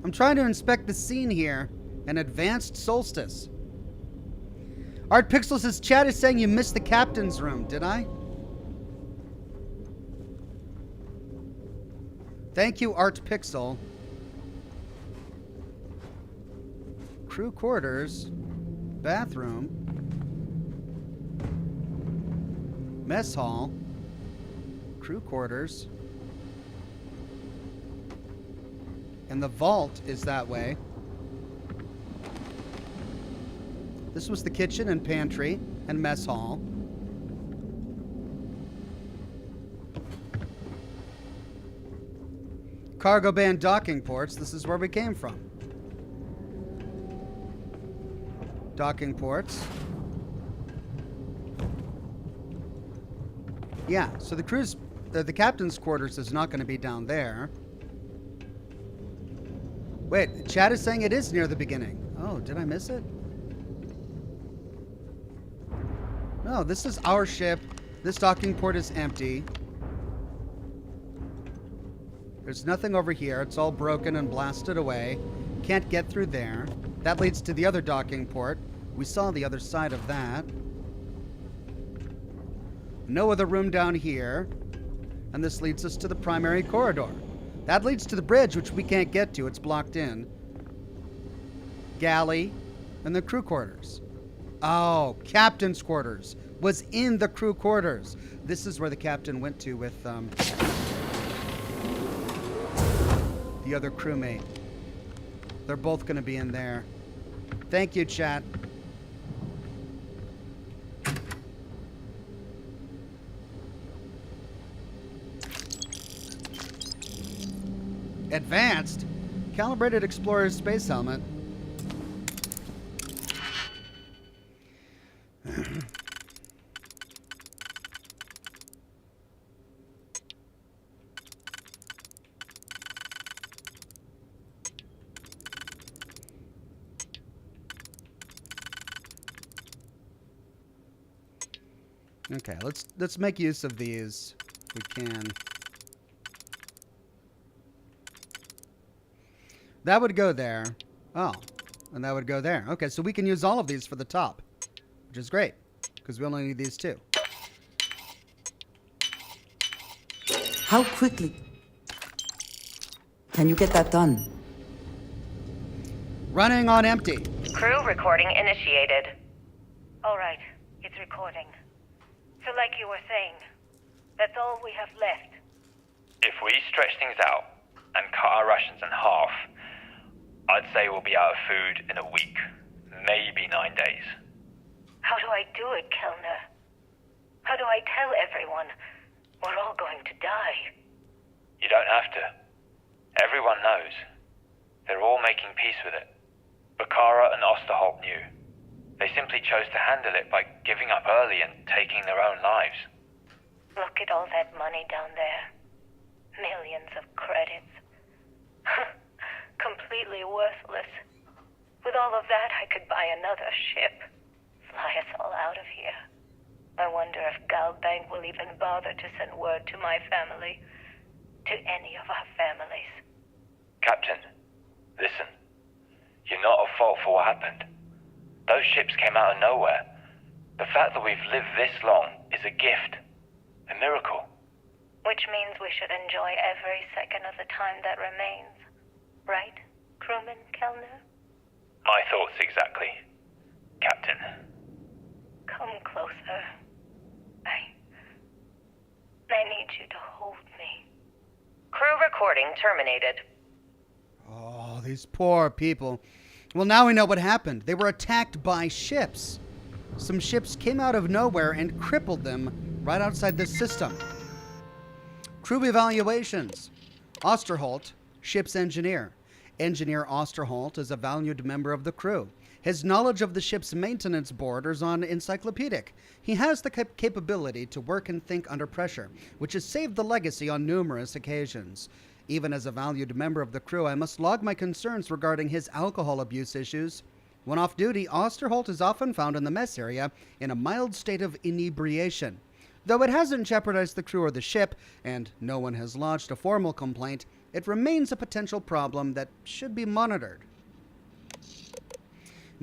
I'm trying to inspect the scene here. An advanced solstice. Art Pixel says chat is saying you missed the captain's room. Did I? Thank you, Art Pixel. crew quarters, bathroom, mess hall, crew quarters, and the vault is that way. This was the kitchen and pantry and mess hall. Cargo bay and docking ports. This is where we came from. Docking ports. Yeah, so the captain's quarters is not going to be down there. Wait, chat is saying it is near the beginning. Oh, did I miss it? No, this is our ship. This docking port is empty. There's nothing over here. It's all broken and blasted away. Can't get through there. That leads to the other docking port. We saw the other side of that. No other room down here. And this leads us to the primary corridor. That leads to the bridge, which we can't get to. It's blocked in. Galley and the crew quarters. Oh, captain's quarters was in the crew quarters. This is where the captain went to with the other crewmate. They're both going to be in there. Thank you, chat. Advanced? Calibrated Explorer's space helmet. Okay, let's make use of these if we can. That would go there. Oh, and that would go there. Okay, so we can use all of these for the top, which is great because we only need these two. How quickly can you get that done? Running on empty. Crew recording initiated. All right, it's recording. So like you were saying, that's all we have left. If we stretch things out and cut our rations in half, I'd say we'll be out of food in a week, maybe 9 days. How do I do it, Kellner? How do I tell everyone we're all going to die? You don't have to. Everyone knows. They're all making peace with it. Bakara and Osterholt knew. They simply chose to handle it by giving up early and taking their own lives. Look at all that money down there. Millions of credits. Completely worthless. With all of that, I could buy another ship. Fly us all out of here. I wonder if Galbank will even bother to send word to my family. To any of our families. Captain, listen. You're not at fault for what happened. Those ships came out of nowhere. The fact that we've lived this long is a gift. A miracle. Which means we should enjoy every second of the time that remains. Right, crewman Kellner? My thoughts exactly, Captain. Come closer. I need you to hold me. Crew recording terminated. Oh, these poor people. Well, now we know what happened. They were attacked by ships. Some ships came out of nowhere and crippled them right outside this system. Crew evaluations. Osterholt, ship's engineer. Engineer Osterholt is a valued member of the crew. His knowledge of the ship's maintenance borders on encyclopedic. He has the capability to work and think under pressure, which has saved the legacy on numerous occasions. Even as a valued member of the crew, I must log my concerns regarding his alcohol abuse issues. When off duty, Osterholt is often found in the mess area in a mild state of inebriation. Though it hasn't jeopardized the crew or the ship, and no one has lodged a formal complaint, it remains a potential problem that should be monitored.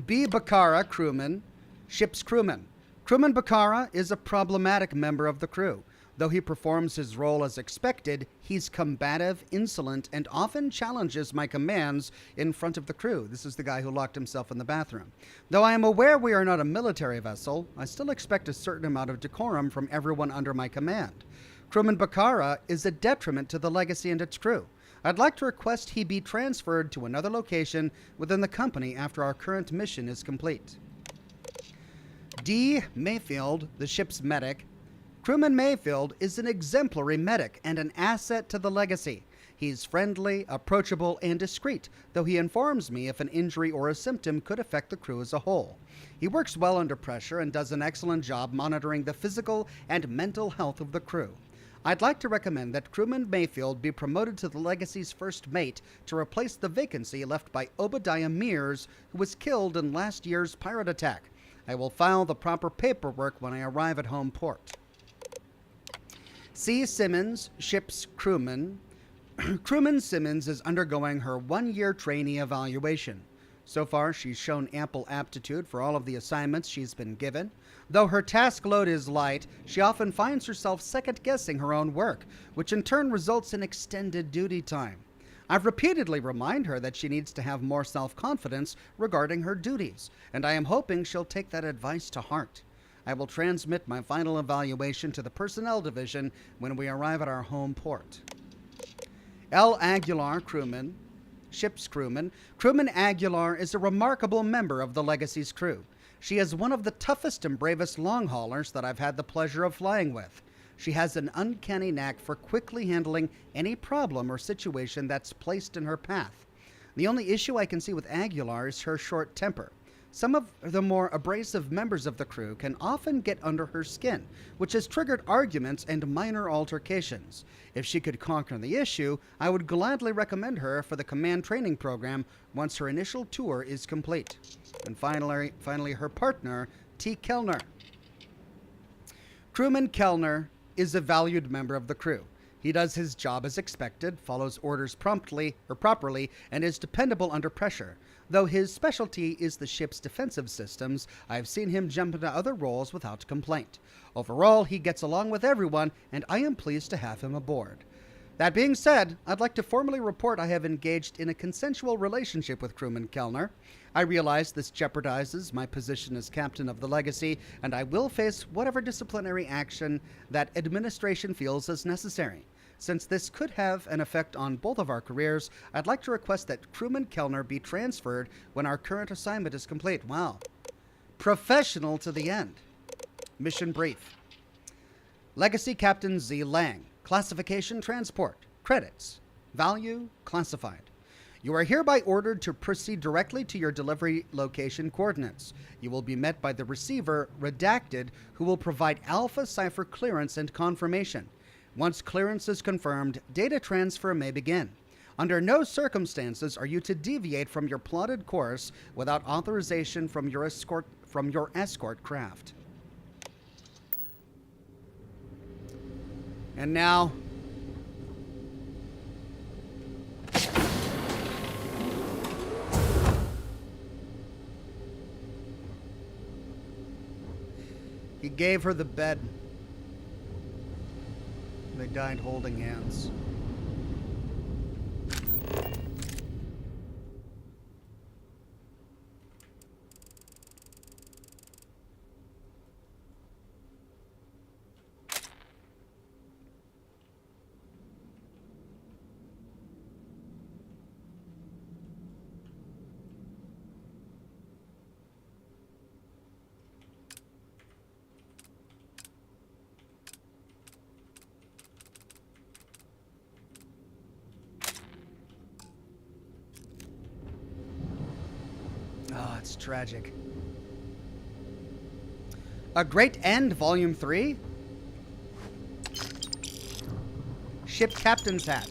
B. Bakara, crewman, ship's crewman. Crewman Bakara is a problematic member of the crew. Though he performs his role as expected, he's combative, insolent, and often challenges my commands in front of the crew. This is the guy who locked himself in the bathroom. Though I am aware we are not a military vessel, I still expect a certain amount of decorum from everyone under my command. Crewman Bakara is a detriment to the Legacy and its crew. I'd like to request he be transferred to another location within the company after our current mission is complete. D. Mayfield, the ship's medic. Crewman Mayfield is an exemplary medic and an asset to the Legacy. He's friendly, approachable, and discreet, though he informs me if an injury or a symptom could affect the crew as a whole. He works well under pressure and does an excellent job monitoring the physical and mental health of the crew. I'd like to recommend that Crewman Mayfield be promoted to the Legacy's first mate to replace the vacancy left by Obadiah Mears, who was killed in last year's pirate attack. I will file the proper paperwork when I arrive at home port. C. Simmons, ship's crewman. Crewman Simmons is undergoing her one-year trainee evaluation. So far, she's shown ample aptitude for all of the assignments she's been given. Though her task load is light, she often finds herself second-guessing her own work, which in turn results in extended duty time. I've repeatedly reminded her that she needs to have more self-confidence regarding her duties, and I am hoping she'll take that advice to heart. I will transmit my final evaluation to the Personnel Division when we arrive at our home port. L. Aguilar, crewman. Ship's crewman. Crewman Aguilar is a remarkable member of the Legacy's crew. She is one of the toughest and bravest long haulers that I've had the pleasure of flying with. She has an uncanny knack for quickly handling any problem or situation that's placed in her path. The only issue I can see with Aguilar is her short temper. Some of the more abrasive members of the crew can often get under her skin, which has triggered arguments and minor altercations. If she could conquer the issue, I would gladly recommend her for the command training program once her initial tour is complete. And finally, her partner, T. Kellner. Crewman Kellner is a valued member of the crew. He does his job as expected, follows orders properly, and is dependable under pressure. Though his specialty is the ship's defensive systems, I've seen him jump into other roles without complaint. Overall, he gets along with everyone, and I am pleased to have him aboard. That being said, I'd like to formally report I have engaged in a consensual relationship with Crewman Kellner. I realize this jeopardizes my position as captain of the Legacy, and I will face whatever disciplinary action that administration feels is necessary. Since this could have an effect on both of our careers, I'd like to request that Crewman Kellner be transferred when our current assignment is complete. Wow. Professional to the end. Mission brief. Legacy Captain Z. Lang. Classification transport. Credits. Value classified. You are hereby ordered to proceed directly to your delivery location coordinates. You will be met by the receiver, Redacted, who will provide Alpha Cipher clearance and confirmation. Once clearance is confirmed, data transfer may begin. Under no circumstances are you to deviate from your plotted course without authorization from your escort craft. And now, he gave her the bed. They died holding hands. Oh, it's tragic. A Great End, Volume 3? Ship Captain's Hat.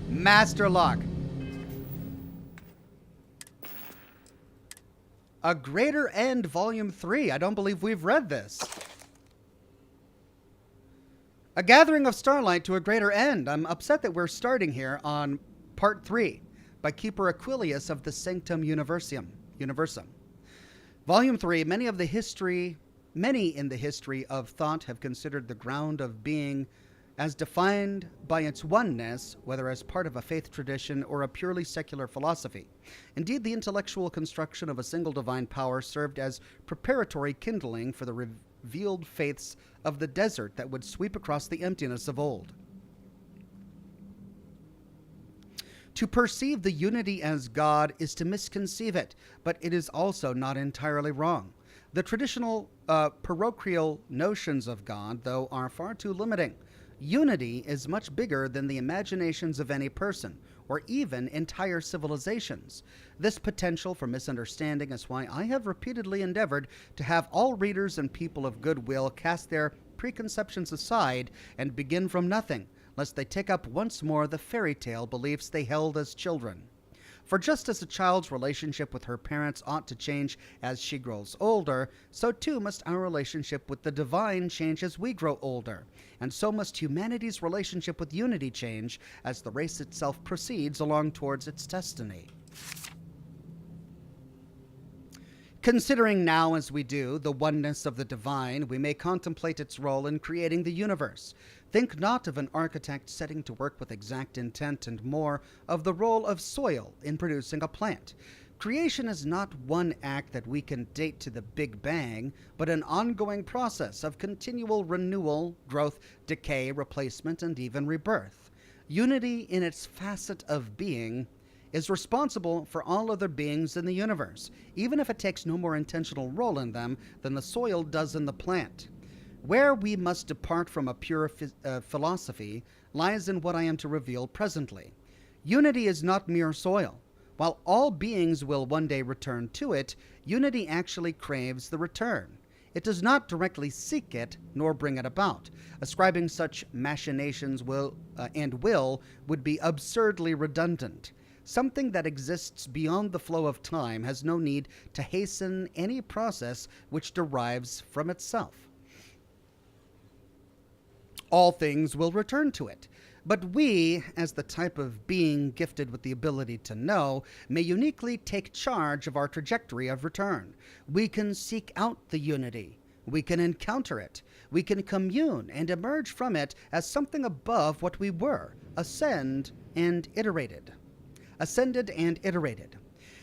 Master Lock. A Greater End, Volume 3. I don't believe we've read this. A Gathering of Starlight to a Greater End. I'm upset that we're starting here on Part 3 by Keeper Aquilius of the Sanctum Universum. Volume 3, many in the history of thought have considered the ground of being as defined by its oneness, whether as part of a faith tradition or a purely secular philosophy. Indeed, the intellectual construction of a single divine power served as preparatory kindling for the revealed faiths of the desert that would sweep across the emptiness of old. To perceive the unity as God is to misconceive it, but it is also not entirely wrong. The traditional parochial notions of God, though, are far too limiting. Unity is much bigger than the imaginations of any person, or even entire civilizations. This potential for misunderstanding is why I have repeatedly endeavored to have all readers and people of goodwill cast their preconceptions aside and begin from nothing, lest they take up once more the fairy tale beliefs they held as children. For just as a child's relationship with her parents ought to change as she grows older, so too must our relationship with the divine change as we grow older, and so must humanity's relationship with unity change as the race itself proceeds along towards its destiny. Considering now, as we do, the oneness of the divine, we may contemplate its role in creating the universe. Think not of an architect setting to work with exact intent, and more of the role of soil in producing a plant. Creation is not one act that we can date to the Big Bang, but an ongoing process of continual renewal, growth, decay, replacement, and even rebirth. Unity in its facet of being is responsible for all other beings in the universe, even if it takes no more intentional role in them than the soil does in the plant. Where we must depart from a pure philosophy lies in what I am to reveal presently. Unity is not mere soil. While all beings will one day return to it, unity actually craves the return. It does not directly seek it, nor bring it about. Ascribing such machinations will would be absurdly redundant. Something that exists beyond the flow of time has no need to hasten any process which derives from itself. All things will return to it. But we, as the type of being gifted with the ability to know, may uniquely take charge of our trajectory of return. We can seek out the unity. We can encounter it. We can commune and emerge from it as something above what we were, ascended and iterated.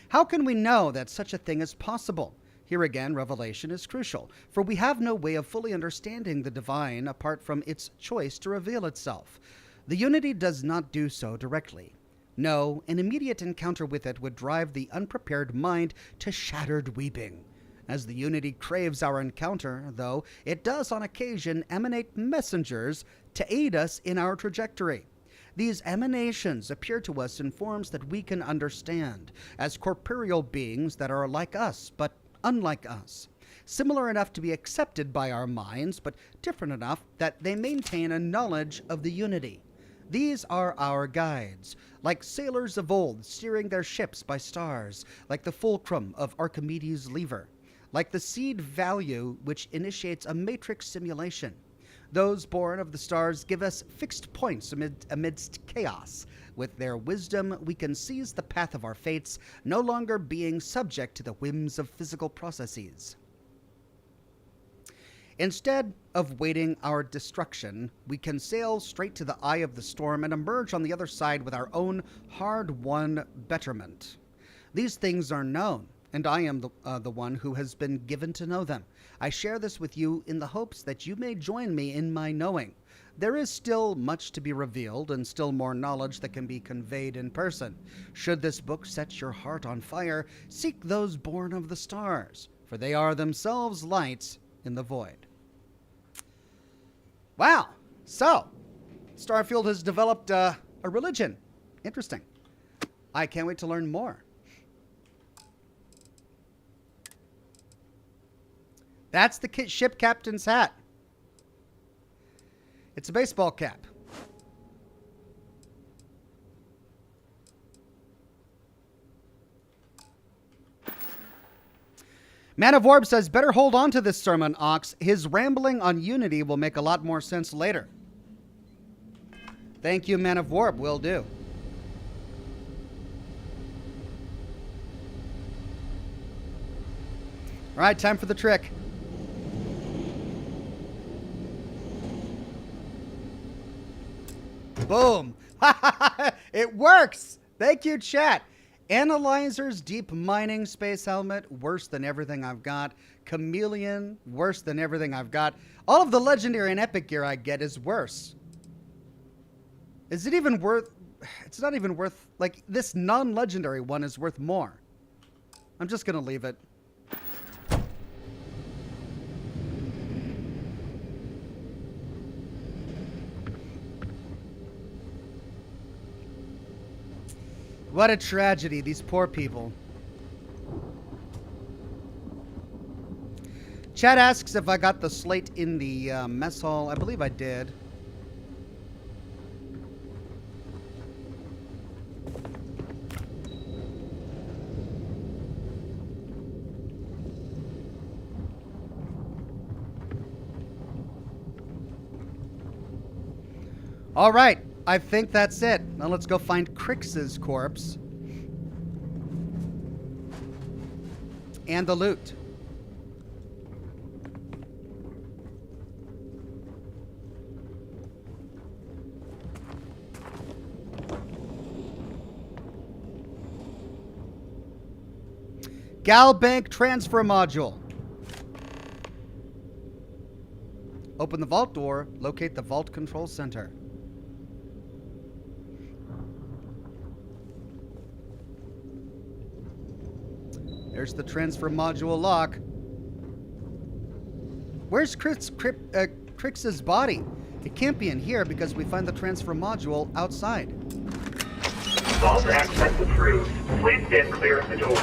How can we know that such a thing is possible? Here again, revelation is crucial, for we have no way of fully understanding the divine apart from its choice to reveal itself. The unity does not do so directly. No, an immediate encounter with it would drive the unprepared mind to shattered weeping. As the unity craves our encounter, though, it does on occasion emanate messengers to aid us in our trajectory. These emanations appear to us in forms that we can understand, as corporeal beings that are like us, but unlike us. Similar enough to be accepted by our minds, but different enough that they maintain a knowledge of the unity. These are our guides, like sailors of old steering their ships by stars, like the fulcrum of Archimedes' lever, like the seed value which initiates a matrix simulation. Those born of the stars give us fixed points amidst chaos. With their wisdom, we can seize the path of our fates, no longer being subject to the whims of physical processes. Instead of waiting our destruction, we can sail straight to the eye of the storm and emerge on the other side with our own hard-won betterment. These things are known, and I am the one who has been given to know them. I share this with you in the hopes that you may join me in my knowing. There is still much to be revealed and still more knowledge that can be conveyed in person. Should this book set your heart on fire, seek those born of the stars, for they are themselves lights in the void. Wow. So, Starfield has developed a religion. Interesting. I can't wait to learn more. That's the ship captain's hat. It's a baseball cap. Man of Warb says, better hold on to this sermon, Ox. His rambling on unity will make a lot more sense later. Thank you, Man of Warb. Will do. All right, time for the trick. Boom. It works. Thank you, chat. Analyzer's deep mining space helmet, worse than everything I've got. Chameleon, worse than everything I've got. All of the legendary and epic gear I get is worse. Is it even worth... It's not even worth... Like, this non-legendary one is worth more. I'm just going to leave it. What a tragedy, these poor people. Chad asks if I got the slate in the mess hall. I believe I did. All right, I think that's it. Now let's go find Crix's corpse. And the loot. Galbank transfer module. Open the vault door. Locate the vault control center. There's the transfer module lock. Where's Crix's body? It can't be in here because we find the transfer module outside. Vault access approved. Please stand clear of the doors.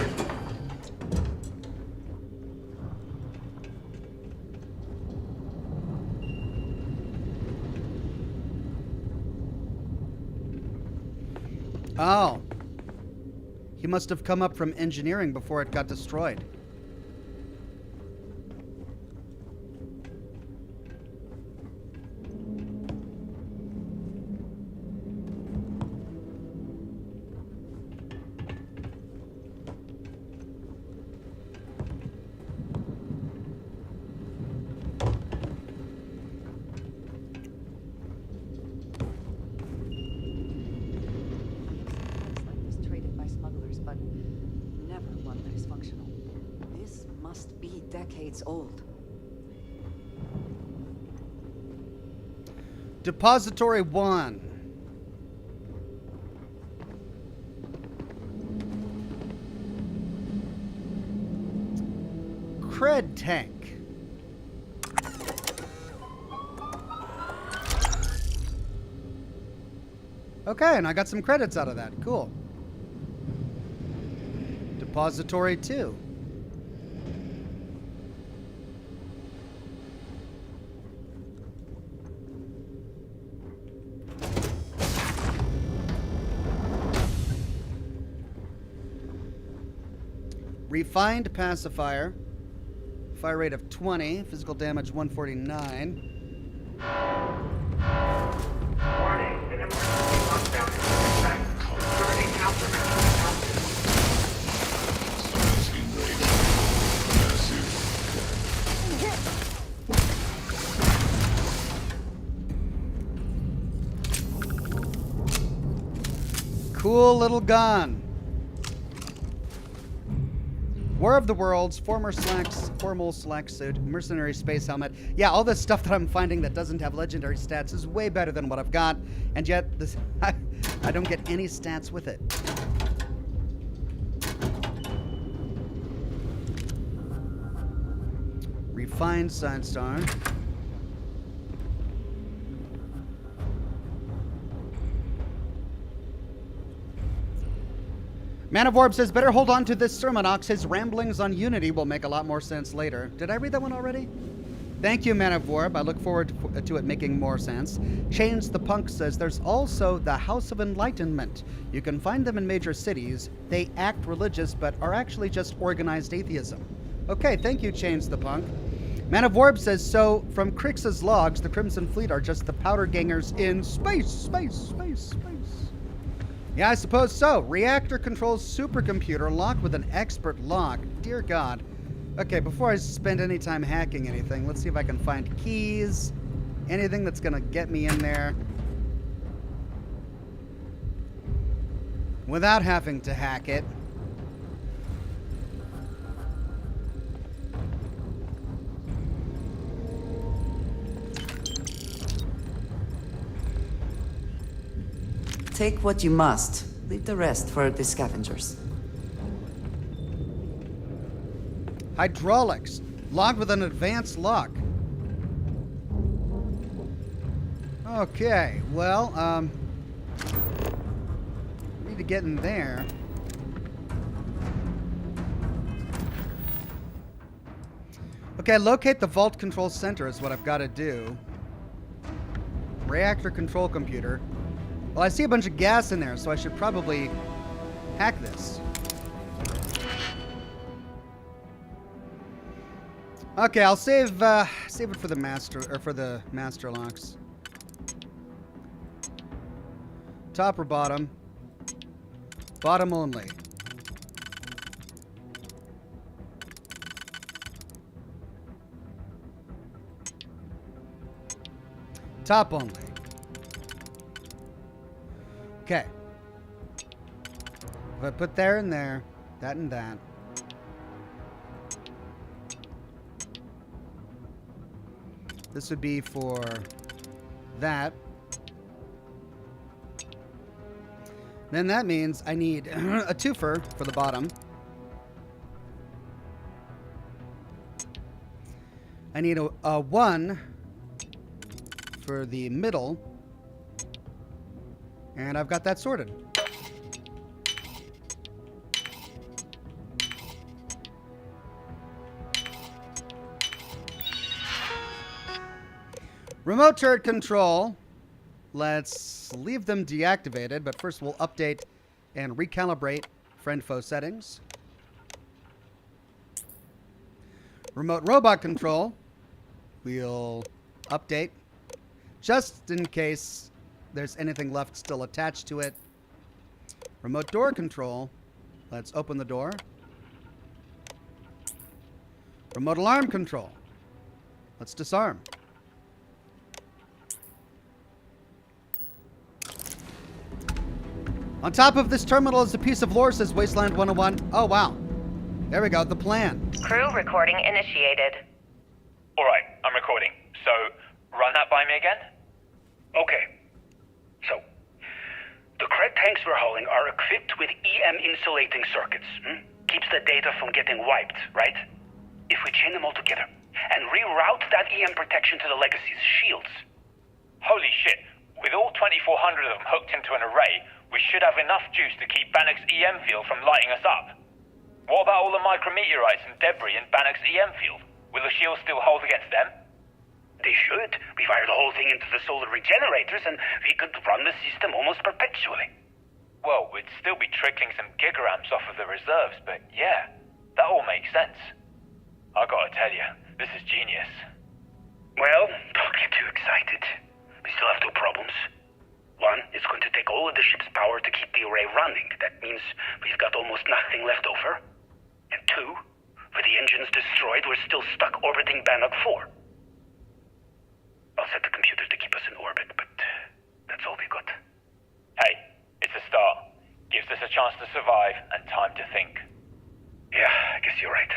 Oh. He must have come up from engineering before it got destroyed. Decades old. Depository 1. Cred tank. Okay, and I got some credits out of that. Cool. Depository 2. Refined pacifier. Fire rate of 20. Physical damage 149. Warning, an emergency lockdown is in effect. Starting countermeasures. Cool little gun. War of the Worlds, formal slack suit, mercenary space helmet. Yeah, all this stuff that I'm finding that doesn't have legendary stats is way better than what I've got, and yet this I don't get any stats with it. Refined side star. Man of Orb says, better hold on to this sermon, Ox. His ramblings on Unity will make a lot more sense later. Did I read that one already? Thank you, Man of Orb. I look forward to it making more sense. Chains the Punk says, there's also the House of Enlightenment. You can find them in major cities. They act religious, but are actually just organized atheism. Okay, thank you, Chains the Punk. Man of Orb says, so from Crix's logs, the Crimson Fleet are just the powder gangers in space. Yeah, I suppose so. Reactor controls supercomputer locked with an expert lock. Dear God. Okay, before I spend any time hacking anything, let's see if I can find keys. Anything that's gonna get me in there without having to hack it. Take what you must. Leave the rest for the scavengers. Hydraulics. Locked with an advanced lock. Okay, well, need to get in there. Okay, locate the vault control center is what I've got to do. Reactor control computer. Well, I see a bunch of gas in there, so I should probably hack this. Okay, I'll save it for the master locks. Top or bottom? Bottom only. Top only. Okay. If I put there and there, that and that. This would be for that. Then that means I need a twofer for the bottom. I need a one for the middle. And I've got that sorted. Remote turret control. Let's leave them deactivated, but first we'll update and recalibrate friend-foe settings. Remote robot control. We'll update just in case there's anything left still attached to it. Remote door control. Let's open the door. Remote alarm control. Let's disarm. On top of this terminal is a piece of lore, says Wasteland 101. Oh, wow. There we go, the plan. Crew recording initiated. Alright, I'm recording. So, run that by me again? Okay. So, the cred tanks we're hauling are equipped with EM insulating circuits. Keeps the data from getting wiped, right? If we chain them all together and reroute that EM protection to the Legacy's shields. Holy shit. With all 2,400 of them hooked into an array, we should have enough juice to keep Bannock's EM field from lighting us up. What about all the micrometeorites and debris in Bannock's EM field? Will the shields still hold against them? They should. We fire the whole thing into the solar regenerators and we could run the system almost perpetually. Well, we'd still be trickling some gigaramps off of the reserves, but yeah, that all makes sense. I gotta tell you, this is genius. Well, don't get too excited. We still have two problems. One, it's going to take all of the ship's power to keep the array running. That means we've got almost nothing left over. And two, with the engines destroyed, we're still stuck orbiting Bannock 4. I'll set the computers to keep us in orbit, but that's all we got. Hey, it's a start. Gives us a chance to survive and time to think. Yeah, I guess you're right.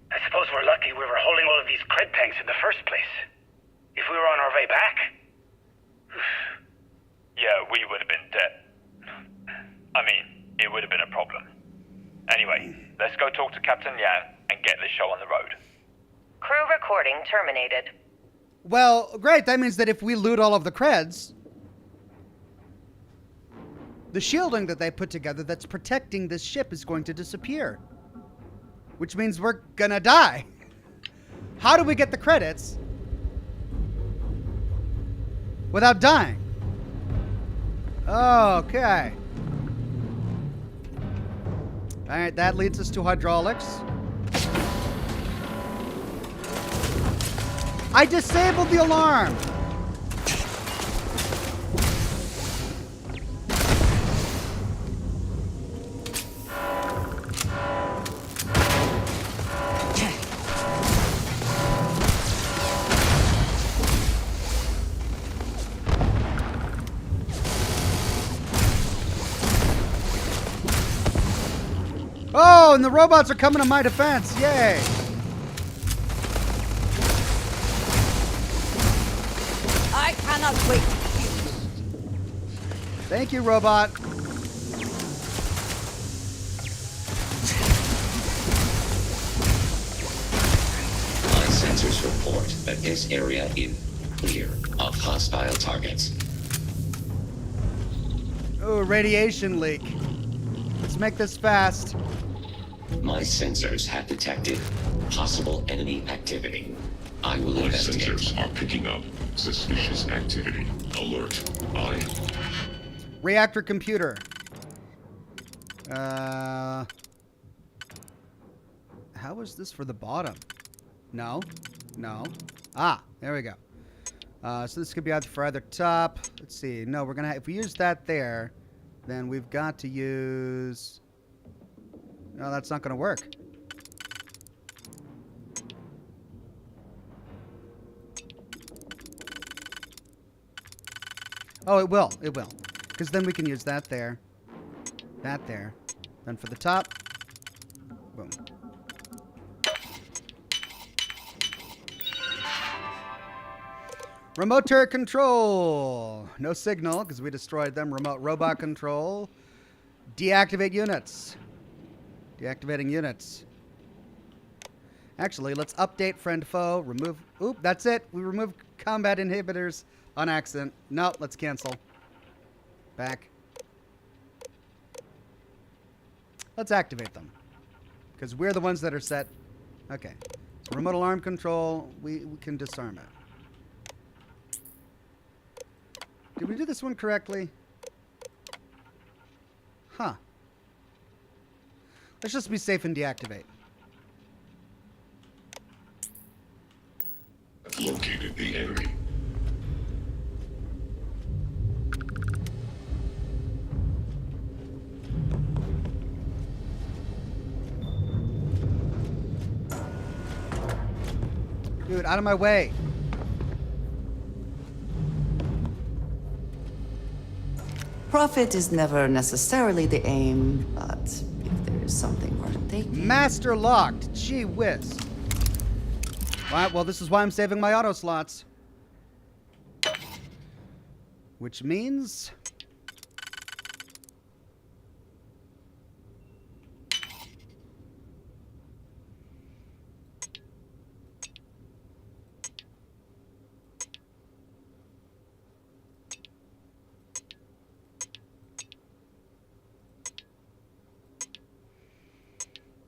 I suppose we're lucky we were hauling all of these cred tanks in the first place. If we were on our way back... Yeah, we would have been dead. I mean, it would have been a problem. Anyway, let's go talk to Captain Yang and get this show on the road. Crew recording terminated. Well, great. That means that if we loot all of the creds, the shielding that they put together that's protecting this ship is going to disappear. Which means we're gonna die. How do we get the credits without dying? Okay. Alright, that leads us to hydraulics. I disabled the alarm! Oh, and the robots are coming to my defense. Yay. I cannot wait. Thank you, robot. My sensors report that this area is clear of hostile targets. Oh, radiation leak. Let's make this fast. My sensors have detected possible enemy activity. I will My investigate. sensors are picking up suspicious activity. Alert. Reactor computer. How is this for the bottom? No. No. Ah, there we go. So this could be either for either top. Let's see. No, we're gonna if we use that there, then we've got to use. No, that's not gonna work. Oh, it will. It will. Because then we can use that there. That there. Then for the top. Boom. Remote turret control. No signal because we destroyed them. Remote robot control. Deactivate units. Deactivating units. Actually, let's update friend foe. Remove. Oop, that's it. We removed combat inhibitors on accident. No, let's cancel. Back. Let's activate them. Because we're the ones that are set. Okay. So remote alarm control. We can disarm it. Did we do this one correctly? Huh. Let's just be safe and deactivate. Located the enemy. Dude, out of my way. Profit is never necessarily the aim, but if there is something worth taking... Master locked. Gee whiz. Well, this is why I'm saving my auto slots. Which means...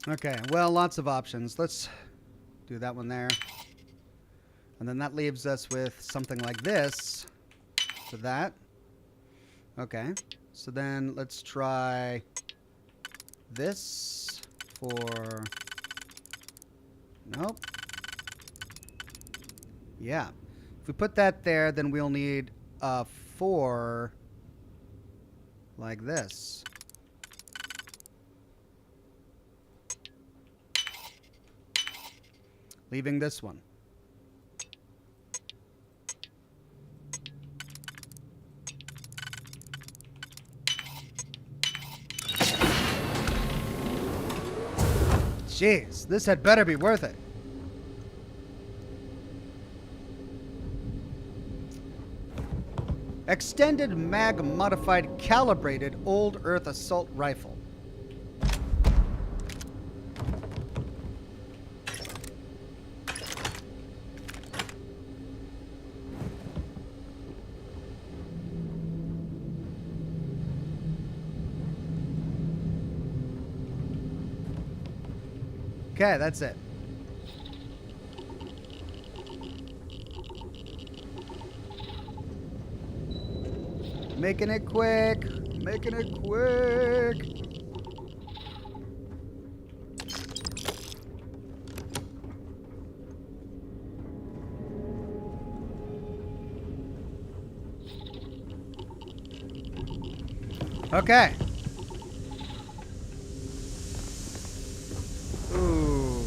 Okay, well, lots of options. Let's do that one there. And then that leaves us with something like this for that. Okay, so then let's try this for... Nope. Yeah. If we put that there, then we'll need 4 like this. Leaving this one. Jeez, this had better be worth it. Extended mag modified calibrated old Earth assault rifle. Okay, that's it. Making it quick. Making it quick. Okay. Ooh.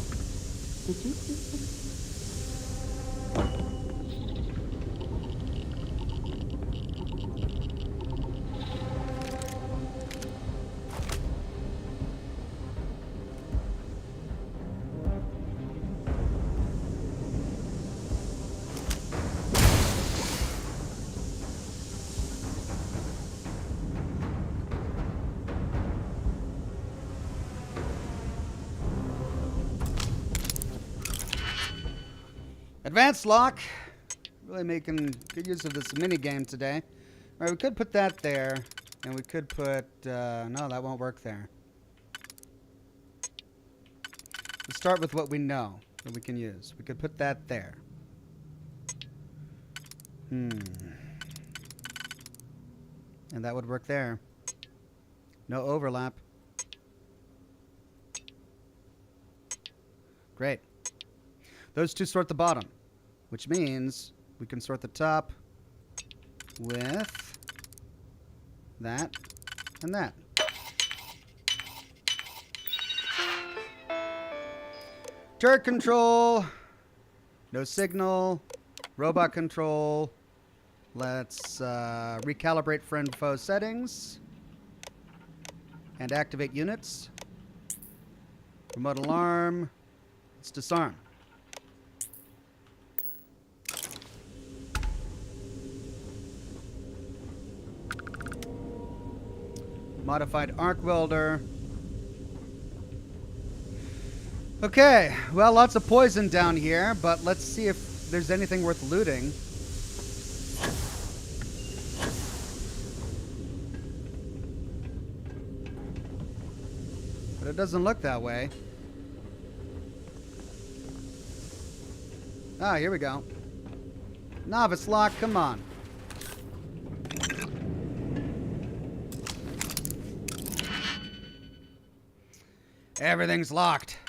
Advanced lock. Really making good use of this mini game today. All right, we could put that there, and we could put. No, that won't work there. Let's start with what we know that we can use. We could put that there. And that would work there. No overlap. Great. Those two sort the bottom, which means we can sort the top with that and that. Turret control. No signal. Robot control. Let's recalibrate friend foe settings. And activate units. Remote alarm. Let's disarm. Modified arc welder. Okay, well, lots of poison down here, but let's see if there's anything worth looting. But it doesn't look that way. Ah, here we go. Novice lock, come on. Everything's locked.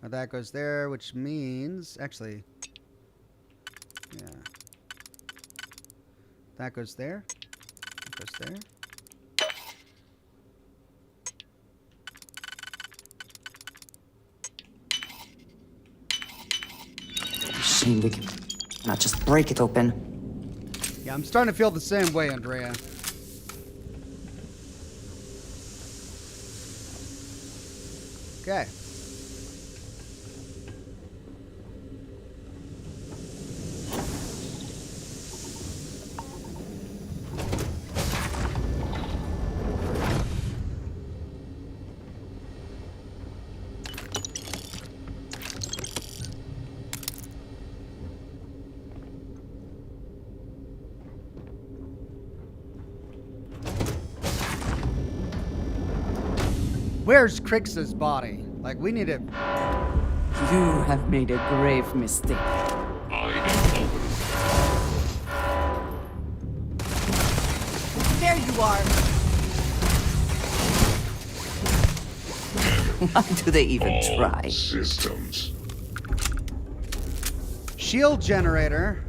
Now that goes there, which means... Actually... Yeah. That goes there. That goes there. Shame we can not just break it open. Yeah, I'm starting to feel the same way, Andrea. Okay. Where's Crix's body? Like, we need it. You have made a grave mistake. There you are. Why do they even try? Systems. Shield generator.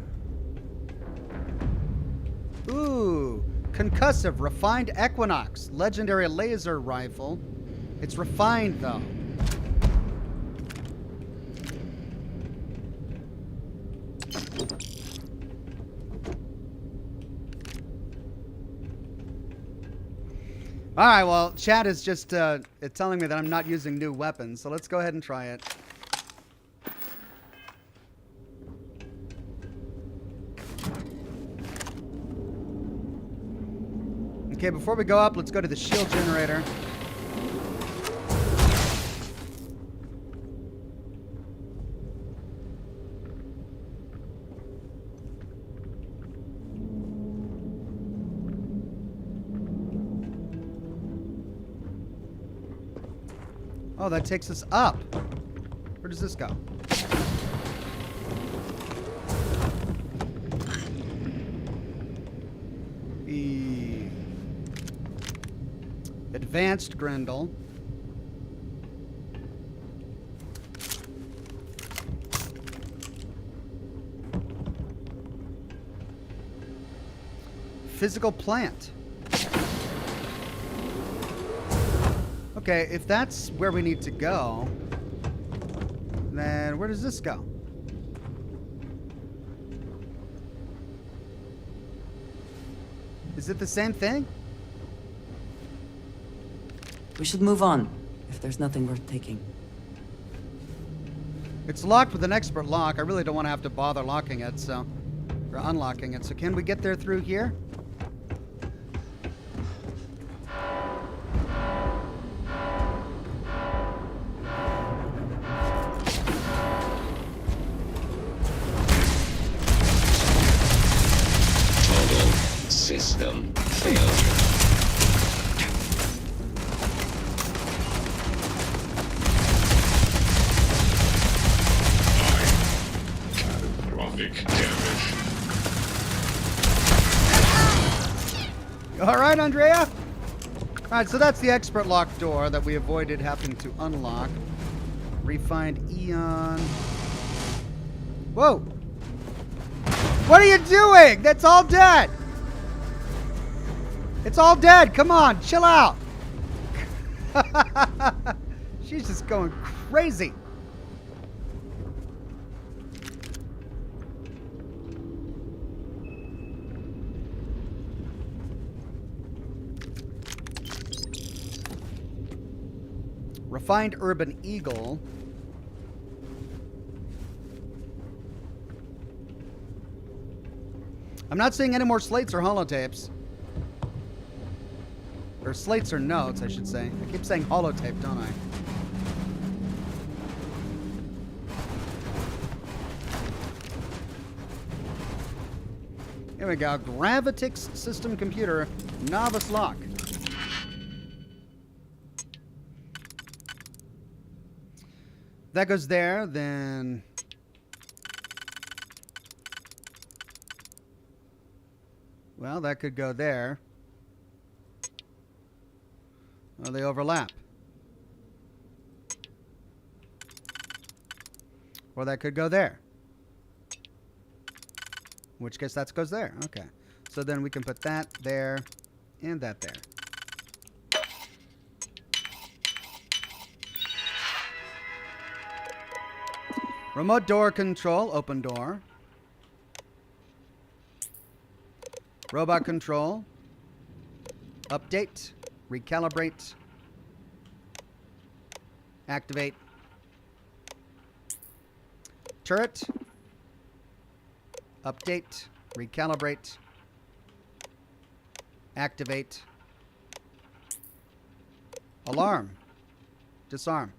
Ooh. Concussive, refined Equinox. Legendary laser rifle. It's refined, though. All right, well, chat is just telling me that I'm not using new weapons, so let's go ahead and try it. Okay, before we go up, let's go to the shield generator. Oh, that takes us up. Where does this go? Advanced Grendel. Physical plant. Okay, if that's where we need to go, then where does this go? Is it the same thing? We should move on, if there's nothing worth taking. It's locked with an expert lock. I really don't want to have to bother locking it, so... Or unlocking it. So can we get there through here? All right, Andrea. All right, so that's the expert lock door that we avoided having to unlock. Refined Eon. Whoa. What are you doing? That's all dead. It's all dead. Come on, chill out. She's just going crazy. Refined Urban Eagle. I'm not seeing any more slates or holotapes. Or slates or notes, I should say. I keep saying holotape, don't I? Here we go. Gravitix system computer. Novice lock. That goes there, then... Well, that could go there. Oh, they overlap. Or that could go there. In which case that goes there. Okay. So then we can put that there and that there. Remote door control, open door. Robot control. Update. Recalibrate. Activate. Turret. Update. Recalibrate. Activate. Alarm. Disarm.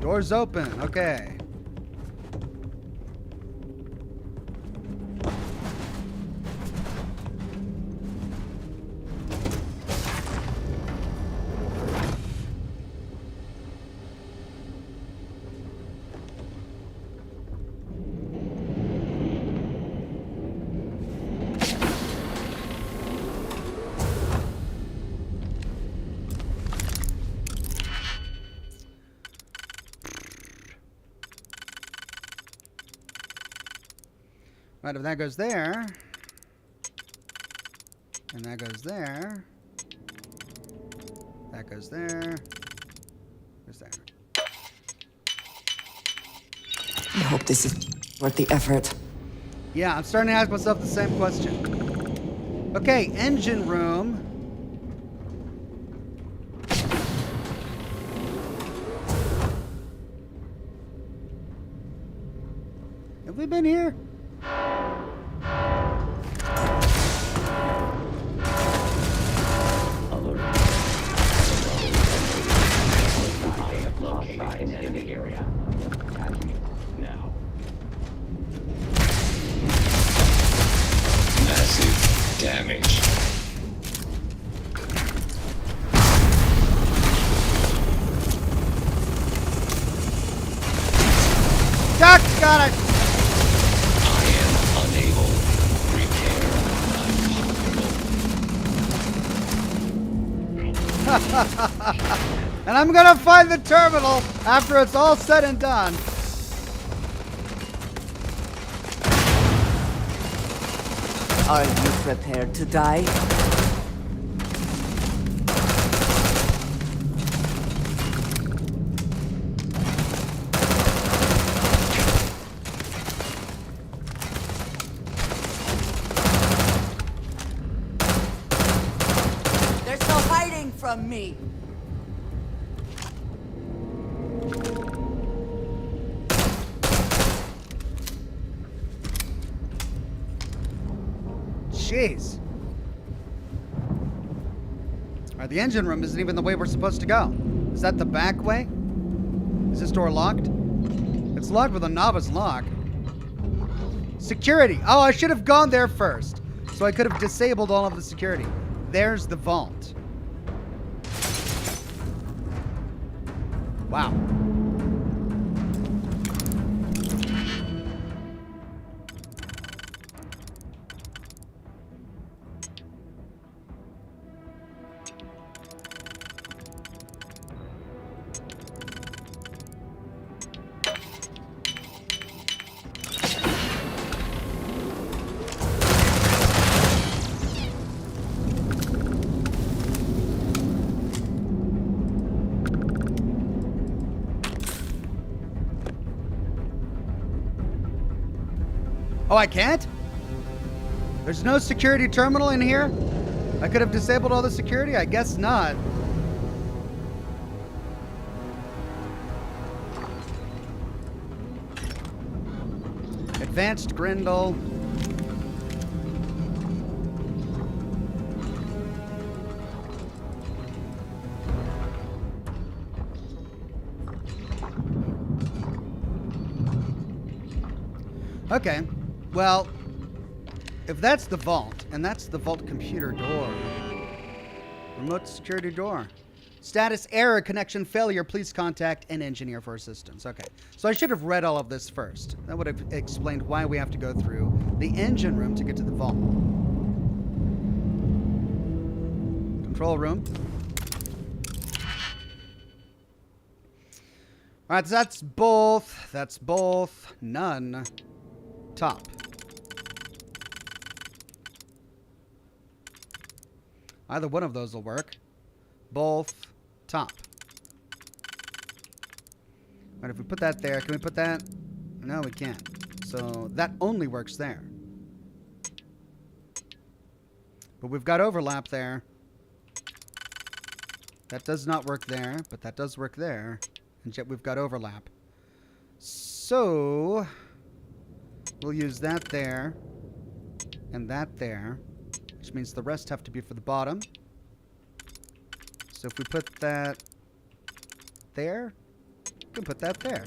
Doors open. Okay. Right, if that goes there, and that goes there, that goes there, goes there. I hope this is worth the effort. Yeah, I'm starting to ask myself the same question. Okay, engine room. Have we been here? In the area. Now. Massive damage. Duck, got it. I am unable. Repair. And I'm gonna find the terminal after it's all said and done. Are you prepared to die? There's no hiding from me. Jeez. Alright, the engine room isn't even the way we're supposed to go. Is that the back way? Is this door locked? It's locked with a novice lock. Security. Oh, I should have gone there first. So I could have disabled all of the security. There's the vault. Wow. Oh, I can't? There's no security terminal in here? I could have disabled all the security? I guess not. Advanced Grindle. Okay, well, if that's the vault, and that's the vault computer door, remote security door. Status error, connection failure, please contact an engineer for assistance. Okay, so I should have read all of this first. That would have explained why we have to go through the engine room to get to the vault. Control room. All right, so that's both, none, top. Either one of those will work. Both, top. But if we put that there, can we put that? No, we can't. So that only works there. But we've got overlap there. That does not work there, but that does work there. And yet we've got overlap. So we'll use that there and that there, which means the rest have to be for the bottom. So if we put that there, we can put that there.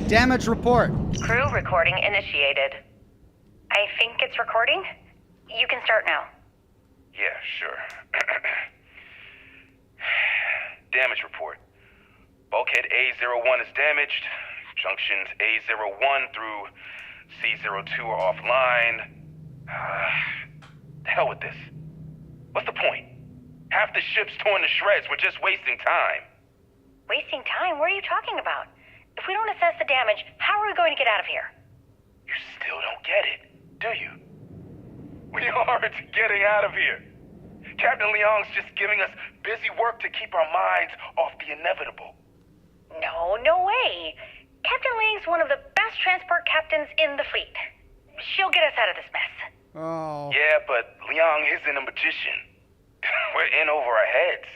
Damage report. Crew recording initiated. I think it's recording. You can start now. Yeah, sure. Damage report. Bulkhead A01 is damaged. Junctions A01 through C02 are offline. The hell with this. What's the point? Half the ship's torn to shreds. We're just wasting time. Wasting time? What are you talking about? If we don't assess the damage, how are we going to get out of here? You still don't get it, do you? We aren't getting out of here. Captain Leong's just giving us busy work to keep our minds off the inevitable. No way. Captain Leong's one of the best transport captains in the fleet. She'll get us out of this mess. Oh. Yeah, but Leong isn't a magician. We're in over our heads.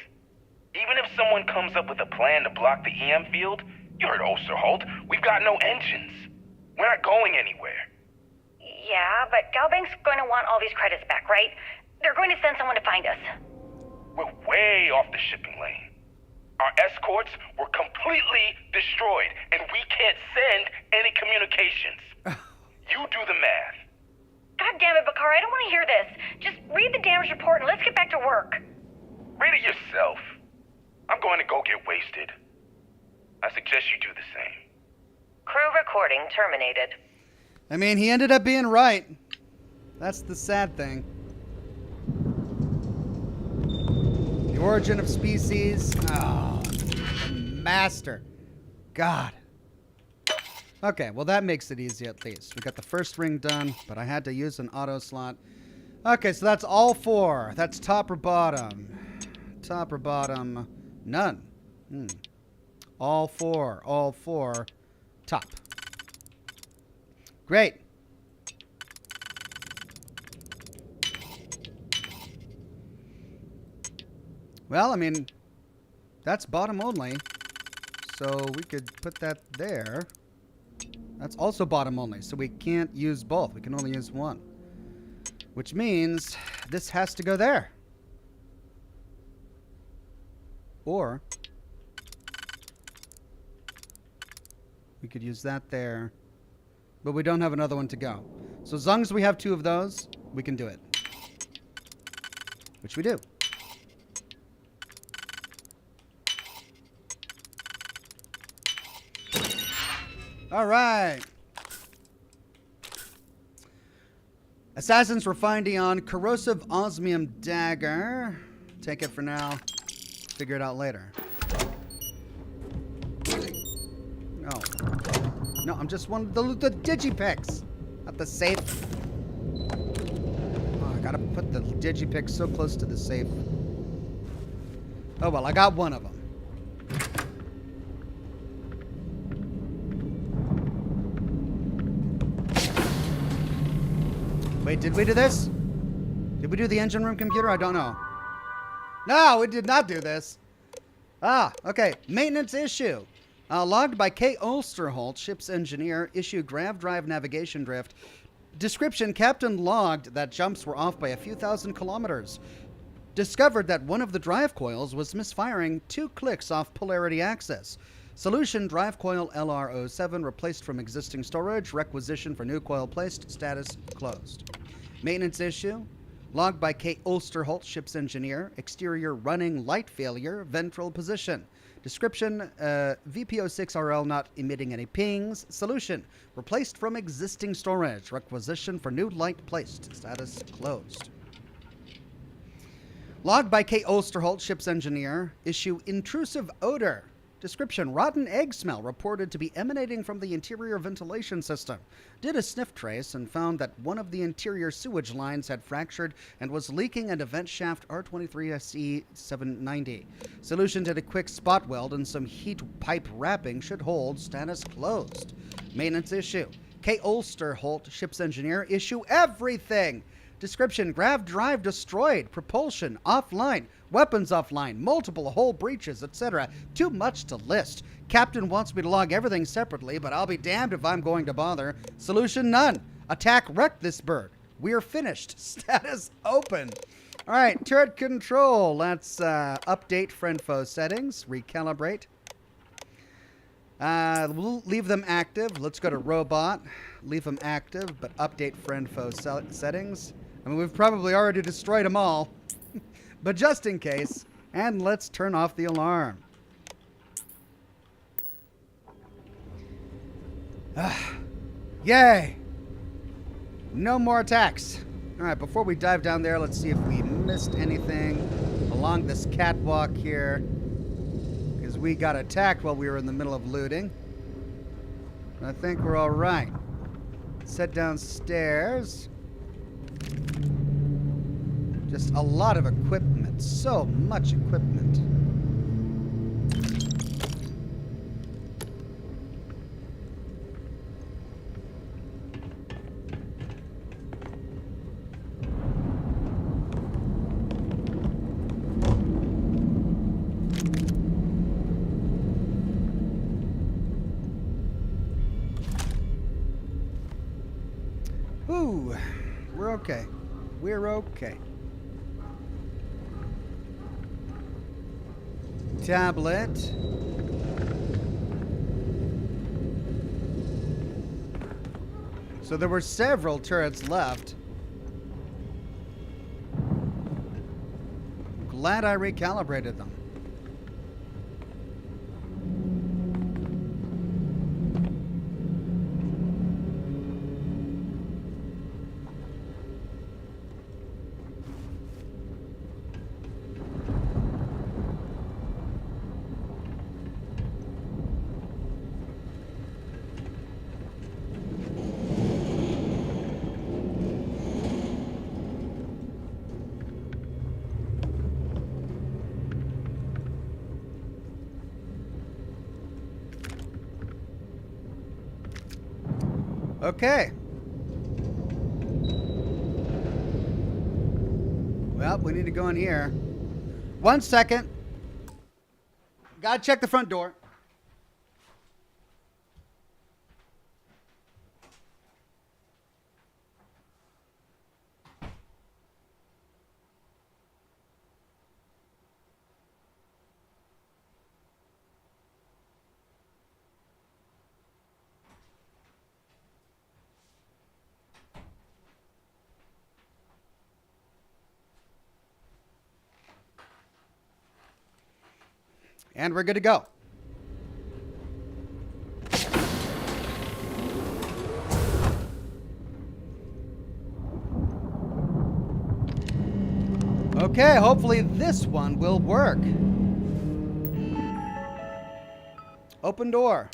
Even if someone comes up with a plan to block the EM field, you heard Osterholt, we've got no engines. We're not going anywhere. Yeah, but Galbank's going to want all these credits back, right? They're going to send someone to find us. We're way off the shipping lane. Our escorts were completely destroyed, and we can't send any communications. You do the math. God damn it, Bakar, I don't want to hear this. Just read the damage report and let's get back to work. Read it yourself. I'm going to go get wasted. I suggest you do the same. Crew recording terminated. I mean, he ended up being right. That's the sad thing. The origin of species. Oh, the master. God. Okay, well that makes it easy at least. We got the first ring done, but I had to use an auto slot. Okay, so that's all four. That's top or bottom. Top or bottom. None. All four. Top. Great. Well, I mean, that's bottom only. So we could put that there. That's also bottom only, so we can't use both. We can only use one. Which means this has to go there. Or we could use that there. But we don't have another one to go. So as long as we have two of those, we can do it. Which we do. All right. Assassins refined on corrosive osmium dagger. Take it for now. Figure it out later. No, I'm just one of the digipicks. Not the safe. Gotta put the digipick so close to the safe. Oh well, I got one of them. Wait, did we do this? Did we do the engine room computer? I don't know. No, we did not do this. Ah, okay. Maintenance issue. Logged by K. Ulsterholt, ship's engineer. Issue grav drive navigation drift. Description, Captain logged that jumps were off by a few thousand kilometers. Discovered that one of the drive coils was misfiring 2 clicks off polarity axis. Solution, drive coil LR07 replaced from existing storage. Requisition for new coil placed. Status closed. Maintenance issue. Logged by K. Ulsterholt, ship's engineer. Exterior running light failure. Ventral position. Description, VPO6RL not emitting any pings. Solution, replaced from existing storage. Requisition for new light placed. Status closed. Logged by K. Ulsterholt, ship's engineer. Issue, intrusive odor. Description, rotten egg smell reported to be emanating from the interior ventilation system. Did a sniff trace and found that one of the interior sewage lines had fractured and was leaking into vent shaft R23SE790. Solution, did a quick spot weld and some heat pipe wrapping should hold. Status closed. Maintenance issue. K. Ulsterholt, ship's engineer. Issue, everything. Description, grav drive destroyed, propulsion offline, weapons offline, multiple hull breaches, etc. Too much to list. Captain wants me to log everything separately, but I'll be damned if I'm going to bother. Solution, none. Attack wrecked this bird. We're finished. Status open. All right, turret control. Let's update friend-foe settings, recalibrate. We'll leave them active. Let's go to robot. Leave them active, but update friend-foe settings. I mean, we've probably already destroyed them all. But just in case. And let's turn off the alarm. Yay! No more attacks. Alright, before we dive down there, let's see if we missed anything along this catwalk here. Because we got attacked while we were in the middle of looting. I think we're alright. Let's head downstairs. Just a lot of equipment. So much equipment. Ooh, we're okay. We're okay. Tablet. So there were several turrets left. Glad I recalibrated them. Okay. Well, we need to go in here. 1 second. Gotta check the front door. And we're good to go. Okay, hopefully this one will work. Open door.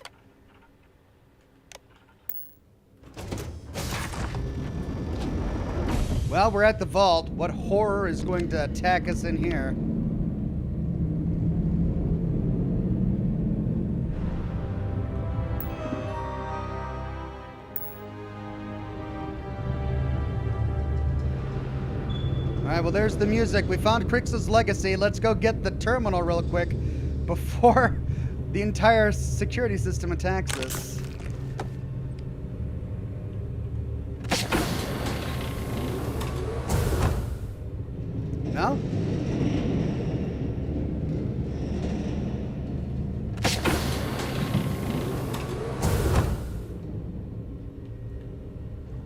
Well, we're at the vault. What horror is going to attack us in here? Alright, well, there's the music. We found Crix's legacy. Let's go get the terminal real quick before the entire security system attacks us. No?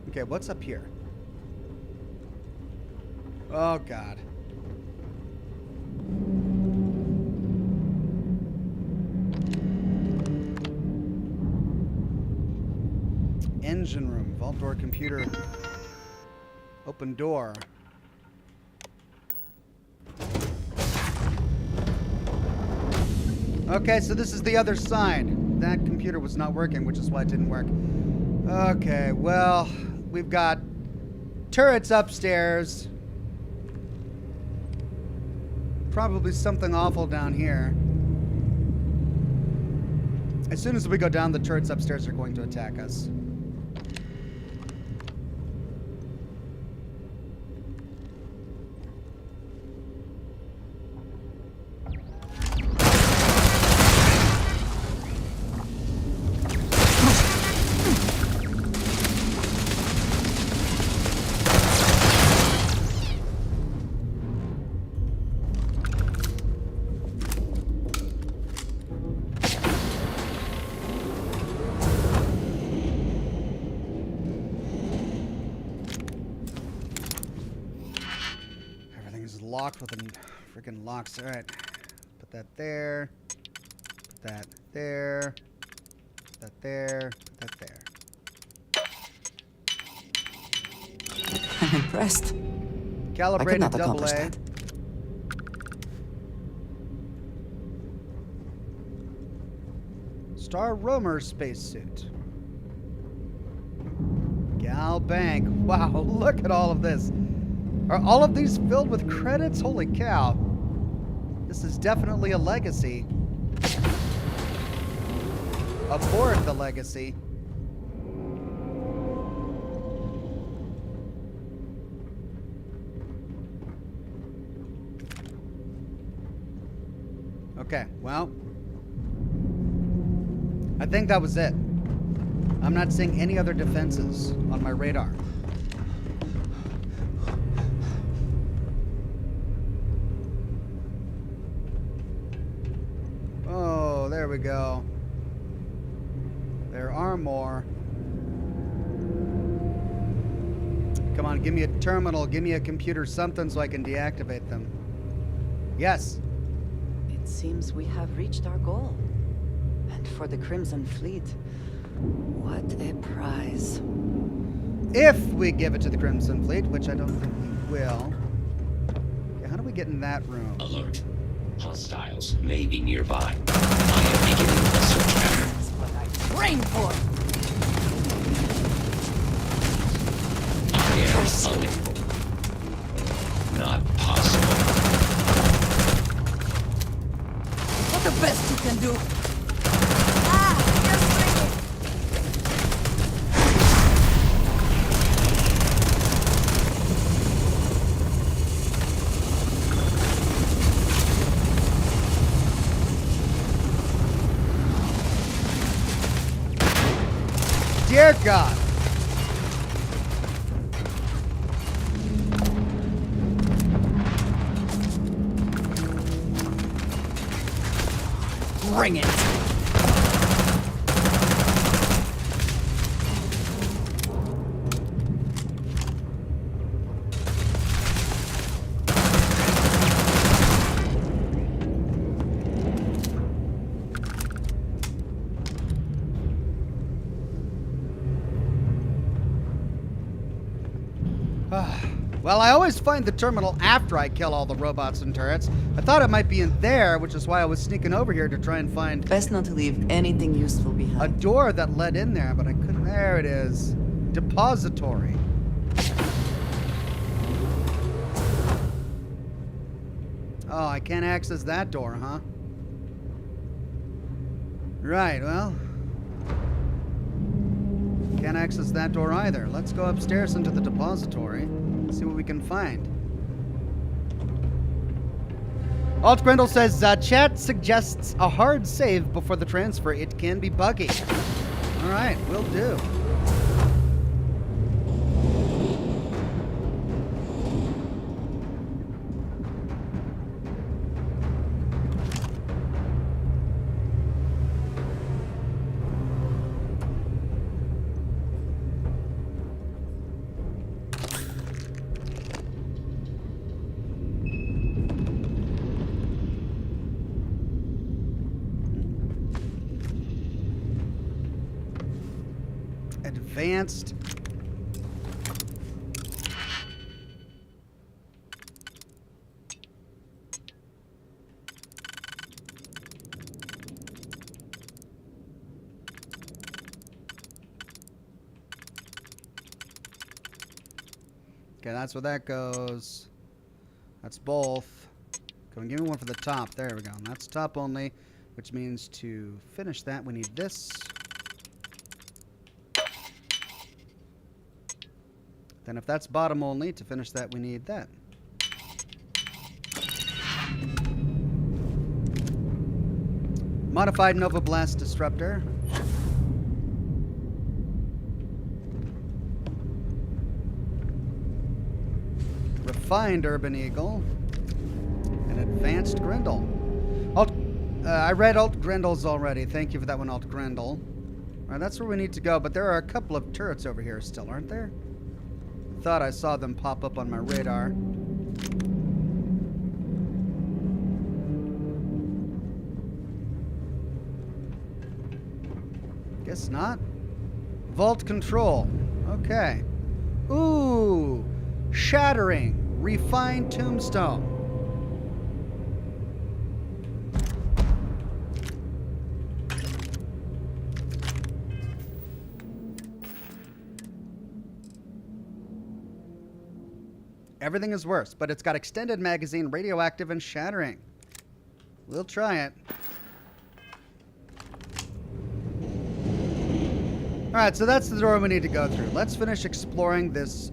Okay, what's up here? Oh, God. Engine room, vault door, computer, open door. Okay, so this is the other side. That computer was not working, which is why it didn't work. Okay, well, we've got turrets upstairs. Probably something awful down here. As soon as we go down, the turrets upstairs are going to attack us. Locked with them freaking locks. All right, put that there. Put that there. Put that there. Put that there. I'm impressed. Calibrated I could not accomplish AA. that. Star Roamer spacesuit. Gal Bank. Wow, look at all of this. Are all of these filled with credits? Holy cow. This is definitely a legacy. Aboard the legacy. Okay, well, I think that was it. I'm not seeing any other defenses on my radar. There we go. There are more. Come on, give me a terminal, give me a computer, something so I can deactivate them. Yes. It seems we have reached our goal. And for the Crimson Fleet, what a prize. If we give it to the Crimson Fleet, which I don't think we will. Okay, how do we get in that room? Alert. Hostiles may be nearby. I am beginning a search pattern. That's what I trained for. I am unable. Not possible. What the best you can do? Dear God. Bring it. Well, I always find the terminal after I kill all the robots and turrets. I thought it might be in there, which is why I was sneaking over here to try and find... Best not to leave anything useful behind. A door that led in there, but I couldn't... There it is. Depository. Oh, I can't access that door, huh? Right, well. Can't access that door either. Let's go upstairs into the depository and see what we can find. Alt Grendel says, chat suggests a hard save before the transfer. It can be buggy. All right, will do. Advanced. Okay, that's where that goes. That's both. Come on, give me one for the top. There we go. And that's top only, which means to finish that, we need this. Then if that's bottom only, to finish that, we need that. Modified Nova Blast Disruptor. Refined Urban Eagle. And Advanced Grendel. I read Alt Grendel's already. Thank you for that one, Alt Grendel. Alright, that's where we need to go, but there are a couple of turrets over here still, aren't there? Thought I saw them pop up on my radar. Guess not. Vault control. Okay. Ooh. Shattering. Refined tombstone. Everything is worse, but it's got extended magazine, radioactive, and shattering. We'll try it. Alright, so that's the door we need to go through. Let's finish exploring this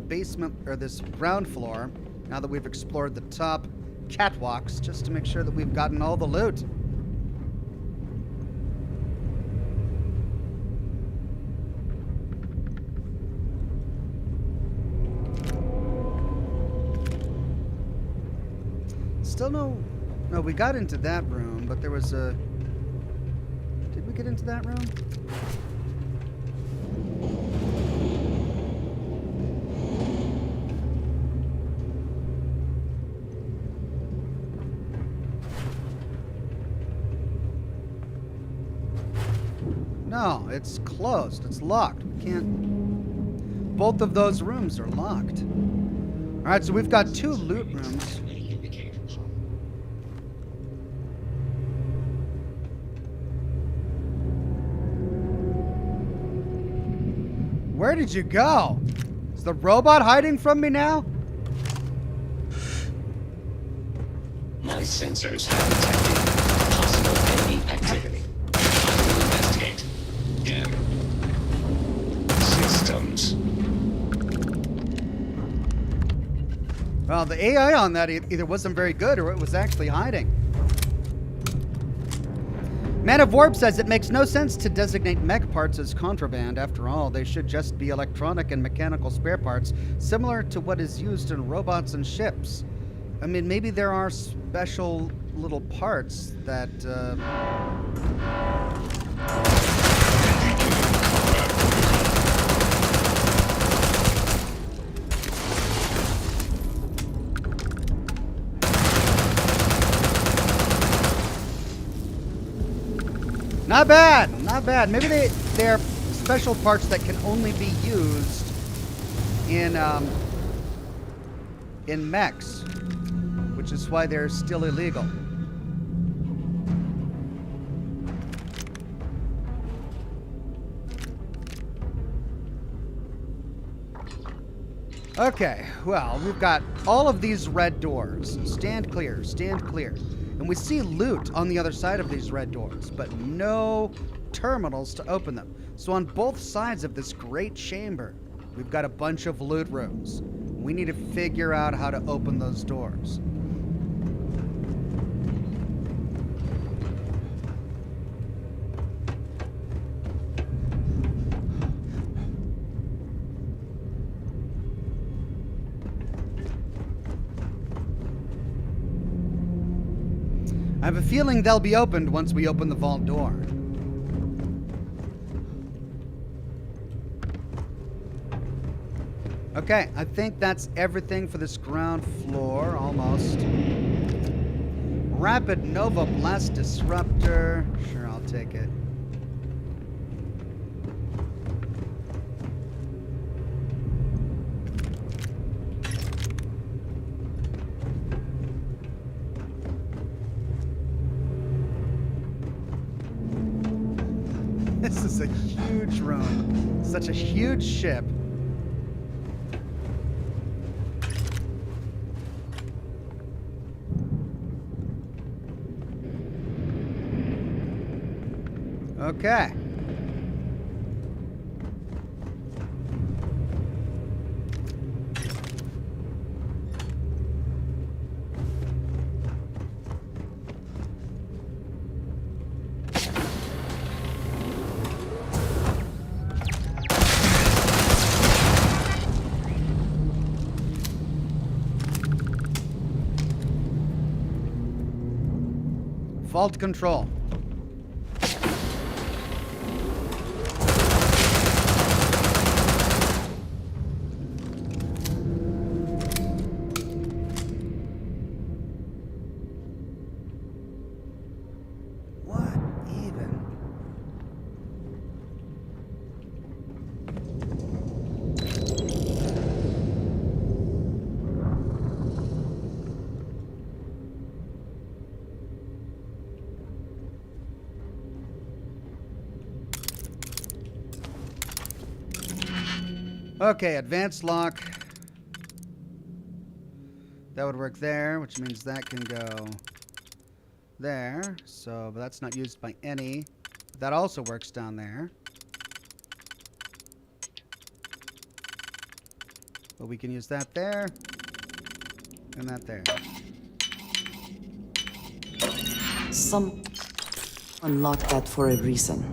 basement, or this ground floor, now that we've explored the top catwalks, just to make sure that we've gotten all the loot. Still no, we got into that room, but there was a, did we get into that room? No, it's closed, it's locked, we can't, both of those rooms are locked. Alright, so we've got two loot rooms. Where did you go? Is the robot hiding from me now? My sensors have detected possible enemy activity. I will investigate. Systems. Well, the AI on that either wasn't very good or it was actually hiding. Man of Warp says it makes no sense to designate mech parts as contraband. After all, they should just be electronic and mechanical spare parts, similar to what is used in robots and ships. I mean, maybe there are special little parts that... Not bad, not bad. Maybe they're special parts that can only be used in mechs, which is why they're still illegal. Okay, well, we've got all of these red doors. Stand clear, stand clear. And we see loot on the other side of these red doors, but no terminals to open them. So on both sides of this great chamber, we've got a bunch of loot rooms. We need to figure out how to open those doors. I have a feeling they'll be opened once we open the vault door. Okay, I think that's everything for this ground floor, almost. Rapid Nova Blast Disruptor. Sure, I'll take it. This is a huge room. Such a huge ship. Okay. Vault control. Okay, advanced lock. That would work there, which means that can go there. So, but that's not used by any. That also works down there. But we can use that there. And that there. Some unlocked that for a reason.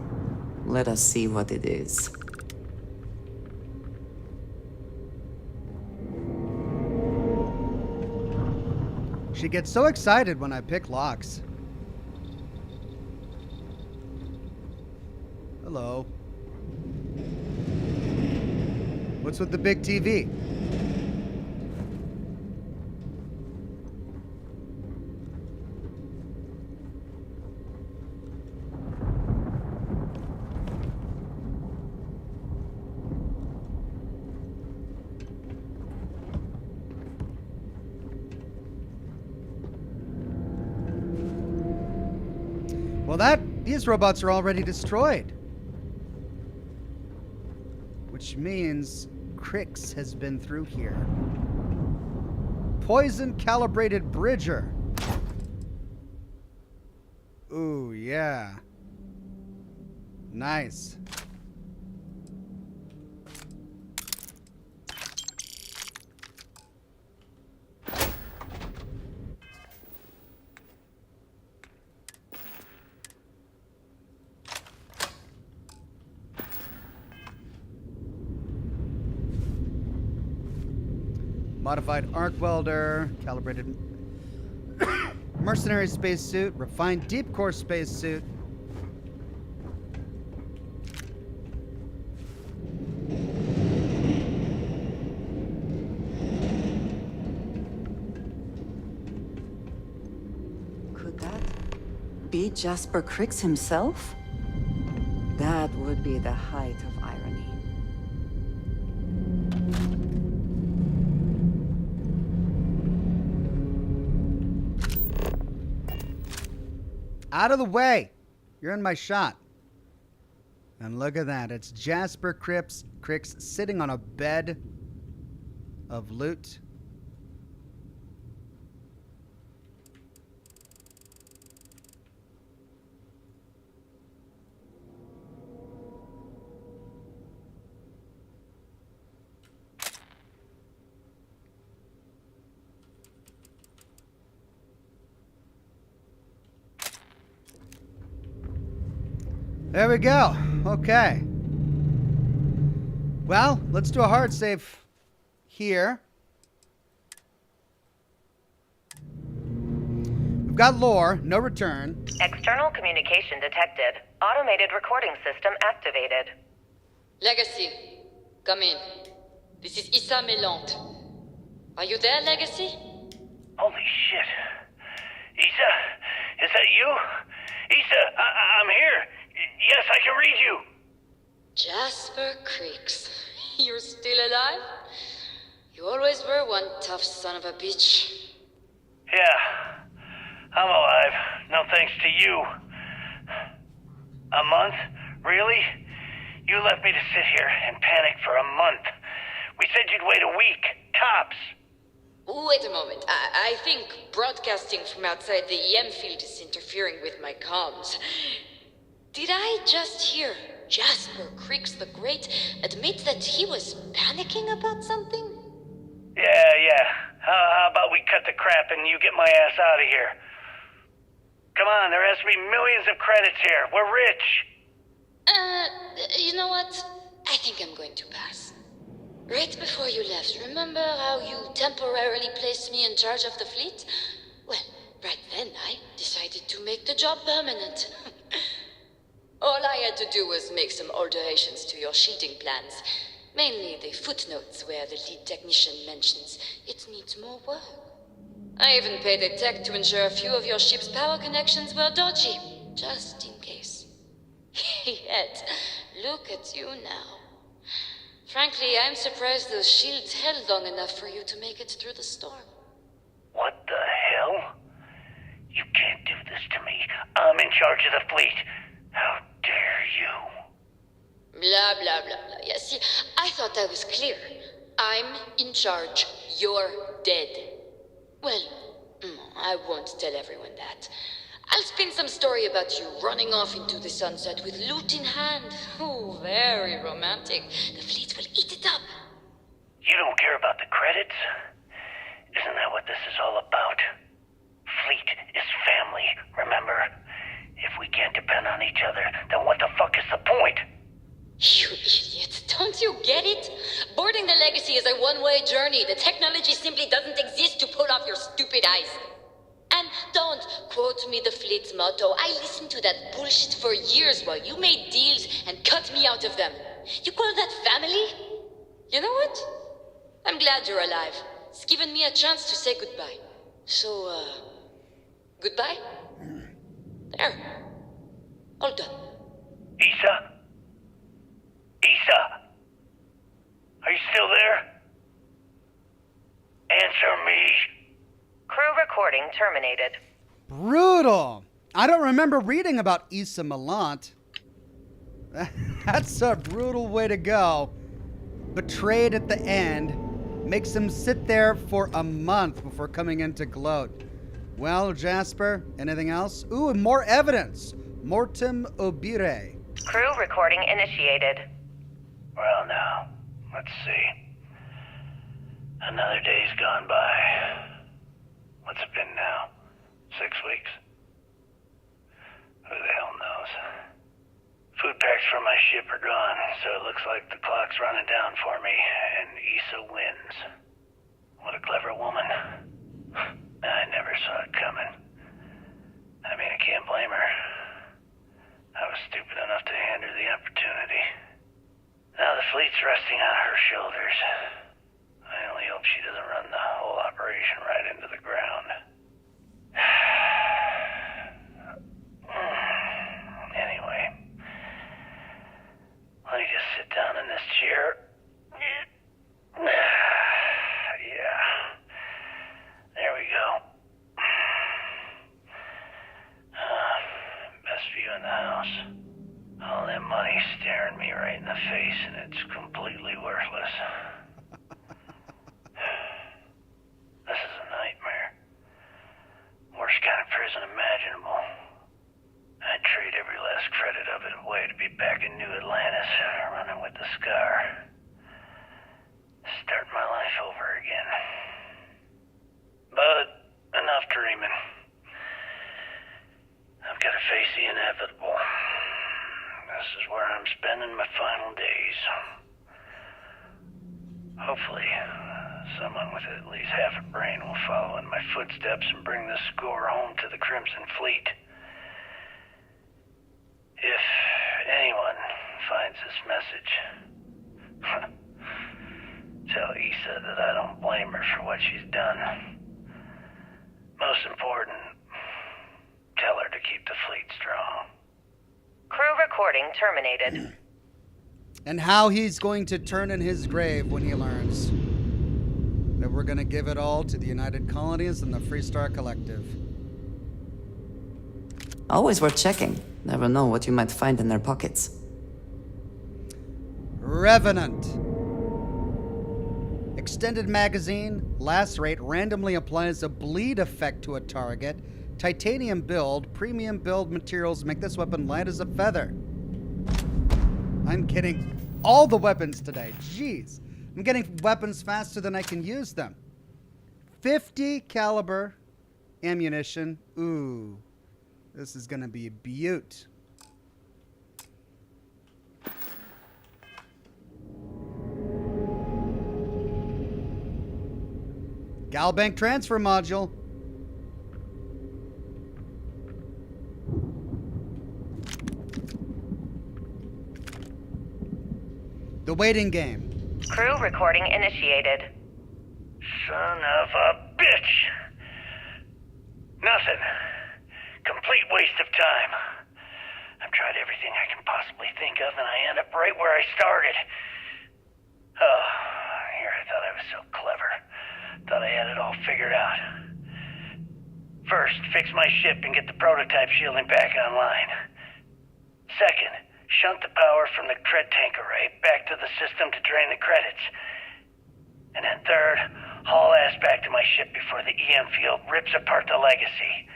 Let us see what it is. She gets so excited when I pick locks. Hello. What's with the big TV? Well, these robots are already destroyed. Which means Crix has been through here. Poison calibrated bridger. Ooh, yeah. Nice. Modified arc welder, calibrated mercenary spacesuit, refined deep core spacesuit. Could that be Jasper Crix himself? That would be the height of irony. Out of the way! You're in my shot. And look at that. It's Jasper Crix sitting on a bed of loot. There we go. Okay. Well, let's do a hard save here. We've got lore, no return. External communication detected. Automated recording system activated. Legacy, come in. This is Issa Melant. Are you there, Legacy? Holy shit. Issa, is that you? Issa, I'm here. Yes, I can read you. Jasper Creeks. You're still alive? You always were one tough son of a bitch. Yeah, I'm alive. No thanks to you. A month? Really? You left me to sit here and panic for a month. We said you'd wait a week, tops. Wait a moment. I think broadcasting from outside the EM field is interfering with my comms. Did I just hear Jasper Creeks the Great admit that he was panicking about something? Yeah. How about we cut the crap and you get my ass out of here? Come on, there has to be millions of credits here. We're rich. You know what? I think I'm going to pass. Right before you left, remember how you temporarily placed me in charge of the fleet? Well, right then I decided to make the job permanent. All I had to do was make some alterations to your shielding plans. Mainly the footnotes where the lead technician mentions it needs more work. I even paid a tech to ensure a few of your ship's power connections were dodgy, just in case. Yet, look at you now. Frankly, I'm surprised those shields held long enough for you to make it through the storm. What the hell? You can't do this to me. I'm in charge of the fleet. How dare you? Blah, blah, blah, blah. Yeah, see, I thought I was clear. I'm in charge. You're dead. Well, I won't tell everyone that. I'll spin some story about you running off into the sunset with loot in hand. Oh, very romantic. The fleet will eat it up. You don't care about the credits? Isn't that what this is all about? Fleet is family, remember? If we can't depend on each other, then what the fuck is the point? You idiot. Don't you get it? Boarding the Legacy is a one-way journey. The technology simply doesn't exist to pull off your stupid eyes. And don't quote me the fleet's motto. I listened to that bullshit for years while you made deals and cut me out of them. You call that family? You know what? I'm glad you're alive. It's given me a chance to say goodbye. So, goodbye? There. All done. Issa? Issa? Are you still there? Answer me. Crew recording terminated. Brutal. I don't remember reading about Issa Melant. That's a brutal way to go. Betrayed at the end. Makes him sit there for a month before coming in to gloat. Well, Jasper, anything else? Ooh, and more evidence. Mortem obire. Crew recording initiated. Well, now, let's see. Another day's gone by. What's it been now? 6 weeks? Who the hell knows? Food packs for my ship are gone, so it looks like the clock's running down for me, and Issa wins. What a clever woman. I never saw it coming. I mean, I can't blame her. I was stupid enough to hand her the opportunity. Now the fleet's resting on her shoulders. I only hope she doesn't run the whole operation right into the ground. Anyway, let me just sit down in this chair. Yeah. There we go. Best view in the house. All that money staring me right in the face, and it's completely worthless. be back in New Atlantis, running with the Scar. Start my life over again. But enough dreaming. I've got to face the inevitable. This is where I'm spending my final days. Hopefully, someone with at least half a brain will follow in my footsteps and bring the score home to the Crimson Fleet. If anyone finds this message, tell Issa that I don't blame her for what she's done. Most important, tell her to keep the fleet strong. Crew recording terminated. And how he's going to turn in his grave when he learns that we're going to give it all to the United Colonies and the Freestar Collective. Always worth checking. Never know what you might find in their pockets. Revenant. Extended magazine. Lacerate randomly applies a bleed effect to a target. Titanium build. Premium build materials make this weapon light as a feather. I'm getting all the weapons today. Jeez. I'm getting weapons faster than I can use them. 50 caliber ammunition. Ooh. This is gonna be a beaut. Galbank transfer module. The waiting game. Crew recording initiated. Son of a bitch! Nothing. Complete waste of time. I've tried everything I can possibly think of, and I end up right where I started. Oh, here I thought I was so clever. Thought I had it all figured out. First, fix my ship and get the prototype shielding back online. Second, shunt the power from the cred tank array back to the system to drain the credits. And then third, haul ass back to my ship before the EM field rips apart the legacy.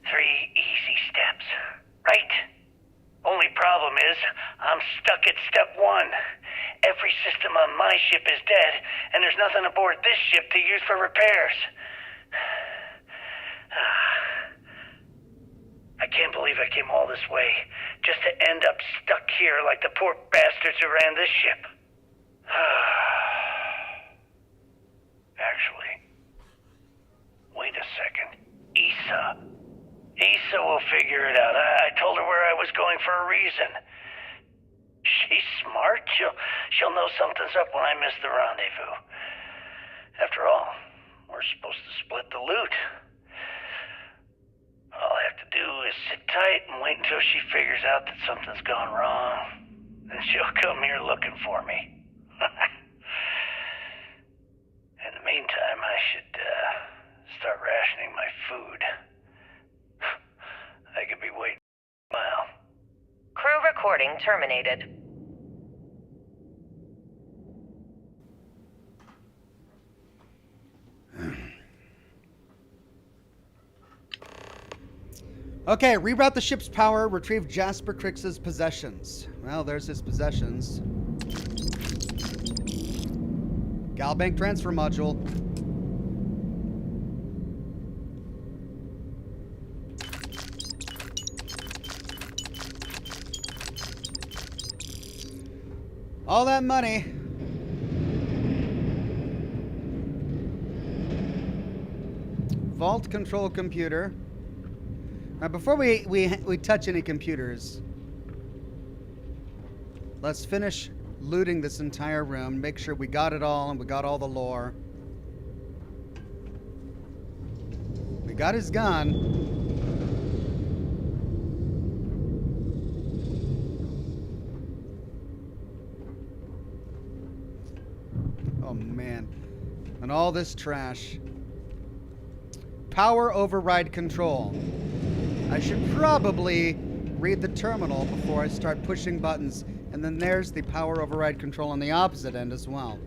3 easy steps, right? Only problem is, I'm stuck at step 1. Every system on my ship is dead, and there's nothing aboard this ship to use for repairs. I can't believe I came all this way, just to end up stuck here like the poor bastards who ran this ship. Actually, wait a second. Issa will figure it out. I told her where I was going for a reason. She's smart. She'll know something's up when I miss the rendezvous. After all, we're supposed to split the loot. All I have to do is sit tight and wait until she figures out that something's gone wrong. Then she'll come here looking for me. In the meantime, I should start rationing my food. I could be waiting a mile. Crew recording terminated. Okay, reroute the ship's power, retrieve Jasper Crix's possessions. Well, there's his possessions. Galbank transfer module. All that money. Vault control computer. Now, before we touch any computers, let's finish looting this entire room. Make sure we got it all and we got all the lore. We got his gun. Oh man. And all this trash. Power override control. I should probably read the terminal before I start pushing buttons. And then there's the power override control on the opposite end as well.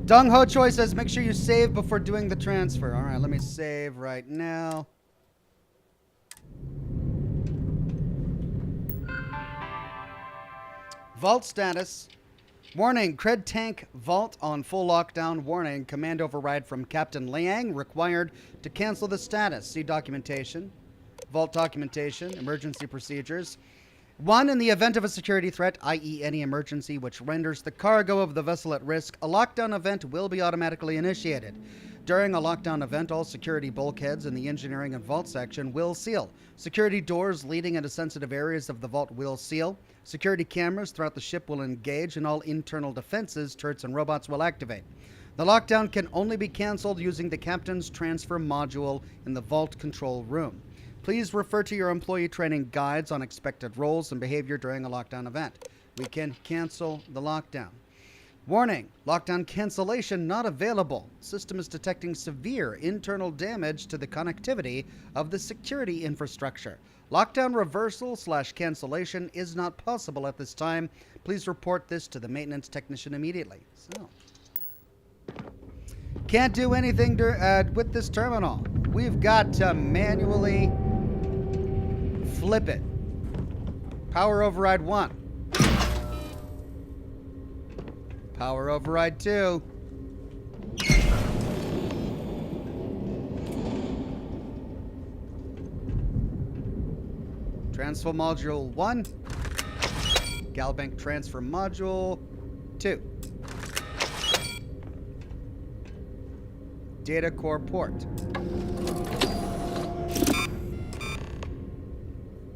Dong Ho Choi says, make sure you save before doing the transfer. All right, let me save right now. Vault status. Warning, Cred tank vault on full lockdown. Warning, command override from Captain Liang required to cancel the status. See documentation. Vault documentation, emergency procedures. 1. In the event of a security threat, i.e. any emergency which renders the cargo of the vessel at risk, a lockdown event will be automatically initiated. During a lockdown event, all security bulkheads in the engineering and vault section will seal. Security doors leading into sensitive areas of the vault will seal. Security cameras throughout the ship will engage, and all internal defenses, turrets, and robots will activate. The lockdown can only be canceled using the captain's transfer module in the vault control room. Please refer to your employee training guides on expected roles and behavior during a lockdown event. We can cancel the lockdown. Warning, lockdown cancellation not available. System is detecting severe internal damage to the connectivity of the security infrastructure. Lockdown reversal/cancellation is not possible at this time. Please report this to the maintenance technician immediately. So, can't do anything with this terminal. We've got to manually flip it. Power override 1. Power override 2. Transfer module 1. Galbank transfer module 2. Data core port.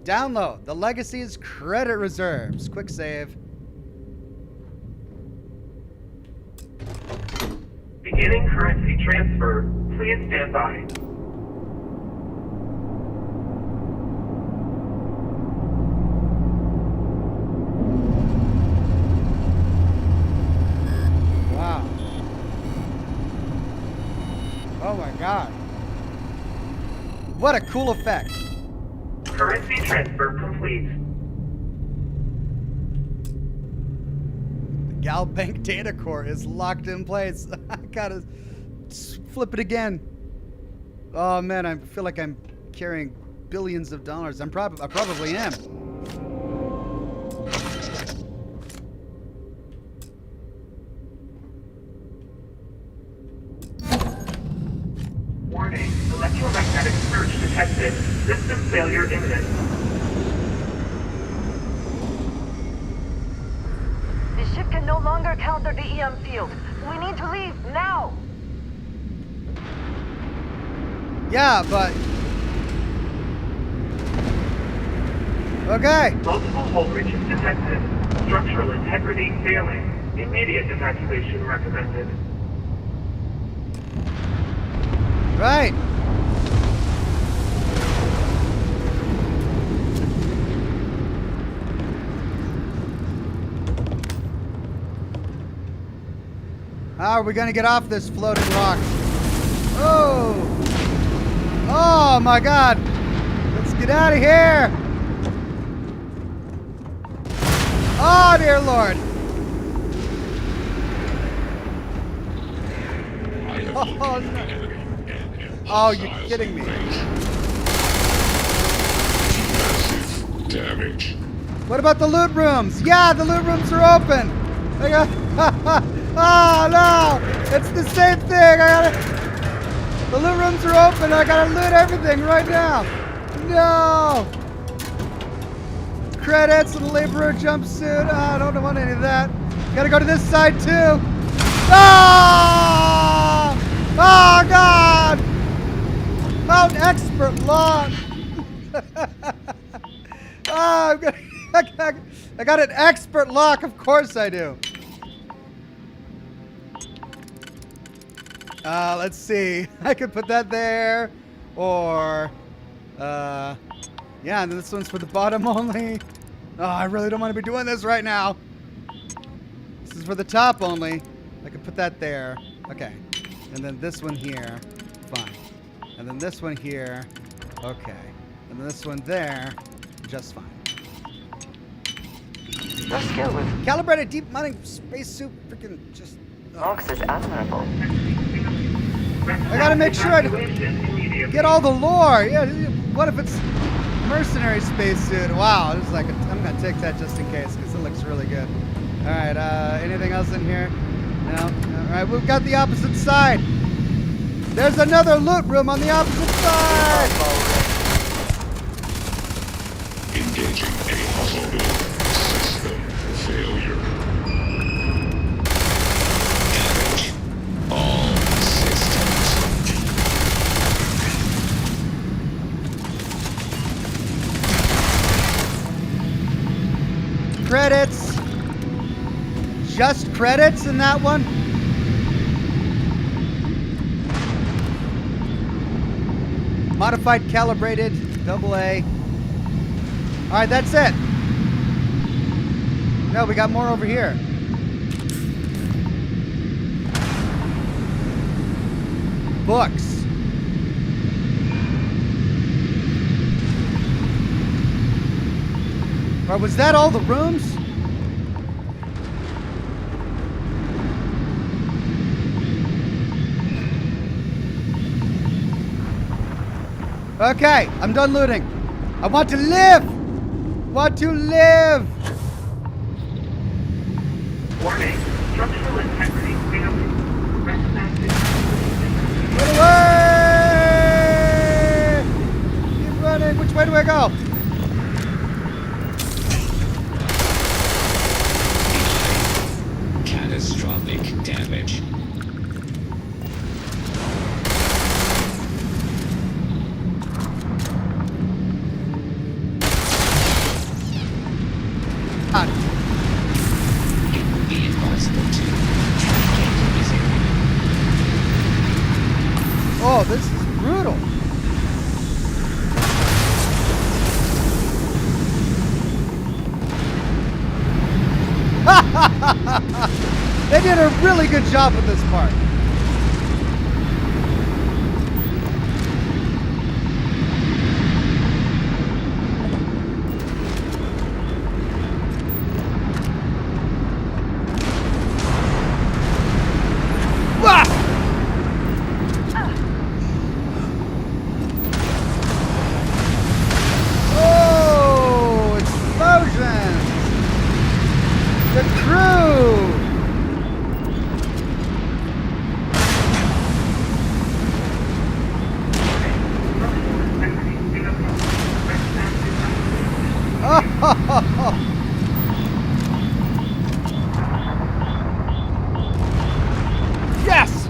Download the Legacy's credit reserves. Quick save. Beginning currency transfer. Please stand by. Wow. Oh my god. What a cool effect. Currency transfer complete. The Galbank data core is locked in place. I gotta flip it again. Oh man, I feel like I'm carrying billions of dollars. I probably am. Warning, electromagnetic surge detected. System failure imminent. The ship can no longer counter the EM field. We need to leave now. Yeah, but... Okay. Multiple hull breaches detected. Structural integrity failing. Immediate evacuation recommended. Right. How are we gonna get off this floating rock? Oh! Oh my god! Let's get out of here! Oh dear lord! Oh, no. Oh, you're kidding me. Massive damage. What about the loot rooms? Yeah, the loot rooms are open! I got... Oh no! It's the same thing! The loot rooms are open, I gotta loot everything right now! No! Credits and laborer jumpsuit. Oh, I don't want any of that. Gotta go to this side too. Oh! Oh god! Mount expert lock. Oh, I got an expert lock. Of course I do. Let's see. I could put that there, or yeah. And then this one's for the bottom only. Oh, I really don't want to be doing this right now. This is for the top only. I could put that there. Okay. And then this one here. Fine. And then this one here. Okay. And then this one there. Just fine. Let's go with Calibrated deep mining spacesuit. Freaking just Ox is admirable. I gotta make sure I get all the lore. Yeah, what if it's mercenary spacesuit? Wow, this is like I'm gonna take that just in case because it looks really good. All right, anything else in here? No. All right, we've got the opposite side. There's another loot room on the opposite side. Engaging a hollow system failure. Damage. All systems. Credits. Just credits in that one. Modified calibrated AA. All right, that's it. No, we got more over here. Books. Or was that all the rooms? Okay, I'm done looting. I want to live! Want to live! Warning. Structural integrity failing. Run away! Keep running. Which way do I go? Catastrophic damage. Be impossible to navigate this area. Oh, this is brutal. They did a really good job with this part. Wah! Oh, explosions! The crew! Oh! Yes!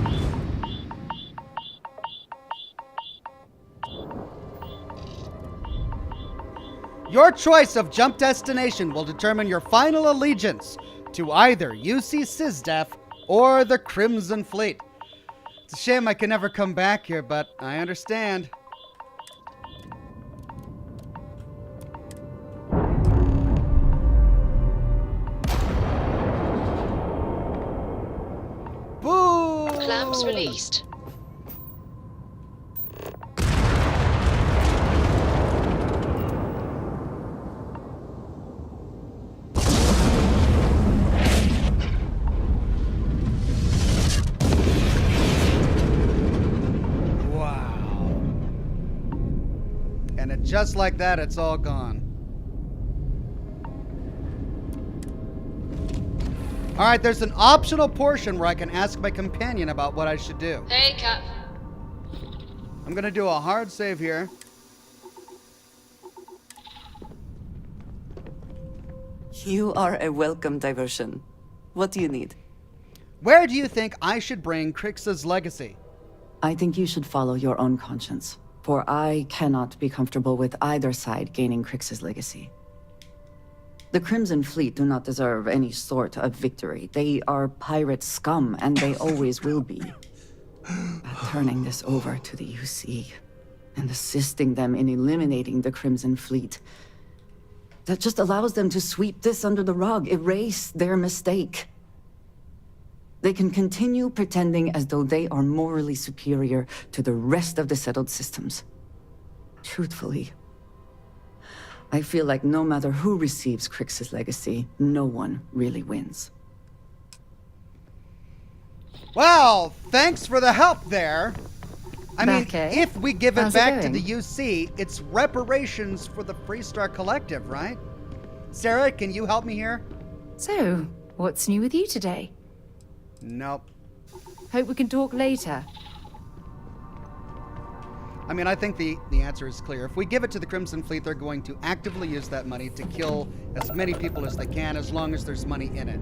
Your choice of jump destination will determine your final allegiance to either UC SysDef or the Crimson Fleet. It's a shame I can never come back here, but I understand. Boo! Clamps released. Wow. And just like that, it's all gone. All right, there's an optional portion where I can ask my companion about what I should do. Hey, Cap. I'm gonna do a hard save here. You are a welcome diversion. What do you need? Where do you think I should bring Crix's legacy? I think you should follow your own conscience, for I cannot be comfortable with either side gaining Crix's legacy. The Crimson Fleet do not deserve any sort of victory. They are pirate scum, and they always will be. But turning this over to the UC, and assisting them in eliminating the Crimson Fleet, that just allows them to sweep this under the rug, erase their mistake. They can continue pretending as though they are morally superior to the rest of the settled systems. Truthfully, I feel like no matter who receives Crix's legacy, no one really wins. Well, thanks for the help there. I mean, Back, eh? if we give it How's it back to going? the UC, it's reparations for the Freestar Collective, right? Sarah, can you help me here? So, what's new with you today? Nope. Hope we can talk later. I mean, I think the answer is clear. If we give it to the Crimson Fleet, they're going to actively use that money to kill as many people as they can, as long as there's money in it.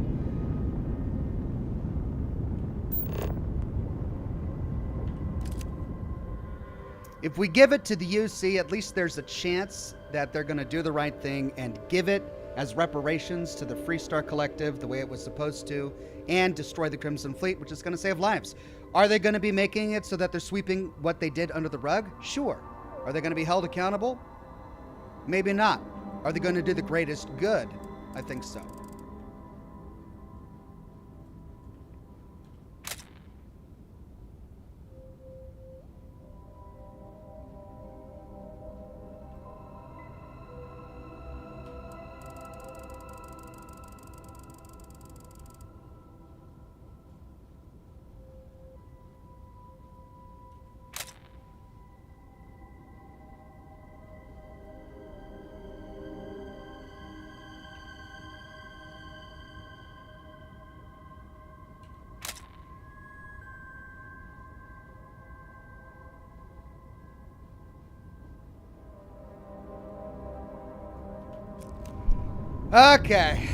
If we give it to the UC, at least there's a chance that they're going to do the right thing and give it as reparations to the Freestar Collective the way it was supposed to, and destroy the Crimson Fleet, which is going to save lives. Are they going to be making it so that they're sweeping what they did under the rug? Sure. Are they going to be held accountable? Maybe not. Are they going to do the greatest good? I think so. Okay.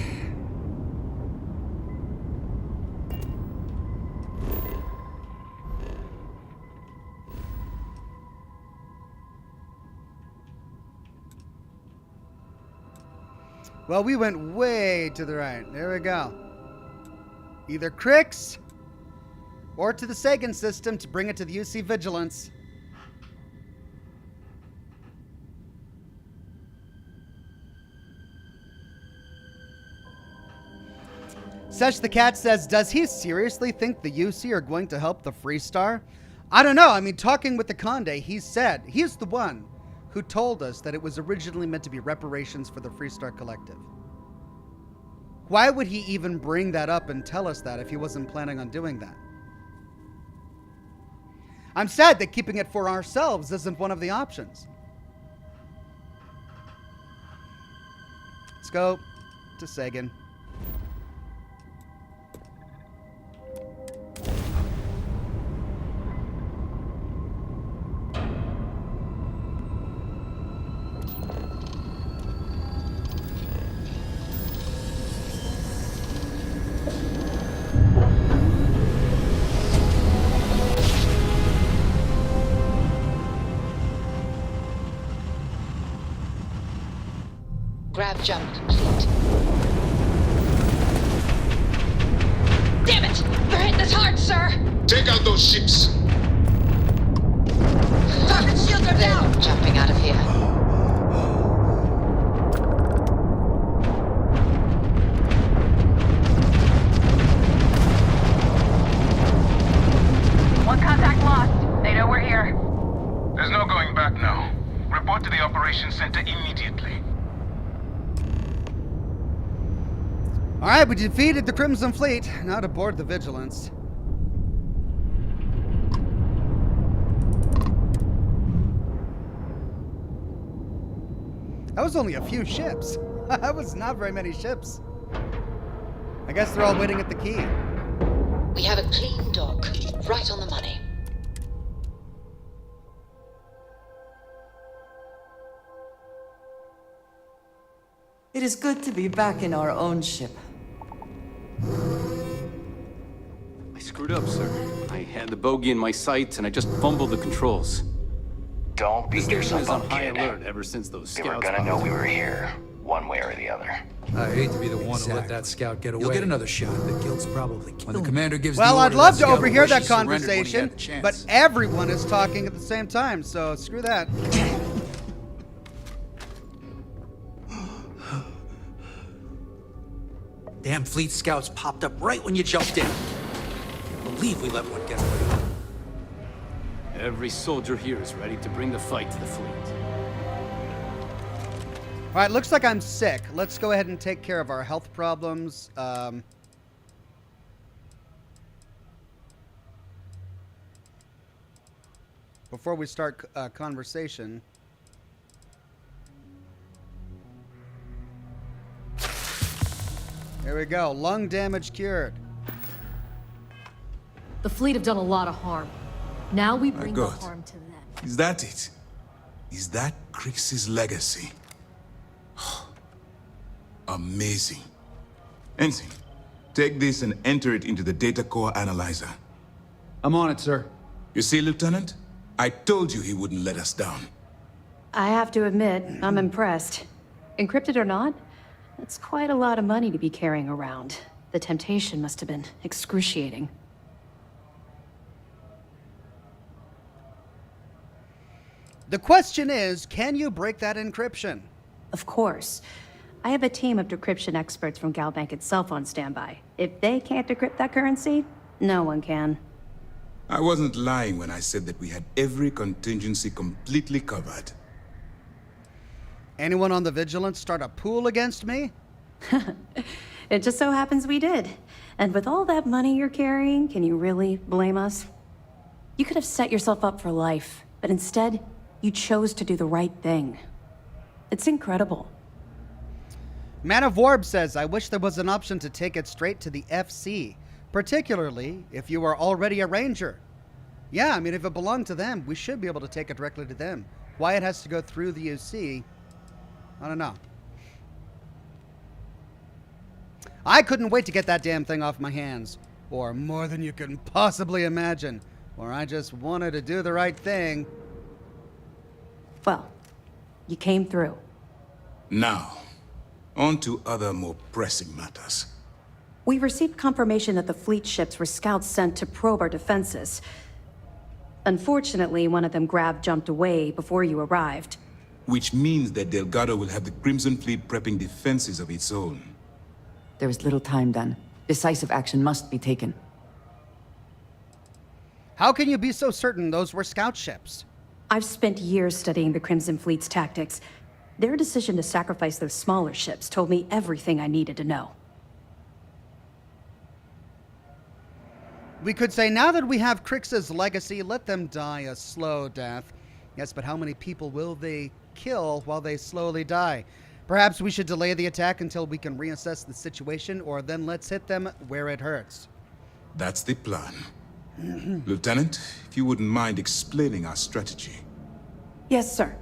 Well, we went way to the right. There we go. Either Crix or to the Sagan system to bring it to the UC Vigilance. Sesh the Cat says, does he seriously think the UC are going to help the Freestar? I don't know. I mean, talking with the Conde, he said, he's the one who told us that it was originally meant to be reparations for the Freestar Collective. Why would he even bring that up and tell us that if he wasn't planning on doing that? I'm sad that keeping it for ourselves isn't one of the options. Let's go to Sagan. Grab jump complete. Damn it! We're hitting us hard, sir! Take out those ships! Target shields are down! Jumping out of here. One contact lost. They know we're here. There's no going back now. Report to the operations center immediately. All right, we defeated the Crimson Fleet. Now to board the Vigilance. That was only a few ships. That was not very many ships. I guess they're all waiting at the key. We have a clean dock, right on the money. It is good to be back in our own ship. I screwed up, sir. I had the bogey in my sights, and I just fumbled the controls. Don't beat This station yourself is on up, high kid. alert ever since those They scouts were gonna popped know up. we were here, one way or the other. I hate to be the one to let that scout get away. You'll get another shot. The guild's probably killed. When the commander gives Well, the I'd order, love the to scout overhear will that wish he surrendered when he had conversation, the chance. but everyone is talking at the same time, so screw that. Damn fleet scouts popped up right when you jumped in. Can't believe we let one get away. Every soldier here is ready to bring the fight to the fleet. All right, looks like I'm sick. Let's go ahead and take care of our health problems. before we start conversation. There we go. Lung damage cured. The fleet have done a lot of harm. Now we My bring the God. harm to them. Is that it? Is that Crix's legacy? Amazing. Ensign, take this and enter it into the data core analyzer. I'm on it, sir. You see, Lieutenant? I told you he wouldn't let us down. I have to admit, I'm impressed. Encrypted or not, that's quite a lot of money to be carrying around. The temptation must have been excruciating. The question is, can you break that encryption? Of course. I have a team of decryption experts from Galbank itself on standby. If they can't decrypt that currency, no one can. I wasn't lying when I said that we had every contingency completely covered. Anyone on the Vigilance start a pool against me? It just so happens we did. And with all that money you're carrying, can you really blame us? You could have set yourself up for life, but instead, you chose to do the right thing. It's incredible. Man of Warb says, I wish there was an option to take it straight to the FC, particularly if you are already a ranger. Yeah, I mean, if it belonged to them, we should be able to take it directly to them. Why it has to go through the UC, I don't know. I couldn't wait to get that damn thing off my hands, or more than you can possibly imagine, or I just wanted to do the right thing. Well, you came through. Now, on to other more pressing matters. We received confirmation that the fleet ships were scouts sent to probe our defenses. Unfortunately, one of them jumped away before you arrived. Which means that Delgado will have the Crimson Fleet prepping defenses of its own. There is little time, then. Decisive action must be taken. How can you be so certain those were scout ships? I've spent years studying the Crimson Fleet's tactics. Their decision to sacrifice those smaller ships told me everything I needed to know. We could say, now that we have Crix's legacy, let them die a slow death. Yes, but how many people will they kill while they slowly die? Perhaps we should delay the attack until we can reassess the situation, or then let's hit them where it hurts. That's the plan. Lieutenant, if you wouldn't mind explaining our strategy. Yes, sir.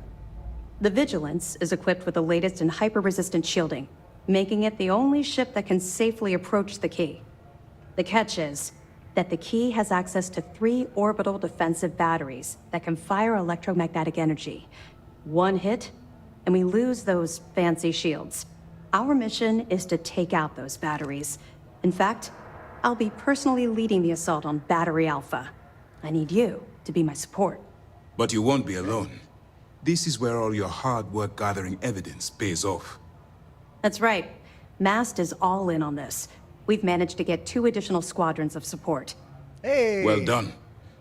The Vigilance is equipped with the latest in hyper-resistant shielding, making it the only ship that can safely approach the key. The catch is that the key has access to 3 orbital defensive batteries that can fire electromagnetic energy. One hit, and we lose those fancy shields. Our mission is to take out those batteries. In fact, I'll be personally leading the assault on Battery Alpha. I need you to be my support. But you won't be alone. This is where all your hard work gathering evidence pays off. That's right. MAST is all in on this. We've managed to get 2 additional squadrons of support. Hey! Well done.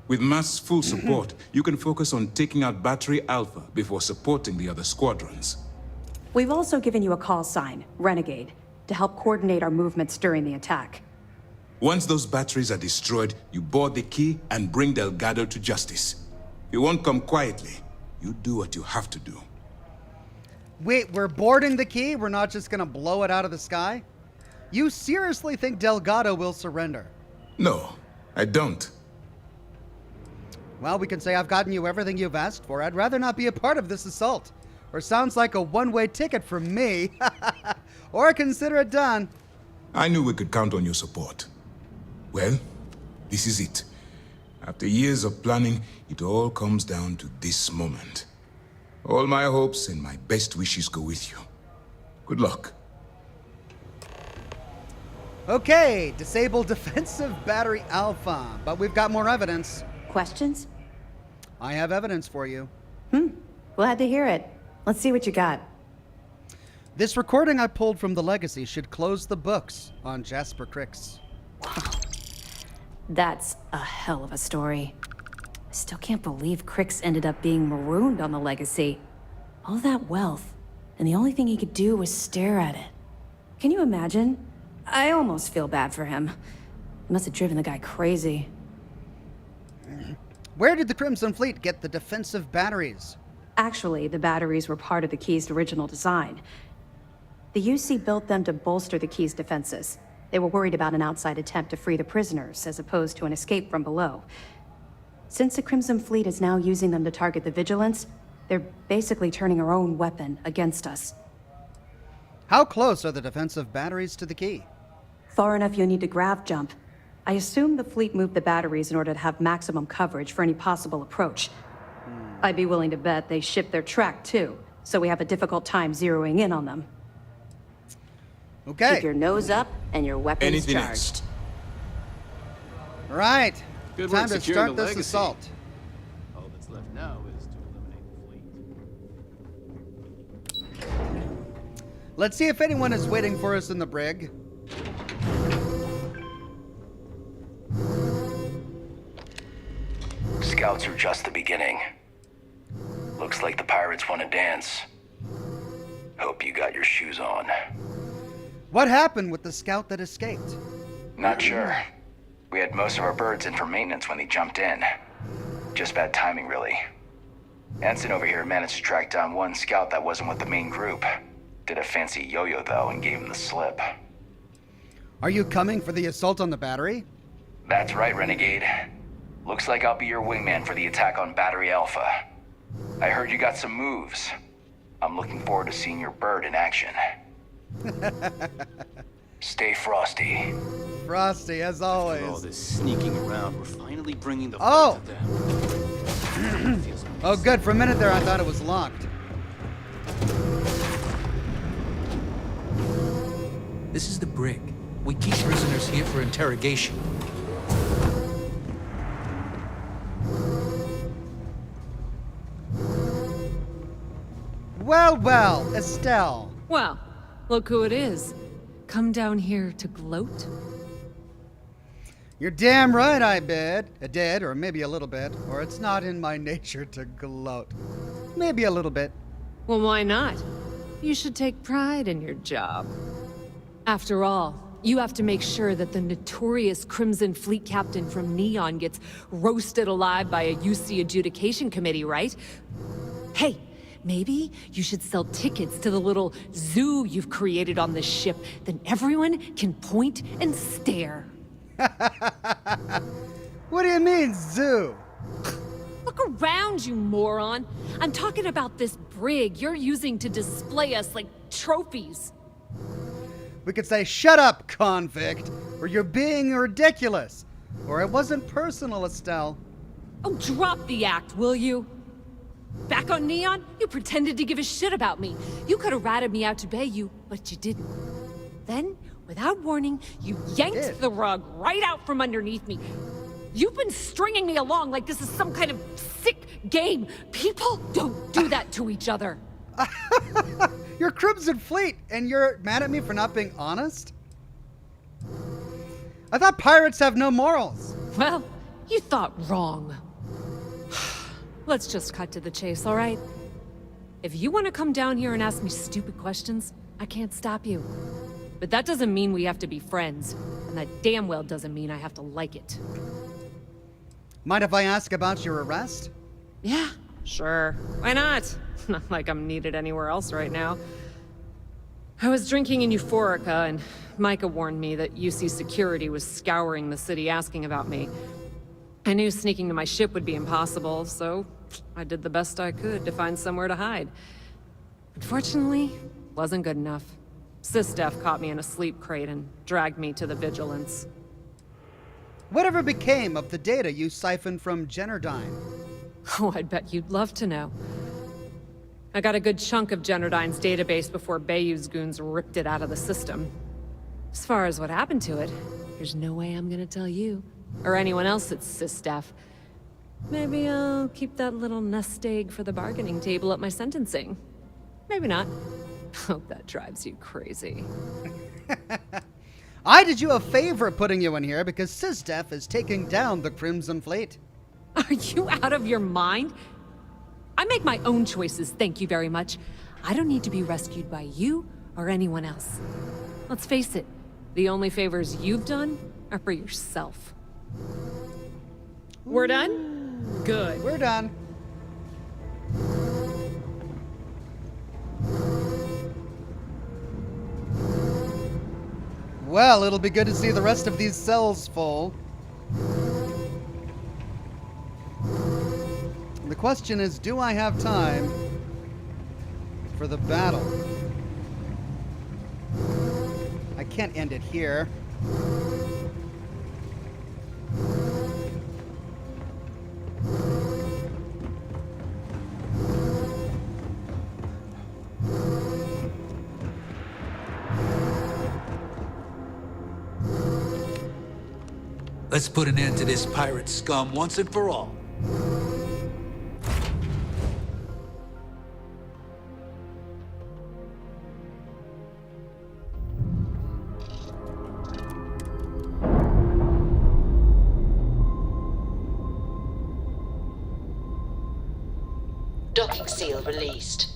With MAST's full support, you can focus on taking out Battery Alpha before supporting the other squadrons. We've also given you a call sign, Renegade, to help coordinate our movements during the attack. Once those batteries are destroyed, you board the key and bring Delgado to justice. If you won't come quietly, you do what you have to do. Wait, we're boarding the key? We're not just gonna blow it out of the sky? You seriously think Delgado will surrender? No, I don't. Well, we can say I've gotten you everything you've asked for. I'd rather not be a part of this assault. Or sounds like a one-way ticket from me. Or consider it done. I knew we could count on your support. Well, this is it. After years of planning, it all comes down to this moment. All my hopes and my best wishes go with you. Good luck. Okay, disable defensive battery Alpha. But we've got more evidence. Questions? I have evidence for you. Glad to hear it. Let's see what you got. This recording I pulled from the Legacy should close the books on Jasper Crix. That's a hell of a story. I still can't believe Crix ended up being marooned on the Legacy. All that wealth, and the only thing he could do was stare at it. Can you imagine? I almost feel bad for him. It must have driven the guy crazy. Where did the Crimson Fleet get the defensive batteries? Actually, the batteries were part of the Key's original design. The UC built them to bolster the Key's defenses. They were worried about an outside attempt to free the prisoners, as opposed to an escape from below. Since the Crimson Fleet is now using them to target the Vigilance, they're basically turning our own weapon against us. How close are the defensive batteries to the Key? Far enough you'll need to grav jump. I assume the fleet moved the batteries in order to have maximum coverage for any possible approach. I'd be willing to bet they shipped their track too, so we have a difficult time zeroing in on them. Okay. Keep your nose up and your weapons Anything charged. else? All right. Good Time work to securing start the this legacy. assault. All that's left now is to eliminate the fleet. Let's see if anyone is waiting for us in the brig. Scouts are just the beginning. Looks like the pirates want to dance. Hope you got your shoes on. What happened with the scout that escaped? Not sure. We had most of our birds in for maintenance when they jumped in. Just bad timing, really. Anson over here managed to track down one scout that wasn't with the main group. Did a fancy yo-yo, though, and gave him the slip. Are you coming for the assault on the battery? That's right, Renegade. Looks like I'll be your wingman for the attack on Battery Alpha. I heard you got some moves. I'm looking forward to seeing your bird in action. Stay frosty. Frosty, as always. After all this sneaking around, we're finally bringing the Oh! fight to them. Feels Oh, good. For a minute there, I thought it was locked. This is the brig. We keep prisoners here for interrogation. Well, well, Estelle. Well, look who it is. Come down here to gloat? You're damn right I did, or maybe a little bit, or it's not in my nature to gloat. Maybe a little bit. Well, why not? You should take pride in your job. After all, you have to make sure that the notorious Crimson Fleet captain from Neon gets roasted alive by a UC adjudication committee, right? Hey, maybe you should sell tickets to the little zoo you've created on this ship. Then everyone can point and stare. What do you mean, zoo? Look around, you moron. I'm talking about this brig you're using to display us like trophies. We could say, shut up, convict, or you're being ridiculous. Or it wasn't personal, Estelle. Oh, drop the act, will you? Back on Neon, you pretended to give a shit about me. You could have ratted me out to Bayou, but you didn't. Then, without warning, you yanked the rug right out from underneath me. You've been stringing me along like this is some kind of sick game. People don't do that to each other. You're Crimson Fleet, and you're mad at me for not being honest? I thought pirates have no morals. Well, you thought wrong. Let's just cut to the chase, all right? If you want to come down here and ask me stupid questions, I can't stop you. But that doesn't mean we have to be friends, and that damn well doesn't mean I have to like it. Mind if I ask about your arrest? Yeah, sure. Why not? Not like I'm needed anywhere else right now. I was drinking in Euphorica, and Micah warned me that UC security was scouring the city asking about me. I knew sneaking to my ship would be impossible, so I did the best I could to find somewhere to hide. Unfortunately, wasn't good enough. SysDef caught me in a sleep crate and dragged me to the Vigilance. Whatever became of the data you siphoned from Generdyne? Oh, I'd bet you'd love to know. I got a good chunk of Generdyne's database before Bayou's goons ripped it out of the system. As far as what happened to it, there's no way I'm gonna tell you. Or anyone else at SysDef. Maybe I'll keep that little nest egg for the bargaining table at my sentencing. Maybe not. Hope that drives you crazy. I did you a favor putting you in here because SysDef is taking down the Crimson Fleet. Are you out of your mind? I make my own choices, thank you very much. I don't need to be rescued by you or anyone else. Let's face it, the only favors you've done are for yourself. We're done? Good. We're done. Well, it'll be good to see the rest of these cells full. The question is, do I have time for the battle? I can't end it here. Let's put an end to this pirate scum once and for all. Docking seal released.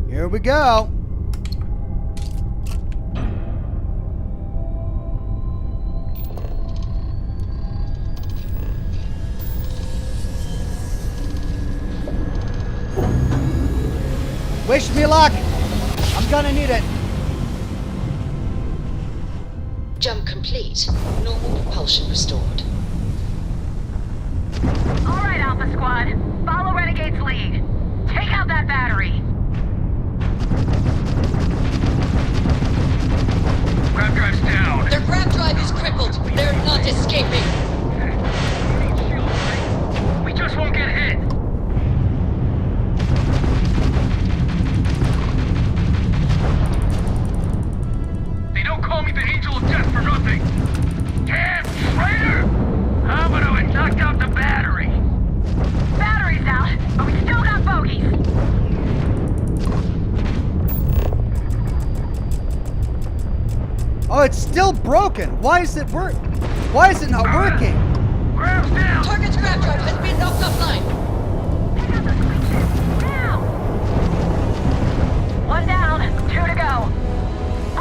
Here we go. Wish me luck. I'm gonna need it. Jump complete. Normal propulsion restored. All right, Alpha Squad. Follow Renegade's lead. Take out that battery. Grab drive's down. Their grab drive is crippled. They're not escaping. We just won't get hit. They don't call me the Angel of Death for nothing. Damn traitor! How about I knocked out the battery? Battery's out, but we still got bogeys. Oh, it's still broken. Why is it work? Why is it not working? Grab's down. Target's grab drive has been knocked offline. Now! One down, 2 to go.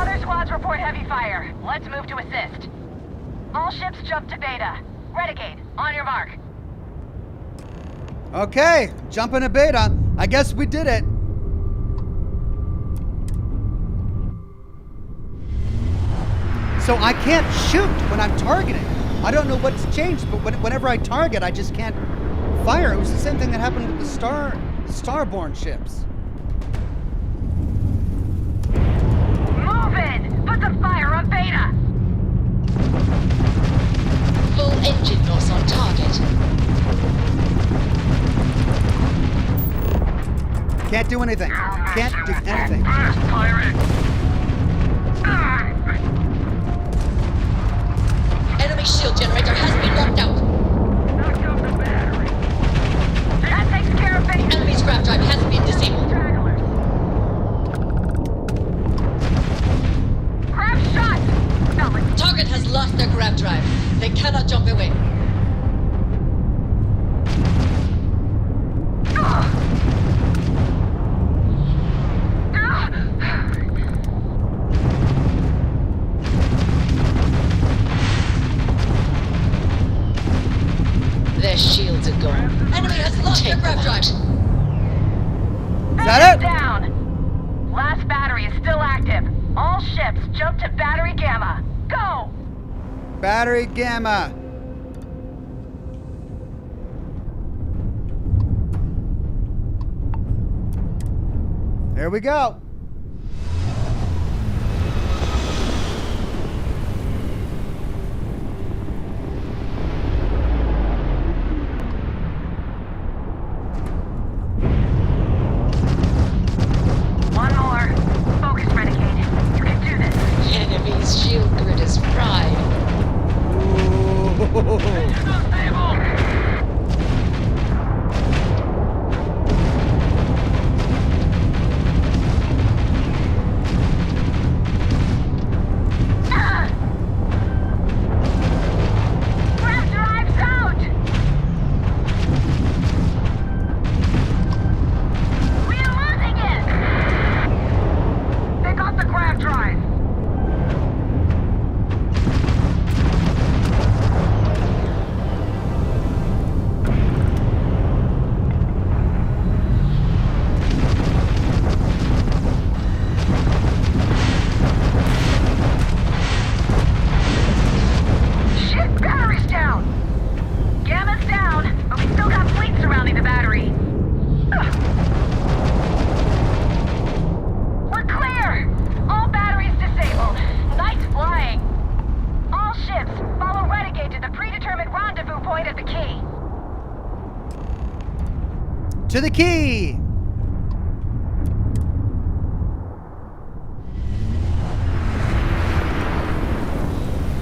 Other squads report heavy fire. Let's move to assist. All ships jump to Beta. Renegade, on your mark. Okay, jumping to Beta. I guess we did it. So I can't shoot when I'm targeting. I don't know what's changed, but whenever I target, I just can't fire. It was the same thing that happened with the Starborn ships. Move in! Put the fire on Beta! Full engine loss on target. Can't do anything. Can't do anything. Fast, pirate! Enemy shield generator has been locked out. Knocked out the battery. That takes care of Beta. Enemy's grab drive has been disabled. Grab shot! No, Target has lost their grab drive. They cannot jump away. Their shields are gone. Enemy has lost their grab drive. Is that it? Down! Last battery is still active. All ships jump to battery gamma. Go! Battery gamma. There we go. One more. Focus, Renegade. You can do this. Enemy's shield grid is fried. Grab drive's out! We're losing it! To the key!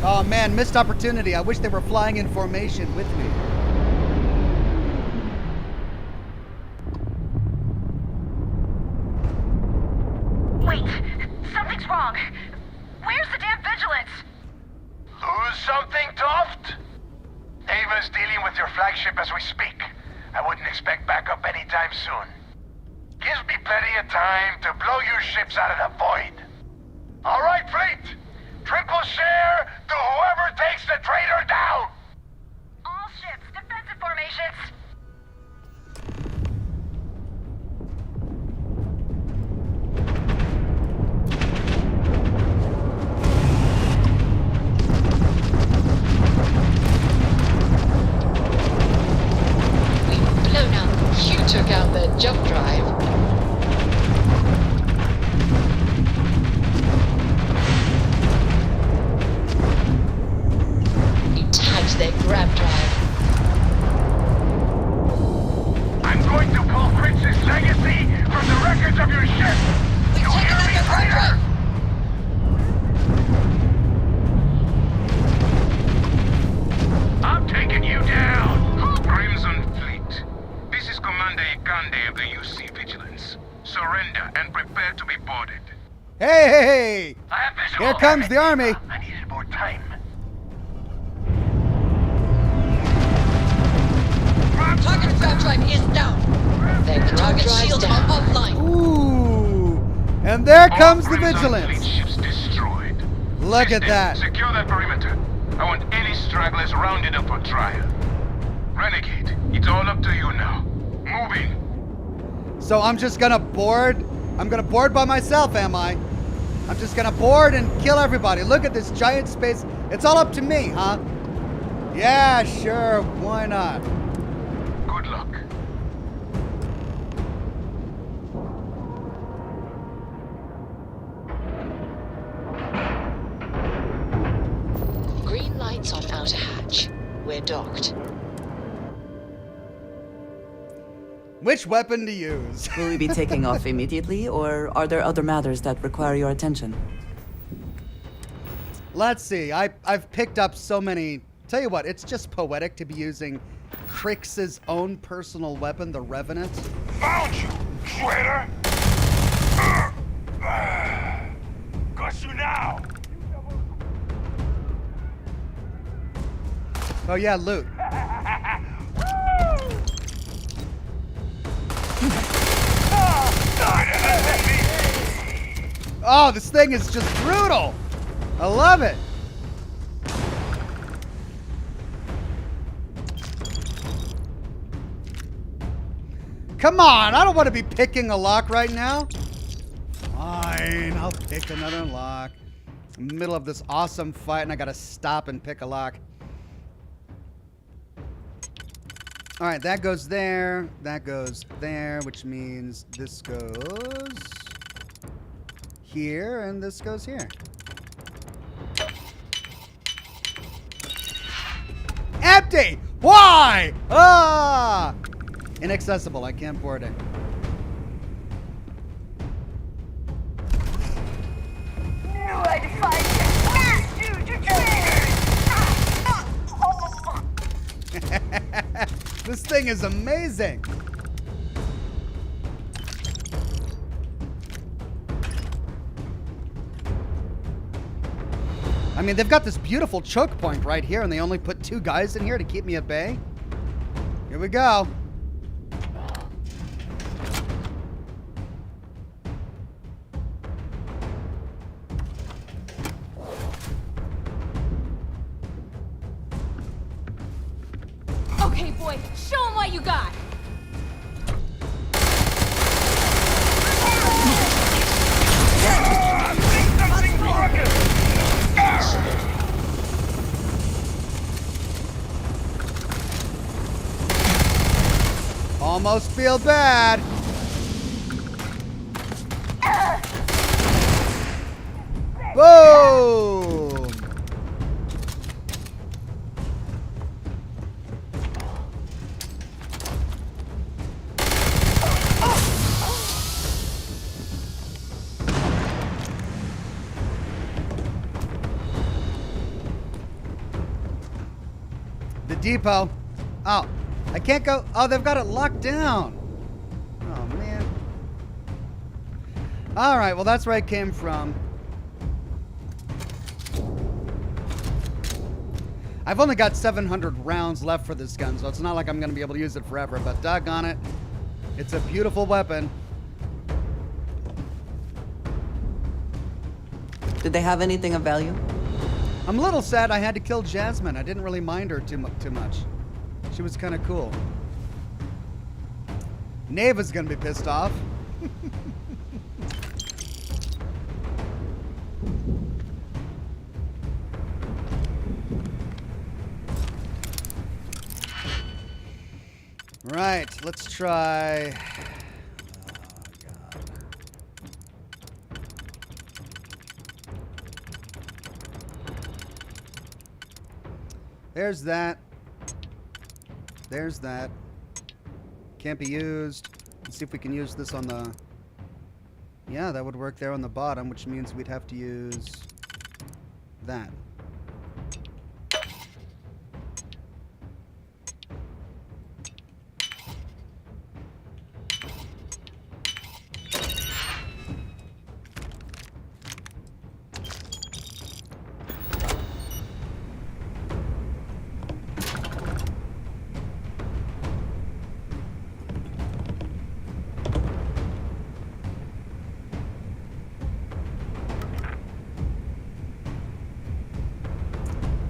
Oh man, missed opportunity. I wish they were flying in formation with me. Wait, something's wrong. Where's the damn vigilance? Lose something, Toft? Ava's dealing with your flagship as we speak. I wouldn't expect backup anytime soon. Gives me plenty of time to blow your ships out of the void. All right, fleet. Triple share to whoever takes the traitor down. All ships, defensive formations. We've blown out. You took out the jump drive. Their grab drive. I'm going to pull Prince's legacy from the wreckage of your ship. You hear me, traitor? I'm taking you down. Crimson Fleet. This is Commander Ikande of the UC Vigilance. Surrender and prepare to be boarded. Hey, hey, hey! I have visual. Here comes the army. I needed more time. Target grab drive is down. Their target shields are offline. Ooh! And there comes the Crimson vigilance. Fleet ships destroyed. Look at that. Secure that perimeter. I want any stragglers rounded up for trial. Renegade, it's all up to you now. Moving. So I'm just gonna board. I'm gonna board by myself, am I? I'm just gonna board and kill everybody. Look at this giant space. It's all up to me, huh? Yeah, sure. Why not? Good luck. Green lights on outer hatch. We're docked. Which weapon to use? Will we be taking off immediately, or are there other matters that require your attention? Let's see. I've picked up so many. Tell you what, it's just poetic to be using Crix's own personal weapon, the Revenant. Found you, traitor! Got you now! Oh yeah, loot. Oh, this thing is just brutal. I love it. Come on, I don't want to be picking a lock right now. Fine, I'll pick another lock. In the middle of this awesome fight, and I gotta stop and pick a lock. All right, that goes there, which means this goes here, and this goes here. Empty! Why? Ah! Inaccessible, I can't board it. Knew I'd find you. This thing is amazing. I mean, they've got this beautiful choke point right here, and they only put 2 guys in here to keep me at bay. Here we go. Okay, boy, show him what you got. Almost feel bad. Boom! depot. Oh, I can't go. Oh, they've got it locked down. Oh, man. All right, well, that's where I came from. I've only got 700 rounds left for this gun, so it's not like I'm going to be able to use it forever, but doggone it, it's a beautiful weapon. Did they have anything of value? I'm a little sad I had to kill Jasmine. I didn't really mind her too much. She was kind of cool. Neva's going to be pissed off. Right, let's try. Oh, God. There's that. There's that. Can't be used. Let's see if we can use this on the... Yeah, that would work there on the bottom, which means we'd have to use that.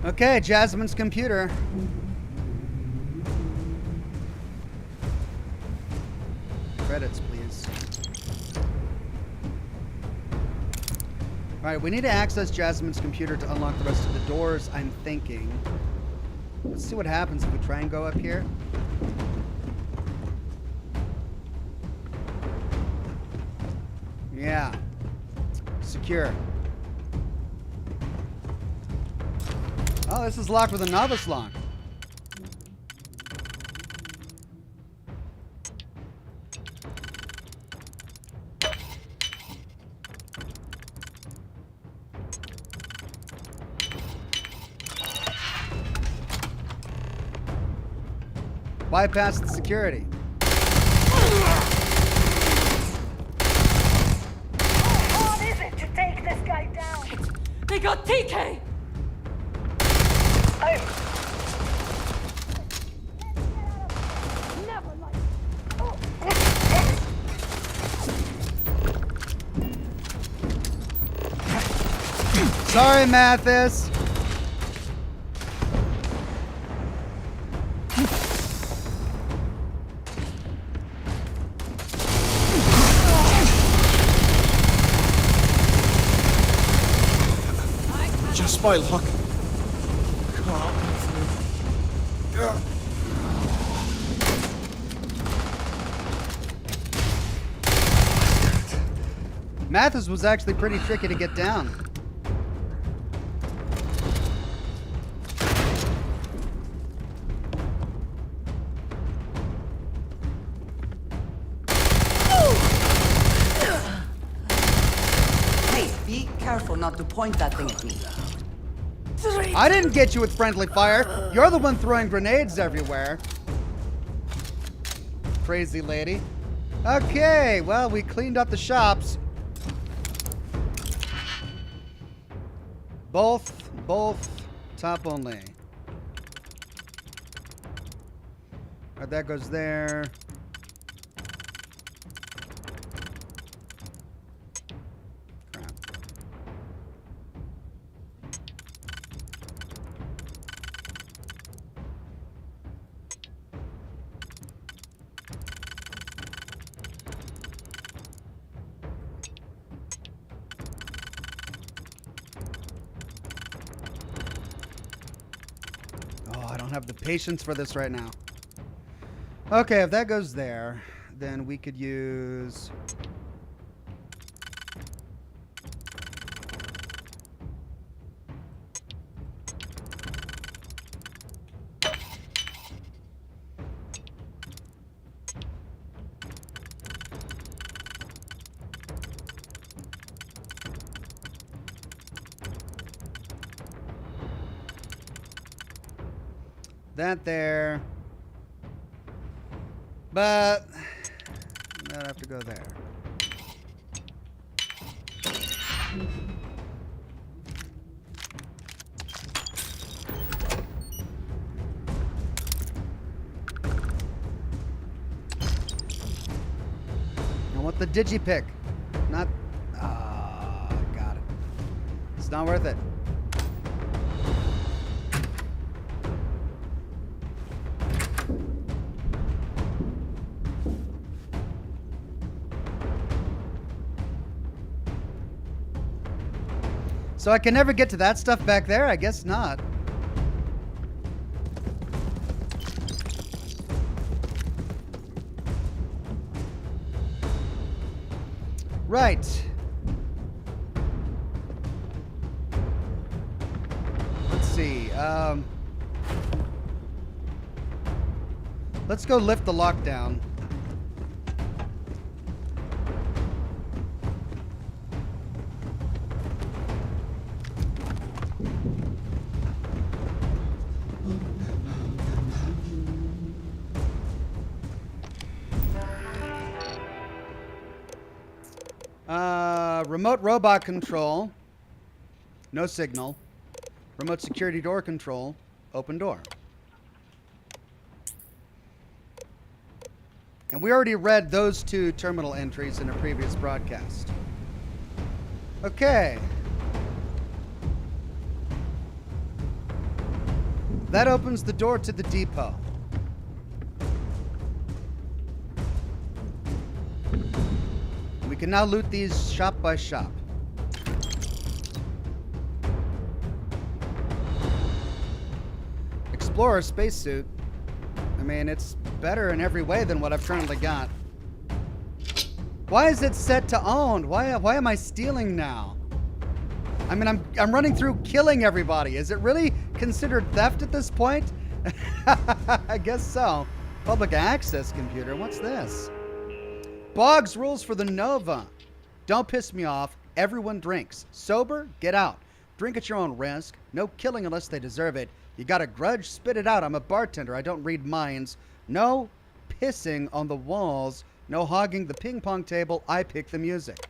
Okay, Jasmine's computer. Credits, please. Alright, we need to access Jasmine's computer to unlock the rest of the doors, I'm thinking. Let's see what happens if we try and go up here. Yeah. Secure. Oh, this is locked with a novice lock. Bypass the security. What is it to take this guy down? They got TK! Sorry, Mathis. Just smile, Huck. Mathis was actually pretty tricky to get down. Hey, be careful not to point that thing at me. I didn't get you with friendly fire. You're the one throwing grenades everywhere. Crazy lady. Okay, well, we cleaned up the shops. Both top only. Alright, that goes there. Crap. Oh, I don't have the patience for this right now. Okay, if that goes there, then we could use... That there. But I'd have to go there. I want the digipick. Not... Ah, got it. It's not worth it. So I can never get to that stuff back there? I guess not. Right. Let's see. Let's go lift the lockdown. Remote robot control. No signal. Remote security door control. Open door. And we already read those two terminal entries in a previous broadcast. Okay. That opens the door to the depot. We can now loot these shop by shop. Explorer spacesuit. I mean, it's better in every way than what I've currently got. Why is it set to owned? Why am I stealing now? I mean, I'm running through killing everybody. Is it really considered theft at this point? I guess so. Public access computer. What's this? Boggs rules for the Nova. Don't piss me off. Everyone drinks. Sober? Get out. Drink at your own risk. No killing unless they deserve it. You got a grudge? Spit it out. I'm a bartender. I don't read minds. No pissing on the walls. No hogging the ping pong table. I pick the music.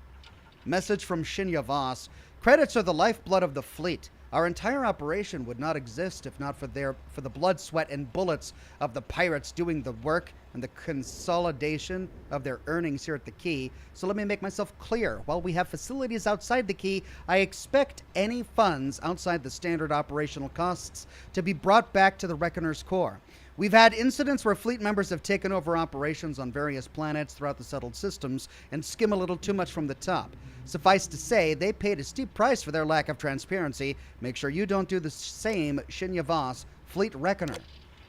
Message from Shinya Voss. Credits are the lifeblood of the fleet. Our entire operation would not exist if not for the blood, sweat, and bullets of the pirates doing the work and the consolidation of their earnings here at the Key. So let me make myself clear. While we have facilities outside the Key, I expect any funds outside the standard operational costs to be brought back to the Reckoner's Core. We've had incidents where fleet members have taken over operations on various planets throughout the settled systems and skim a little too much from the top. Suffice to say, they paid a steep price for their lack of transparency. Make sure you don't do the same, Shinya Voss, Fleet Reckoner.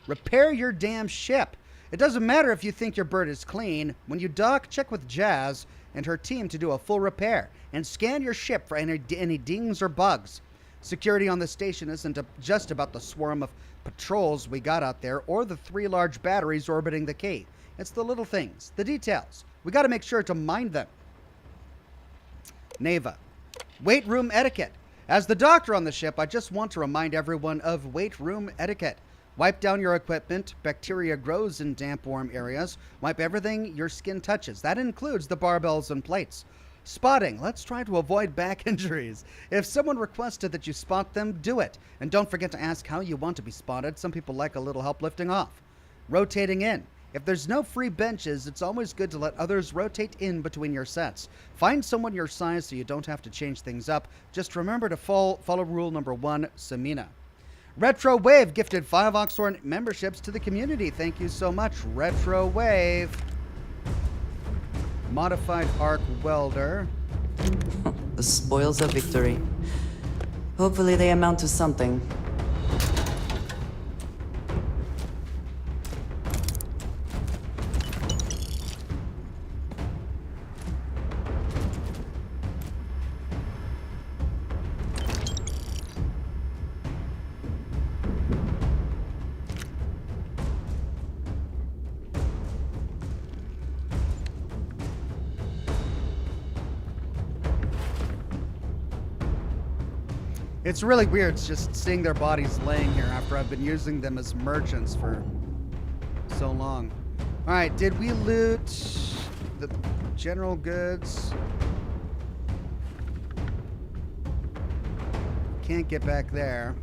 Repair your damn ship. It doesn't matter if you think your bird is clean. When you dock, check with Jazz and her team to do a full repair, and scan your ship for any dings or bugs. Security on the station isn't just about the swarm of patrols we got out there or the 3 large batteries orbiting the Key. It's the little things, the details. We got to make sure to mind them. Neva. Weight room etiquette. As the doctor on the ship, I just want to remind everyone of weight room etiquette. Wipe down your equipment. Bacteria grows in damp, warm areas. Wipe everything your skin touches. That includes the barbells and plates. Spotting. Let's try to avoid back injuries. If someone requested that you spot them, do it. And don't forget to ask how you want to be spotted. Some people like a little help lifting off. Rotating in. If there's no free benches, it's always good to let others rotate in between your sets. Find someone your size so you don't have to change things up. Just remember to follow rule number 1, Samina. Retro Wave gifted 5 Oxhorn memberships to the community. Thank you so much, Retro Wave. Modified arc welder. The spoils of victory. Hopefully they amount to something. It's really weird just seeing their bodies laying here after I've been using them as merchants for so long. All right, did we loot the general goods? Can't get back there.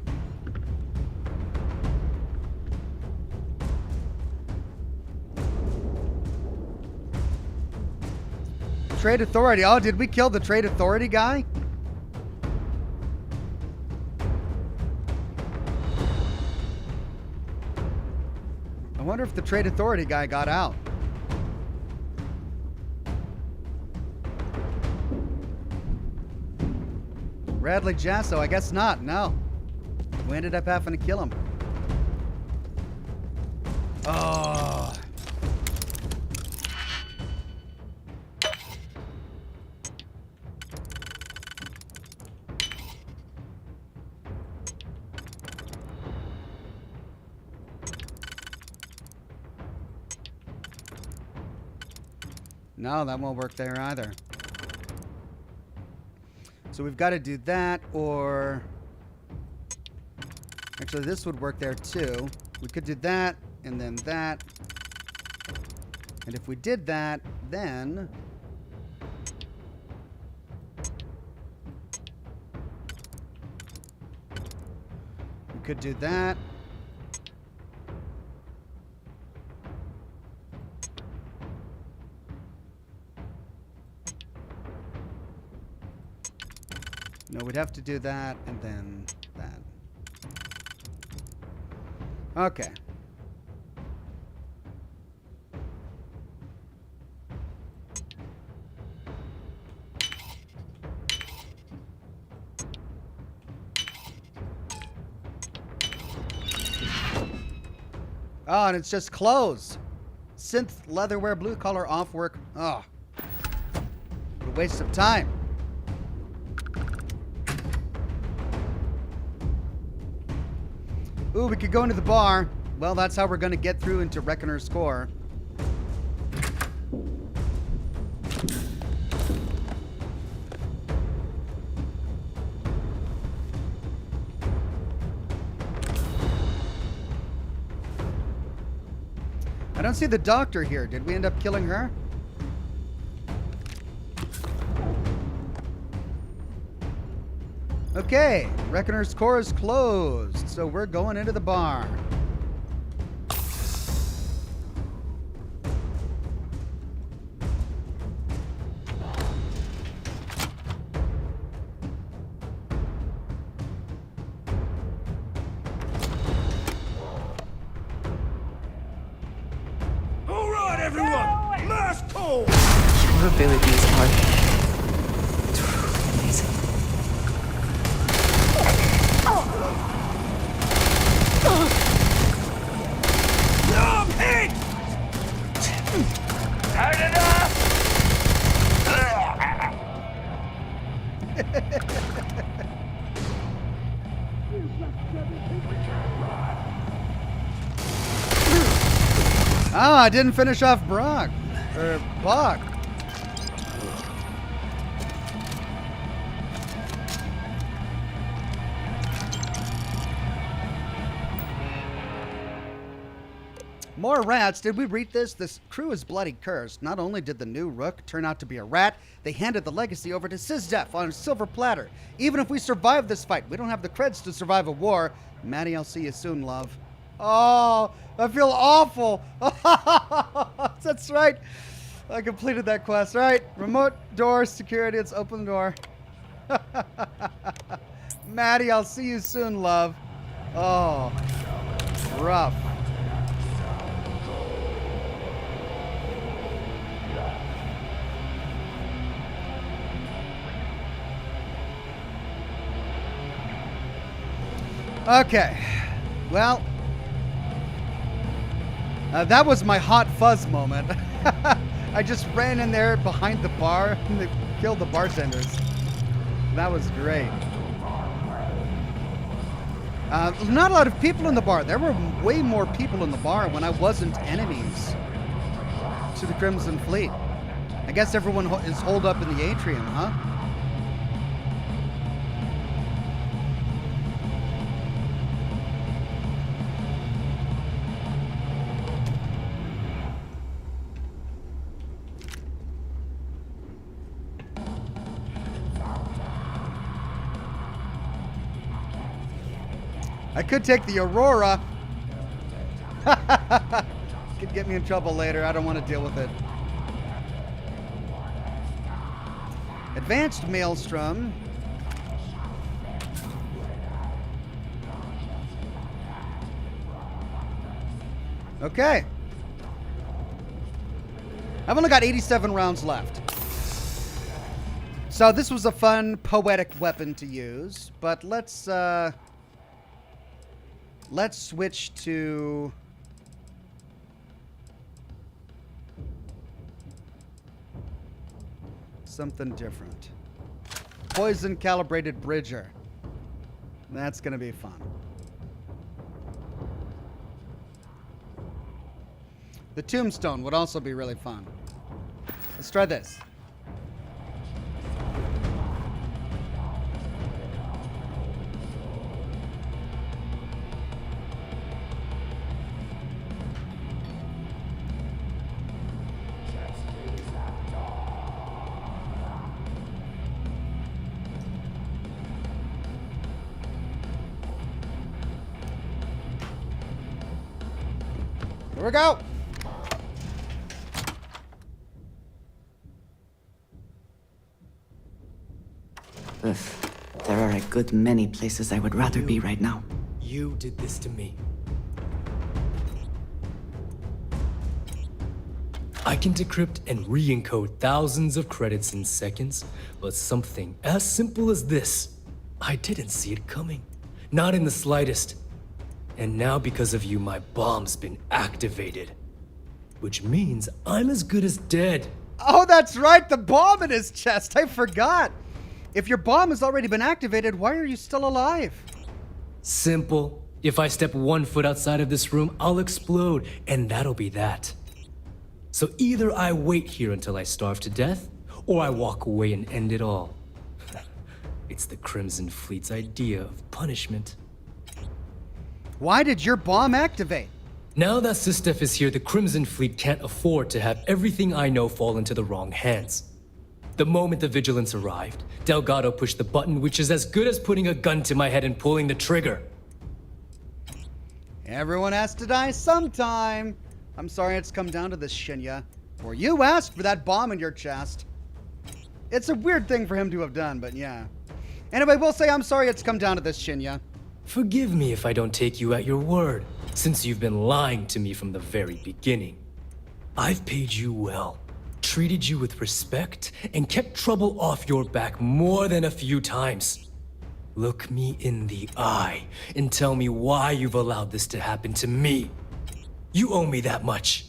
Trade Authority. Oh, did we kill the Trade Authority guy? I wonder if the Trade Authority guy got out. Radley Jasso, I guess not. No. We ended up having to kill him. Oh. No, that won't work there either. So we've got to do that, or... Actually, this would work there too. We could do that, and then that. And if we did that, then... we could do that. No, we'd have to do that, and then that. Okay. Oh, and it's just clothes. Synth, leatherwear, blue collar, off work. Oh. What a waste of time. Ooh, we could go into the bar. Well, that's how we're going to get through into Reckoner's Score. I don't see the doctor here. Did we end up killing her? Okay, Reckoner's Core is closed, so we're going into the bar. All right, everyone, last call. Your abilities are amazing. Hard enough! Oh, I didn't finish off Brock. Or Bach. More rats. Did we read this? This crew is bloody cursed. Not only did the new Rook turn out to be a rat, they handed the legacy over to SysDef on a silver platter. Even if we survive this fight, we don't have the creds to survive a war. Maddie, I'll see you soon, love. Oh, I feel awful. That's right. I completed that quest. All right, remote door security. Let's open the door. Maddie, I'll see you soon, love. Oh, rough. Okay, well, that was my hot fuzz moment. I just ran in there behind the bar and they killed the bartenders. That was great. Not a lot of people in the bar. There were way more people in the bar when I wasn't enemies to the Crimson Fleet. I guess everyone is holed up in the atrium, huh? I could take the Aurora. Could get me in trouble later. I don't want to deal with it. Advanced Maelstrom. Okay. I've only got 87 rounds left. So this was a fun, poetic weapon to use, but let's switch to something different. Poison calibrated Bridger. That's gonna be fun. The Tombstone would also be really fun. Let's try this. Here we go. Ugh, there are a good many places I would rather be right now. You did this to me. I can decrypt and re-encode thousands of credits in seconds, but something as simple as this, I didn't see it coming. Not in the slightest. And now because of you, my bomb's been activated. Which means I'm as good as dead. Oh, that's right, the bomb in his chest. I forgot. If your bomb has already been activated, why are you still alive? Simple. If I step 1 foot outside of this room, I'll explode, and that'll be that. So either I wait here until I starve to death, or I walk away and end it all. It's the Crimson Fleet's idea of punishment. Why did your bomb activate? Now that Sistef is here, the Crimson Fleet can't afford to have everything I know fall into the wrong hands. The moment the Vigilance arrived, Delgado pushed the button, which is as good as putting a gun to my head and pulling the trigger. Everyone has to die sometime. I'm sorry it's come down to this, Shinya. Or you asked for that bomb in your chest. It's a weird thing for him to have done, but yeah. Anyway, we'll say I'm sorry it's come down to this, Shinya. Forgive me if I don't take you at your word, since you've been lying to me from the very beginning. I've paid you well, treated you with respect, and kept trouble off your back more than a few times. Look me in the eye and tell me why you've allowed this to happen to me. You owe me that much.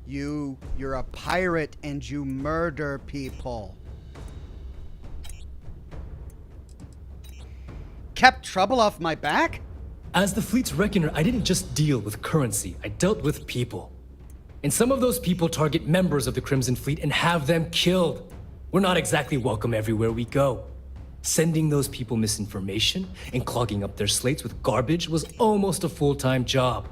You're a pirate and you murder people. Kept trouble off my back? As the fleet's reckoner, I didn't just deal with currency, I dealt with people. And some of those people target members of the Crimson Fleet and have them killed. We're not exactly welcome everywhere we go. Sending those people misinformation and clogging up their slates with garbage was almost a full-time job.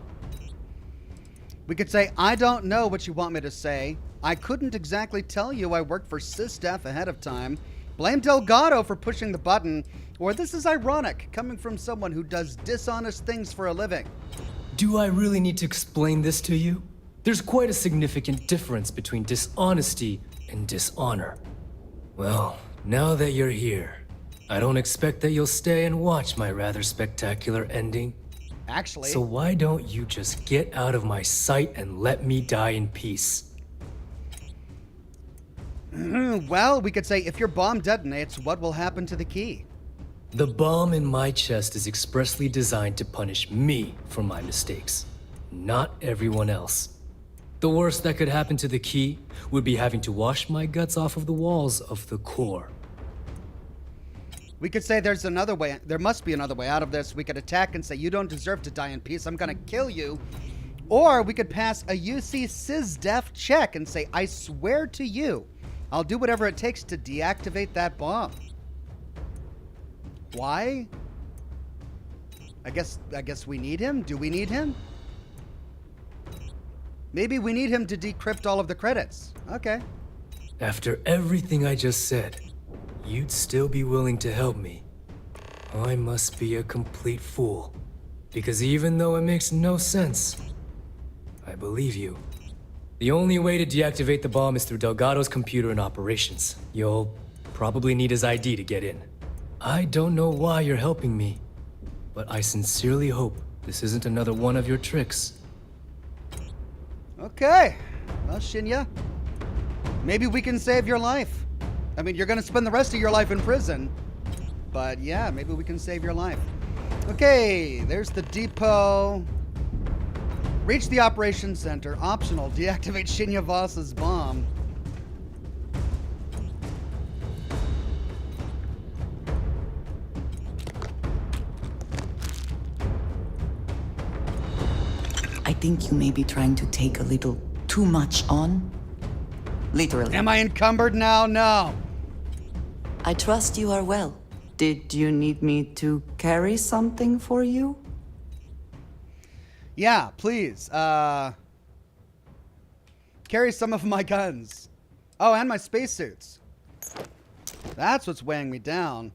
We could say, I don't know what you want me to say. I couldn't exactly tell you I worked for Sistef ahead of time. Blame Delgado for pushing the button. Or this is ironic, coming from someone who does dishonest things for a living. Do I really need to explain this to you? There's quite a significant difference between dishonesty and dishonor. Well, now that you're here, I don't expect that you'll stay and watch my rather spectacular ending. Actually. So why don't you just get out of my sight and let me die in peace? Well, we could say if your bomb detonates, what will happen to the key? The bomb in my chest is expressly designed to punish me for my mistakes, not everyone else. The worst that could happen to the key would be having to wash my guts off of the walls of the core. We could say there's another way. There must be another way out of this. We could attack and say, you don't deserve to die in peace. I'm gonna kill you. Or we could pass a UC SysDef check and say, I swear to you, I'll do whatever it takes to deactivate that bomb. Why? I guess we need him. Do we need him? Maybe we need him to decrypt all of the credits. Okay. After everything I just said, you'd still be willing to help me. I must be a complete fool. Because even though it makes no sense, I believe you. The only way to deactivate the bomb is through Delgado's computer and operations. You'll probably need his ID to get in. I don't know why you're helping me, but I sincerely hope this isn't another one of your tricks. Okay. Well, Shinya, maybe we can save your life. I mean, you're going to spend the rest of your life in prison. But yeah, maybe we can save your life. Okay, there's the depot. Reach the operations center. Optional. Deactivate Shinya Voss's bomb. I think you may be trying to take a little too much on. Literally. Am I encumbered now? No. I trust you are well. Did you need me to carry something for you? Yeah, please. Carry some of my guns. Oh, and my spacesuits. That's what's weighing me down.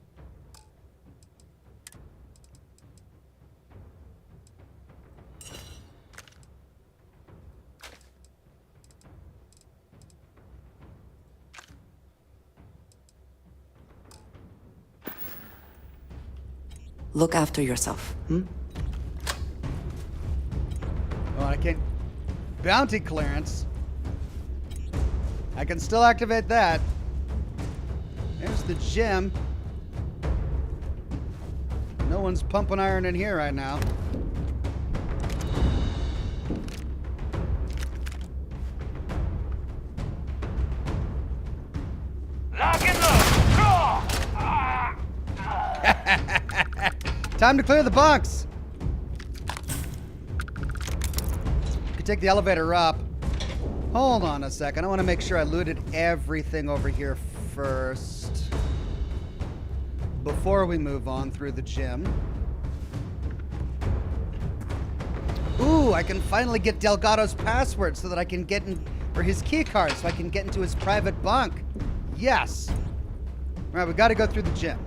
Look after yourself, hmm? Oh, I can't. Bounty clearance. I can still activate that. There's the gym. No one's pumping iron in here right now. Lock and load. Time to clear the box. You can take the elevator up. Hold on a second. I want to make sure I looted everything over here first before we move on through the gym. Ooh, I can finally get Delgado's password so that I can get in, or his key card so I can get into his private bunk. Yes. All right, we got to go through the gym.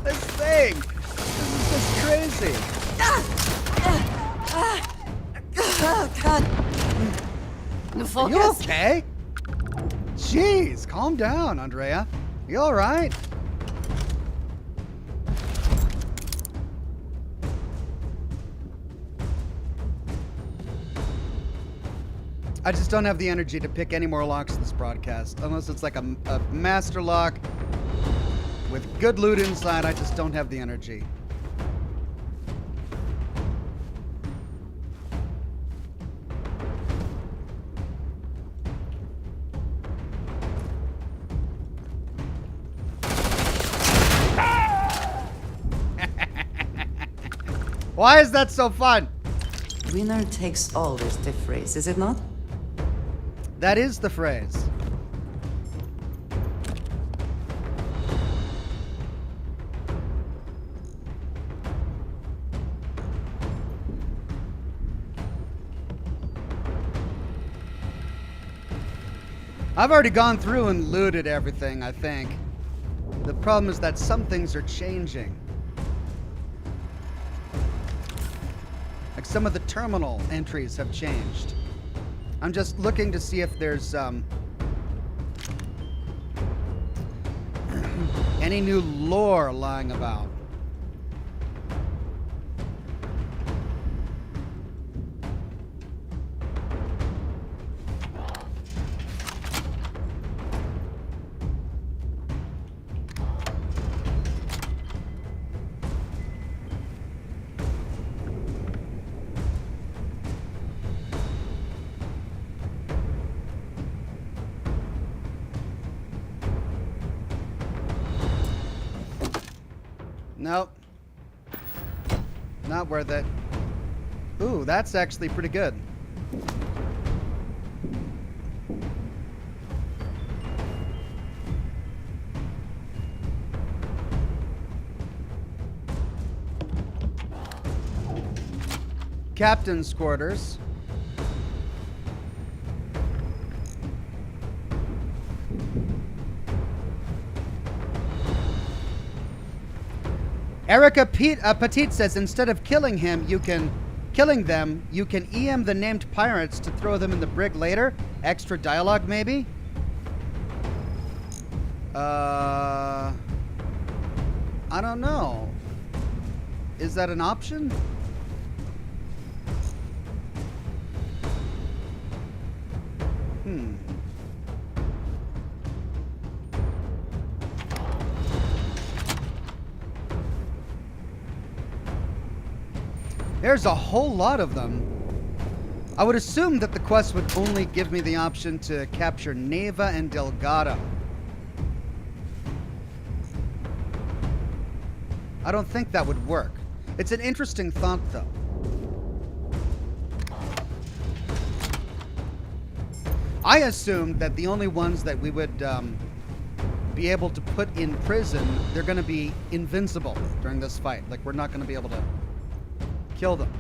This thing! This is just crazy! God! Are you okay? Jeez, calm down, Andrea. You alright? I just don't have the energy to pick any more locks this broadcast. Unless it's like a master lock with good loot inside, I just don't have the energy. Why is that so fun? Winner takes all is the phrase, is it not? That is the phrase. I've already gone through and looted everything, I think. The problem is that some things are changing. Like some of the terminal entries have changed. I'm just looking to see if there's any new lore lying about. Nope. Not worth it. Ooh, that's actually pretty good. captain's quarters. Erica Petit says instead of killing them, you can EM the named pirates to throw them in the brig later. Extra dialogue, maybe? I don't know. Is that an option? There's a whole lot of them. I would assume that the quest would only give me the option to capture Neva and Delgado. I don't think that would work. It's an interesting thought, though. I assumed that the only ones that we would be able to put in prison, they're going to be invincible during this fight. Like, we're not going to be able to kill them.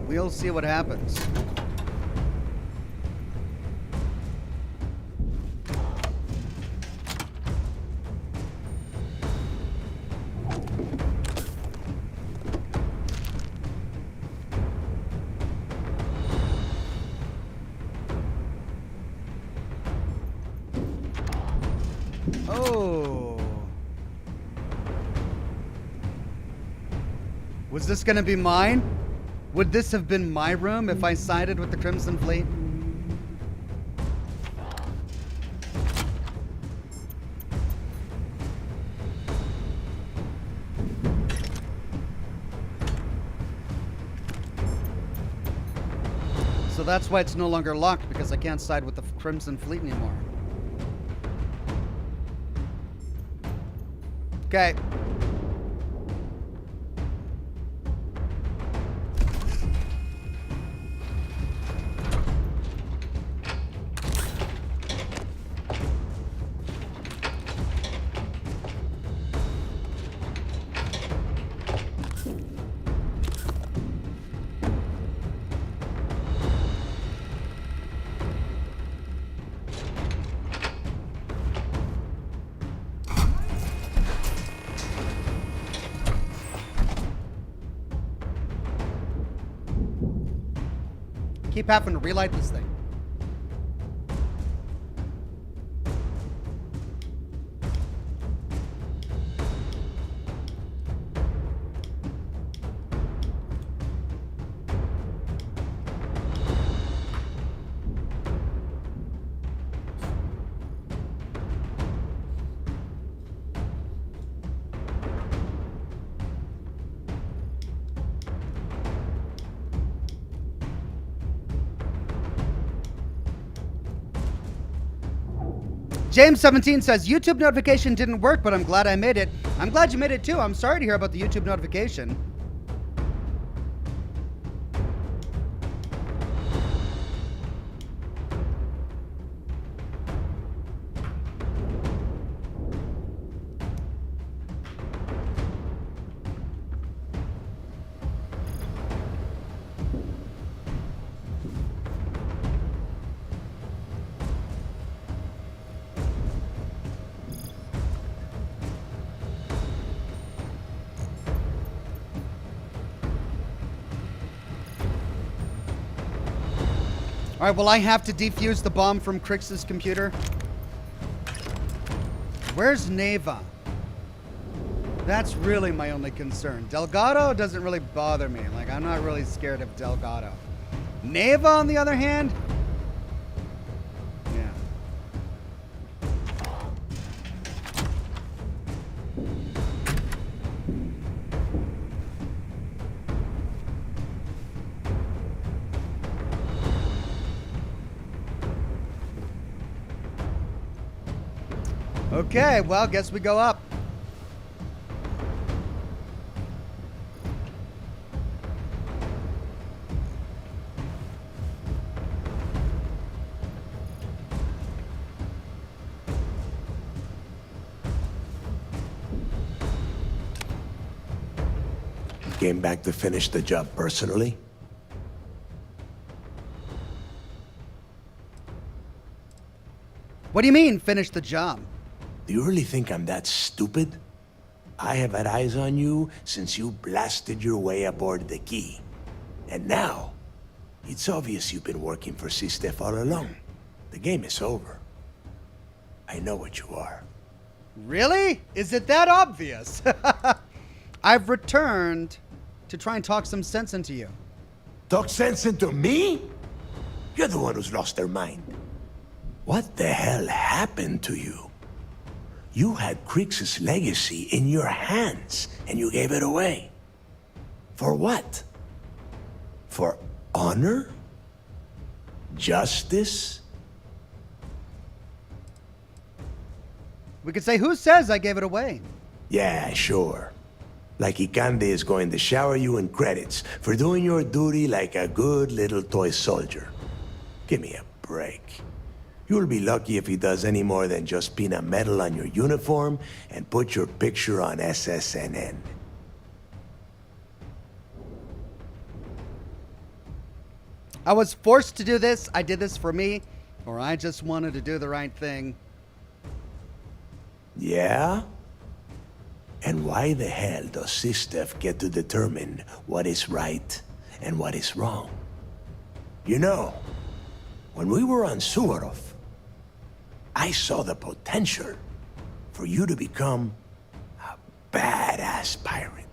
We'll see what happens. Oh. Was this gonna be mine? Would this have been my room if I sided with the Crimson Fleet? So that's why it's no longer locked, because I can't side with the Crimson Fleet anymore. Okay. Keep having to relight this thing. James17 says, YouTube notification didn't work, but I'm glad I made it. I'm glad you made it too. I'm sorry to hear about the YouTube notification. All right, well, I have to defuse the bomb from Crix's computer. Where's Neva? That's really my only concern. Delgado doesn't really bother me. Like, I'm not really scared of Delgado. Neva, on the other hand? Yeah. Okay, well, guess we go up. came back to finish the job personally? What do you mean, finish the job? Do you really think I'm that stupid? I have had eyes on you since you blasted your way aboard the Key. And now, it's obvious you've been working for Sistef all along. The game is over. I know what you are. Really? Is it that obvious? I've returned to try and talk some sense into you. Talk sense into me? You're the one who's lost their mind. What the hell happened to you? You had Crix's legacy in your hands, and you gave it away. For what? For honor? Justice? We could say, who says I gave it away? Yeah, sure. Like Ikande is going to shower you in credits for doing your duty like a good little toy soldier. Give me a break. You'll be lucky if he does any more than just pin a medal on your uniform and put your picture on SSNN. I was forced to do this. I did this for me, or I just wanted to do the right thing. Yeah? And why the hell does Sistef get to determine what is right and what is wrong? You know, when we were on Suvorov, I saw the potential for you to become a badass pirate.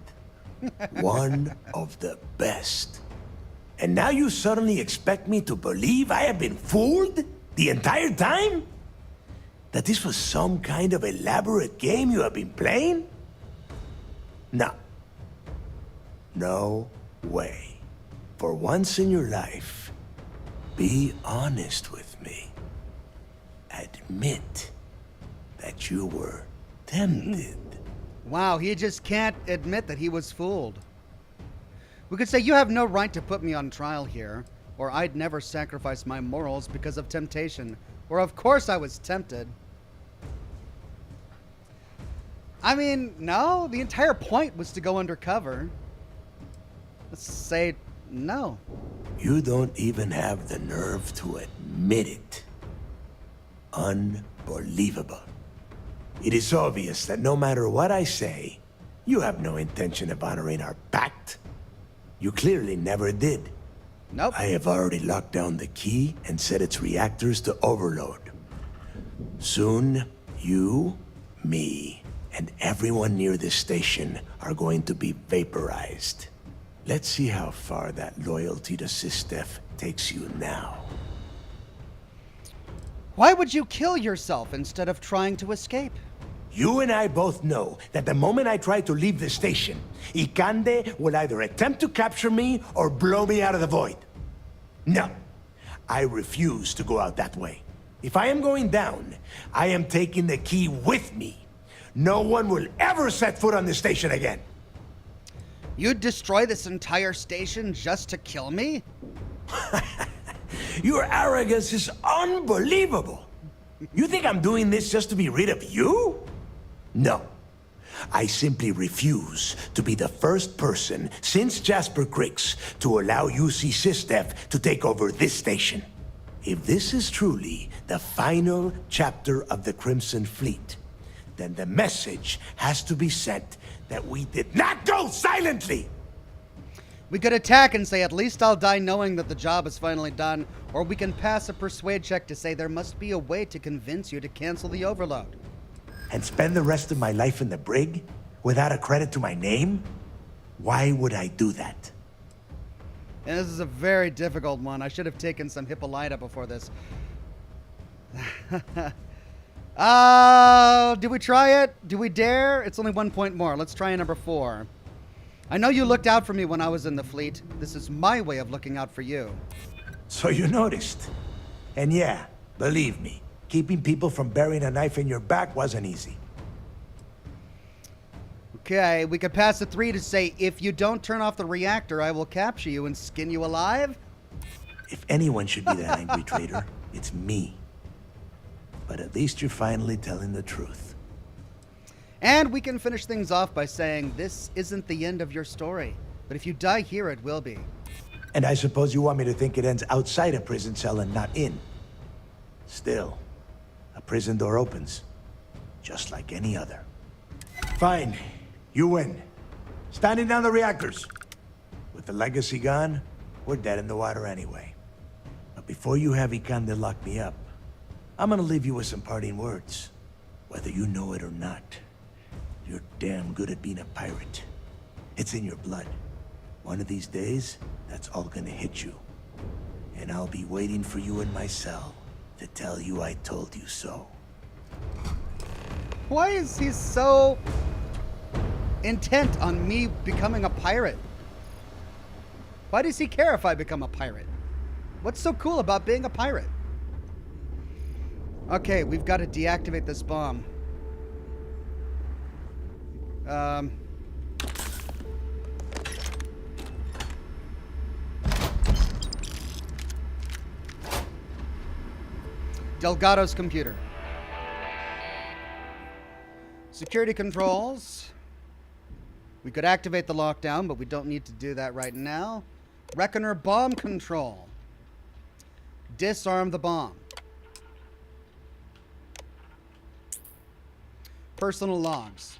One of the best. And now you suddenly expect me to believe I have been fooled the entire time? That this was some kind of elaborate game you have been playing? No. No way. For once in your life, be honest with me. Admit that you were tempted. Wow, he just can't admit that he was fooled. We could say you have no right to put me on trial here, or I'd never sacrifice my morals because of temptation. Or of course I was tempted. I mean, no, the entire point was to go undercover. Let's say no. You don't even have the nerve to admit it. Unbelievable. It is obvious that no matter what I say, you have no intention of honoring our pact. You clearly never did. Nope. I have already locked down the key and set its reactors to overload. Soon, you, me, and everyone near this station are going to be vaporized. Let's see how far that loyalty to Sistef takes you now. Why would you kill yourself instead of trying to escape? You and I both know that the moment I try to leave the station, Ikande will either attempt to capture me or blow me out of the void. No, I refuse to go out that way. If I am going down, I am taking the key with me. No one will ever set foot on this station again. You'd destroy this entire station just to kill me? Your arrogance is unbelievable. You think I'm doing this just to be rid of you? No. I simply refuse to be the first person since Jasper Crix to allow UC Sistef to take over this station. If this is truly the final chapter of the Crimson Fleet, then the message has to be sent that we did not go silently! We could attack and say, at least I'll die knowing that the job is finally done, or we can pass a persuade check to say there must be a way to convince you to cancel the overload. And spend the rest of my life in the brig without a credit to my name? Why would I do that? And this is a very difficult one. I should have taken some Hippolyta before this. Do we try it? Do we dare? It's only 1 point more. Let's try number 4. I know you looked out for me when I was in the fleet. This is my way of looking out for you. So you noticed. And yeah, believe me, keeping people from burying a knife in your back wasn't easy. Okay, we could pass a 3 to say, if you don't turn off the reactor, I will capture you and skin you alive. If anyone should be that angry traitor, it's me. But at least you're finally telling the truth. And we can finish things off by saying, this isn't the end of your story. But if you die here, it will be. And I suppose you want me to think it ends outside a prison cell and not in. Still, a prison door opens, just like any other. Fine, you win. Standing down the reactors. With the legacy gone, we're dead in the water anyway. But before you have Ikande lock me up, I'm gonna leave you with some parting words. Whether you know it or not, you're damn good at being a pirate. It's in your blood. One of these days, that's all gonna hit you. And I'll be waiting for you in my cell to tell you I told you so. Why is he so intent on me becoming a pirate? Why does he care if I become a pirate? What's so cool about being a pirate? Okay, we've got to deactivate this bomb. Delgado's computer. Security controls. We could activate the lockdown, but we don't need to do that right now. Reckoner bomb control. Disarm the bomb. Personal logs.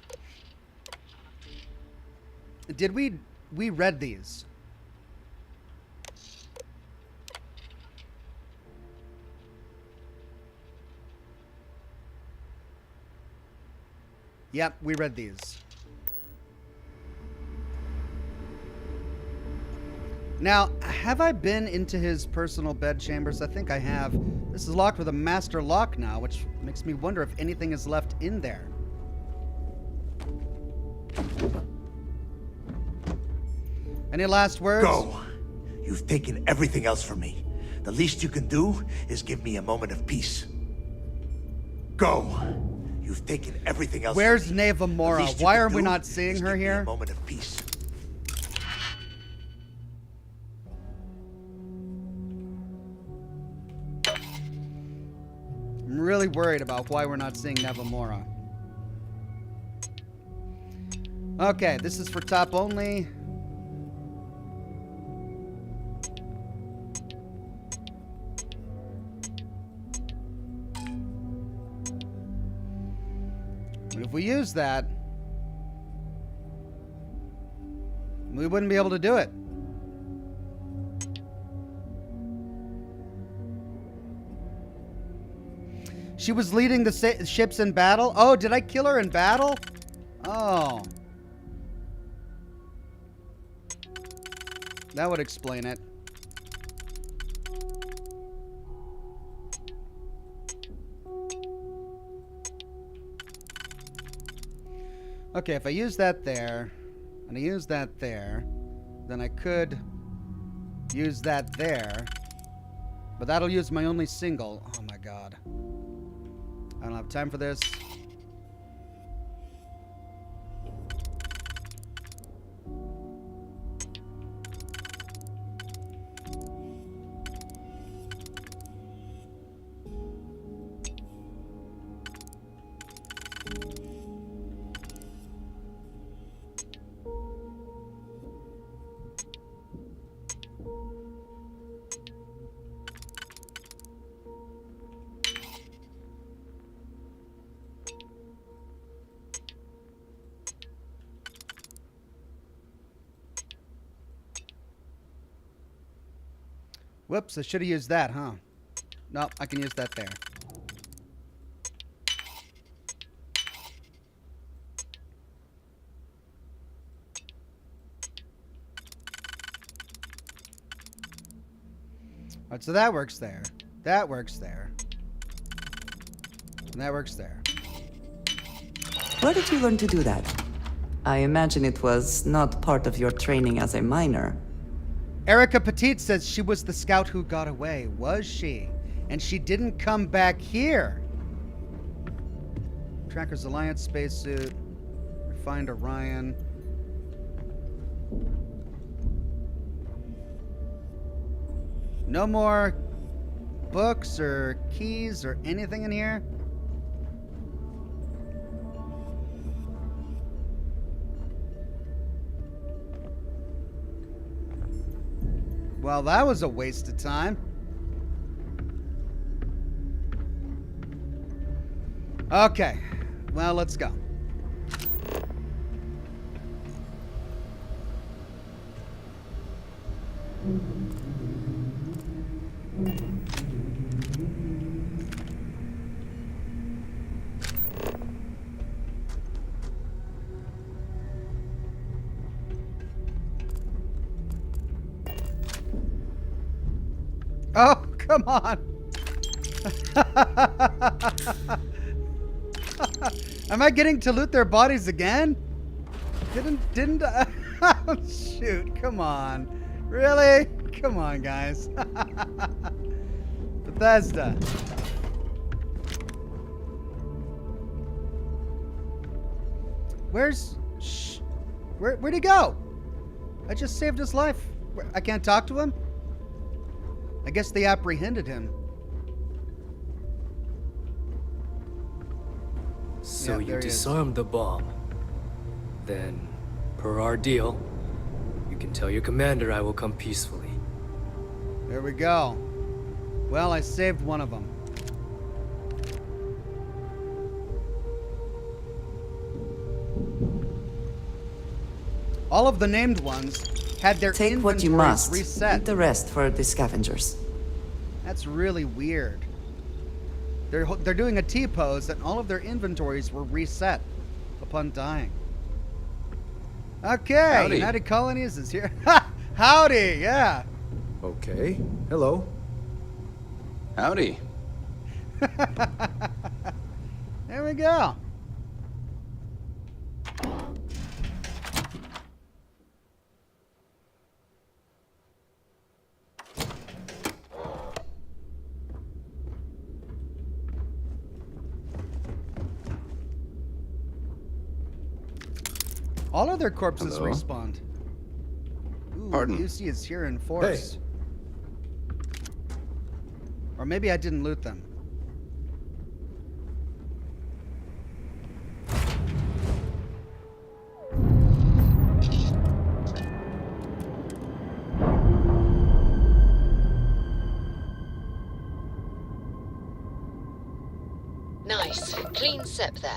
Did we read these? Yep, we read these. Now, have I been into his personal bed chambers? I think I have. This is locked with a master lock now, which makes me wonder if anything is left in there. Any last words? Go. You've taken everything else from me. The least you can do is give me a moment of peace. Go. You've taken everything else. Where's Neva Mora? Why are we not seeing her here? A moment of peace. I'm really worried about why we're not seeing Neva Mora. Okay, this is for top only. If we use that, we wouldn't be able to do it. She was leading the ships in battle. Oh, did I kill her in battle? Oh. That would explain it. Okay, if I use that there, and I use that there, then I could use that there. But that'll use my only single. Oh my god. I don't have time for this. Whoops, I should have used that, huh? No, I can use that there. Alright, so that works there. That works there. And that works there. Where did you learn to do that? I imagine it was not part of your training as a miner. Erica Petit says she was the scout who got away. Was she? And she didn't come back here. Tracker's Alliance spacesuit. Refined Orion. No more books or keys or anything in here? Well, that was a waste of time. Okay. Well, let's go. Oh, come on. Am I getting to loot their bodies again? Didn't oh, shoot, come on. Really? Come on, guys. Bethesda. Where'd he go? I just saved his life. I can't talk to him? I guess they apprehended him. So Yeah, you disarmed the bomb. Then, per our deal, you can tell your commander I will come peacefully. There we go. Well, I saved one of them. All of the named ones had their Take what you inventories must. reset. Keep the rest for the scavengers. That's really weird. They're doing a T-pose and all of their inventories were reset upon dying. Okay, Howdy. United Colonies is here. Howdy, yeah. Okay. Hello. Howdy. There we go. All of their corpses Hello? respawned. Ooh, Pardon? UC is here in force. Or maybe I didn't loot them. Nice. Clean sep there.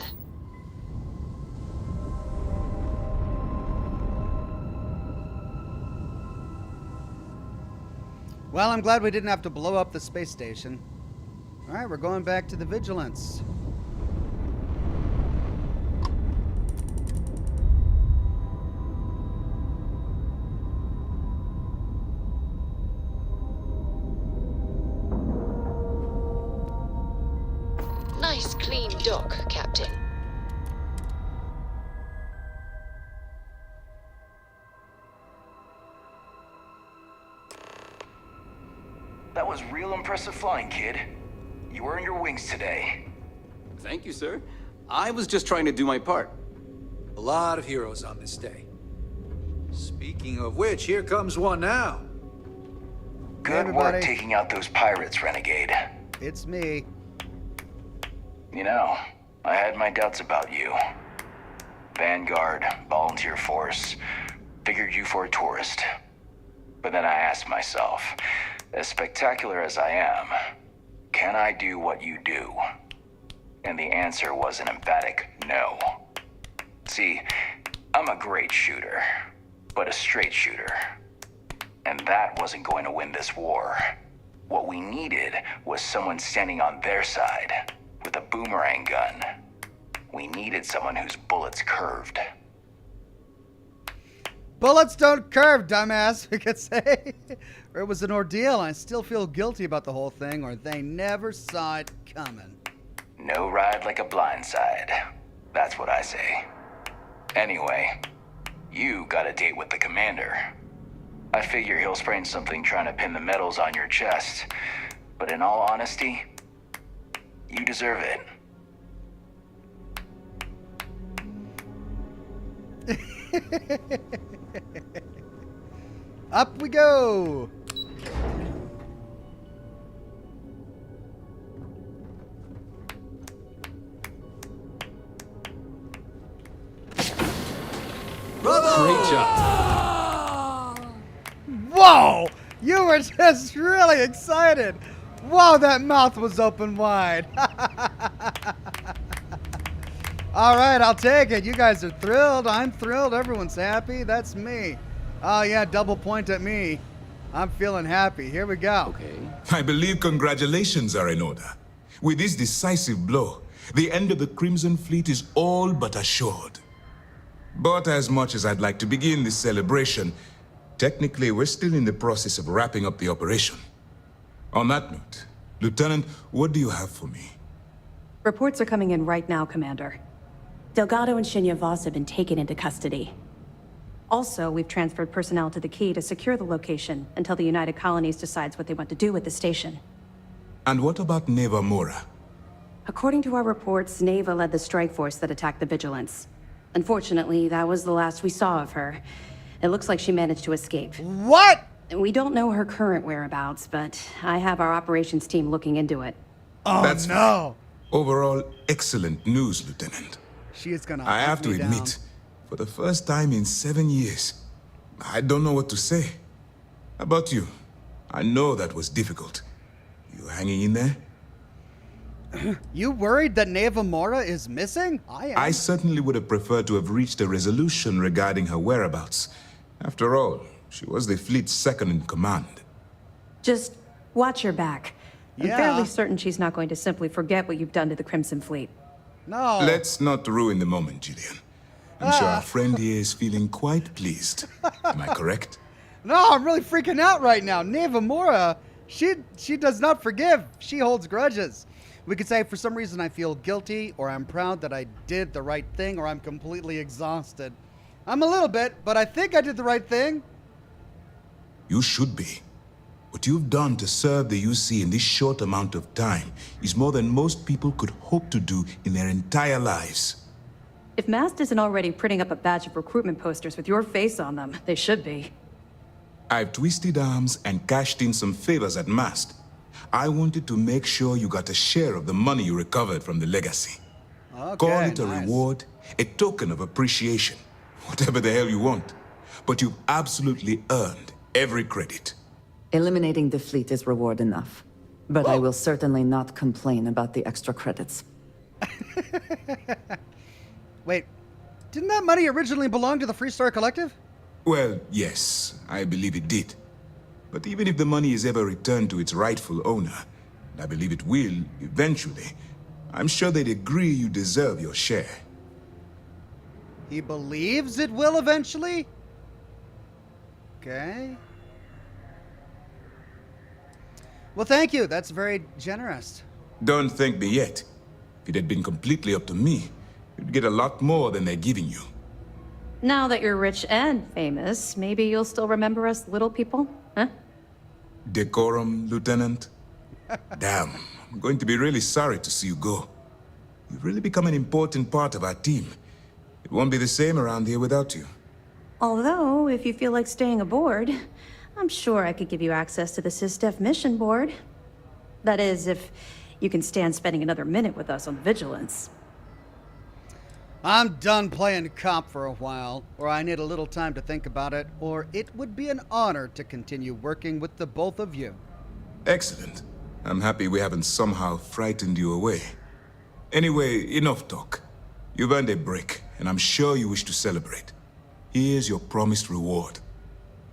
Well, I'm glad we didn't have to blow up the space station. All right, we're going back to the Vigilance. Nice clean dock, Captain. That was real impressive flying, kid. You earned your wings today. Thank you, sir. I was just trying to do my part. A lot of heroes on this day. Speaking of which, here comes one now. Good everybody. work taking out those pirates, Renegade. It's me. You know, I had my doubts about you. Vanguard, volunteer force, figured you for a tourist. But then I asked myself, as spectacular as I am, can I do what you do? And the answer was an emphatic no. See, I'm a great shooter, but a straight shooter. And that wasn't going to win this war. What we needed was someone standing on their side with a boomerang gun. We needed someone whose bullets curved. Bullets don't curve, dumbass, we could say. Or it was an ordeal, and I still feel guilty about the whole thing, or they never saw it coming. No ride like a blindside. That's what I say. Anyway, you got a date with the commander. I figure he'll sprain something trying to pin the medals on your chest. But in all honesty, you deserve it. Up we go! Great job. Whoa! You were just really excited. Whoa, that mouth was open wide. All right, I'll take it. You guys are thrilled. I'm thrilled. Everyone's happy. That's me. Oh, yeah, double point at me. I'm feeling happy. Here we go. Okay. I believe congratulations are in order. With this decisive blow, the end of the Crimson Fleet is all but assured. But as much as I'd like to begin this celebration, technically we're still in the process of wrapping up the operation. On that note, Lieutenant, what do you have for me? Reports are coming in right now, Commander. Delgado and Shinya Voss have been taken into custody. Also, we've transferred personnel to the Key to secure the location until the United Colonies decides what they want to do with the station. And what about Neva Mora? According to our reports, Neva led the strike force that attacked the Vigilance. Unfortunately, that was the last we saw of her. It looks like she managed to escape. What? We don't know her current whereabouts, but I have our operations team looking into it. Oh, That's no. Overall, excellent news, Lieutenant. She is gonna I have to hunt me admit, down. for the first time in 7 years, I don't know what to say. How about you? I know that was difficult. You hanging in there? You worried that Neva Mora is missing? I am. I certainly would have preferred to have reached a resolution regarding her whereabouts. After all, she was the fleet's second in command. Just watch your back. I'm Yeah. fairly certain she's not going to simply forget what you've done to the Crimson Fleet. No. Let's not ruin the moment, Gillian. I'm sure our friend here is feeling quite pleased. Am I correct? No, I'm really freaking out right now. Neva Mora, she does not forgive. She holds grudges. We could say for some reason I feel guilty, or I'm proud that I did the right thing, or I'm completely exhausted. I'm a little bit, but I think I did the right thing. You should be. What you've done to serve the UC in this short amount of time is more than most people could hope to do in their entire lives. If Mast isn't already printing up a batch of recruitment posters with your face on them, they should be. I've twisted arms and cashed in some favors at Mast. I wanted to make sure you got a share of the money you recovered from the legacy. Okay, Call it a nice. reward, a token of appreciation, whatever the hell you want. But you've absolutely earned every credit. Eliminating the fleet is reward enough. But I will certainly not complain about the extra credits. Wait, didn't that money originally belong to the Freestar Collective? Well, yes, I believe it did. But even if the money is ever returned to its rightful owner, and I believe it will, eventually, I'm sure they'd agree you deserve your share. He believes it will eventually? Okay. Well, thank you. That's very generous. Don't thank me yet. If it had been completely up to me, you'd get a lot more than they're giving you. Now that you're rich and famous, maybe you'll still remember us little people, huh? Decorum, Lieutenant? Damn, I'm going to be really sorry to see you go. You've really become an important part of our team. It won't be the same around here without you. Although, if you feel like staying aboard, I'm sure I could give you access to the SysDef mission board. That is, if you can stand spending another minute with us on Vigilance. I'm done playing cop for a while, or I need a little time to think about it, or it would be an honor to continue working with the both of you. Excellent. I'm happy we haven't somehow frightened you away. Anyway, enough talk. You've earned a break, and I'm sure you wish to celebrate. Here's your promised reward.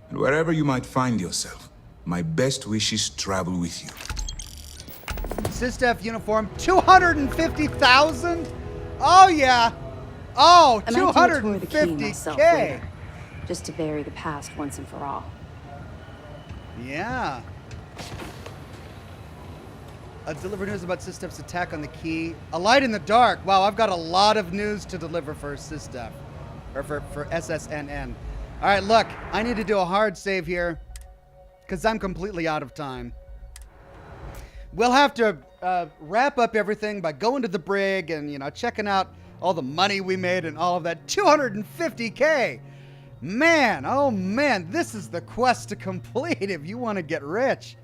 And wherever you might find yourself, my best wishes travel with you. SysDef uniform, 250,000? Oh yeah. Oh, I might do a tour of the Key myself 250K. later, just to bury the past once and for all. Yeah. Deliver news about SysDef's attack on the Key. A light in the dark. Wow, I've got a lot of news to deliver for SysDef. Or for SSNN. All right, look, I need to do a hard save here because I'm completely out of time. We'll have to wrap up everything by going to the brig and, you know, checking out all the money we made and all of that. 250K. Man, oh man, this is the quest to complete if you want to get rich.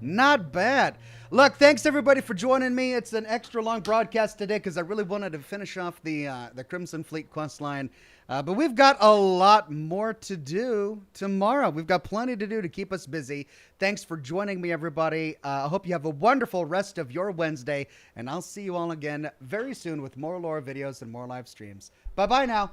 Not bad. Look, thanks everybody for joining me. It's an extra long broadcast today because I really wanted to finish off the Crimson Fleet quest line. But we've got a lot more to do tomorrow. We've got plenty to do to keep us busy. Thanks for joining me, everybody. I hope you have a wonderful rest of your Wednesday, and I'll see you all again very soon with more lore videos and more live streams. Bye-bye now.